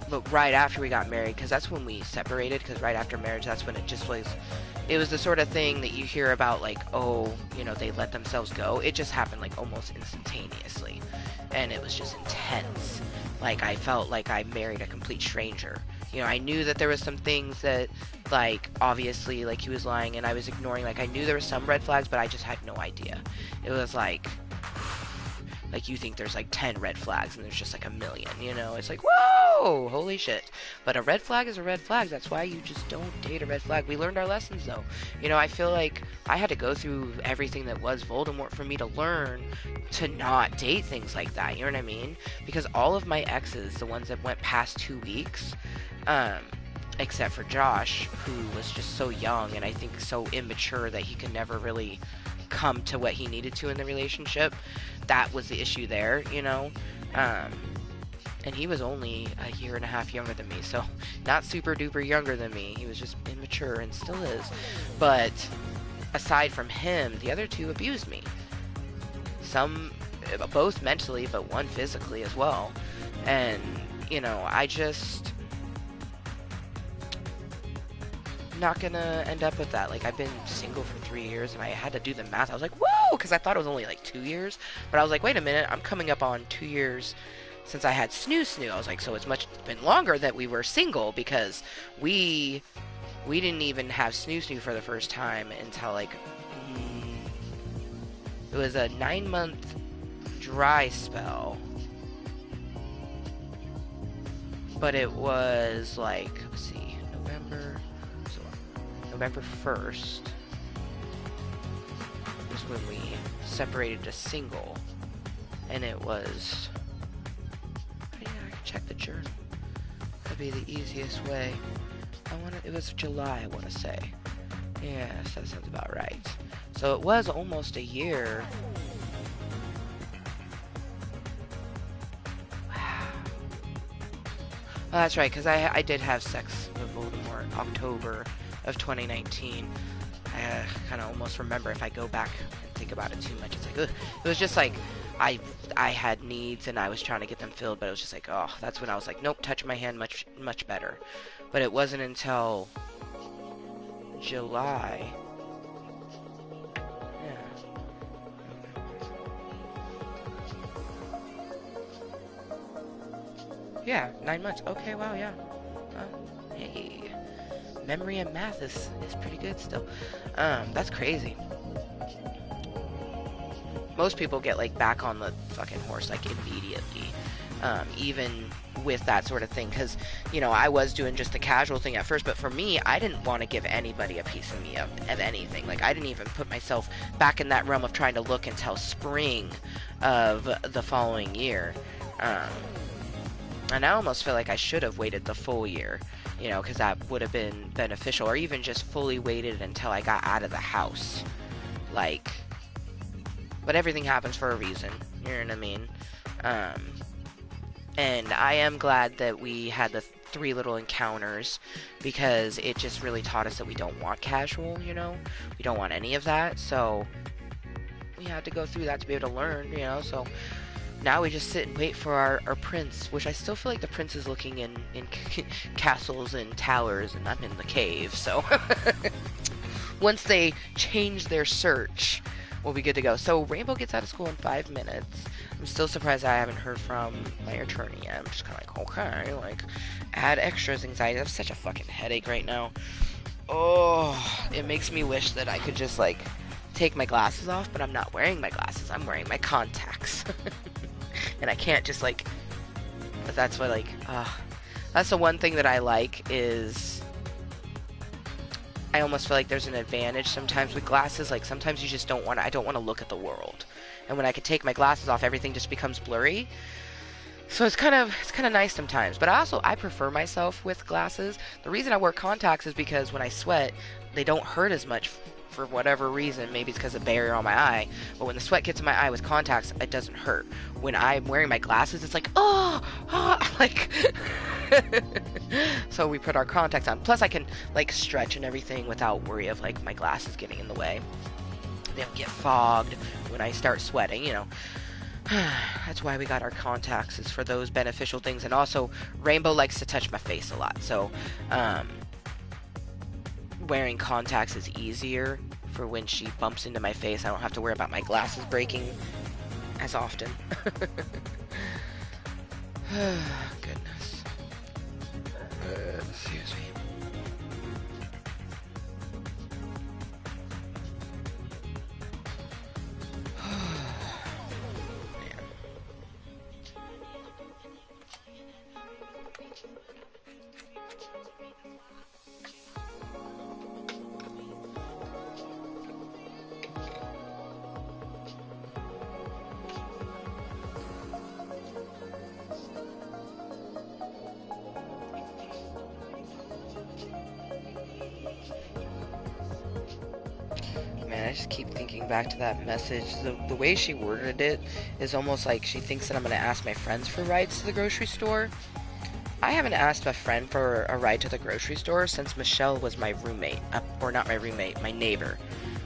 but right after we got married, because that's when we separated, because right after marriage, that's when it was the sort of thing that you hear about, like, oh, you know, they let themselves go. It just happened, like, almost instantaneously, and it was just intense. Like, I felt like I married a complete stranger, You know, I knew that there was some things that, like, obviously, like, he was lying and I was ignoring. Like, I knew there were some red flags, but I just had no idea. It was like you think there's like 10 red flags and there's just like a million, you know? It's like, whoa, holy shit. But a red flag is a red flag. That's why you just don't date a red flag. We learned our lessons, though. You know, I feel like I had to go through everything that was Voldemort for me to learn to not date things like that, you know what I mean? Because all of my exes, the ones that went past 2 weeks, except for Josh, who was just so young and I think so immature that he could never really come to what he needed to in the relationship. That was the issue there, you know. And he was only a year and a half younger than me, so not super duper younger than me. He was just immature and still is. But aside from him, the other two abused me. Both mentally, but one physically as well. And, you know, I just not gonna end up with that. Like, I've been single for 3 years and I had to do the math. I was like, whoa, because I thought it was only like 2 years, but I was like, wait a minute, I'm coming up on 2 years since I had snoo. I was like, so it's been longer that we were single, because we didn't even have snoo for the first time until like it was a 9-month dry spell, but it was like, let's see, November 1st was when we separated to single, and it was, yeah, I can check the journal. That'd be the easiest way. It was July, I want to say. Yes, that sounds about right. So it was almost a year. Wow. Oh, that's right, because I did have sex with Voldemort October of 2019. I kind of almost remember, if I go back and think about it too much, it's like, ugh. It was just like, I had needs and I was trying to get them filled, but it was just like, oh, that's when I was like, nope, touch my hand much better. But it wasn't until July. Yeah, 9 months. Okay, wow, yeah. Hey. Memory and math is pretty good still. That's crazy. Most people get like back on the fucking horse like immediately, even with that sort of thing, because, you know, I was doing just the casual thing at first, but for me, I didn't want to give anybody a piece of me of anything. Like, I didn't even put myself back in that realm of trying to look until spring of the following year. And I almost feel like I should have waited the full year, you know, because that would have been beneficial, or even just fully waited until I got out of the house. Like, but everything happens for a reason, you know what I mean? And I am glad that we had the 3 little encounters, because it just really taught us that we don't want casual, you know? We don't want any of that, so we had to go through that to be able to learn, you know? So now we just sit and wait for our prince, which I still feel like the prince is looking in castles and towers, and I'm in the cave, so once they change their search, we'll be good to go. So Rainbow gets out of school in 5 minutes. I'm still surprised I haven't heard from my attorney yet. I'm just kind of like, okay, like, add extras anxiety. I have such a fucking headache right now. Oh, it makes me wish that I could just, like, take my glasses off, but I'm not wearing my glasses. I'm wearing my contacts. And I can't just, like, but that's what, like, that's the one thing that I like, is I almost feel like there's an advantage sometimes with glasses. Like, sometimes you just don't want to, I don't want to look at the world. And when I can take my glasses off, everything just becomes blurry. So it's kind of nice sometimes. But I prefer myself with glasses. The reason I wear contacts is because when I sweat, they don't hurt as much for whatever reason. Maybe it's because of the barrier on my eye. But when the sweat gets in my eye with contacts, it doesn't hurt. When I'm wearing my glasses, it's like, like... So we put our contacts on. Plus I can, like, stretch and everything without worry of, like, my glasses getting in the way. They don't get fogged when I start sweating, you know. That's why we got our contacts, is for those beneficial things. And also, Rainbow likes to touch my face a lot, so wearing contacts is easier for when she bumps into my face. I don't have to worry about my glasses breaking as often. Goodness. Excuse me. Man, I just keep thinking back to that message. The way she worded it is almost like she thinks that I'm going to ask my friends for rides to the grocery store. I haven't asked a friend for a ride to the grocery store since Michelle was my roommate. Or not my roommate, my neighbor.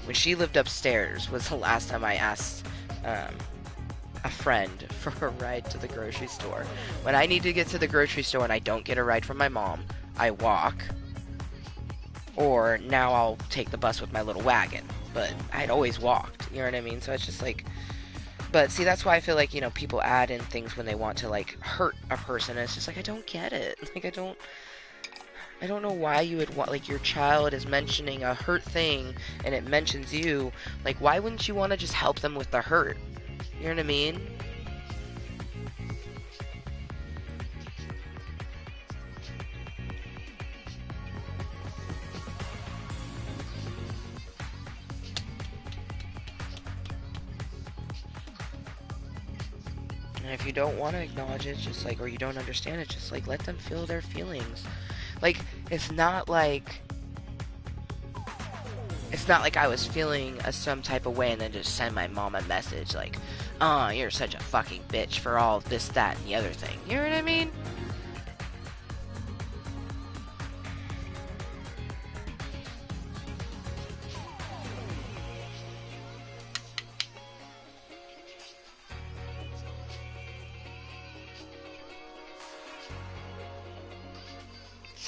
When she lived upstairs was the last time I asked a friend for a ride to the grocery store. When I need to get to the grocery store and I don't get a ride from my mom, I walk. Or now I'll take the bus with my little wagon. But I'd always walked, you know what I mean? So it's just like, but see, that's why I feel like, you know, people add in things when they want to, like, hurt a person, and it's just like, I don't get it. Like, I don't know why you would want, like, your child is mentioning a hurt thing, and it mentions you, like, why wouldn't you want to just help them with the hurt? You know what I mean? And if you don't want to acknowledge it, just like, or you don't understand it, just like, let them feel their feelings. Like, it's not like I was feeling some type of way and then just send my mom a message like, oh, you're such a fucking bitch for all this, that, and the other thing. You know what I mean?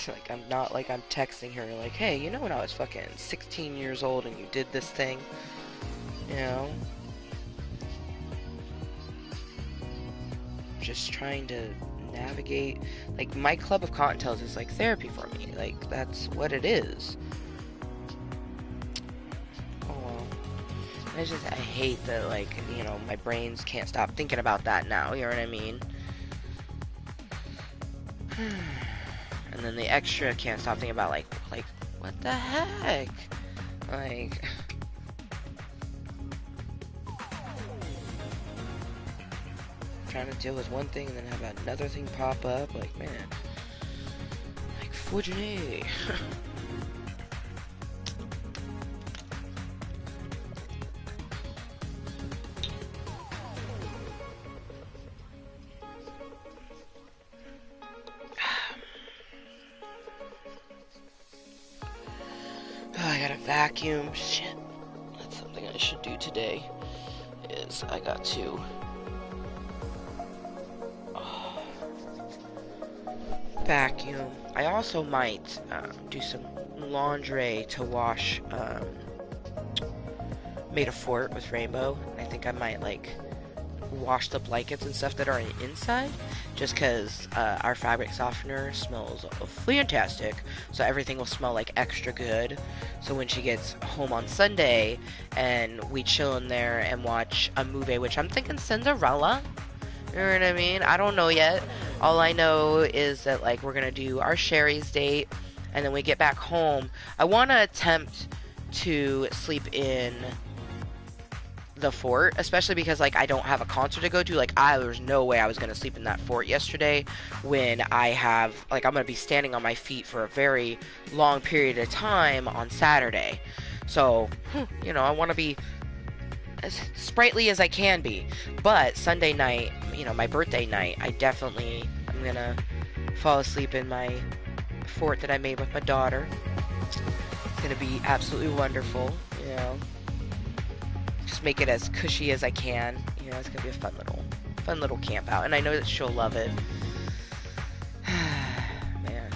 Like, I'm not like I'm texting her like, hey, you know when I was fucking 16 years old and you did this thing? You know? Just trying to navigate. Like, my club of Kottontales is like therapy for me. Like, that's what it is. Oh well. I hate that, like, you know, my brains can't stop thinking about that now. You know what I mean? And then the extra can't stop thinking about, like, what the heck? Like, trying to deal with one thing and then have another thing pop up. Like, man. Like, Fujine. I gotta vacuum. Shit. That's something I should do today. Is I got to vacuum. I also might do some laundry to wash. Made a fort with Rainbow. I think I might like wash the blankets and stuff that are inside, just because our fabric softener smells fantastic, so everything will smell like extra good. So when she gets home on Sunday and we chill in there and watch a movie, which I'm thinking Cinderella, you know what I mean? I don't know yet. All I know is that, like, we're gonna do our Sherry's date, and then we get back home. I want to attempt to sleep in the fort, especially because, like, I don't have a concert to go to. Like, there's no way I was gonna sleep in that fort yesterday when I have, like, I'm gonna be standing on my feet for a very long period of time on Saturday. So, you know, I want to be as sprightly as I can be. But Sunday night, you know, my birthday night, I'm gonna fall asleep in my fort that I made with my daughter. It's gonna be absolutely wonderful, you know. Just make it as cushy as I can. You know, it's gonna be a fun little camp out, and I know that she'll love it. Man. Man.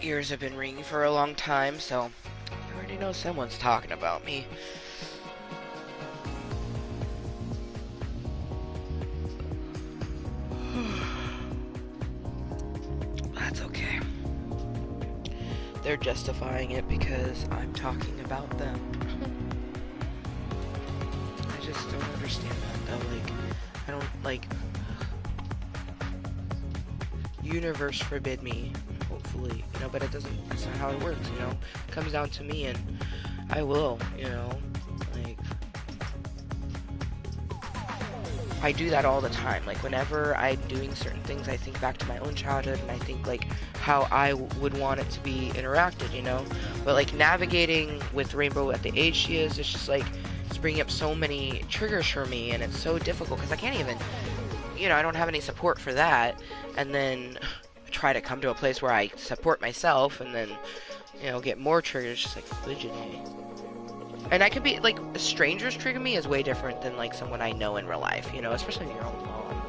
ears have been ringing for a long time, so I already know someone's talking about me. That's okay. They're justifying it because I'm talking about them. I just don't understand that, though. Like, I don't, like... Universe forbid me, hopefully, you know, but it doesn't, that's not how it works, you know. It comes down to me, and I will, you know, like... I do that all the time. Like, whenever I'm doing certain things, I think back to my own childhood, and I think, like, how I would want it to be interacted, you know? But, like, navigating with Rainbow at the age she is, it's just, like, it's bringing up so many triggers for me, and it's so difficult, because I can't even, you know, I don't have any support for that, and then try to come to a place where I support myself, and then, you know, get more triggers, just, like, fidgeting. And I could be, like, strangers trigger me is way different than, like, someone I know in real life, you know, especially your own mom.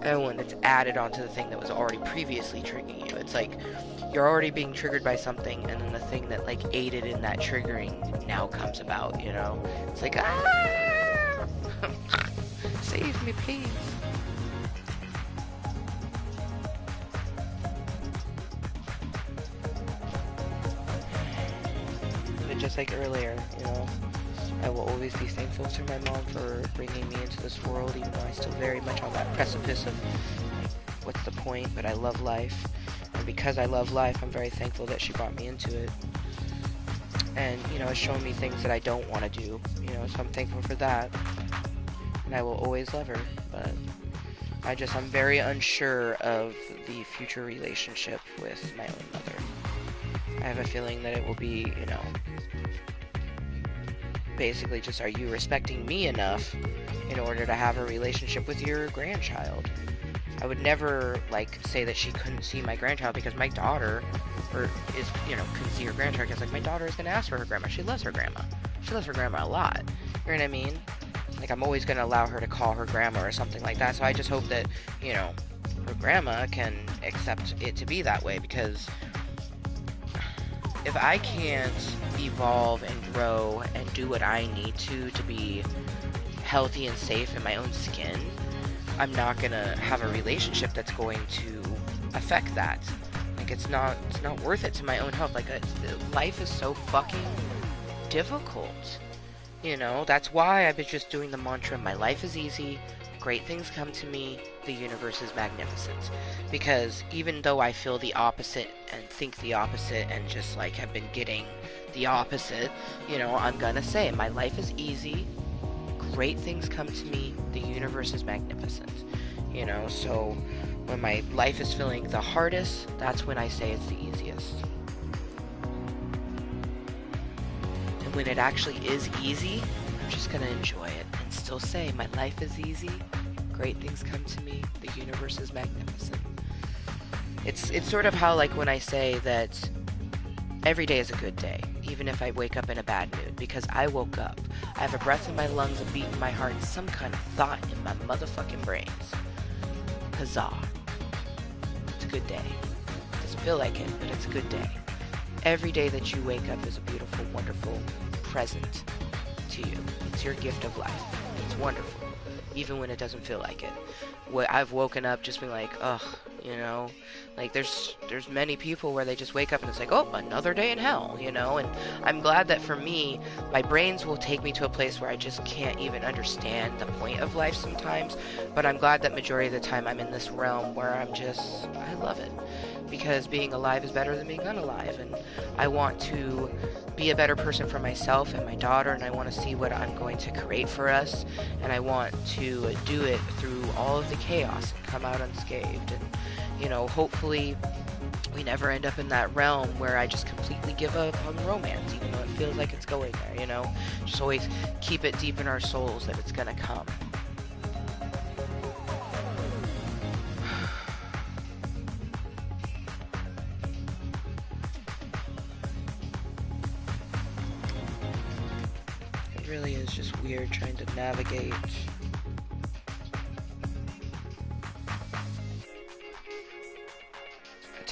And when it's added onto the thing that was already previously triggering you, it's like, you're already being triggered by something, and then the thing that, like, aided in that triggering now comes about, you know? It's like, ah! Save me, please. Just like earlier, you know, I will always be thankful to my mom for bringing me into this world, even though I'm still very much on that precipice of, like, what's the point, but I love life, and because I love life, I'm very thankful that she brought me into it, and, you know, it's shown me things that I don't want to do, you know, so I'm thankful for that, and I will always love her, but I'm very unsure of the future relationship with my own mother. I have a feeling that it will be, you know, basically just, are you respecting me enough in order to have a relationship with your grandchild? I would never, like, say that she couldn't see my grandchild, because my daughter, is, you know, couldn't see her grandchild, because, like, my daughter is going to ask for her grandma. She loves her grandma. She loves her grandma a lot. You know what I mean? Like, I'm always going to allow her to call her grandma or something like that, so I just hope that, you know, her grandma can accept it to be that way, because if I can't evolve and grow and do what I need to be healthy and safe in my own skin, I'm not gonna have a relationship that's going to affect that. Like, it's not worth it to my own health. Like, life is so fucking difficult. You know, that's why I've been just doing the mantra, my life is easy, great things come to me, the universe is magnificent. Because even though I feel the opposite and think the opposite and just, like, have been getting the opposite, you know, I'm gonna say it. My life is easy, great things come to me, the universe is magnificent. You know, so when my life is feeling the hardest, that's when I say it's the easiest. And when it actually is easy, I'm just gonna enjoy it and still say my life is easy, great things come to me, the universe is magnificent. It's sort of how, like, when I say that every day is a good day, even if I wake up in a bad mood, because I woke up. I have a breath in my lungs, a beat in my heart, and some kind of thought in my motherfucking brains. Huzzah. It's a good day. It doesn't feel like it, but it's a good day. Every day that you wake up is a beautiful, wonderful present to you. It's your gift of life. It's wonderful, even when it doesn't feel like it. I've woken up just being like, ugh, you know, like there's many people where they just wake up and it's like, oh, another day in hell, you know, and I'm glad that for me, my brains will take me to a place where I just can't even understand the point of life sometimes, but I'm glad that majority of the time I'm in this realm where I love it, because being alive is better than being unalive, and I want to be a better person for myself and my daughter, and I want to see what I'm going to create for us, and I want to do it through all of the chaos and come out unscathed, and, you know, hopefully we never end up in that realm where I just completely give up on romance, even though it feels like it's going there, you know, just always keep it deep in our souls that it's gonna come. It really is just weird trying to navigate .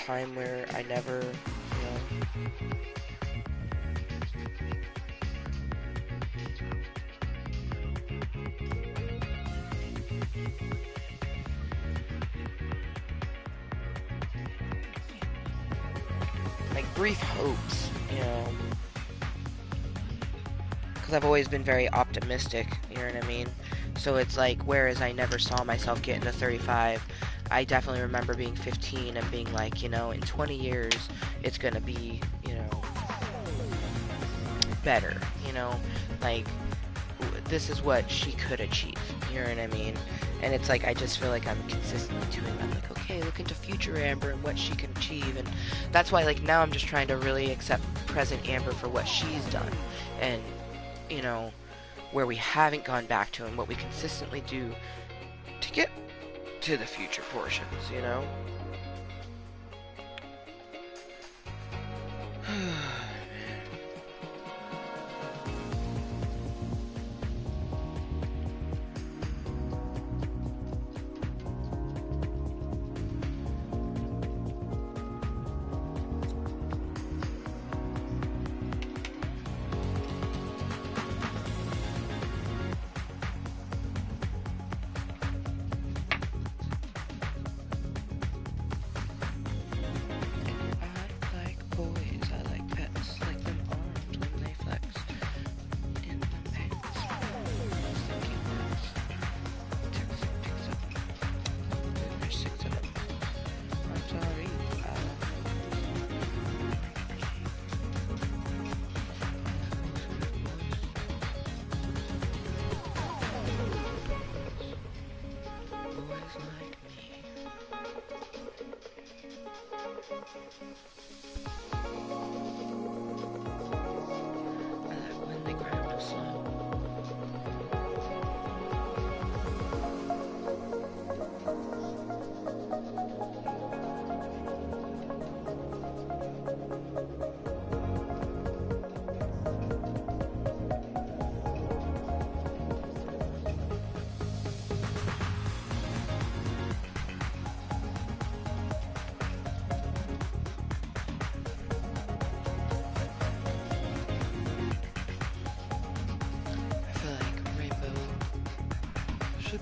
time where I never, like brief hopes, because I've always been very optimistic, you know what I mean? So it's like, whereas I never saw myself getting to 35, I definitely remember being 15 and being like, in 20 years, it's gonna be, better, like, this is what she could achieve, you know what I mean? And it's like, I just feel like I'm consistently doing that, like, okay, look into future Amber and what she can achieve, and that's why, like, now I'm just trying to really accept present Amber for what she's done, and, where we haven't gone back to and what we consistently do to get to the future portions,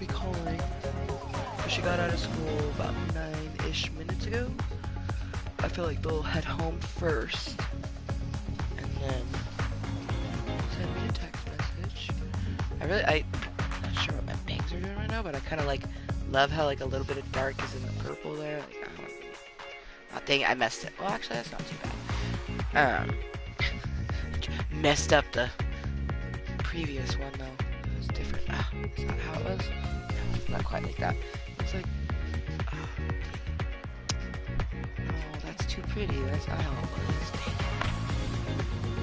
be calling. She got out of school about 9-ish minutes ago. I feel like they'll head home first and then send me a text message. I'm not sure what my bangs are doing right now, but I kind of like love how like a little bit of dark is in the purple there. Like, oh dang it, I messed it. Well, actually, that's not too bad. Messed up the previous one though. It was different. Is that how it was? No, not quite like that. It's like, oh, that's too pretty. That's not how it was. Dang it.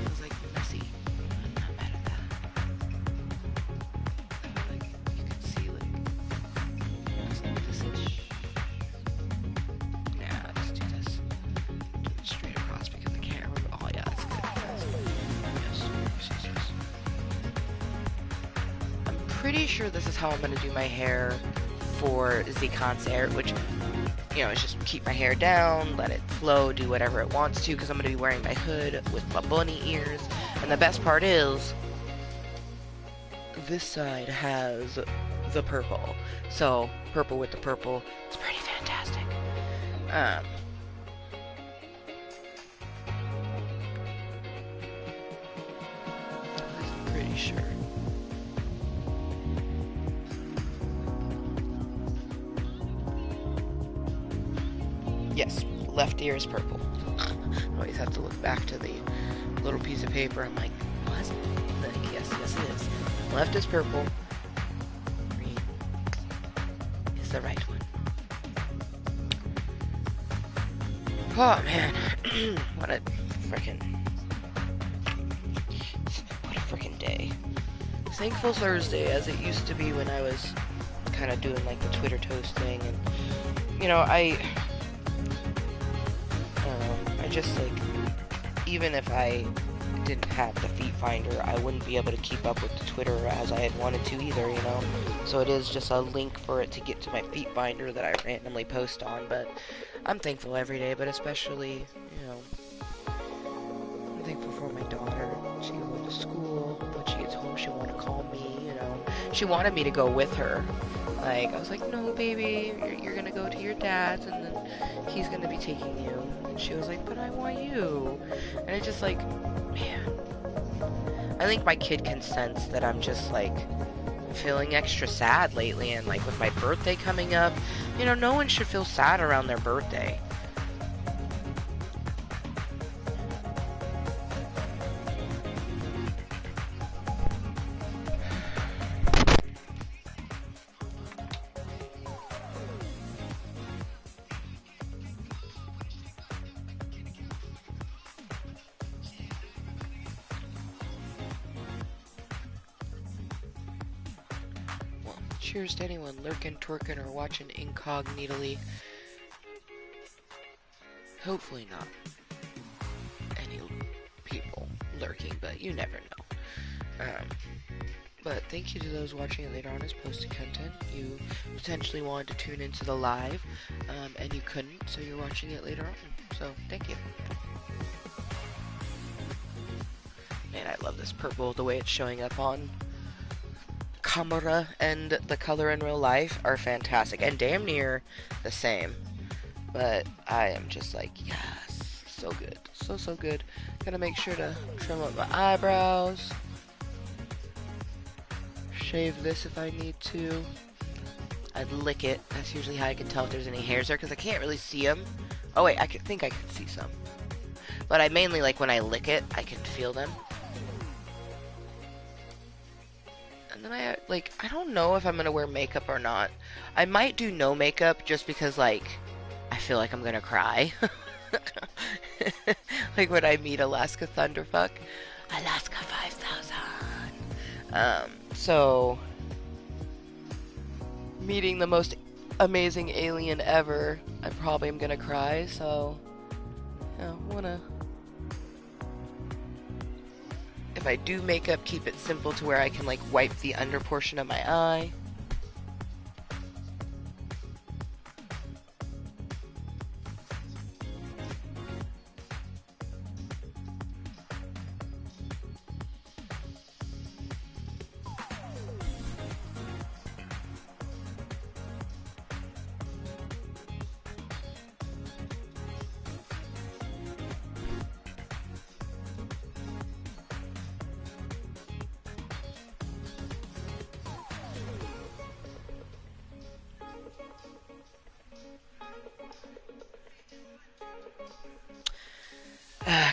It was like messy. I'm not mad at that. Like, you can see like, just like this itch. Nah, let's do this. Do it straight across because I can't remember. Oh yeah, that's good. Yes. I'm pretty sure this is how I'm gonna do my hair for the concert, which, is just keep my hair down, let it flow, do whatever it wants to, because I'm going to be wearing my hood with my bunny ears. And the best part is, this side has the purple. So, purple with the purple, it's pretty fantastic. I'm pretty sure. Yes, left ear is purple. I always have to look back to the little piece of paper. I'm like, what? Like, yes, it is. Left is purple. Green is the right one. Oh, man. What a freaking day. Thankful Thursday, as it used to be when I was kind of doing, like, the Twitter toast thing. And, I just, like, even if I didn't have the feet finder, I wouldn't be able to keep up with the Twitter as I had wanted to either, So it is just a link for it to get to my feet finder that I randomly post on, but I'm thankful every day, but especially, you know, I'm thankful for my daughter. She went to school. When she gets home, she wanted to call me, you know. She wanted me to go with her. Like, I was like, no, baby, you're gonna go to your dad's, and then he's gonna be taking you. And she was like, but I want you. And it's just like, man. I think my kid can sense that I'm just, like, feeling extra sad lately, and, like, with my birthday coming up, you know, no one should feel sad around their birthday. Cheers to anyone lurking, twerking, or watching incognitally. Hopefully not any people lurking, but you never know. But thank you to those watching it later on as posted content. You potentially wanted to tune into the live, and you couldn't, so you're watching it later on. So, thank you. Man, I love this purple, the way it's showing up on camera, and the color in real life are fantastic and damn near the same. But I am just like, yes, so good, so good. Gotta make sure to trim up my eyebrows, shave this if I need to. I'd lick it. That's usually how I can tell if there's any hairs there, because I can't really see them. Oh wait, I think I can see some, but I mainly like when I lick it, I can feel them. And then I don't know if I'm gonna wear makeup or not. I might do no makeup just because, like, I feel like I'm gonna cry. Like when I meet Alaska Thunderfuck. Alaska 5000. So, meeting the most amazing alien ever, I probably am gonna cry, so, you know, if I do makeup, keep it simple to where I can, like, wipe the under portion of my eye.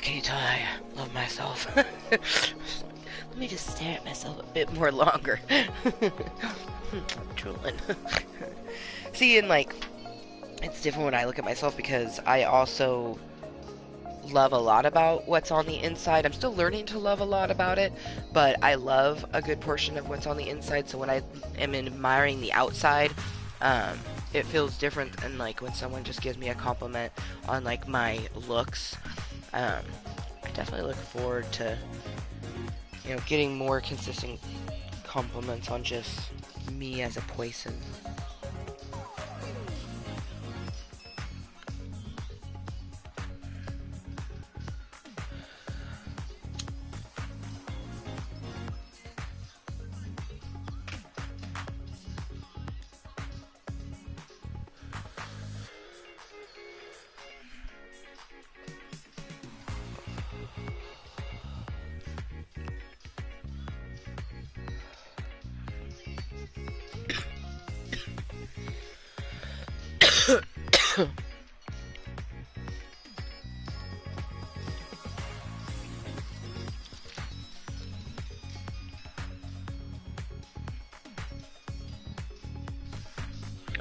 Can you tell I love myself? Let me just stare at myself a bit more longer. I'm drooling. See, and like, it's different when I look at myself because I also love a lot about what's on the inside. I'm still learning to love a lot about it, but I love a good portion of what's on the inside, so when I am admiring the outside, it feels different than, like, when someone just gives me a compliment on, like, my looks. I definitely look forward to, you know, getting more consistent compliments on just me as a person.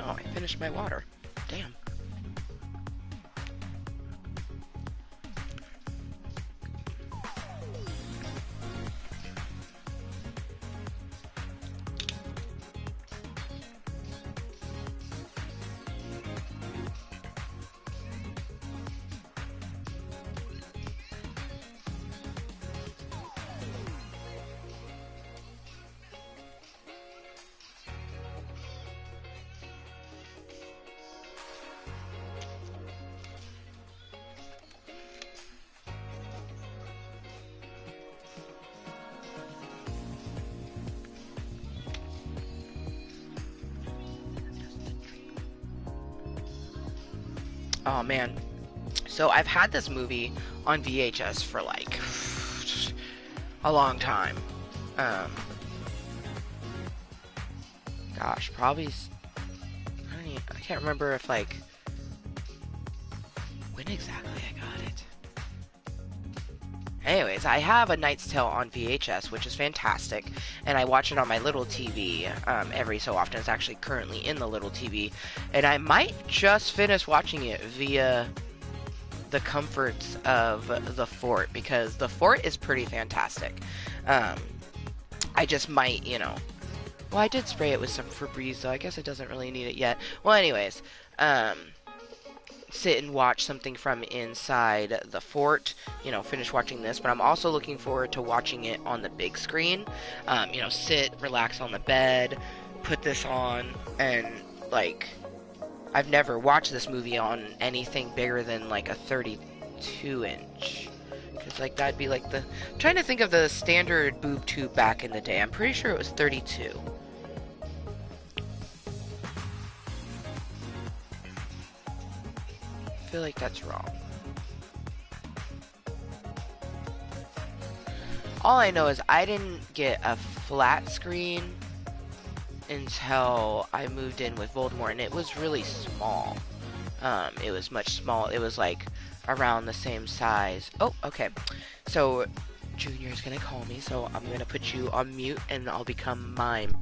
Oh, I finished my water. Damn. Oh man. So I've had this movie on VHS for like a long time. Um, gosh, probably. I can't remember if like when exactly I got it. Anyways, I have A Knight's Tale on VHS, which is fantastic, and I watch it on my little TV every so often. It's actually currently in the little TV, and I might just finish watching it via the comforts of the fort, because the fort is pretty fantastic. Um, I just might, well, I did spray it with some Febreze, so I guess it doesn't really need it yet. Well, anyways, um, sit and watch something from inside the fort, finish watching this, but I'm also looking forward to watching it on the big screen. Sit, relax on the bed, put this on, and, like, I've never watched this movie on anything bigger than, like, a 32-inch. Because, like, that'd be, like, I'm trying to think of the standard boob tube back in the day. I'm pretty sure it was 32. I feel like that's wrong. All I know is I didn't get a flat screen until I moved in with Voldemort, and it was really small. It was much small. It was like around the same size. Oh, okay. So Junior's gonna call me, so I'm gonna put you on mute, and I'll become mime.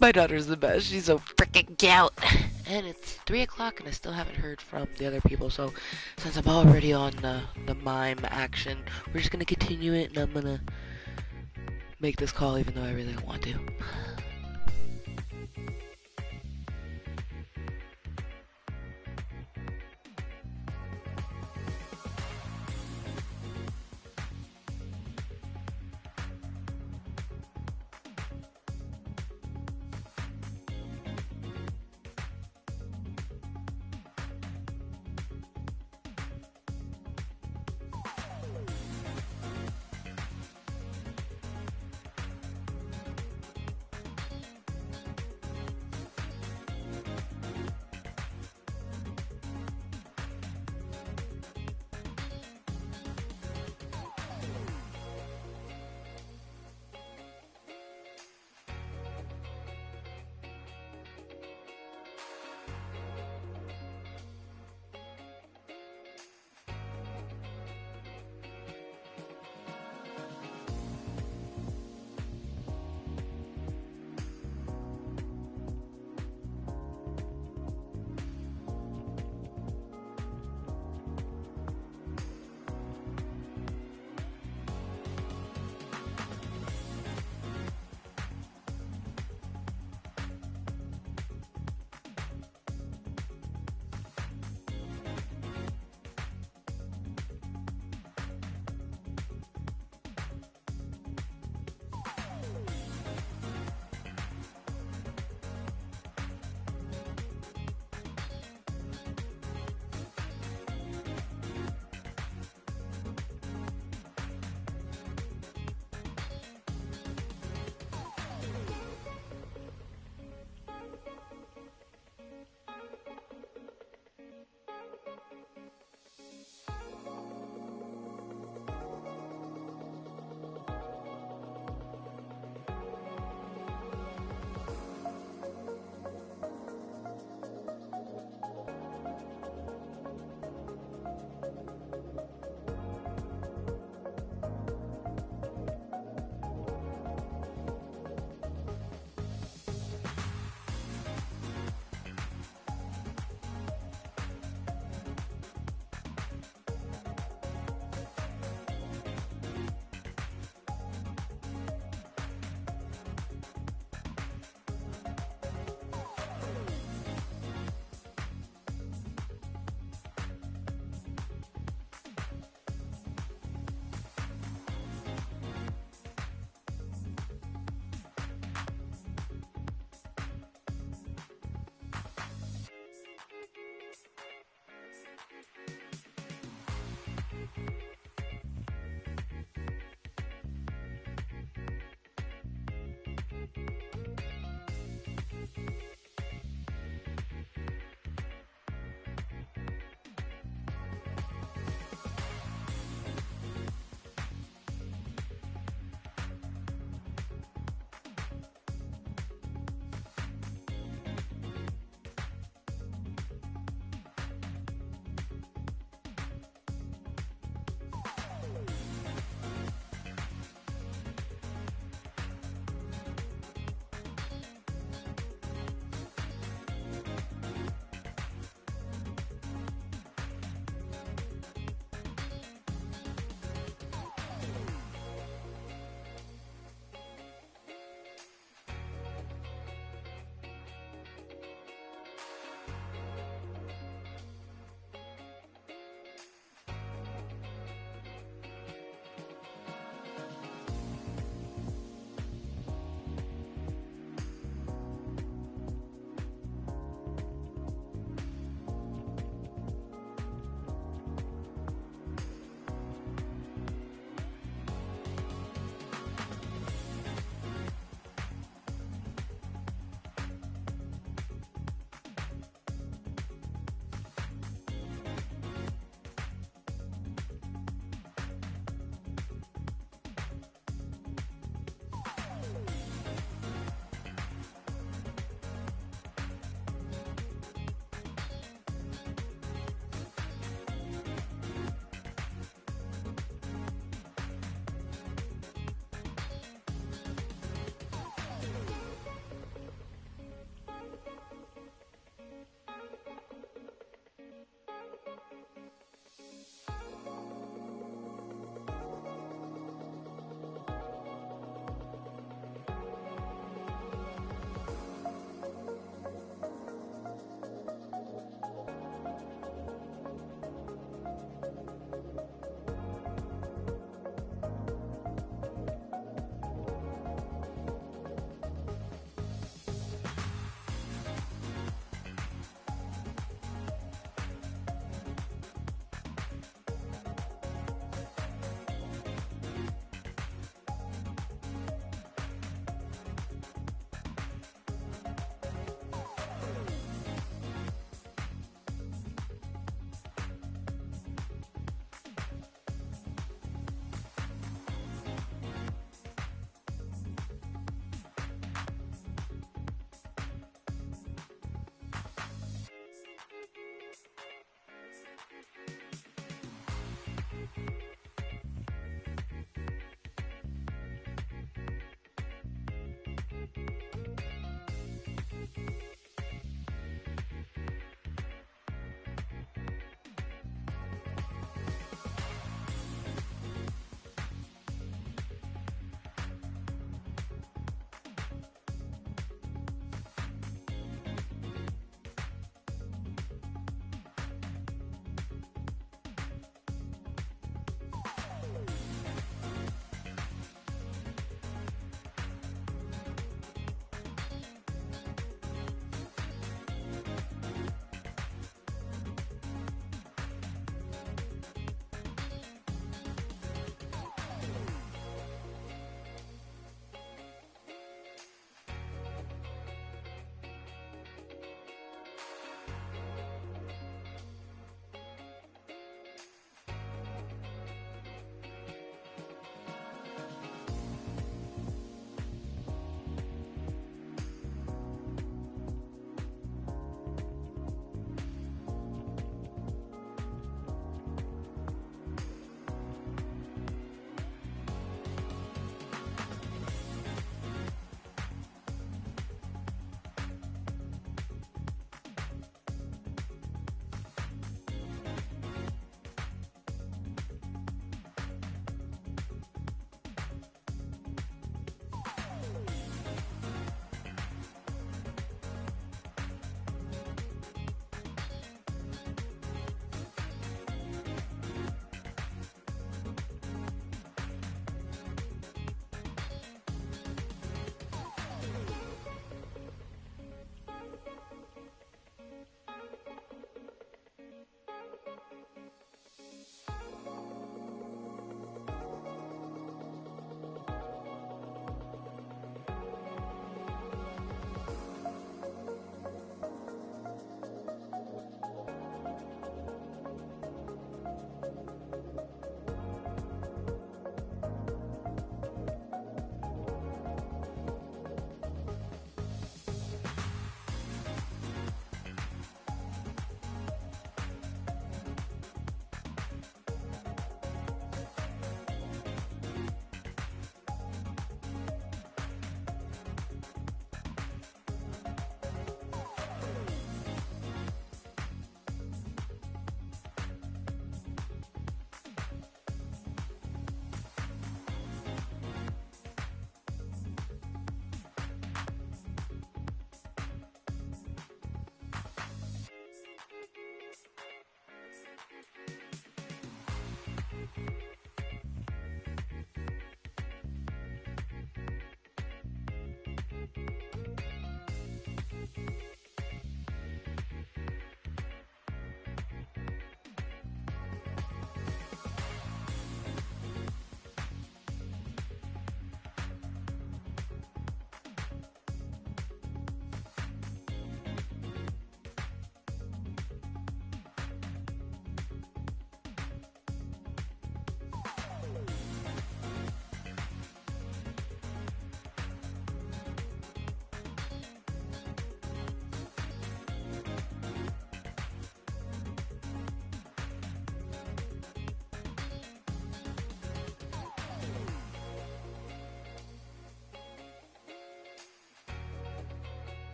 My daughter's the best. She's so freaking cute. And it's 3 o'clock and I still haven't heard from the other people. So since I'm already on the mime action, we're just gonna continue it and I'm gonna make this call even though I really don't want to.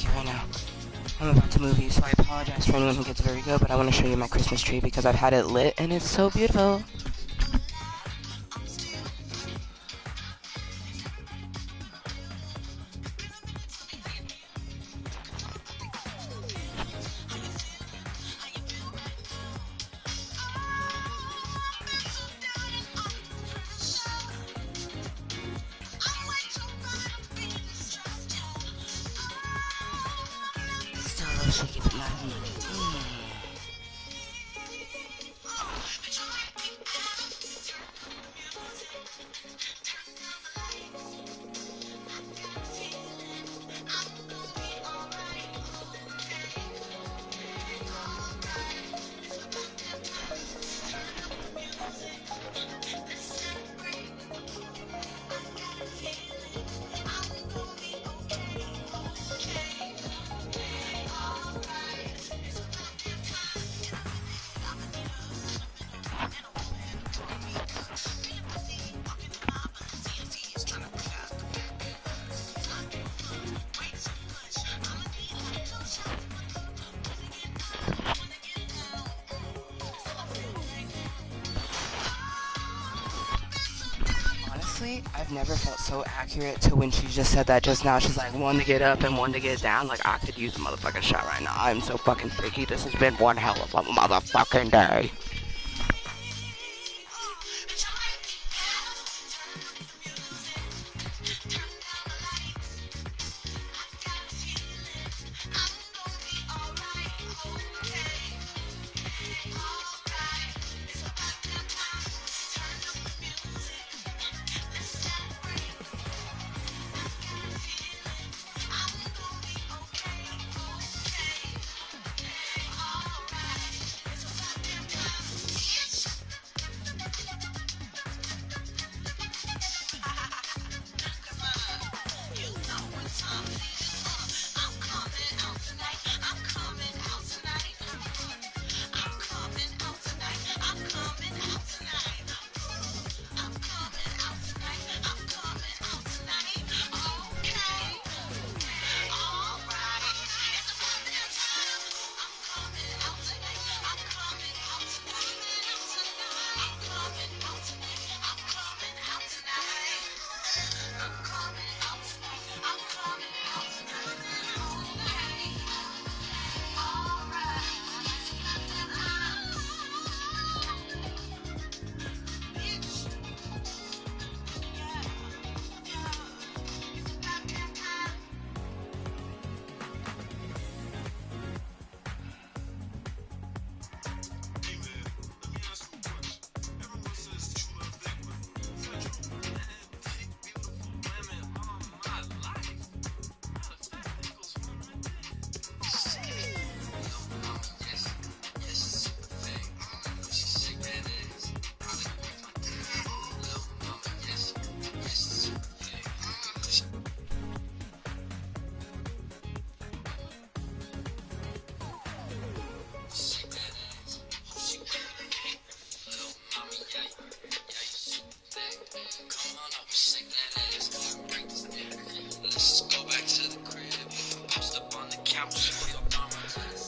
you right now. I'm about to move you, so I apologize for anyone who gets very good, but I want to show you my Christmas tree because I've had it lit and it's so beautiful. Still a little shaky, but not honestly, I've never felt so accurate to when she just said that just now. She's like, one to get up and one to get down. Like, I could use a motherfucking shot right now. I'm so fucking picky. This has been one hell of a motherfucking day.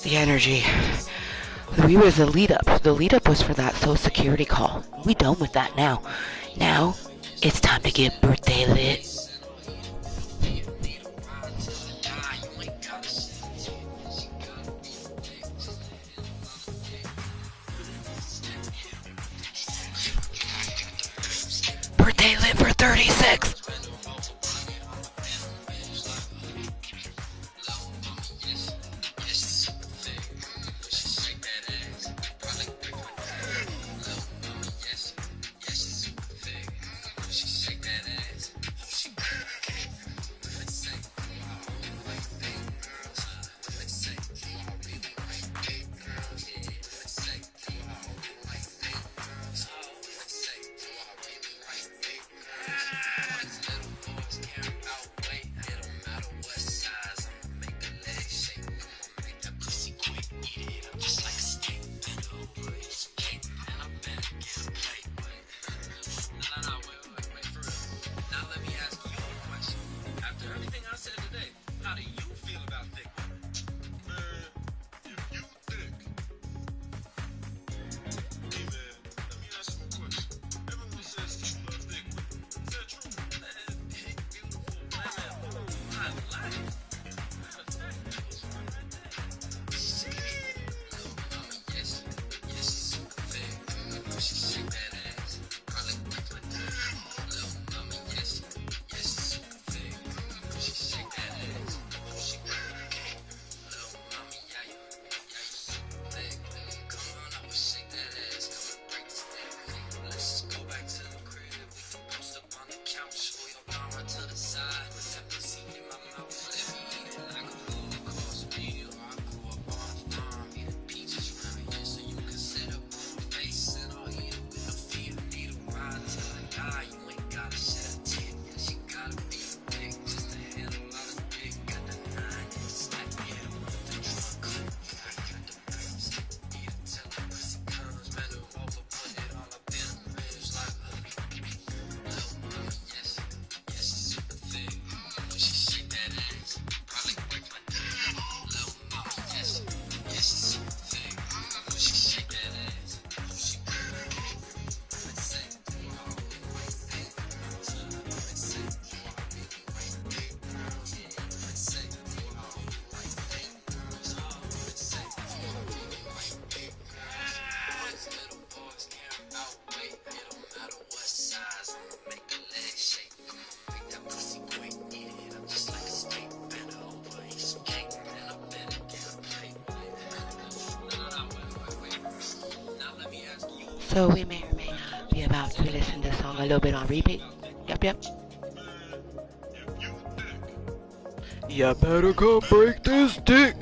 The energy. We were the lead up. The lead up was for that Social Security call. We done with that now. Now, it's time to get birthday lit. Birthday lit for 36. So we may or may not be about to listen to the song a little bit on repeat. Yep. You better come break this dick.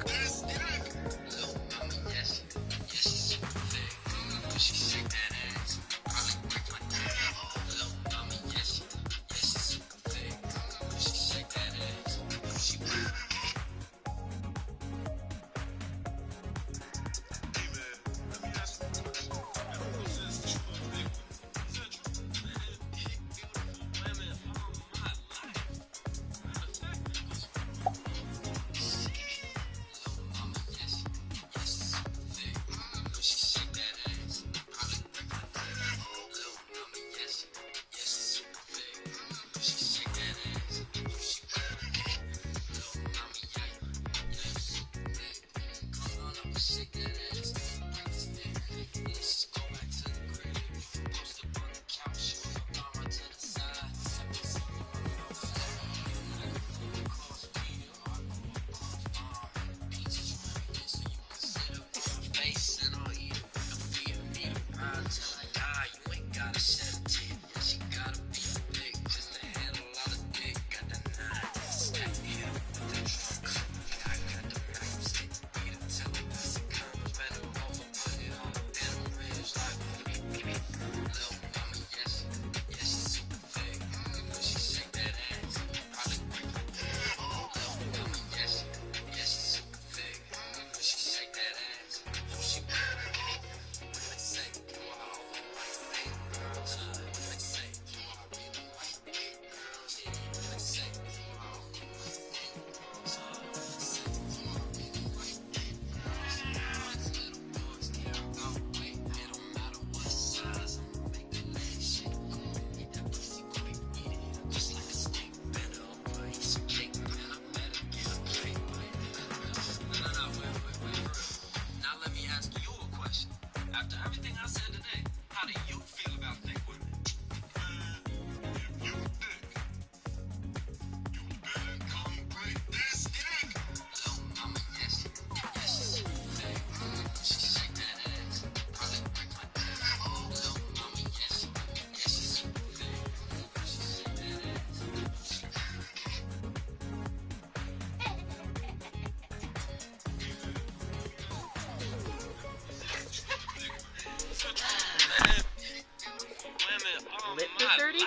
Lit for 30?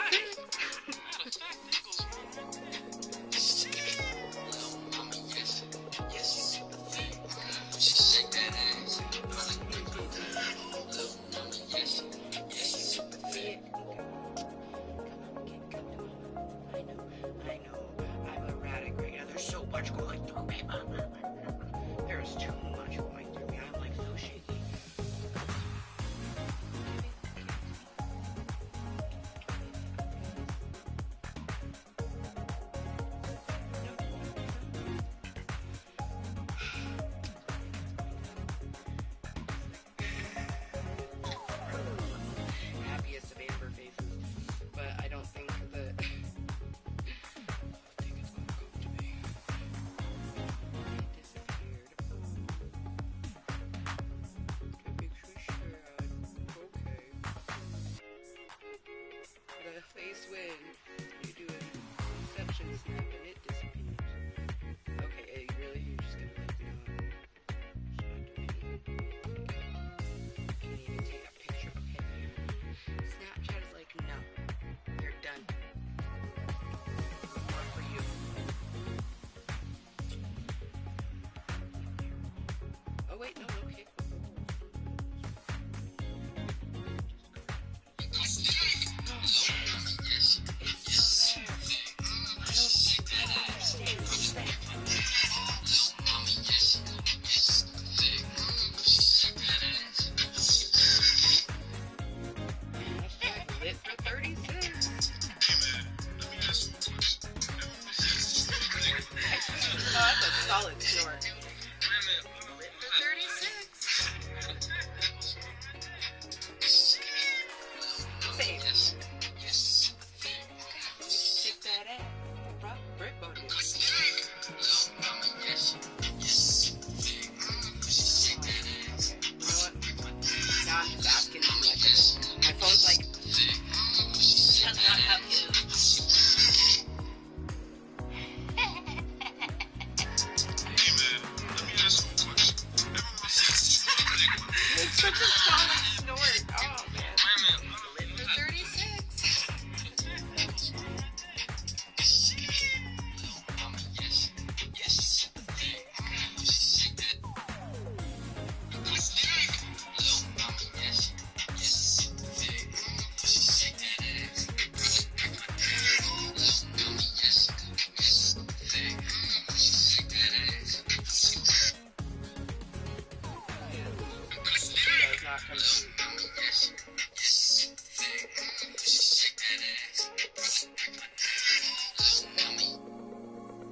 I know, I'm erratic right now. There's so much going through me. There's too much going through me. I'm like so shaky. Happiest of amber faces, but I don't think that. The face when you do a suction snap and it disappears. Okay, you're just gonna like, can't even take a picture, okay? Snapchat is like, no, you're done. More for you. Oh wait, no, okay. It's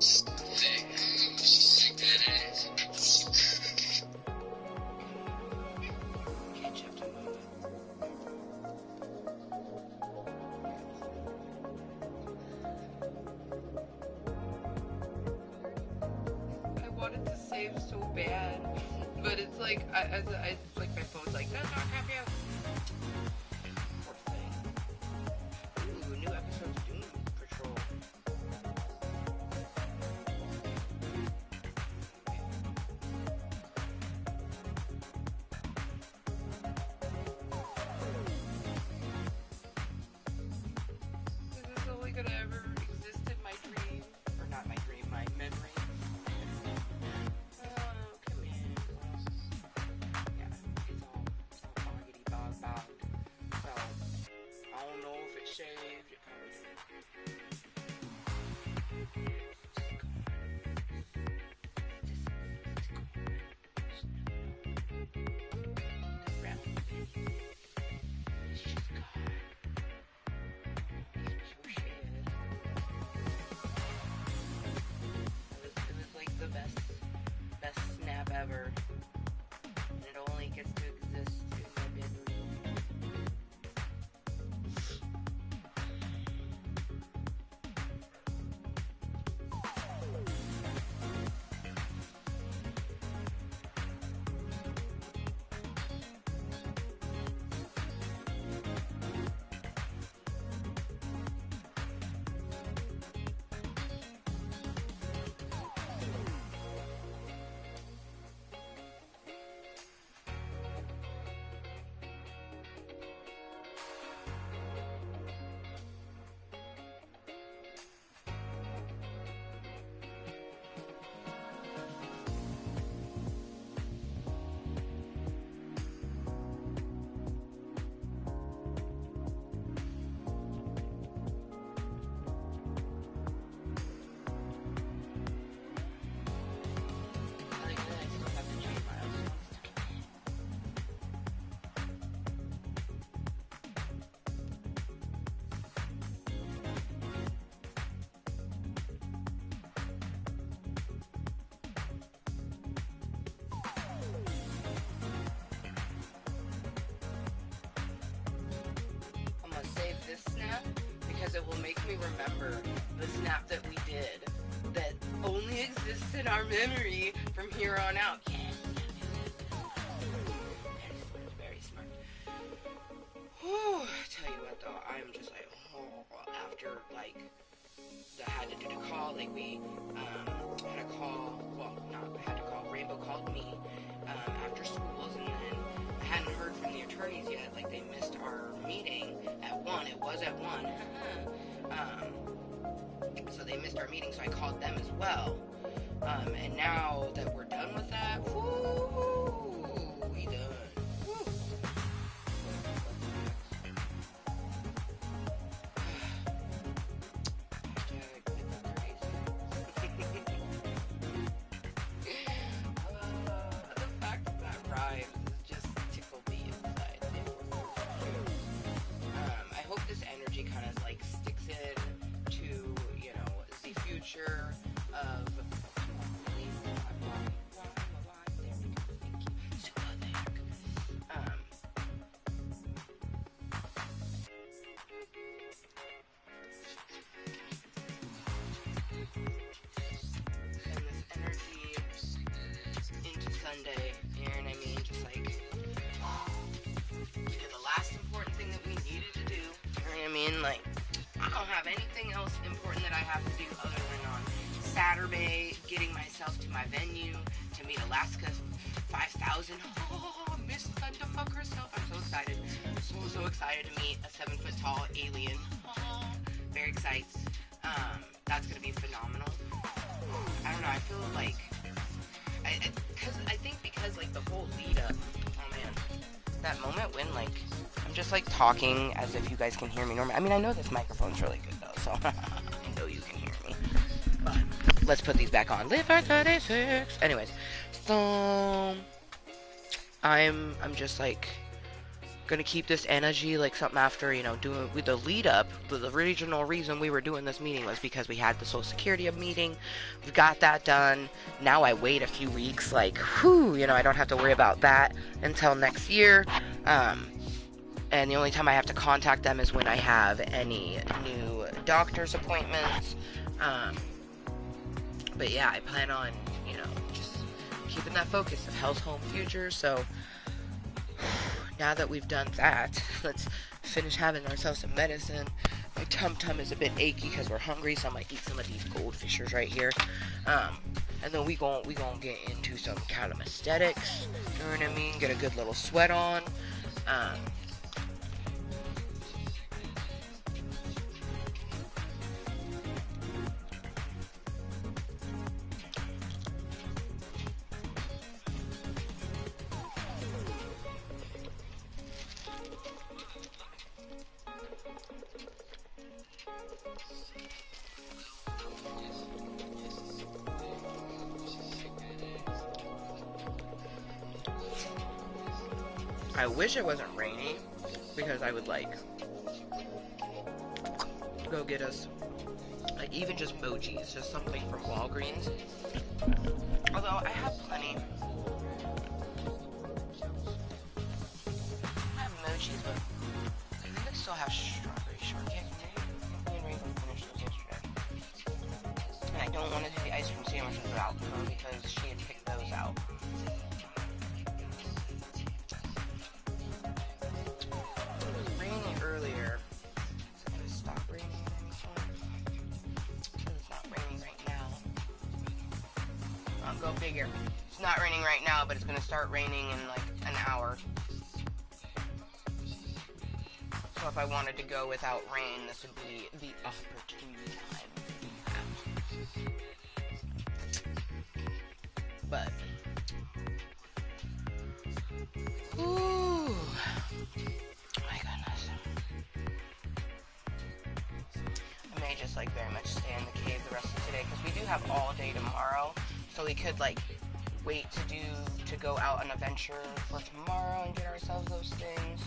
I wanted to save so bad, but it's like, it's like my phone's like, that's not happy. Poor thing. Ooh, new episode of Doom Patrol. This is only gonna ever exist in my dream. Or not my dream, my memory. Oh, come in. Yeah, it's all boggity bogged. So, I don't know if it's saved. It probably is. It was like the best snap ever. And it only gets to exist in my bedroom. Save this snap because it will make me remember the snap that we did that only exists in our memory from here on out. Yes. Very smart. Whew, tell you what though, I'm just like, after like I had to do the call, like we had a call, well not I had to call, Rainbow called me after schools, and then I hadn't heard from the attorneys yet, like they missed our meeting at 1, it was at 1, so they missed our meeting, so I called them as well, and now that we're done with that, woo, we done. Woo. The fact that rhymes just tickled me inside. I hope this energy kind of like sticks in to, you know, the future of. Sunday, you know what I mean? Just like, we did the last important thing that we needed to do, you know what I mean? Like, I don't have anything else important that I have to do other than on Saturday, getting myself to my venue to meet Alaska 5000. Oh, Miss Thunderfucker herself. I'm so excited. So excited to meet a 7-foot tall alien. Oh, very excited. That's gonna be phenomenal. I don't know, I feel like, because like the whole lead up, oh man, that moment when like I'm just like talking as if you guys can hear me normally. I mean, I know this microphone's really good though, so I know you can hear me. But let's put these back on. Live at 36. Anyways, so I'm just like, gonna keep this energy like something after, doing with the lead up. The original reason we were doing this meeting was because we had the Social Security meeting. We got that done. Now I wait a few weeks, like, whew, I don't have to worry about that until next year. And the only time I have to contact them is when I have any new doctor's appointments. But yeah, I plan on, just keeping that focus of health, home, future. So now that we've done that, let's finish having ourselves some medicine. My tum-tum is a bit achy because we're hungry, so I might eat some of these goldfishers right here. And then we gon' get into some calisthenics, you know what I mean? Get a good little sweat on. I wish it wasn't raining, because I would, go get us, even just mochis, just something from Walgreens. Although, I have plenty. I have mochis, but I think I still have strawberry shortcake. And I don't want to do the ice cream sandwiches without her, because she had picked those out. Earlier. So I'm going to stop raining because it's not raining right now. I'll go figure. It's not raining right now, but it's going to start raining in like an hour. So if I wanted to go without rain, this would be the opportune time. But ooh, my goodness. I may just very much stay in the cave the rest of today, because we do have all day tomorrow, so we could wait to go out on a venture for tomorrow and get ourselves those things.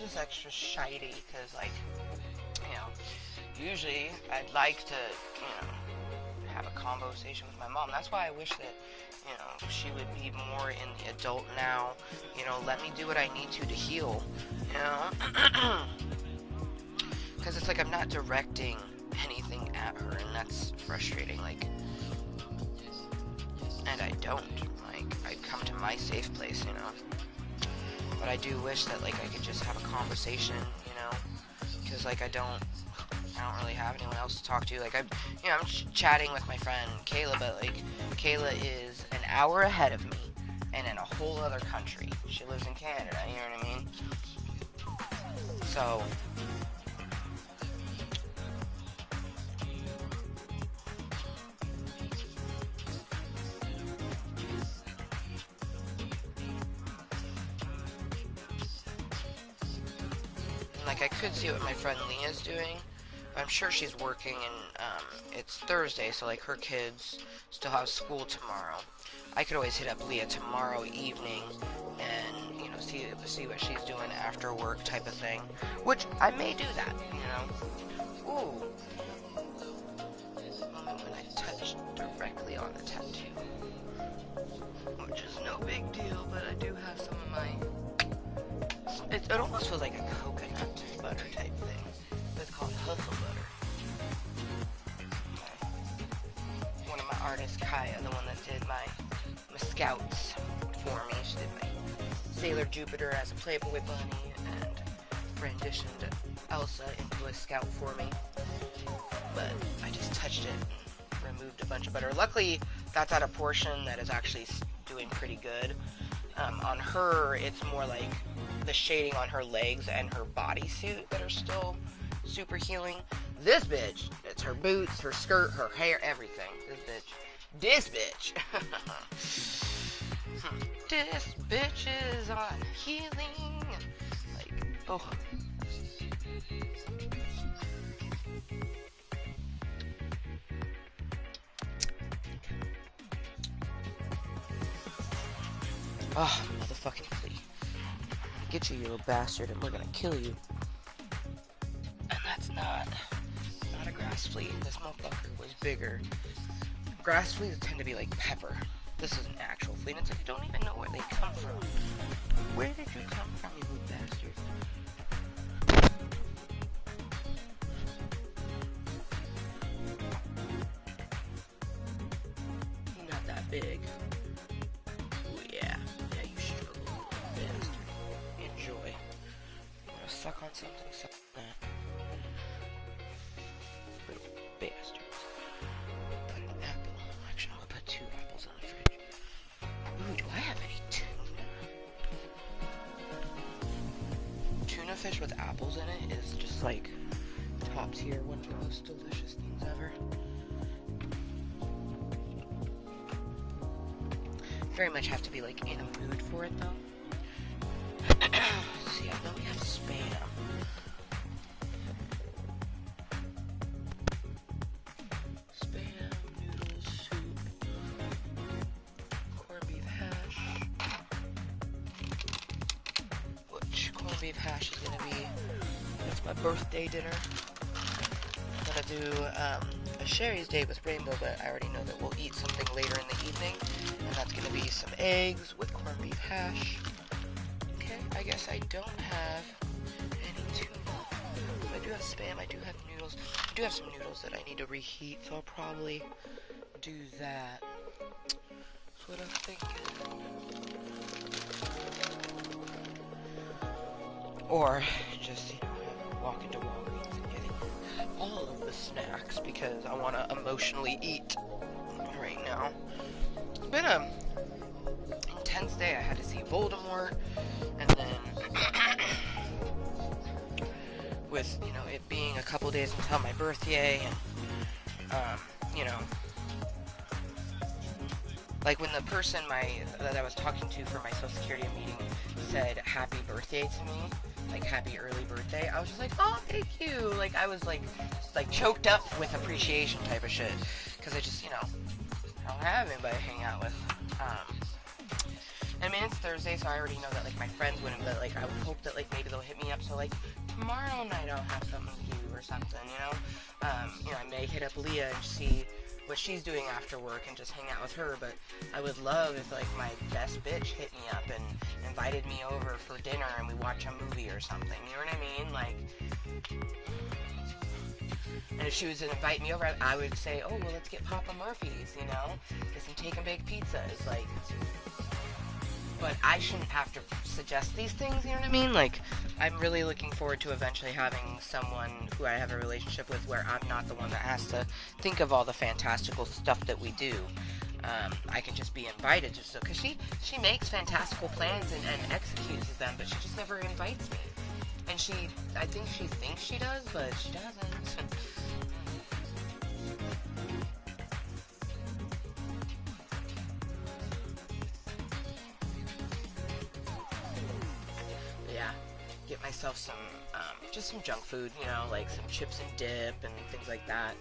This is extra shitey because, usually I'd like to, have a conversation with my mom. That's why I wish that, she would be more in the adult now. Let me do what I need to heal, Because it's I'm not directing anything at her, and that's frustrating, and I don't, I come to my safe place, But I do wish that, I could just have a conversation, because, I don't really have anyone else to talk to. I'm chatting with my friend Kayla, but, Kayla is an hour ahead of me, and in a whole other country. She lives in Canada, you know what I mean? So I could see what my friend Leah's doing. I'm sure she's working, and it's Thursday, so her kids still have school tomorrow. I could always hit up Leah tomorrow evening and see what she's doing after work, type of thing. Which I may do that, Ooh. When I touch directly on the tattoo, which is no big deal, but I do have some of my. It almost feels like a coconut butter type thing. It's called hustle butter. One of my artists, Kaya, the one that did my scouts for me. She did my Sailor Jupiter as a Playboy bunny and renditioned Elsa into a scout for me. But I just touched it and removed a bunch of butter. Luckily, that's at a portion that is actually doing pretty good. On her, it's more the shading on her legs and her bodysuit that are still super healing. This bitch, it's her boots, her skirt, her hair, everything. This bitch. This bitch is on healing. Like, oh. Oh, motherfucking flea. Get you, you little bastard, and we're gonna kill you. And that's not a grass flea. This motherfucker was bigger. Grass fleas tend to be like pepper. This is an actual flea, and it's like you don't even know where they come from. Where did you come from, you little bastard? You're not that big. Ooh, yeah. Yeah, you struggle, little bastard. Enjoy. You wanna suck on something? Suck on that. Little bastard. Put an apple. Actually, I'm gonna put 2 apples in the fridge. Ooh, do I have any tuna? Tuna fish with apples in it is just like top tier, one of the most delicious things ever. Very much have to be like in a mood for it though. See, I know we have Spam. Spam, noodles, soup, corned beef hash. Which corned beef hash is gonna be, that's my birthday dinner. I'm gonna do a Sherry's Day with Rainbow, but I already know that we'll eat something later in the evening. And that's gonna be some eggs with corned beef hash. Okay, I guess I don't have any tuna. I do have Spam, I do have noodles. I do have some noodles that I need to reheat, so I'll probably do that. That's what I'm thinking. Or just, you know, walk into Walgreens and get all of the snacks because I want to emotionally eat right now. It's been a intense day. I had to see Voldemort, and then with, you know, it being a couple days until my birthday, and you know, like when the person that I was talking to for my Social Security meeting said happy birthday to me, like happy early birthday, I was just like, oh, thank you. Like I was like choked up with appreciation type of shit, because I just, you know, I don't have anybody to hang out with. I mean, it's Thursday, so I already know that, like, my friends wouldn't, but, like, I would hope that, like, maybe they'll hit me up, so, like, tomorrow night I'll have something to do or something, you know? You know, I may hit up Leah and see what she's doing after work and just hang out with her, but I would love if, like, my best bitch hit me up and invited me over for dinner and we watch a movie or something, you know what I mean? Like, and if she was to invite me over, I would say, oh, well, let's get Papa Murphy's, you know? Get some take and bake pizzas, like... But I shouldn't have to suggest these things, you know what I mean? Like, I'm really looking forward to eventually having someone who I have a relationship with where I'm not the one that has to think of all the fantastical stuff that we do. I can just be invited just so, because she makes fantastical plans and executes them, but she just never invites me. And I think she thinks she does, but she doesn't. Yeah, get myself some, just some junk food, you know, like some chips and dip and things like that.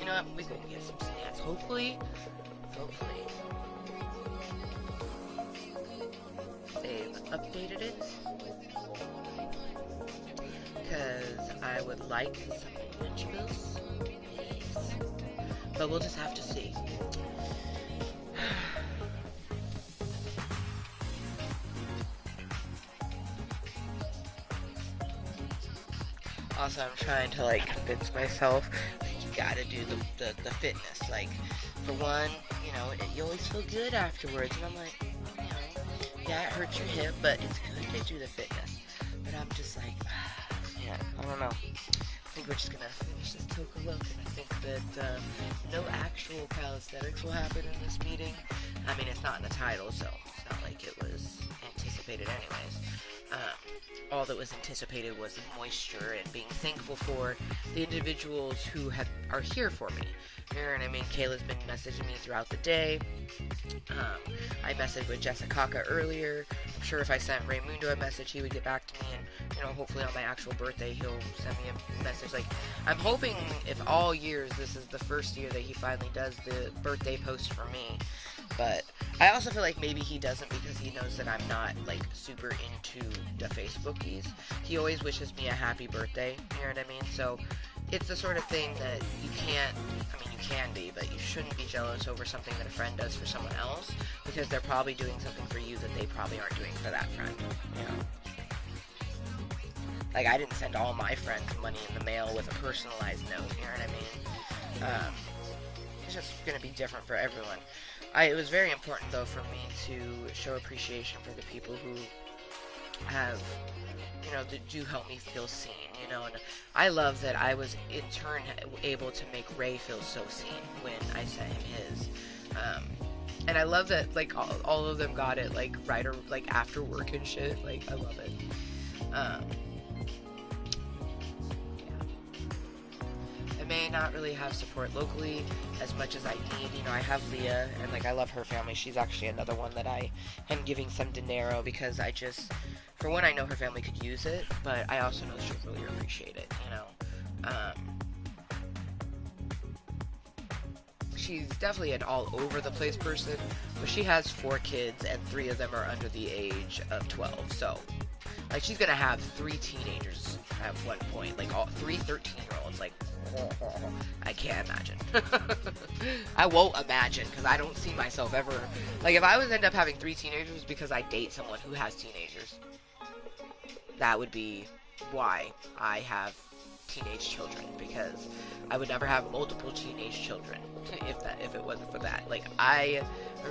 know what? We gonna get some snacks. Hopefully, they've updated it. Because I would like some vegetables. Yes. But we'll just have to see. Also, I'm trying to like convince myself that you gotta do the fitness. Like, for one, you know, you always feel good afterwards. And I'm like, you know, yeah, it hurts your hip, but it's good to do the fitness. But I'm just like, yeah, I don't know. I think we're just gonna finish this Toka look, and I think that no actual calisthenics will happen in this meeting. I mean, it's not in the title, so it's not like it was anticipated anyways. All that was anticipated was the moisture and being thankful for the individuals who are here for me. You know what I mean? Kayla's been messaging me throughout the day. I messaged with Jessica earlier. I'm sure if I sent Raymundo a message, he would get back to me, and, you know, hopefully on my actual birthday, he'll send me a message. Like, I'm hoping if all years, this is the first year that he finally does the birthday post for me. But I also feel like maybe he doesn't because he knows that I'm not, like, super into the Facebookies. He always wishes me a happy birthday, you know what I mean? So it's the sort of thing that you can't, I mean, you can be, but you shouldn't be jealous over something that a friend does for someone else, because they're probably doing something for you that they probably aren't doing for that friend, you know? Like, I didn't send all my friends money in the mail with a personalized note, you know what I mean? It's just gonna be different for everyone. It was very important, though, for me to show appreciation for the people who have, you know, that do help me feel seen, you know, and I love that I was, in turn, able to make Ray feel so seen when I sent him his, and I love that, like, all of them got it, like, right, or, like, after work and shit, like, I love it. May not really have support locally as much as I need. You know, I have Leah, and, like, I love her family. She's actually another one that I am giving some dinero, because I just, for one, I know her family could use it, but I also know she'll really appreciate it, you know. She's definitely an all-over-the-place person, but she has 4 kids, and 3 of them are under the age of 12, so, like, she's gonna have 3 teenagers at one point, like, all 3 13-year-olds, like, I can't imagine. I won't imagine, because I don't see myself ever, like, if I would end up having 3 teenagers because I date someone who has teenagers, that would be why I have teenage children, because I would never have multiple teenage children if it wasn't for that. Like, I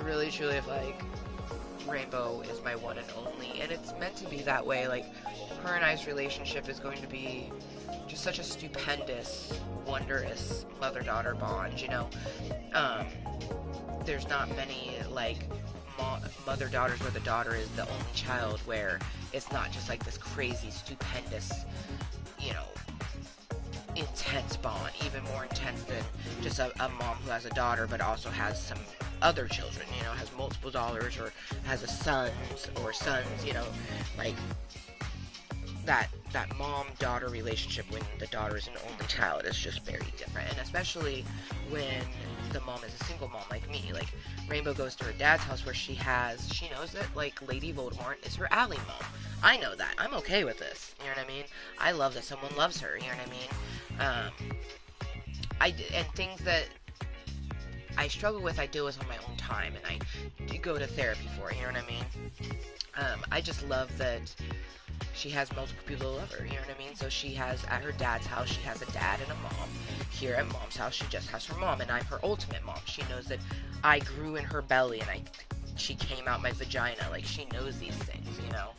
really truly feel like Rainbow is my one and only, and it's meant to be that way. Like, her and I's relationship is going to be just such a stupendous, wondrous mother-daughter bond, you know. There's not many, like, mother-daughters where the daughter is the only child, where it's not just like this crazy, stupendous, you know, intense bond, even more intense than just a mom who has a daughter but also has some other children, you know, has multiple daughters, or has a sons, you know, like, that mom-daughter relationship when the daughter is an only child is just very different, and especially when the mom is a single mom like me. Like, Rainbow goes to her dad's house where she knows that, like, Lady Voldemort is her alley mom. I know that. I'm okay with this, you know what I mean? I love that someone loves her, you know what I mean? And things that I struggle with, I deal with on my own time, and I do go to therapy for, you know what I mean? I just love that she has multiple people who love her, you know what I mean? So she has, at her dad's house, she has a dad and a mom. Here at mom's house, she just has her mom, and I'm her ultimate mom. She knows that I grew in her belly, and she came out my vagina. Like, she knows these things, you know?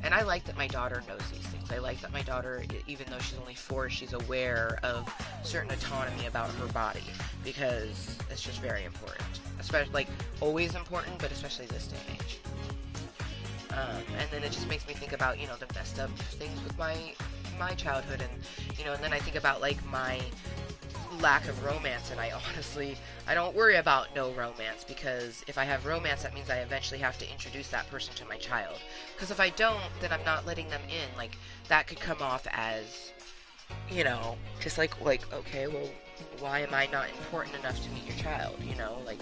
And I like that my daughter knows these things. I like that my daughter, even though she's only 4, she's aware of certain autonomy about her body, because it's just very important. Especially, like, always important, but especially this day and age. And then it just makes me think about, you know, the messed up things with my childhood, and, you know, and then I think about, like, my lack of romance, and I don't worry about no romance, because if I have romance, that means I eventually have to introduce that person to my child, because if I don't, then I'm not letting them in. Like, that could come off as you know, just like, okay, well, why am I not important enough to meet your child, you know, like,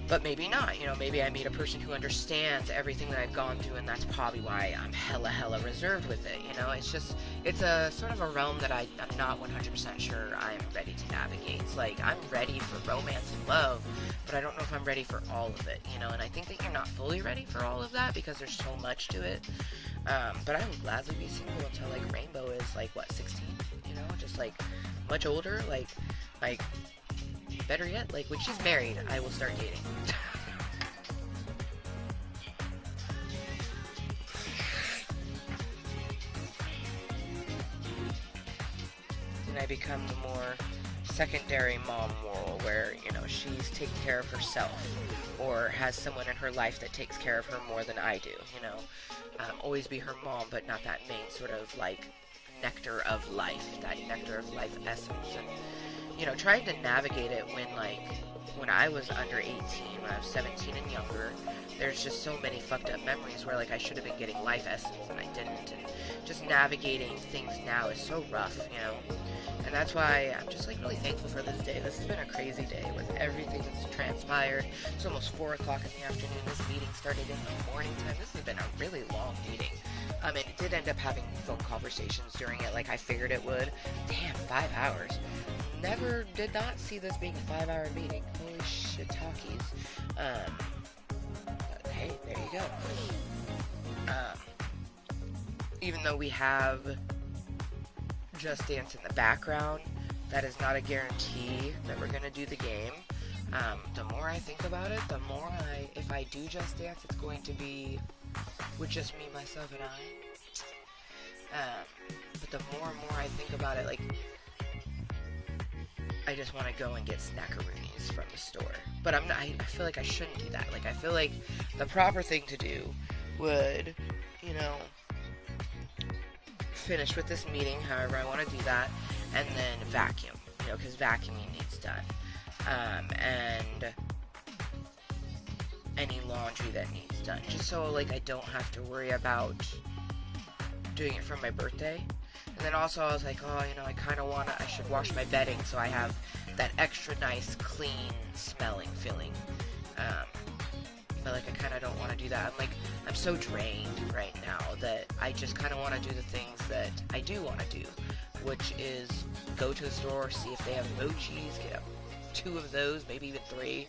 but maybe not, you know, maybe I meet a person who understands everything that I've gone through, and that's probably why I'm hella reserved with it, you know, it's just, it's a sort of a realm that I'm not 100% sure I'm ready to navigate. It's like, I'm ready for romance and love, but I don't know if I'm ready for all of it, you know, and I think that you're not fully ready for all of that, because there's so much to it, but I will gladly be single until, like, Rainbow is, like, what, 16, you know, just, like, much older, like, better yet, like, when she's married, I will start dating. And I become the more secondary mom role, where, you know, she's taking care of herself, or has someone in her life that takes care of her more than I do, you know. Always be her mom, but not that main sort of, like, nectar of life, that nectar of life essence. And, you know, trying to navigate it when, like, when I was under 18, when I was 17 and younger, there's just so many fucked up memories where, like, I should have been getting life essence and I didn't, and just navigating things now is so rough, you know, and that's why I'm just, like, really thankful for this day. This has been a crazy day with everything that's transpired. It's almost 4 o'clock in the afternoon. This meeting started in the morning time. This has been a really long meeting. And it did end up having phone conversations during it, like I figured it would. Damn, 5 hours. Did not see this being a 5-hour meeting. Holy shit, talkies. Hey, there you go. Even though we have Just Dance in the background, that is not a guarantee that we're gonna do the game. The more I think about it, the more if I do Just Dance, it's going to be with just me, myself, and I. But the more and more I think about it, like, I just want to go and get snackaroonies from the store. But I'm not, I feel like I shouldn't do that. Like, I feel like the proper thing to do would, you know, finish with this meeting, however I want to do that, and then vacuum, you know, because vacuuming needs done. And any laundry that needs done. Just so, like, I don't have to worry about doing it for my birthday. And then also I was like, oh, you know, I should wash my bedding so I have that extra nice, clean smelling feeling. But, like, I kind of don't want to do that. I'm so drained right now that I just kind of want to do the things that I do want to do, which is go to the store, see if they have mochis, get 2 of those, maybe even 3.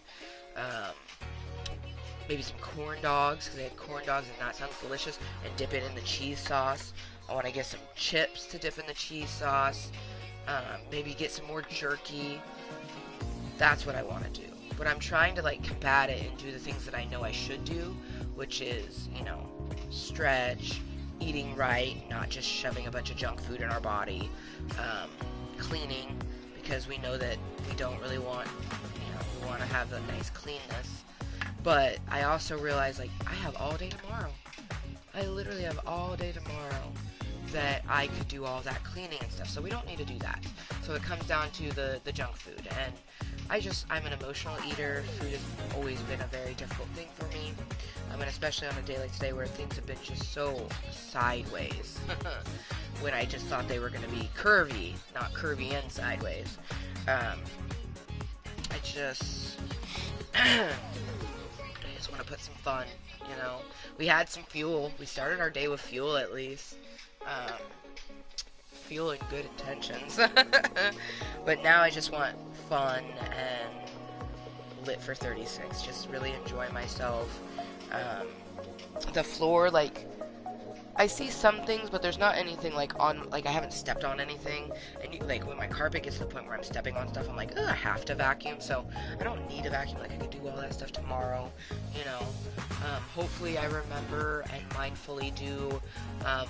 Maybe some corn dogs, because they had corn dogs and that sounds delicious, and dip it in the cheese sauce. I want to get some chips to dip in the cheese sauce. Maybe get some more jerky. That's what I want to do. But I'm trying to, like, combat it and do the things that I know I should do, which is, you know, stretch, eating right, not just shoving a bunch of junk food in our body, cleaning, because we know that we don't really want, you know, we want to have a nice cleanness. But I also realize, like, I have all day tomorrow. I literally have all day tomorrow that I could do all that cleaning and stuff. So we don't need to do that. So it comes down to the junk food. And I'm an emotional eater. Food has always been a very difficult thing for me. And especially on a day like today where things have been just so sideways. When I just thought they were going to be curvy, not curvy and sideways. I just want to put some fun, you know. We had some fuel. We started our day with fuel, at least. Fuel and good intentions. But now I just want fun and lit for 36. Just really enjoy myself. The floor, like, I see some things, but there's not anything, like, I haven't stepped on anything, and, like, when my carpet gets to the point where I'm stepping on stuff, I'm like, I have to vacuum, so I don't need to vacuum, like, I could do all that stuff tomorrow, you know. Hopefully I remember and mindfully do,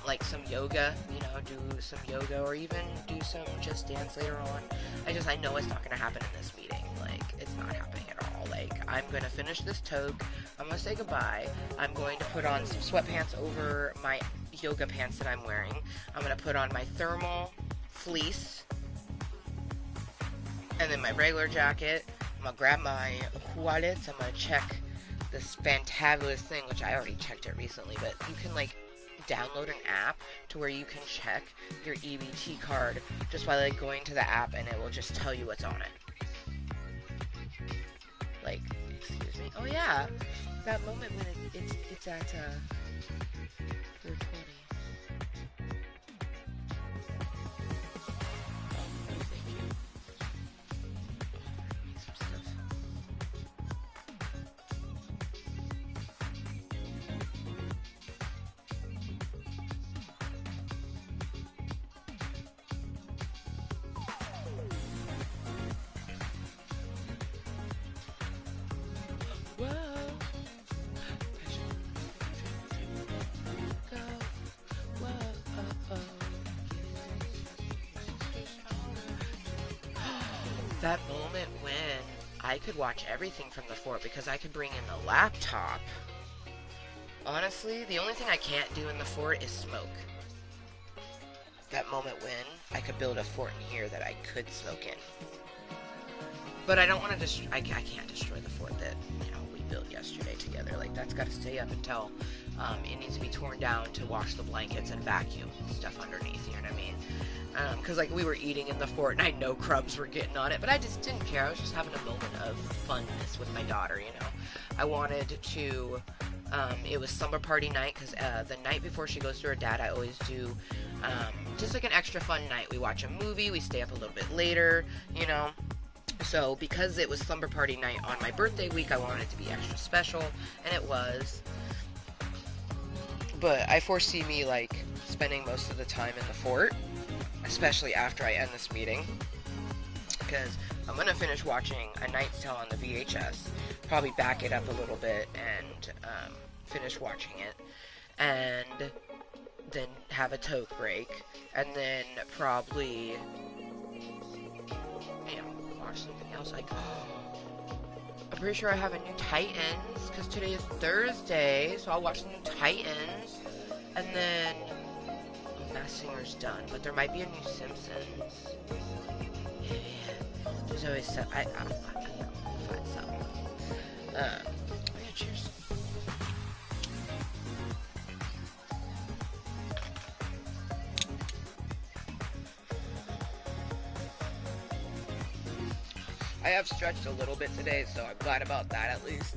like, some yoga, you know, do some yoga, or even do some Just Dance later on. I know it's not going to happen in this meeting, like, it's not happening at all. Like, I'm going to finish this toque, I'm going to say goodbye, I'm going to put on some sweatpants over my yoga pants that I'm wearing, I'm going to put on my thermal fleece, and then my regular jacket, I'm going to grab my wallet, I'm going to check this fantabulous thing, which I already checked it recently, but you can, like, download an app to where you can check your EBT card just by like going to the app, and it will just tell you what's on it. Like, excuse me. Oh yeah, that moment when it's at 4:20. That moment when I could watch everything from the fort because I could bring in the laptop. Honestly, the only thing I can't do in the fort is smoke. That moment when I could build a fort in here that I could smoke in. But I don't want to I can't destroy the fort that, we built yesterday together. Like, that's got to stay up until it needs to be torn down to wash the blankets and vacuum stuff underneath, you know what I mean? Because, like, we were eating in the fort, and I know crumbs were getting on it, but I just didn't care. I was just having a moment of funness with my daughter, I wanted to, it was slumber party night, because the night before she goes to her dad, I always do, just like an extra fun night. We watch a movie, we stay up a little bit later, So, because it was slumber party night on my birthday week, I wanted it to be extra special, and it was. But I foresee me, like, spending most of the time in the fort, especially after I end this meeting, because I'm going to finish watching A Knight's Tale on the VHS, probably back it up a little bit, and finish watching it, and then have a toke break, and then probably, watch something else. Like, I'm pretty sure I have a new Titans, because today is Thursday, so I'll watch the new Titans, and then Masked Singer's done, but there might be a new Simpsons. Yeah, there's always some. I'll find something. Yeah, cheers. I have stretched a little bit today, so I'm glad about that at least.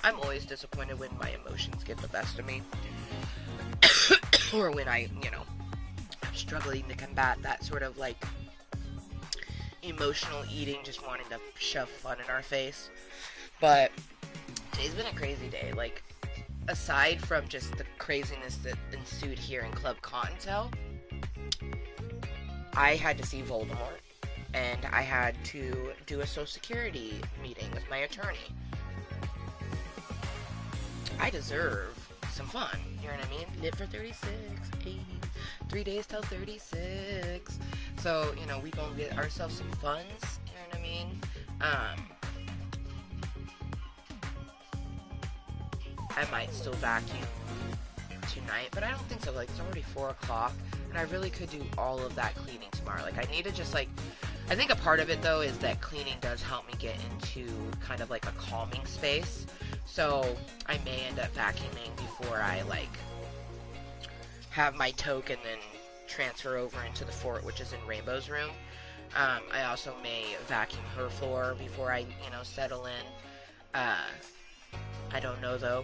I'm always disappointed when my emotions get the best of me. Or when I'm struggling to combat that sort of, like, emotional eating, just wanting to shove fun in our face. But today's been a crazy day. Like, aside from just the craziness that ensued here in Club Kottontale, I had to see Voldemort, and I had to do a Social Security meeting with my attorney. I deserve some fun, you know what I mean? Live for 36, 3 days till 36. So, we gonna get ourselves some funds, you know what I mean? I might still vacuum tonight, but I don't think so. Like, it's already 4 o'clock, and I really could do all of that cleaning tomorrow. Like, I need to just, like, I think a part of it, though, is that cleaning does help me get into kind of, like, a calming space. So, I may end up vacuuming before I, like, have my toke and then transfer over into the fort, which is in Rainbow's room. I also may vacuum her floor before I, settle in. I don't know, though,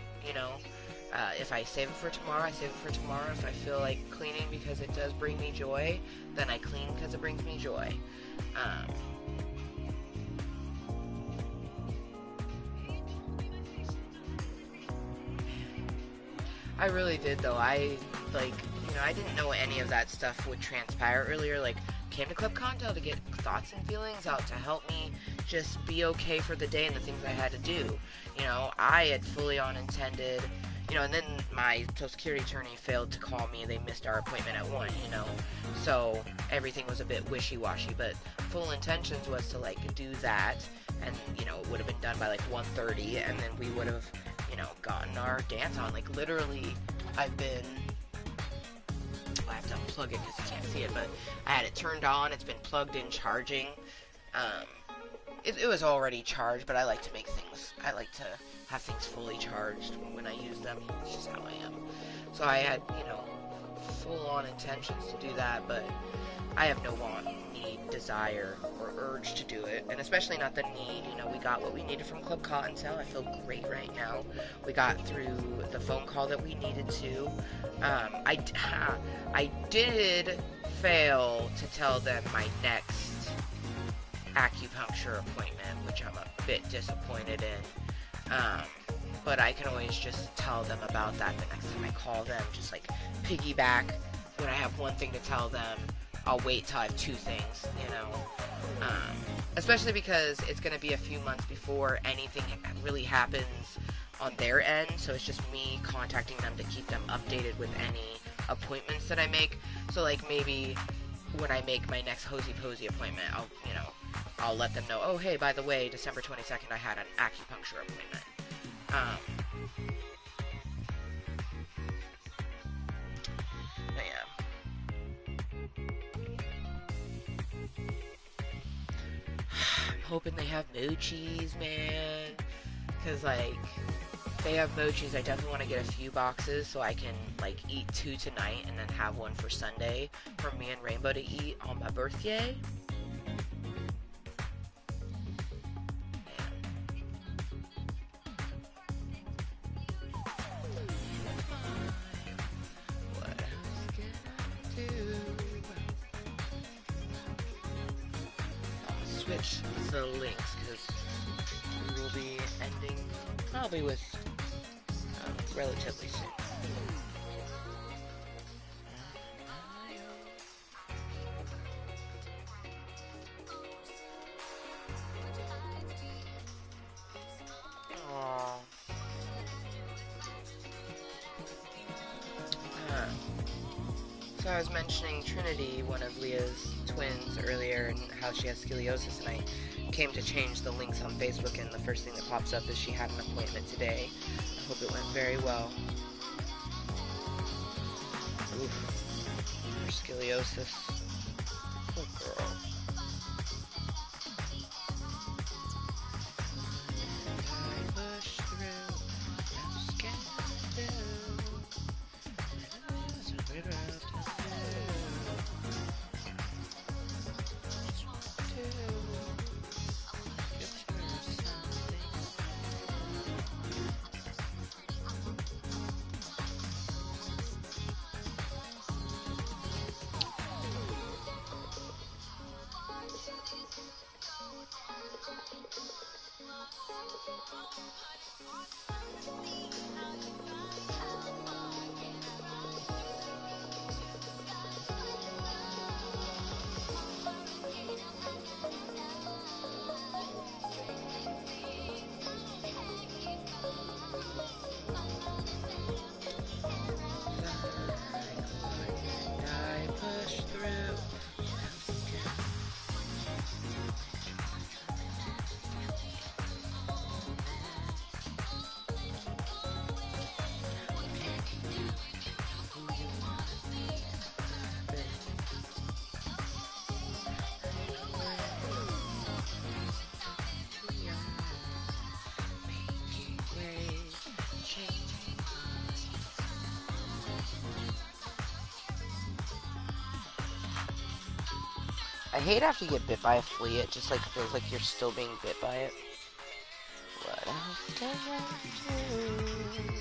if I save it for tomorrow, I save it for tomorrow. If I feel like cleaning because it does bring me joy, then I clean because it brings me joy. I really did, though. I didn't know any of that stuff would transpire earlier. Like, came to Club Kottontale to get thoughts and feelings out to help me just be okay for the day and the things I had to do. I had fully on intended, and then my Social Security attorney failed to call me. They missed our appointment at 1, so everything was a bit wishy-washy, but full intentions was to, like, do that, and, it would have been done by, like, 1:30, and then we would have, gotten our dance on. Like, literally, I have to unplug it because you can't see it, but I had it turned on. It's been plugged in charging, it was already charged, but I like to have things fully charged when I use them. It's just how I am. So I had, full-on intentions to do that, but I have no want, need, desire, or urge to do it, and especially not the need. We got what we needed from Club Kottontale. I feel great right now. We got through the phone call that we needed to. I did fail to tell them my next acupuncture appointment, which I'm a bit disappointed in. But I can always just tell them about that the next time I call them. Just like piggyback. When I have one thing to tell them, I'll wait till I have two things, especially because it's going to be a few months before anything really happens on their end, so it's just me contacting them to keep them updated with any appointments that I make. So like maybe when I make my next Hosey Posey appointment, I'll let them know, oh hey, by the way, December 22nd I had an acupuncture appointment. But yeah. I'm hoping they have mochis, man. Because, like, if they have mochis, I definitely want to get a few boxes so I can, like, eat 2 tonight and then have one for Sunday for me and Rainbow to eat on my birthday. What else can I do? I'll switch the links because we will be ending probably with relatively soon. Aww. So I was mentioning Trinity, one of Leah's twins, earlier, and how she has scoliosis, and I came to change the links on Facebook, and the first thing that pops up is she had an appointment today. I hope it went very well. Oof. Her scoliosis. Poor girl. I hate after you get bit by a flea, it just like feels like you're still being bit by it. What else can I do?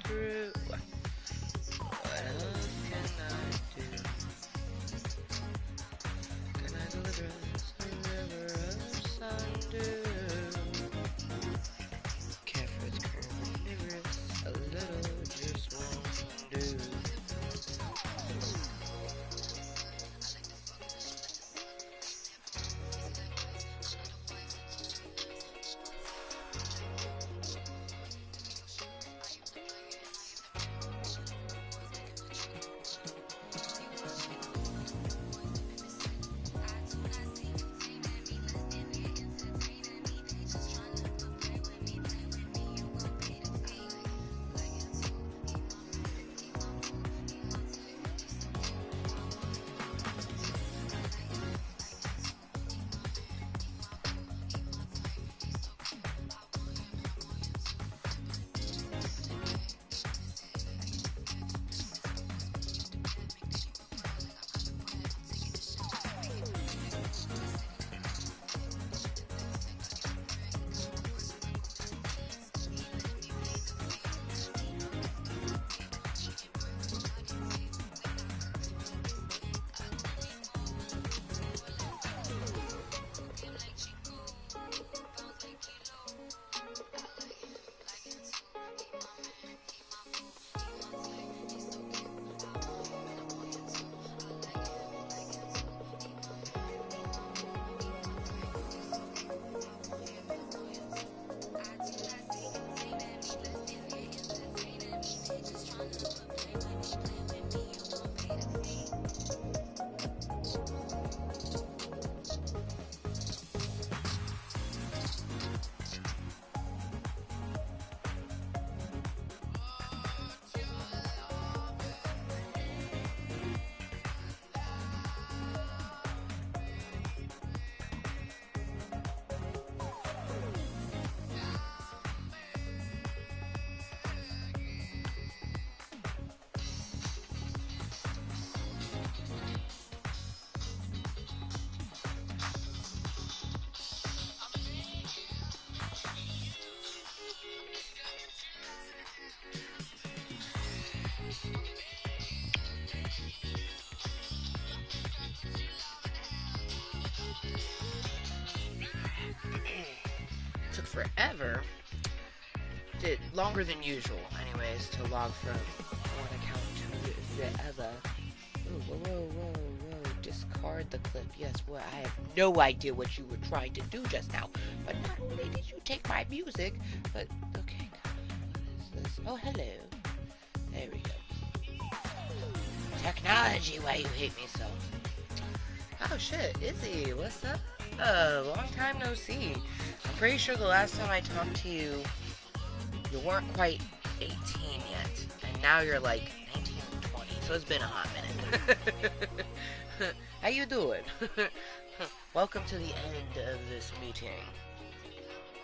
Through. forever. Did longer than usual, anyways, to log from one account to the other. Ooh, whoa, whoa, whoa, whoa. Discard the clip. Yes, well, I have no idea what you were trying to do just now. But not only did you take my music, but, okay, what is this? Oh, hello. There we go. Technology, why you hate me so? Oh, shit, Izzy, what's up? Long time no see. I'm pretty sure the last time I talked to you, you weren't quite 18 yet. And now you're like 19 or 20, so it's been a hot minute. How you doing? Welcome to the end of this meeting.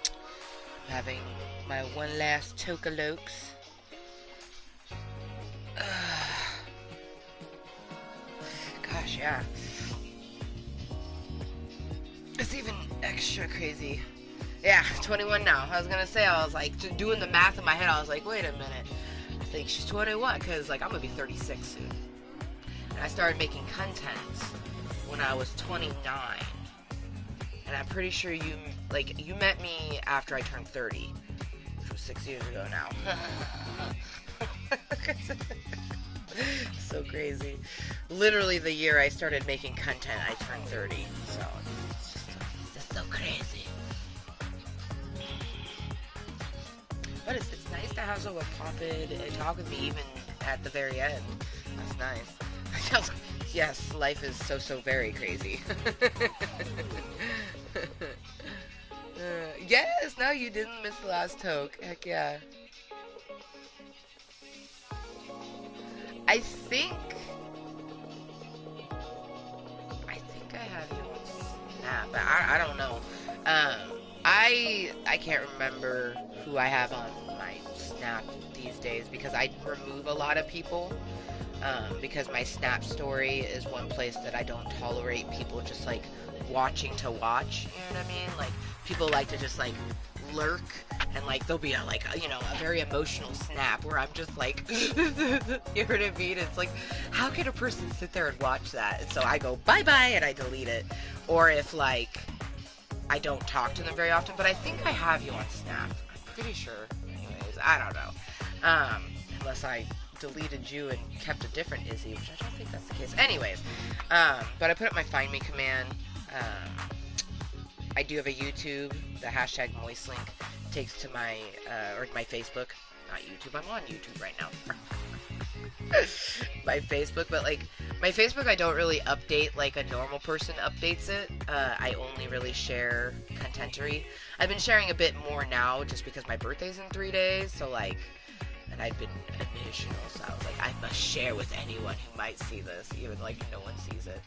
I'm having my one last Tokalokes. Gosh, yeah. It's even extra crazy. Yeah, 21 now. I was gonna say, I was like, doing the math in my head, I was like, wait a minute. I think she's 21, because, like, I'm gonna be 36 soon. And I started making content when I was 29. And I'm pretty sure you met me after I turned 30. Which was 6 years ago now. So crazy. Literally the year I started making content, I turned 30. So, it's just so crazy. But it's nice to have someone pop in and talk with me even at the very end. That's nice. Yes, life is so very crazy. Yes, no, you didn't miss the last toke. Heck yeah. I think I have you on Snap, but I don't know. I can't remember who I have on my Snap these days because I remove a lot of people. Because my Snap story is one place that I don't tolerate people just like watching to watch. You know what I mean? Like people like to just like lurk and like there'll be a very emotional snap where I'm just like you know what I mean? It's like how can a person sit there and watch that? And so I go bye bye and I delete it. Or if like I don't talk to them very often, but I think I have you on Snap. I'm pretty sure. Anyways, I don't know. Unless I deleted you and kept a different Izzy, which I don't think that's the case. Anyways, but I put up my find me command. I do have a YouTube. The hashtag Mooiisstt link takes to my my Facebook. Not YouTube. I'm on YouTube right now. My Facebook, but like my Facebook, I don't really update like a normal person updates it. I only really share contentery. I've been sharing a bit more now, just because my birthday's in 3 days. So like. And I've been emotional, so I was like, I must share with anyone who might see this, even like no one sees it.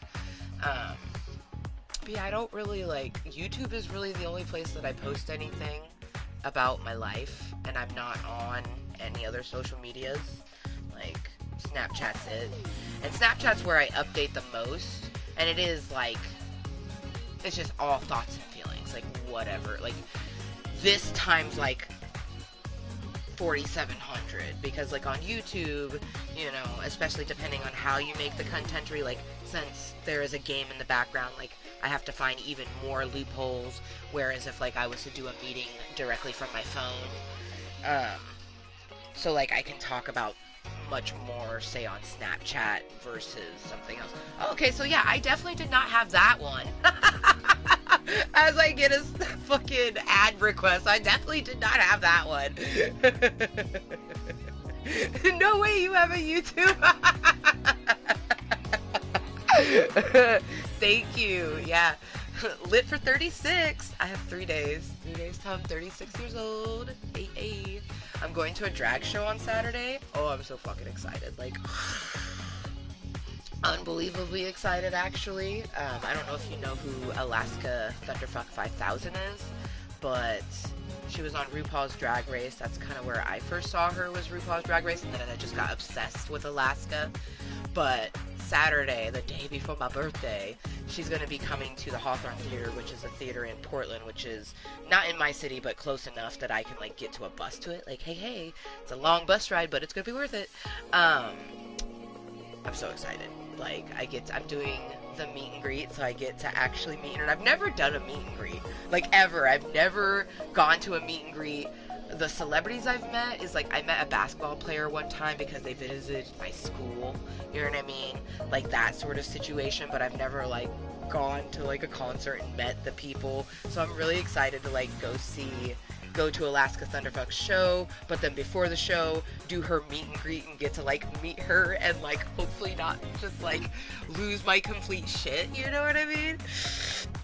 But yeah, I don't really like, YouTube is really the only place that I post anything about my life, and I'm not on any other social medias, like Snapchat's it. And Snapchat's where I update the most, and it is like, it's just all thoughts and feelings, like whatever, like this times like 4,700 because like on YouTube, you know, especially depending on how you make the contentery, like since there is a game in the background, like I have to find even more loopholes, whereas if like I was to do a meeting directly from my phone, so like I can talk about much more, say on Snapchat versus something else. Okay, so yeah, I definitely did not have that one. As I get a fucking ad request, I definitely did not have that one. No way you have a YouTube. Thank you. Yeah. Lit for 36. I have 3 days. 3 days till I'm 36 years old. Hey. I'm going to a drag show on Saturday. Oh, I'm so fucking excited. Like, unbelievably excited, actually. I don't know if you know who Alaska Thunderfuck 5000 is, but she was on RuPaul's Drag Race. That's kind of where I first saw her, was RuPaul's Drag Race, and then I just got obsessed with Alaska. But Saturday, the day before my birthday, she's going to be coming to the Hawthorne Theater, which is a theater in Portland, which is not in my city, but close enough that I can, like, get to a bus to it. Like, hey, it's a long bus ride, but it's going to be worth it. I'm so excited. Like, I'm doing the meet and greet, so I get to actually meet her. And I've never done a meet and greet, like, ever. I've never gone to a meet and greet. The celebrities I've met is, like, I met a basketball player one time because they visited my school, you know what I mean? Like, that sort of situation, but I've never, like, gone to, like, a concert and met the people. So I'm really excited to, like, go to Alaska Thunderfuck's show, but then before the show, do her meet and greet and get to, like, meet her and, like, hopefully not just, like, lose my complete shit, you know what I mean?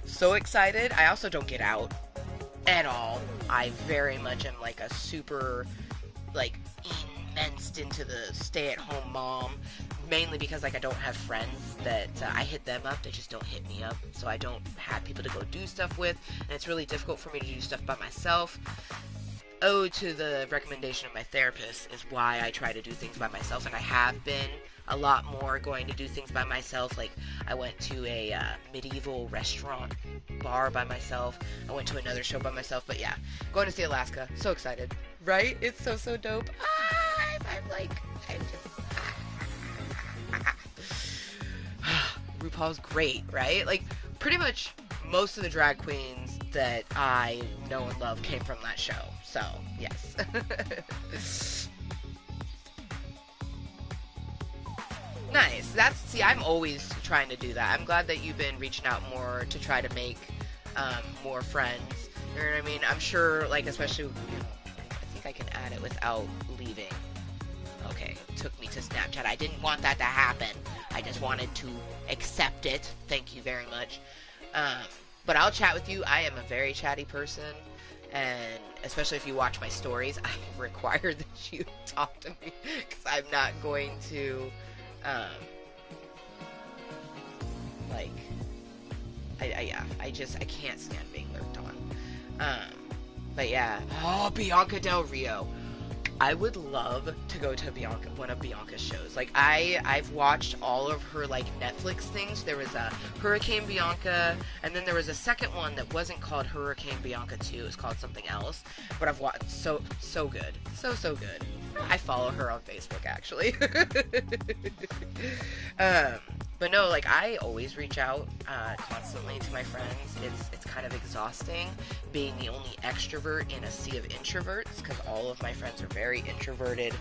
So excited. I also don't get out at all. I very much am, like, a super, like, immersed into the stay-at-home mom, mainly because, like, I don't have friends that I hit them up, they just don't hit me up, so I don't have people to go do stuff with, and it's really difficult for me to do stuff by myself. To the recommendation of my therapist is why I try to do things by myself, and I have been a lot more going to do things by myself. Like, I went to a medieval restaurant bar by myself. I went to another show by myself. But yeah, going to see Alaska. So excited, right? It's so dope. RuPaul's great, right? Like, pretty much most of the drag queens that I know and love came from that show. So, yes. Nice. See, I'm always trying to do that. I'm glad that you've been reaching out more to try to make more friends. You know what I mean? I'm sure, like, especially, you know, I think I can add it without leaving. Okay, took me to Snapchat. I didn't want that to happen. I just wanted to accept it. Thank you very much. But I'll chat with you. I am a very chatty person. And especially if you watch my stories, I require that you talk to me. Because I'm not going to... I can't stand being lurked on. But yeah. Oh, Bianca Del Rio. I would love to go to one of Bianca's shows. Like, I've watched all of her, like, Netflix things. There was a Hurricane Bianca, and then there was a second one that wasn't called Hurricane Bianca 2. It was called something else. But I've watched so good. So good. I follow her on Facebook, actually. But no, like, I always reach out constantly to my friends. It's kind of exhausting being the only extrovert in a sea of introverts, because all of my friends are very introverted.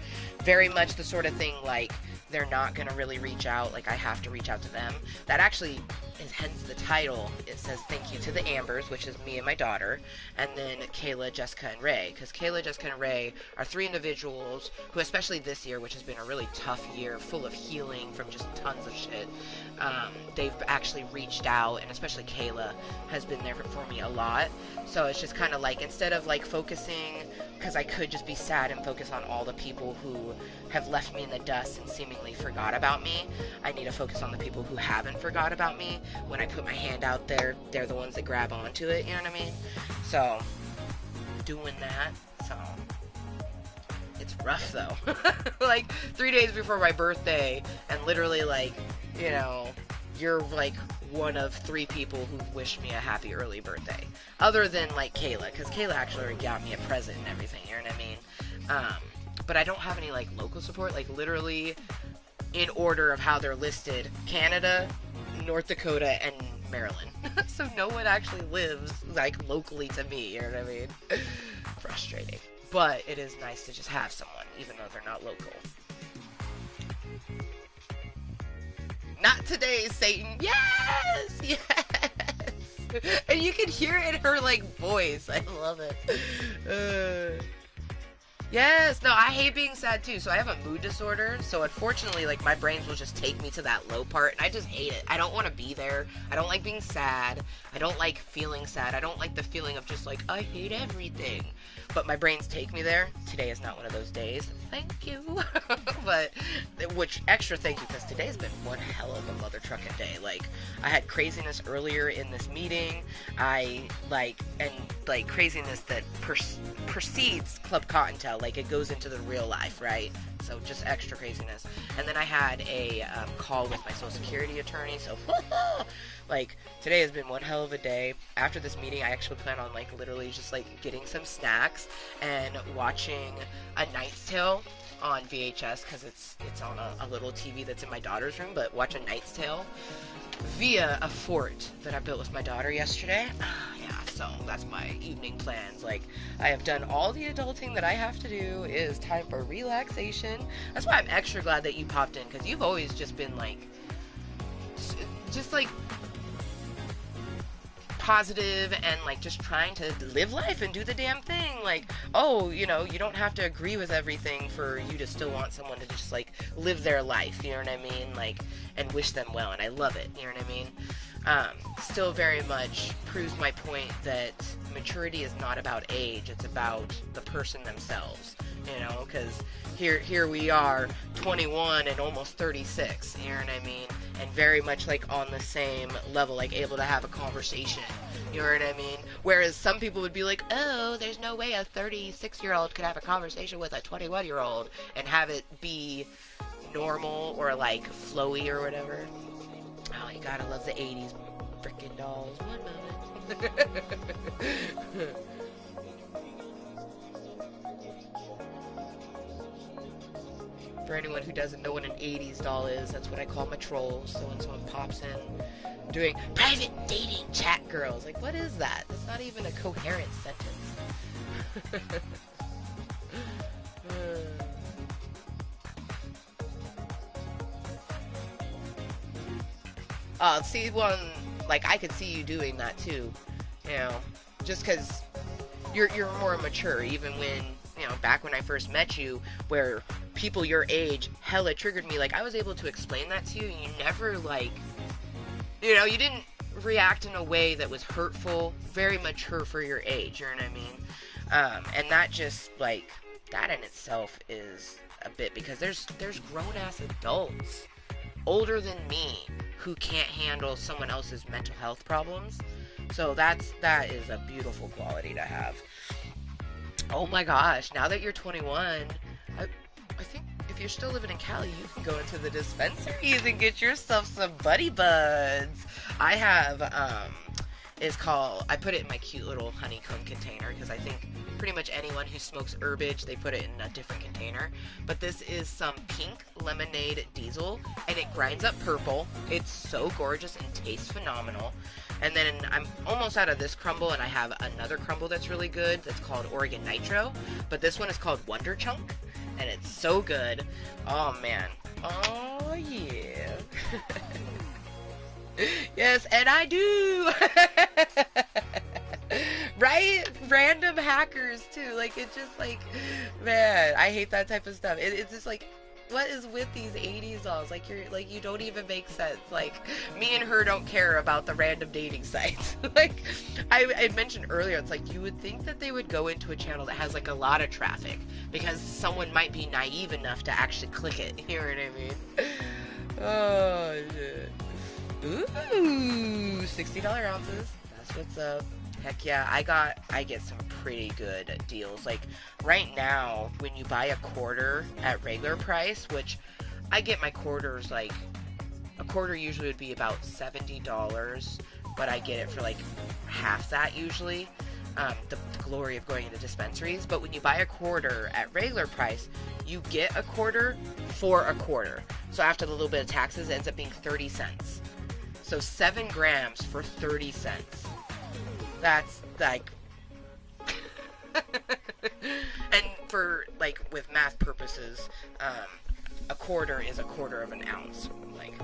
Very much the sort of thing, like, they're not going to really reach out. Like, I have to reach out to them. That actually is hence the title. It says thank you to the Ambers, which is me and my daughter, and then Kayla, Jessica, and Ray. Because Kayla, Jessica, and Ray are three individuals who, especially this year, which has been a really tough year, full of healing from just tons of shit, they've actually reached out, and especially Kayla has been there for me a lot. So it's just kind of like, instead of, like, focusing, because I could just be sad and focus on all the people who have left me in the dust and seemingly forgot about me, I need to focus on the people who haven't forgot about me. When I put my hand out there, they're the ones that grab onto it, you know what I mean? So, doing that, so, it's rough, though. Like, 3 days before my birthday, and literally, like, you know, you're, like, one of 3 people who wished me a happy early birthday. Other than, like, Kayla, because Kayla actually already got me a present and everything, you know what I mean? But I don't have any, like, local support. Like, literally, in order of how they're listed, Canada, North Dakota, and Maryland. So no one actually lives, like, locally to me, you know what I mean? Frustrating. But it is nice to just have someone, even though they're not local. Not today, Satan. Yes! Yes! And you can hear it in her, like, voice. I love it. Yes! No, I hate being sad, too. So I have a mood disorder. So unfortunately, like, my brains will just take me to that low part. And I just hate it. I don't want to be there. I don't like being sad. I don't like feeling sad. I don't like the feeling of just, like, I hate everything. But my brains take me there. Today is not one of those days. Thank you. But, which, extra thank you, because today's been one hell of a mother trucking day. Like, I had craziness earlier in this meeting. Craziness that precedes Club Kottontale. Like, it goes into the real life, right? So, just extra craziness. And then I had a call with my Social Security attorney, so, like, today has been one hell of a day. After this meeting, I actually plan on, like, literally just, like, getting some snacks and watching A Knight's Tale. on VHS because it's on a little TV that's in my daughter's room, but watch A Knight's Tale via a fort that I built with my daughter yesterday. Yeah, so that's my evening plans. Like, I have done all the adulting that I have to do. It is time for relaxation. That's why I'm extra glad that you popped in, because you've always just been like, just like positive and like just trying to live life and do the damn thing. Like, oh, you know, you don't have to agree with everything for you to still want someone to just like live their life, you know what I mean? Like, and wish them well, and I love it, you know what I mean? Still very much proves my point that maturity is not about age, it's about the person themselves, you know, because here we are, 21 and almost 36, you know what I mean? And very much like on the same level, like able to have a conversation, you know what I mean? Whereas some people would be like, oh, there's no way a 36-year-old could have a conversation with a 21-year-old and have it be normal or like flowy or whatever. Oh, you gotta love the 80s freaking dolls. One moment. For anyone who doesn't know what an 80s doll is, that's what I call my trolls. So when someone pops in doing private dating chat girls, like, what is that? That's not even a coherent sentence. See, one, like, I could see you doing that too, you know, just because you're more mature, even when, you know, back when I first met you, where people your age hella triggered me, like, I was able to explain that to you, and you never, like, you know, you didn't react in a way that was hurtful, very mature for your age, you know what I mean? And that just, like, that in itself is a bit, because there's grown-ass adults older than me who can't handle someone else's mental health problems. So that is a beautiful quality to have. Oh my gosh, now that you're 21, I think if you're still living in Cali, you can go into the dispensaries and get yourself some buddy buds. I have, it's called, I put it in my cute little honeycomb container because I think pretty much anyone who smokes herbage, they put it in a different container. But this is some pink lemonade diesel, and it grinds up purple. It's so gorgeous and tastes phenomenal. And then I'm almost out of this crumble, and I have another crumble that's really good that's called Oregon Nitro. But this one is called Wonder Chunk, and it's so good. Oh, man. Oh, yeah. Yes, and I do. Right? Random hackers too. Like, it's just like, man, I hate that type of stuff. It's just like, what is with these 80s dolls? Like, you don't even make sense. Like, me and her don't care about the random dating sites. Like, I mentioned earlier, it's like, you would think that they would go into a channel that has like a lot of traffic because someone might be naive enough to actually click it. You know what I mean? Oh, shit. Ooh, $60 ounces. That's what's up. Heck yeah, I get some pretty good deals. Like, right now, when you buy a quarter at regular price, which I get my quarters, like, a quarter usually would be about $70, but I get it for, like, half that usually. The glory of going into dispensaries. But when you buy a quarter at regular price, you get a quarter for a quarter. So after the little bit of taxes, it ends up being 30 cents. So 7 grams for 30 cents. That's, like, and for, like, with math purposes, a quarter is a quarter of an ounce. Like,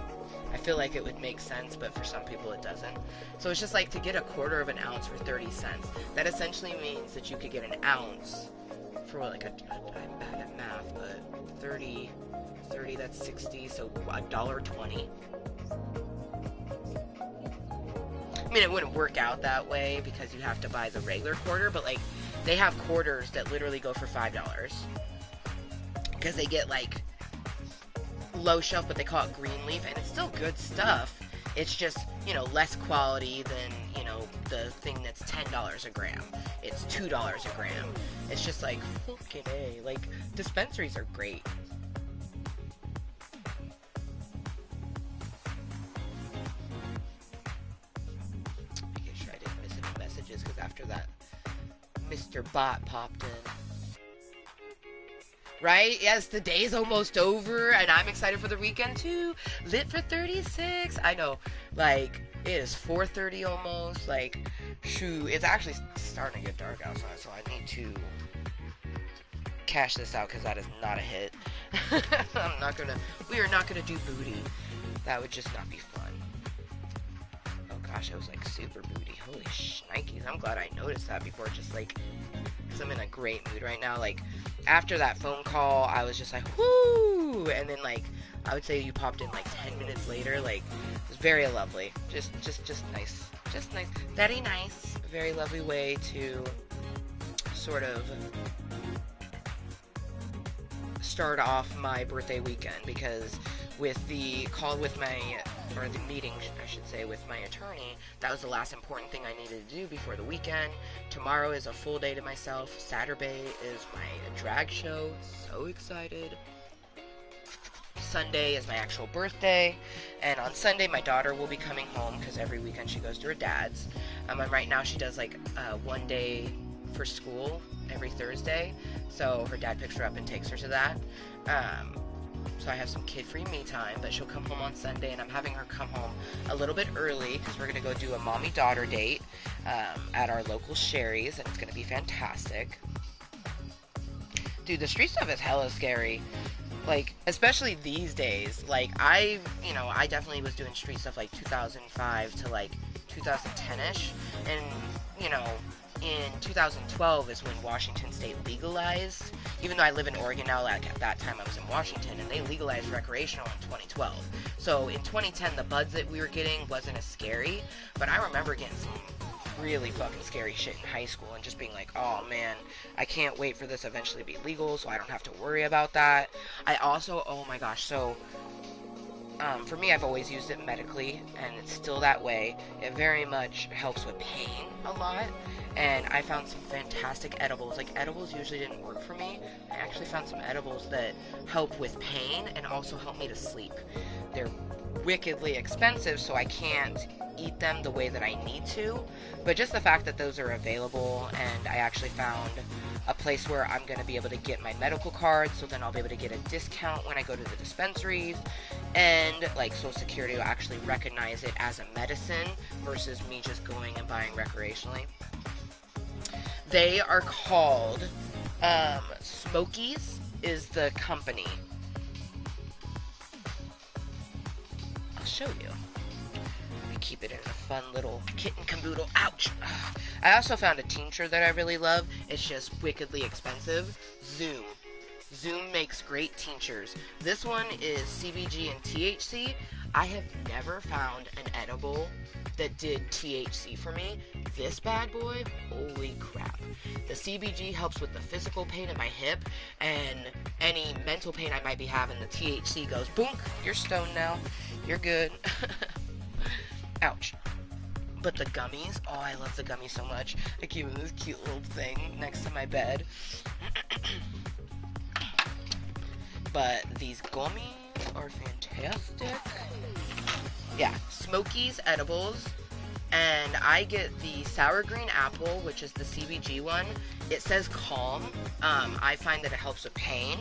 I feel like it would make sense, but for some people it doesn't. So it's just like, to get a quarter of an ounce for 30 cents, that essentially means that you could get an ounce for, like, I'm bad at math, but 30, that's 60, so $1.20. I mean, it wouldn't work out that way because you have to buy the regular quarter, but, like, they have quarters that literally go for $5 because they get, like, low shelf, but they call it green leaf, and it's still good stuff. It's just, you know, less quality than, you know, the thing that's $10 a gram. It's $2 a gram. It's just like, fucking A. Like, dispensaries are great. Because after that, Mr. Bot popped in. Right? Yes, the day's almost over, and I'm excited for the weekend too. Lit for 36. I know, like, it is 4:30 almost. Like, shoot, it's actually starting to get dark outside, so I need to cash this out because that is not a hit. We are not gonna do booty. That would just not be fun. Oh gosh, I was like super booty. Holy shnikes. I'm glad I noticed that before, just like, because I'm in a great mood right now. Like, after that phone call, I was just like, whoo! And then, like, I would say you popped in like 10 minutes later. Like, it was very lovely. Just nice. Just nice. Very nice. Very lovely way to sort of start off my birthday weekend, because with the call with or the meeting, I should say, with my attorney, that was the last important thing I needed to do before the weekend. Tomorrow is a full day to myself. Saturday is my drag show. So excited. Sunday is my actual birthday, and on Sunday my daughter will be coming home because every weekend she goes to her dad's. And right now she does like one day for school every Thursday, so her dad picks her up and takes her to that. So I have some kid-free me time, but she'll come home on Sunday, and I'm having her come home a little bit early because we're going to go do a mommy-daughter date at our local Sherry's, and it's going to be fantastic. Dude, the street stuff is hella scary. Like, especially these days. Like, I definitely was doing street stuff like 2005 to like 2010-ish, and, you know, in 2012 is when Washington State legalized. Even though I live in Oregon now, like at that time I was in Washington, and they legalized recreational in 2012. So in 2010, the buds that we were getting wasn't as scary, but I remember getting some really fucking scary shit in high school and just being like, oh man, I can't wait for this eventually to be legal so I don't have to worry about that. I also, oh my gosh, so for me, I've always used it medically, and it's still that way. It very much helps with pain a lot, and I found some fantastic edibles. Like, edibles usually didn't work for me. I actually found some edibles that help with pain and also help me to sleep. They're wickedly expensive, so I can't eat them the way that I need to, but just the fact that those are available, and I actually found a place where I'm going to be able to get my medical card, so then I'll be able to get a discount when I go to the dispensaries, and like Social Security will actually recognize it as a medicine versus me just going and buying recreationally. They are called Mooiisstt is the company. I'll show you. Keep it in a fun little kitten caboodle. Ouch! I also found a tincture that I really love. It's just wickedly expensive. Zoom makes great tinctures. This one is CBG and THC. I have never found an edible that did THC for me. This bad boy, holy crap. The CBG helps with the physical pain in my hip and any mental pain I might be having. The THC goes, boonk, you're stoned now. You're good. Ouch. But the gummies, oh, I love the gummies so much. I keep them in this cute little thing next to my bed. But these gummies are fantastic. Yeah, Mooiisstt edibles. And I get the sour green apple, which is the CBG one. It says calm. I find that it helps with pain.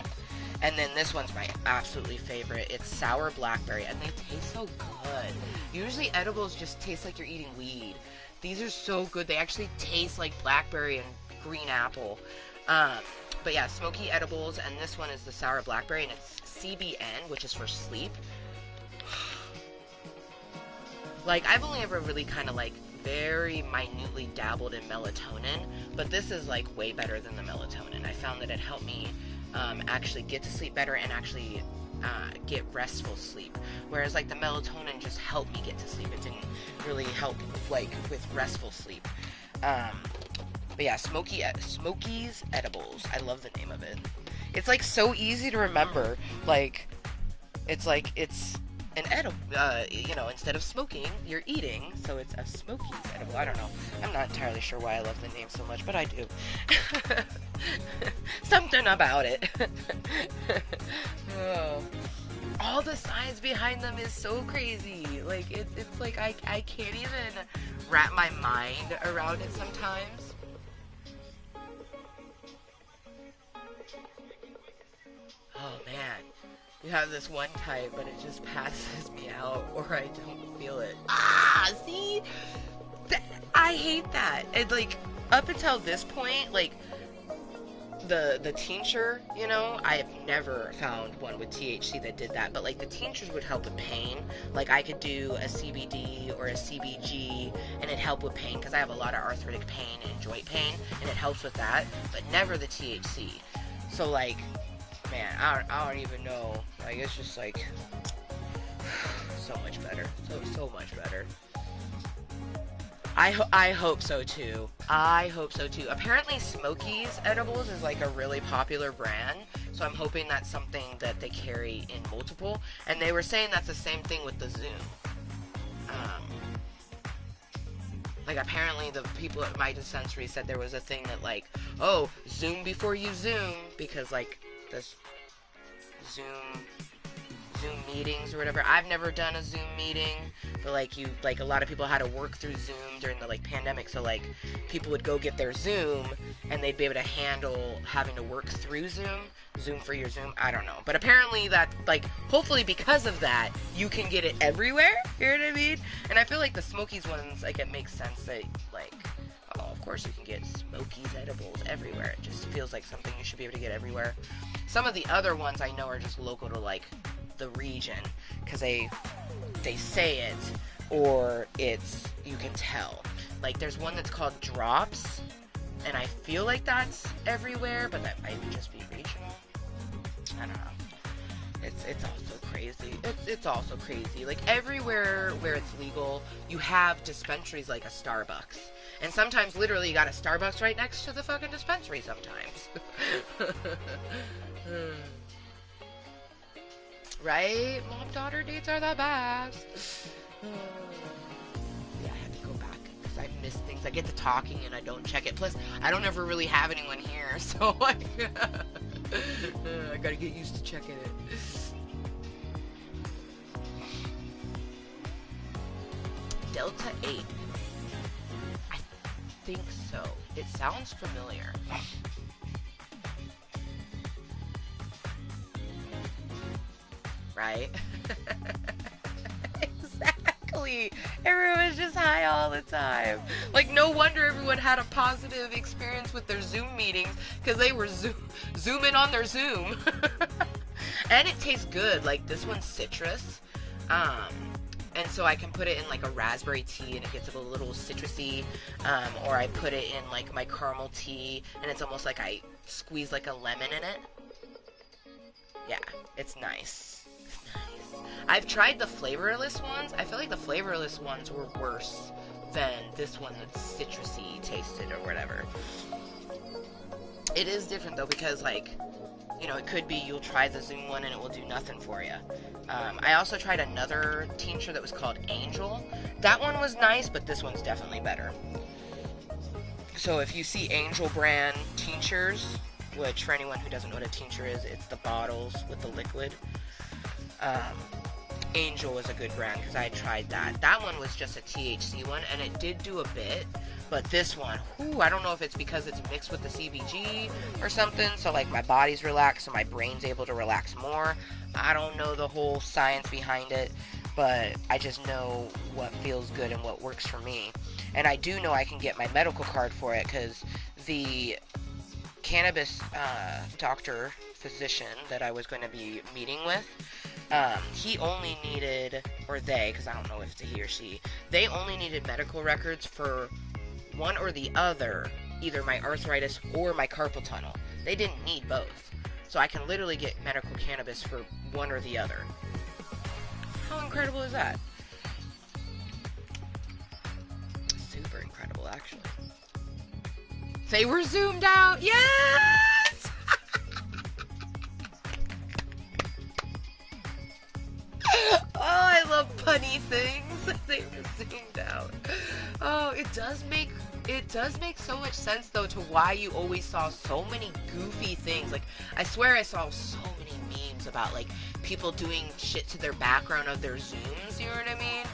And then this one's my absolutely favorite. It's sour blackberry, and they taste so good. Usually edibles just taste like you're eating weed. These are so good. They actually taste like blackberry and green apple. But yeah, smoky edibles, and this one is the sour blackberry, and it's CBN, which is for sleep. Like, I've only ever really kind of like very minutely dabbled in melatonin, but this is like way better than the melatonin. I found that it helped me actually get to sleep better and actually get restful sleep. Whereas like the melatonin just helped me get to sleep. It didn't really help like with restful sleep. But yeah, Mooiisstt edibles. I love the name of it. It's like so easy to remember. Like it's an edible, instead of smoking, you're eating, so it's a Mooiisstt edible. I don't know. I'm not entirely sure why I love the name so much, but I do. Something about it. Oh. All the science behind them is so crazy. Like, it's like I can't even wrap my mind around it sometimes. oh man, you have this one type, but it just passes me out, or I don't feel it. Ah, see? I hate that. And, like, up until this point, like, the tincture, you know, I have never found one with THC that did that, but, like, the tinctures would help with pain. Like, I could do a CBD or a CBG, and it'd help with pain, because I have a lot of arthritic pain and joint pain, and it helps with that, but never the THC. So, like, man, I don't even know. Like, it's just, like, so much better. So much better. I hope so too. I hope so too. Apparently Smokies Edibles is like a really popular brand, so I'm hoping that's something that they carry in multiple. And they were saying that's the same thing with the Zoom. Like, apparently the people at my dispensary said there was a thing that, like, oh, Zoom before you Zoom, because, like, this Zoom meetings or whatever. I've never done a Zoom meeting, but, like, a lot of people had to work through Zoom during the, like, pandemic, so, like, people would go get their Zoom, and they'd be able to handle having to work through Zoom for your Zoom. I don't know, but apparently that, like, hopefully because of that, you can get it everywhere, you know what I mean? And I feel like the Smokies ones, like, it makes sense that, like, oh, of course you can get Smokies Edibles everywhere. It just feels like something you should be able to get everywhere. Some of the other ones I know are just local to, like, the region, because they say it, or it's, you can tell. Like, there's one that's called Drops, and I feel like that's everywhere, but that might just be regional. I don't know. It's also crazy. It's also crazy. Like, everywhere where it's legal, you have dispensaries like a Starbucks. And sometimes, literally, you got a Starbucks right next to the fucking dispensary sometimes. Right? Mom-daughter dates are the best. Yeah, I have to go back, because I miss things. I get to talking and I don't check it. Plus, I don't ever really have anyone here, so I gotta get used to checking it. Delta 8. I think so. It sounds familiar. Right? Exactly. Everyone's just high all the time. Like, no wonder everyone had a positive experience with their Zoom meetings, because they were zooming on their Zoom. And it tastes good. Like, this one's citrus. And so I can put it in, like, a raspberry tea, and it gets a little citrusy. Or I put it in, like, my caramel tea, and it's almost like I squeeze, like, a lemon in it. Yeah, it's nice. I've tried the flavorless ones. I feel like the flavorless ones were worse than this one that's citrusy tasted or whatever. It is different though, because, like, you know, it could be you'll try the Zoom one and it will do nothing for you. I also tried another tincture that was called Angel. That one was nice, but this one's definitely better. So if you see Angel brand tinctures, which for anyone who doesn't know what a tincture is, it's the bottles with the liquid. Angel is a good brand, because I tried that. That one was just a THC one, and it did do a bit, but this one, I don't know if it's because it's mixed with the CBG or something, so, like, my body's relaxed, so my brain's able to relax more. I don't know the whole science behind it, but I just know what feels good and what works for me. And I do know I can get my medical card for it, because the cannabis doctor, physician that I was going to be meeting with, he only needed, or they, because I don't know if it's a he or she, they only needed medical records for one or the other, either my arthritis or my carpal tunnel. They didn't need both. So I can literally get medical cannabis for one or the other. How incredible is that? Super incredible, actually. They were zoomed out. Yes! Oh, I love punny things. They were zoomed out. Oh, it does make so much sense though to why you always saw so many goofy things. Like, I swear I saw so many memes about, like, people doing shit to their background of their Zooms, you know what I mean?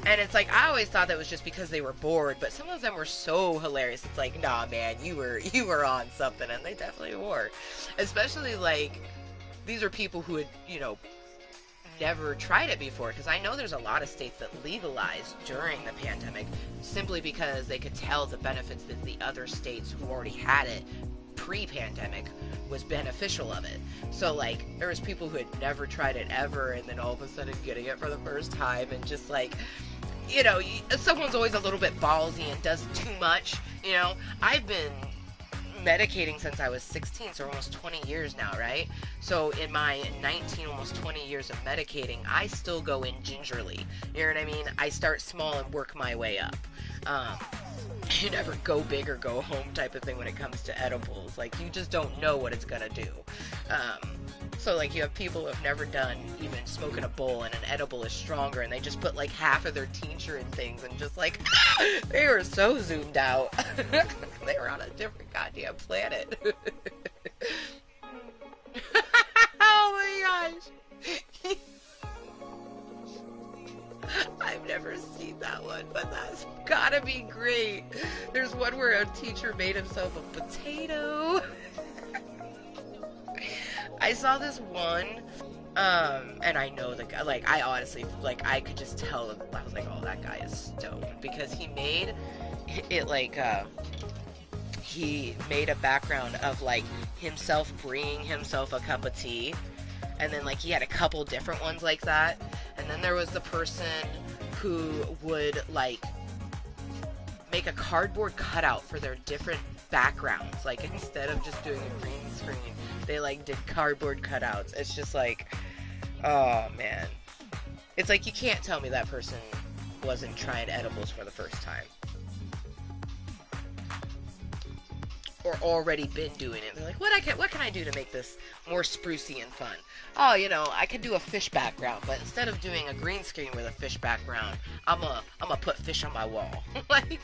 And it's like, I always thought that was just because they were bored, but some of them were so hilarious. It's like, nah, man, you were on something, and they definitely were. Especially, like, these are people who had, you know, never tried it before, because I know there's a lot of states that legalized during the pandemic simply because they could tell the benefits that the other states who already had it pre-pandemic was beneficial of it. So like there was people who had never tried it ever, and then all of a sudden getting it for the first time, and just like, you know, someone's always a little bit ballsy and does too much. You know, I've been medicating since I was 16, so almost 20 years now, right? So in my 19, almost 20 years of medicating, I still go in gingerly. You know what I mean? I start small and work my way up. You never go big or go home type of thing when it comes to edibles. Like, you just don't know what it's gonna do. So like you have people who have never done even smoking a bowl, and an edible is stronger, and they just put like half of their tincture in things, and just like they were so zoomed out. They were on a different goddamn planet. Oh my gosh. I've never seen that one, but that's gotta be great. There's one where a teacher made himself a potato. I saw this one, and I know the guy, like, I honestly, like, I could just tell, I was like, oh, that guy is stoned, because he made it, like, he made a background of, like, himself bringing himself a cup of tea, and then, like, he had a couple different ones like that, and then there was the person who would, like, make a cardboard cutout for their different backgrounds. Like, instead of just doing a green screen, they like did cardboard cutouts. It's just like, oh man, it's like you can't tell me that person wasn't trying edibles for the first time, or already been doing it. They're like, what can I do to make this more sprucey and fun? Oh, you know, I could do a fish background, but instead of doing a green screen with a fish background, I'm gonna put fish on my wall. Like,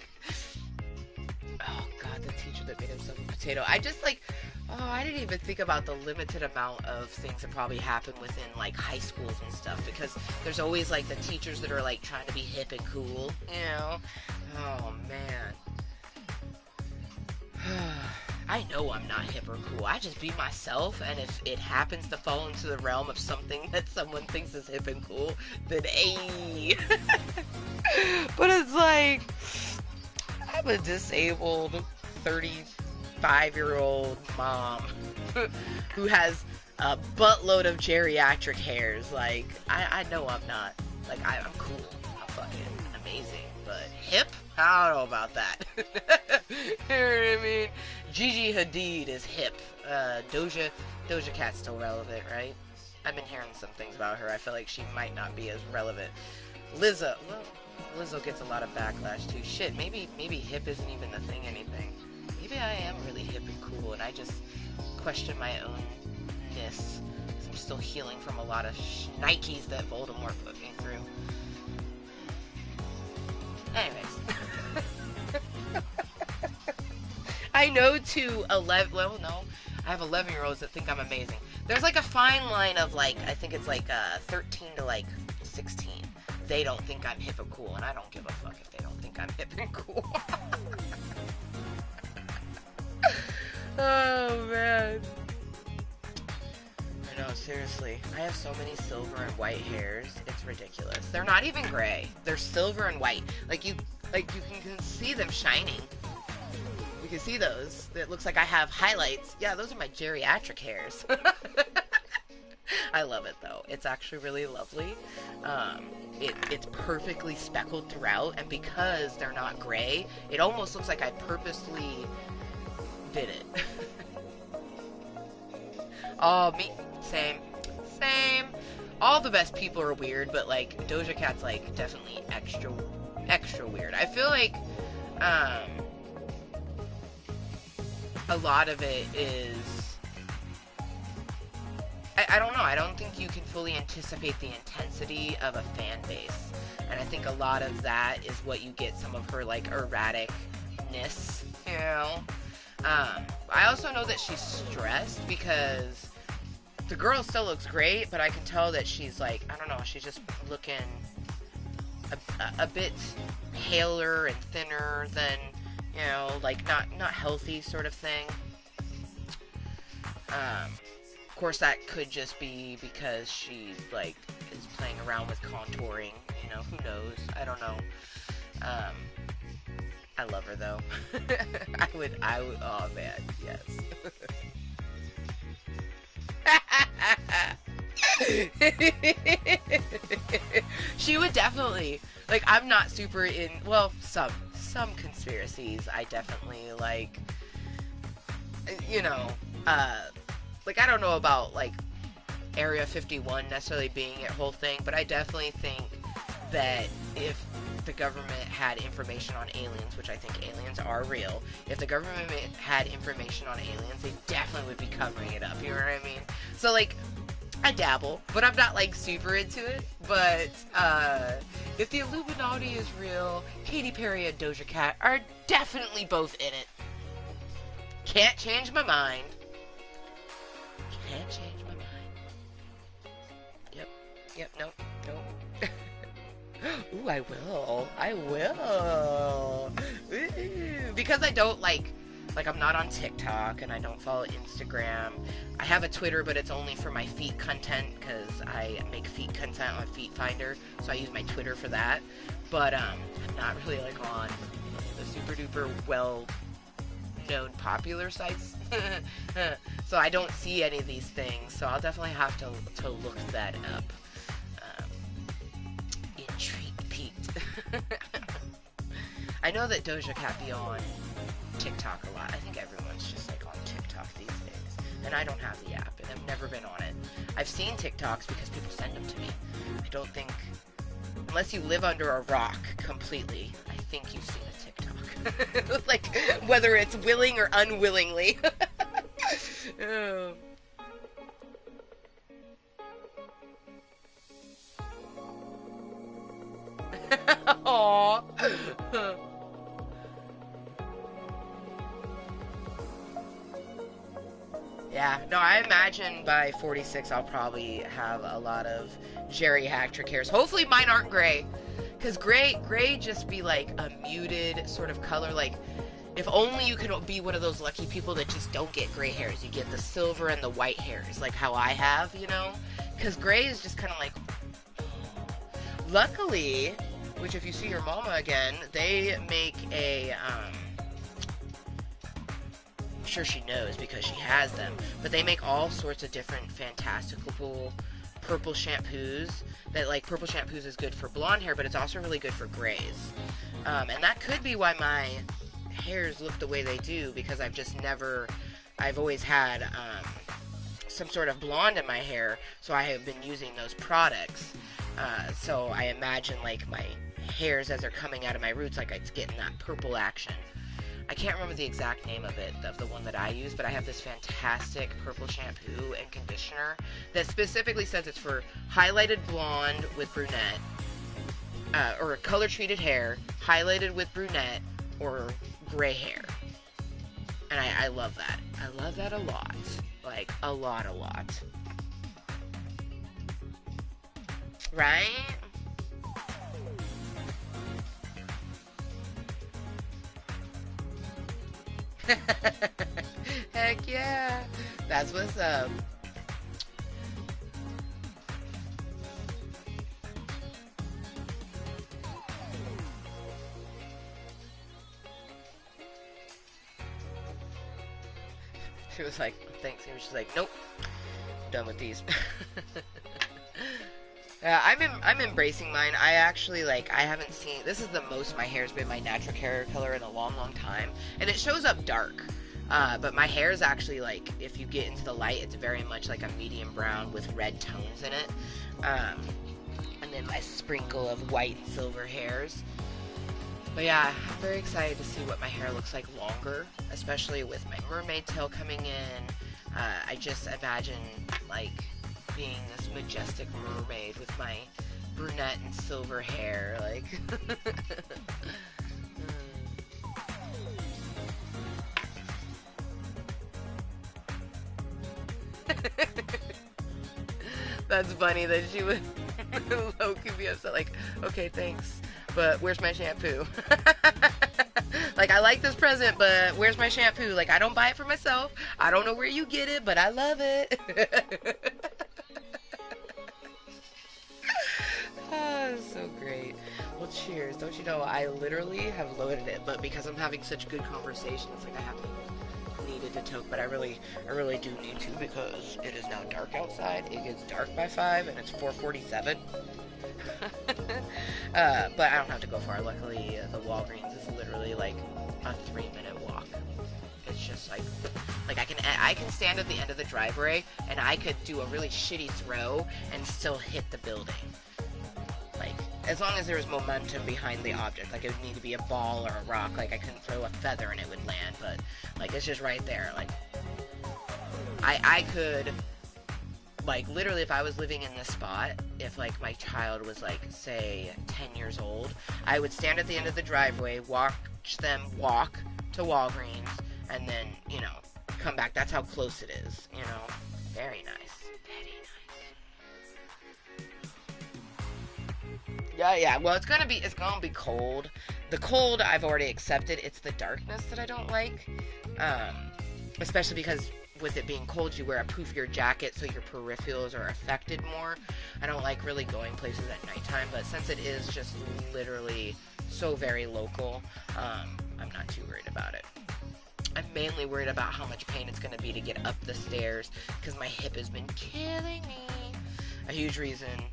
oh god, the teacher that made himself a potato. I just like, oh, I didn't even think about the limited amount of things that probably happen within like high schools and stuff, because there's always like the teachers that are like trying to be hip and cool, you know? Oh man. I know I'm not hip or cool. I just be myself, and if it happens to fall into the realm of something that someone thinks is hip and cool, then hey. But it's like, I'm a disabled 35-year-old mom who has a buttload of geriatric hairs. Like, I know I'm not. Like, I'm cool. I'm fucking amazing. But hip? I don't know about that. You know what I mean? Gigi Hadid is hip. Doja Cat's still relevant, right? I've been hearing some things about her. I feel like she might not be as relevant. Lizzo, well, Lizzo gets a lot of backlash too. Shit, maybe hip isn't even the thing anything. Maybe I am really hip and cool, and I just question my own-ness. I'm still healing from a lot of Nikes that Voldemort put me through. Anyways. I know to 11, well, no, I have 11-year-olds that think I'm amazing. There's like a fine line of like, I think it's like 13 to like 16. They don't think I'm hip and cool, and I don't give a fuck if they don't think I'm hip and cool. Oh man. I know, seriously. I have so many silver and white hairs, it's ridiculous. They're not even gray. They're silver and white. Like you can see them shining. You can see those. It looks like I have highlights. Yeah, those are my geriatric hairs. I love it though. It's actually really lovely. It's perfectly speckled throughout, and because they're not gray, it almost looks like I purposely did it. Oh, me, same. All the best people are weird, but like Doja Cat's like definitely extra weird. I feel like a lot of it is, I don't know, I don't think you can fully anticipate the intensity of a fan base, and I think a lot of that is what you get some of her like erraticness, you know. I also know that she's stressed because the girl still looks great, but I can tell that she's like, I don't know, she's just looking a bit paler and thinner than, you know, like not healthy sort of thing. Of course, that could just be because she, like, is playing around with contouring. You know, who knows? I don't know. Um, I love her, though. I would, oh, man, yes. She would definitely, like, I'm not super in, well, some conspiracies I definitely, like, you know, like, I don't know about, like, Area 51 necessarily being a whole thing, but I definitely think that if the government had information on aliens, which I think aliens are real, if the government had information on aliens, they definitely would be covering it up, you know what I mean? So, like, I dabble, but I'm not, like, super into it, but, if the Illuminati is real, Katy Perry and Doja Cat are definitely both in it. Can't change my mind. Can't change my mind. Yep, nope. Ooh, I will. Ooh. Because I don't, like, I'm not on TikTok, and I don't follow Instagram. I have a Twitter, but it's only for my feet content, because I make feet content on Feet Finder, so I use my Twitter for that. But, I'm not really, like, on the super duper well-known popular sites. So I don't see any of these things, so I'll definitely have to look that up. Intrigued, peaked. I know that Doja Cat be on TikTok a lot. I think everyone's just, like, on TikTok these days. And I don't have the app, and I've never been on it. I've seen TikToks because people send them to me. I don't think, unless you live under a rock completely, I think you've seen a TikTok. Like, whether it's willing or unwillingly. Oh. Aww. Yeah, no, I imagine by 46 I'll probably have a lot of geriatric hairs. Hopefully mine aren't gray. Because gray just be like a muted sort of color. Like, if only you could be one of those lucky people that just don't get gray hairs. You get the silver and the white hairs, like how I have, you know? Because gray is just kind of like... Luckily, which if you see your mama again, they make a... I'm sure she knows because she has them, but they make all sorts of different fantastical purple shampoos that, like, purple shampoos is good for blonde hair, but it's also really good for grays. And that could be why my hairs look the way they do, because I've always had some sort of blonde in my hair, so I have been using those products. So I imagine, like, my hairs as they're coming out of my roots, like, it's getting that purple action. I can't remember the exact name of it, of the one that I use, but I have this fantastic purple shampoo and conditioner that specifically says it's for highlighted blonde with brunette, or color-treated hair, highlighted with brunette, or gray hair. And I love that. I love that a lot. Like, a lot. Right? Heck yeah. That's what's up. She was like, thanks. He was just like, nope. Done with these. I'm embracing mine. I actually, like, I haven't seen, this is the most my hair's been my natural hair color in a long time, and it shows up dark, but my hair is actually, like, if you get into the light, it's very much like a medium brown with red tones in it, and then my sprinkle of white and silver hairs. But yeah, I'm very excited to see what my hair looks like longer, especially with my mermaid tail coming in. I just imagine, like, being this majestic mermaid with my brunette and silver hair, like... That's funny that she would low-key be upset, like, okay, thanks, but where's my shampoo? Like, I like this present, but where's my shampoo? Like, I don't buy it for myself. I don't know where you get it, but I love it. Oh, so great. Well, cheers. Don't you know, I literally have loaded it, but because I'm having such good conversations, like I haven't needed to toke, but I really do need to because it is now dark outside. It gets dark by 5 and it's 4:47. But I don't have to go far. Luckily, the Walgreens is literally like a 3-minute walk. It's just like I can stand at the end of the driveway and I could do a really shitty throw and still hit the building. Like, as long as there was momentum behind the object, like it would need to be a ball or a rock. Like I couldn't throw a feather and it would land, but like it's just right there. Like I could, like, literally, if I was living in this spot, if like my child was like, say, 10 years old, I would stand at the end of the driveway, watch them walk to Walgreens, and then, you know, come back. That's how close it is, you know. Very nice. Very nice. Yeah. Well, it's gonna be cold. The cold I've already accepted. It's the darkness that I don't like. Especially because with it being cold, you wear a poofier jacket, so your peripherals are affected more. I don't like really going places at nighttime, but since it is just literally so very local, I'm not too worried about it. I'm mainly worried about how much pain it's going to be to get up the stairs, because my hip has been killing me. A huge reason,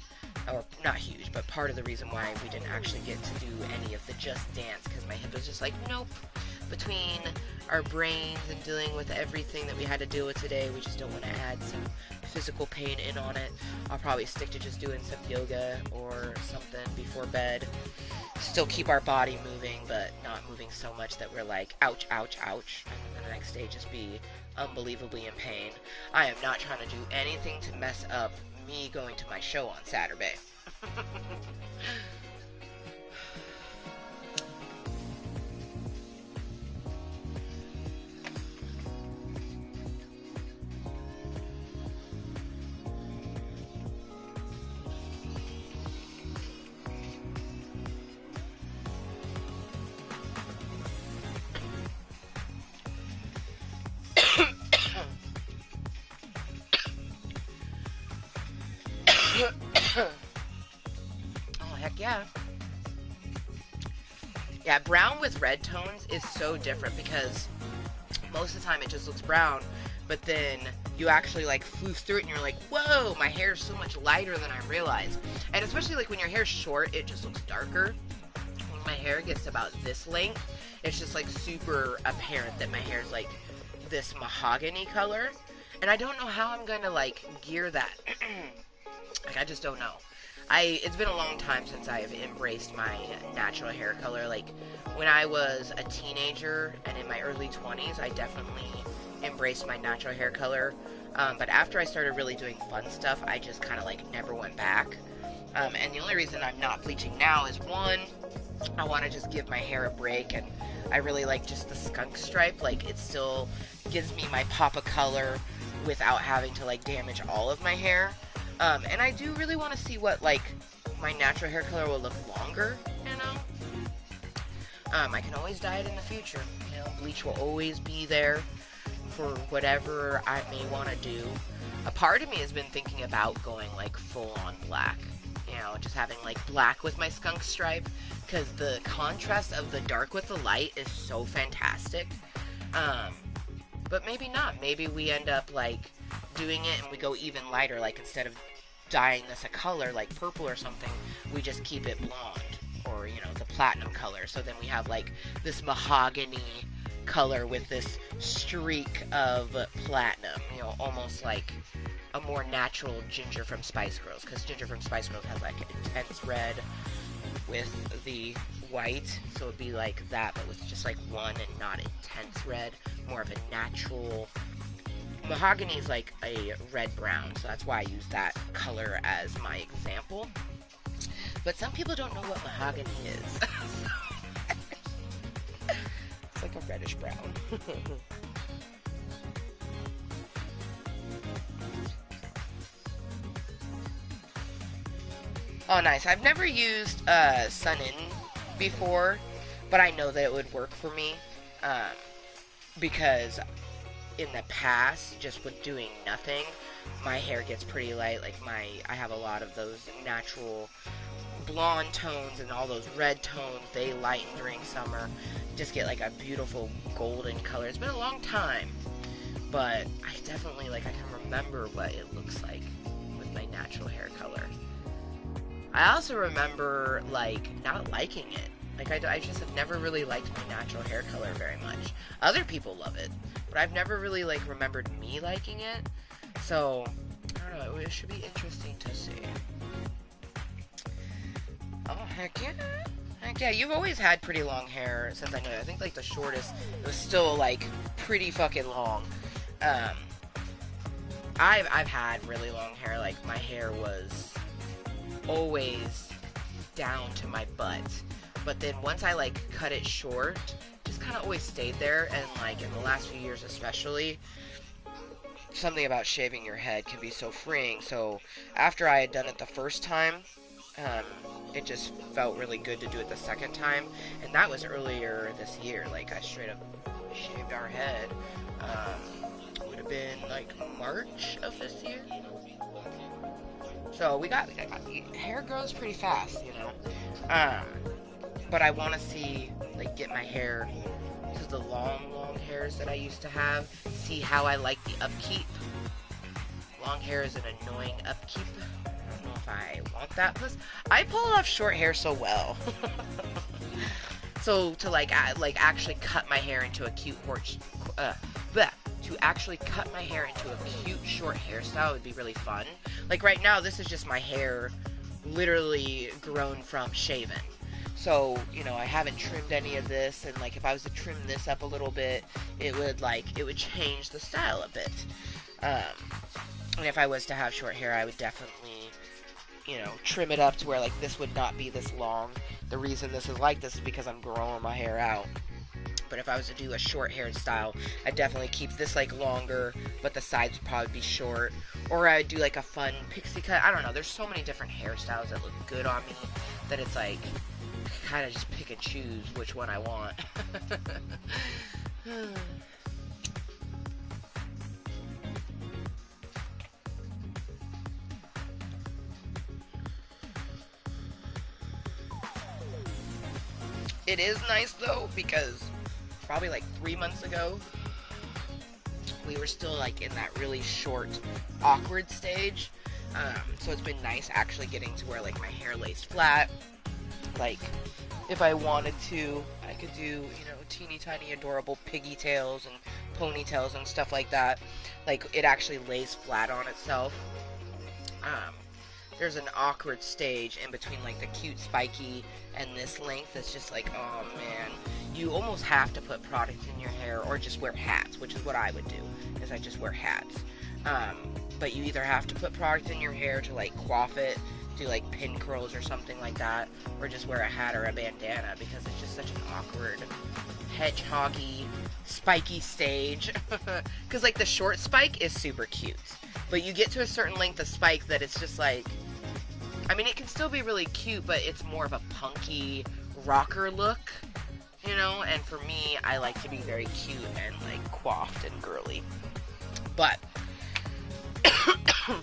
or not huge, but part of the reason why we didn't actually get to do any of the Just Dance, because my hip was just like, nope. Between our brains and dealing with everything that we had to deal with today, we just don't want to add some physical pain in on it. I'll probably stick to just doing some yoga or something before bed. Still keep our body moving, but not moving so much that we're like, ouch, ouch, ouch, and the next day just be unbelievably in pain. I am not trying to do anything to mess up me going to my show on Saturday. Oh, heck yeah. Yeah, brown with red tones is so different because most of the time it just looks brown, but then you actually like floof through it and you're like, whoa, my hair is so much lighter than I realized. And especially like when your hair's short, it just looks darker. When my hair gets about this length, it's just like super apparent that my hair is like this mahogany color. And I don't know how I'm going to like gear that. Like, I just don't know. It's been a long time since I've embraced my natural hair color. Like, when I was a teenager and in my early 20s, I definitely embraced my natural hair color. But after I started really doing fun stuff, I just kind of, like, never went back. And the only reason I'm not bleaching now is, one, I want to just give my hair a break, and I really like just the skunk stripe. Like, it still gives me my pop of color without having to, like, damage all of my hair. And I do really want to see what, like, my natural hair color will look longer, you know? I can always dye it in the future, you know? Bleach will always be there for whatever I may want to do. A part of me has been thinking about going, like, full-on black. You know, just having, like, black with my skunk stripe, because the contrast of the dark with the light is so fantastic. But maybe not. Maybe we end up, like, doing it and we go even lighter, like, instead of dyeing this a color like purple or something, we just keep it blonde, or, you know, the platinum color, so then we have like this mahogany color with this streak of platinum, you know, almost like a more natural Ginger from Spice Girls, because Ginger from Spice Girls has like an intense red with the white, so it'd be like that, but with just like one and not intense red, more of a natural. Mahogany is like a red-brown, so that's why I use that color as my example. But some people don't know what mahogany is. It's like a reddish brown. Oh, nice. I've never used Sun In before, but I know that it would work for me. Um, because in the past, just with doing nothing, my hair gets pretty light. Like I have a lot of those natural blonde tones and all those red tones. They lighten during summer. Just get like a beautiful golden color. It's been a long time, but I definitely I can remember what it looks like with my natural hair color. I also remember not liking it. I just have never really liked my natural hair color very much. Other people love it, but I've never really remembered me liking it. So I don't know. It should be interesting to see. Oh heck yeah! Heck yeah! You've always had pretty long hair since I know you. I think the shortest it was still pretty fucking long. I've had really long hair. My hair was always down to my butt. But then once I cut it short, just kind of always stayed there. And in the last few years especially, something about shaving your head can be so freeing. So after I had done it the first time, it just felt really good to do it the second time. And that was earlier this year. I straight up shaved our head. Would have been March of this year. So we got hair grows pretty fast, you know. But I want to see, get my hair to the long hairs that I used to have. See how I like the upkeep. Long hair is an annoying upkeep. I don't know if I want that. Plus, I pull off short hair so well. So to actually cut my hair into a cute to actually cut my hair into a cute short hairstyle would be really fun. Right now, this is just my hair literally grown from shaven. So, I haven't trimmed any of this, and if I was to trim this up a little bit, it would change the style a bit. And if I was to have short hair, I would definitely, trim it up to where this would not be this long. The reason this is like this is because I'm growing my hair out. But if I was to do a short haired style, I'd definitely keep this longer, but the sides would probably be short. Or I'd do a fun pixie cut. I don't know. There's so many different hairstyles that look good on me that it's kind of just pick and choose which one I want. It is nice though, because probably 3 months ago we were still in that really short awkward stage. So it's been nice actually getting to where my hair lays flat. If I wanted to, I could do, teeny tiny adorable piggy tails and ponytails and stuff like that. It actually lays flat on itself. There's an awkward stage in between the cute spiky and this length that's just oh man. You almost have to put product in your hair or just wear hats, which is what I would do, is I just wear hats. But you either have to put product in your hair to coif it, do pin curls or something like that, or just wear a hat or a bandana, because it's just such an awkward hedgehoggy spiky stage. Because the short spike is super cute, but you get to a certain length of spike that it's just I mean, it can still be really cute, but it's more of a punky rocker look, and for me, I like to be very cute and coiffed and girly. But damn.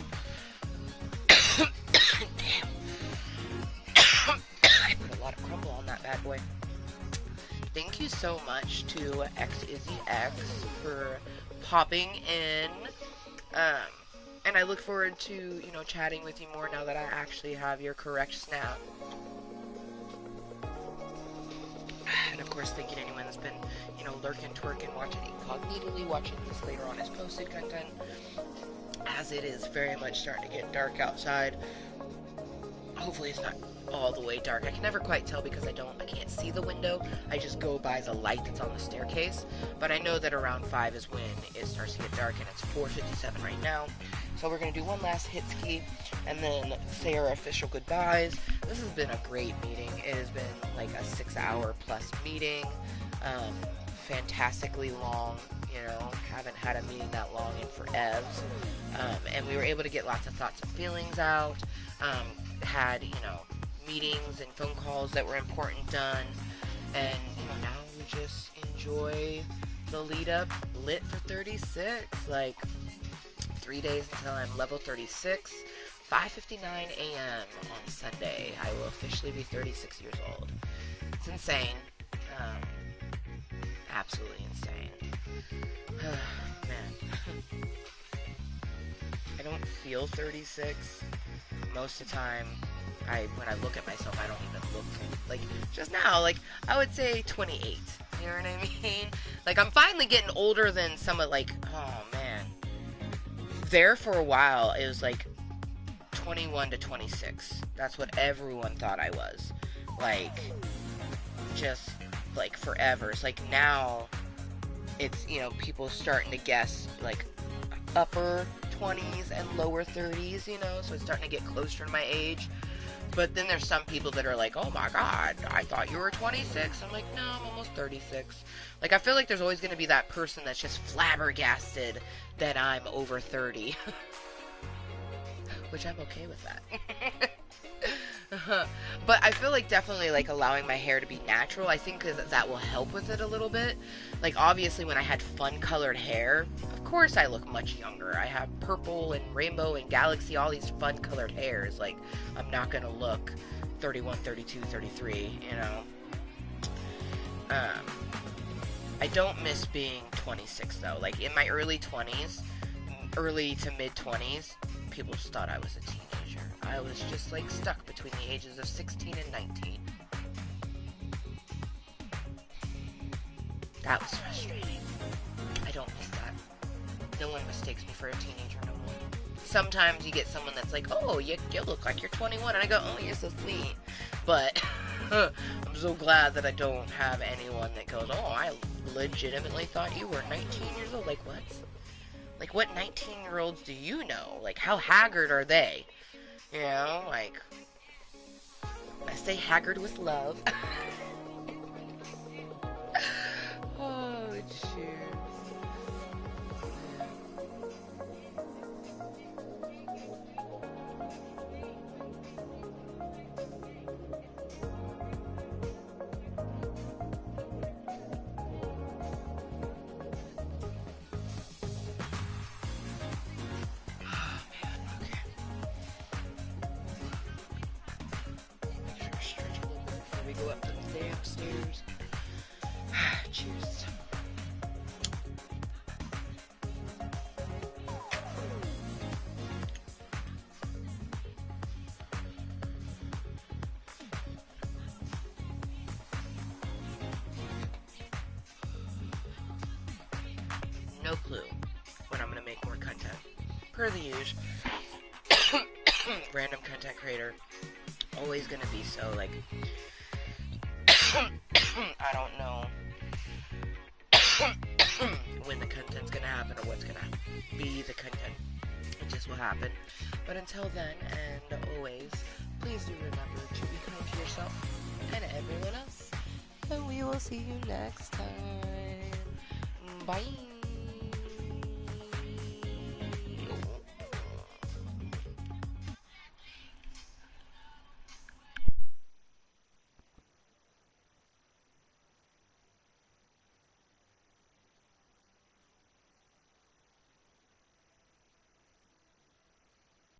I put a lot of crumble on that bad boy. Thank you so much to XIzzyX for popping in. And I look forward to, chatting with you more now that I actually have your correct snap. And of course, thank you to anyone that's been, lurking, twerking, watching incognitely, watching this later on as posted content. As it is very much starting to get dark outside. Hopefully it's not all the way dark. I can never quite tell because I can't see the window. I just go by the light that's on the staircase. But I know that around 5 is when it starts to get dark, and it's 4:57 right now. So we're going to do one last hit ski and then say our official goodbyes. This has been a great meeting. It has been like a 6-hour plus meeting. Fantastically long, haven't had a meeting that long in forever. And we were able to get lots of thoughts and feelings out. Had, meetings and phone calls that were important done. And, now we just enjoy the lead up. Lit for 36. Like, 3 days until I'm level 36. 5:59 a.m. on Sunday. I will officially be 36 years old. It's insane. Absolutely insane. Man. I don't feel 36. Most of the time, when I look at myself, I don't even look like, just now, like, I would say 28. You know what I mean? Like, I'm finally getting older than some of, like, oh man. There for a while, it was like 21 to 26. That's what everyone thought I was. Like, just, like, forever. It's like now, it's, you know, people starting to guess, like, upper 20s and lower 30s, you know, so it's starting to get closer to my age. But then there's some people that are like, oh my god, I thought you were 26. I'm like, no, I'm almost 36. Like, I feel like there's always going to be that person that's just flabbergasted that I'm over 30. Which I'm okay with that. But I feel like definitely, like, allowing my hair to be natural, I think that will help with it a little bit. Like, obviously when I had fun colored hair, of course I look much younger. I have purple and rainbow and galaxy, all these fun colored hairs. Like, I'm not gonna look 31, 32, 33, you know. I don't miss being 26 though. Like, in my early 20s, early to mid 20s, people just thought I was a teenager. I was just, like, stuck between the ages of 16 and 19. That was frustrating. I don't miss that. No one mistakes me for a teenager no more. Sometimes you get someone that's like, oh, you look like you're 21, and I go, oh, you're so sweet. But I'm so glad that I don't have anyone that goes, oh, I legitimately thought you were 19 years old. Like, what? Like, what 19-year-olds do you know? Like, how haggard are they? You know, like, I say haggard with love. Oh, cheers. Go up the damn stairs. Cheers. No clue when I'm gonna make more content. Per the usual. Random content creator. Always gonna be so, like, I don't know when the content's gonna happen or what's gonna be the content. It just will happen. But until then, and always, please do remember to be kind to yourself and everyone else. And we will see you next time. Bye.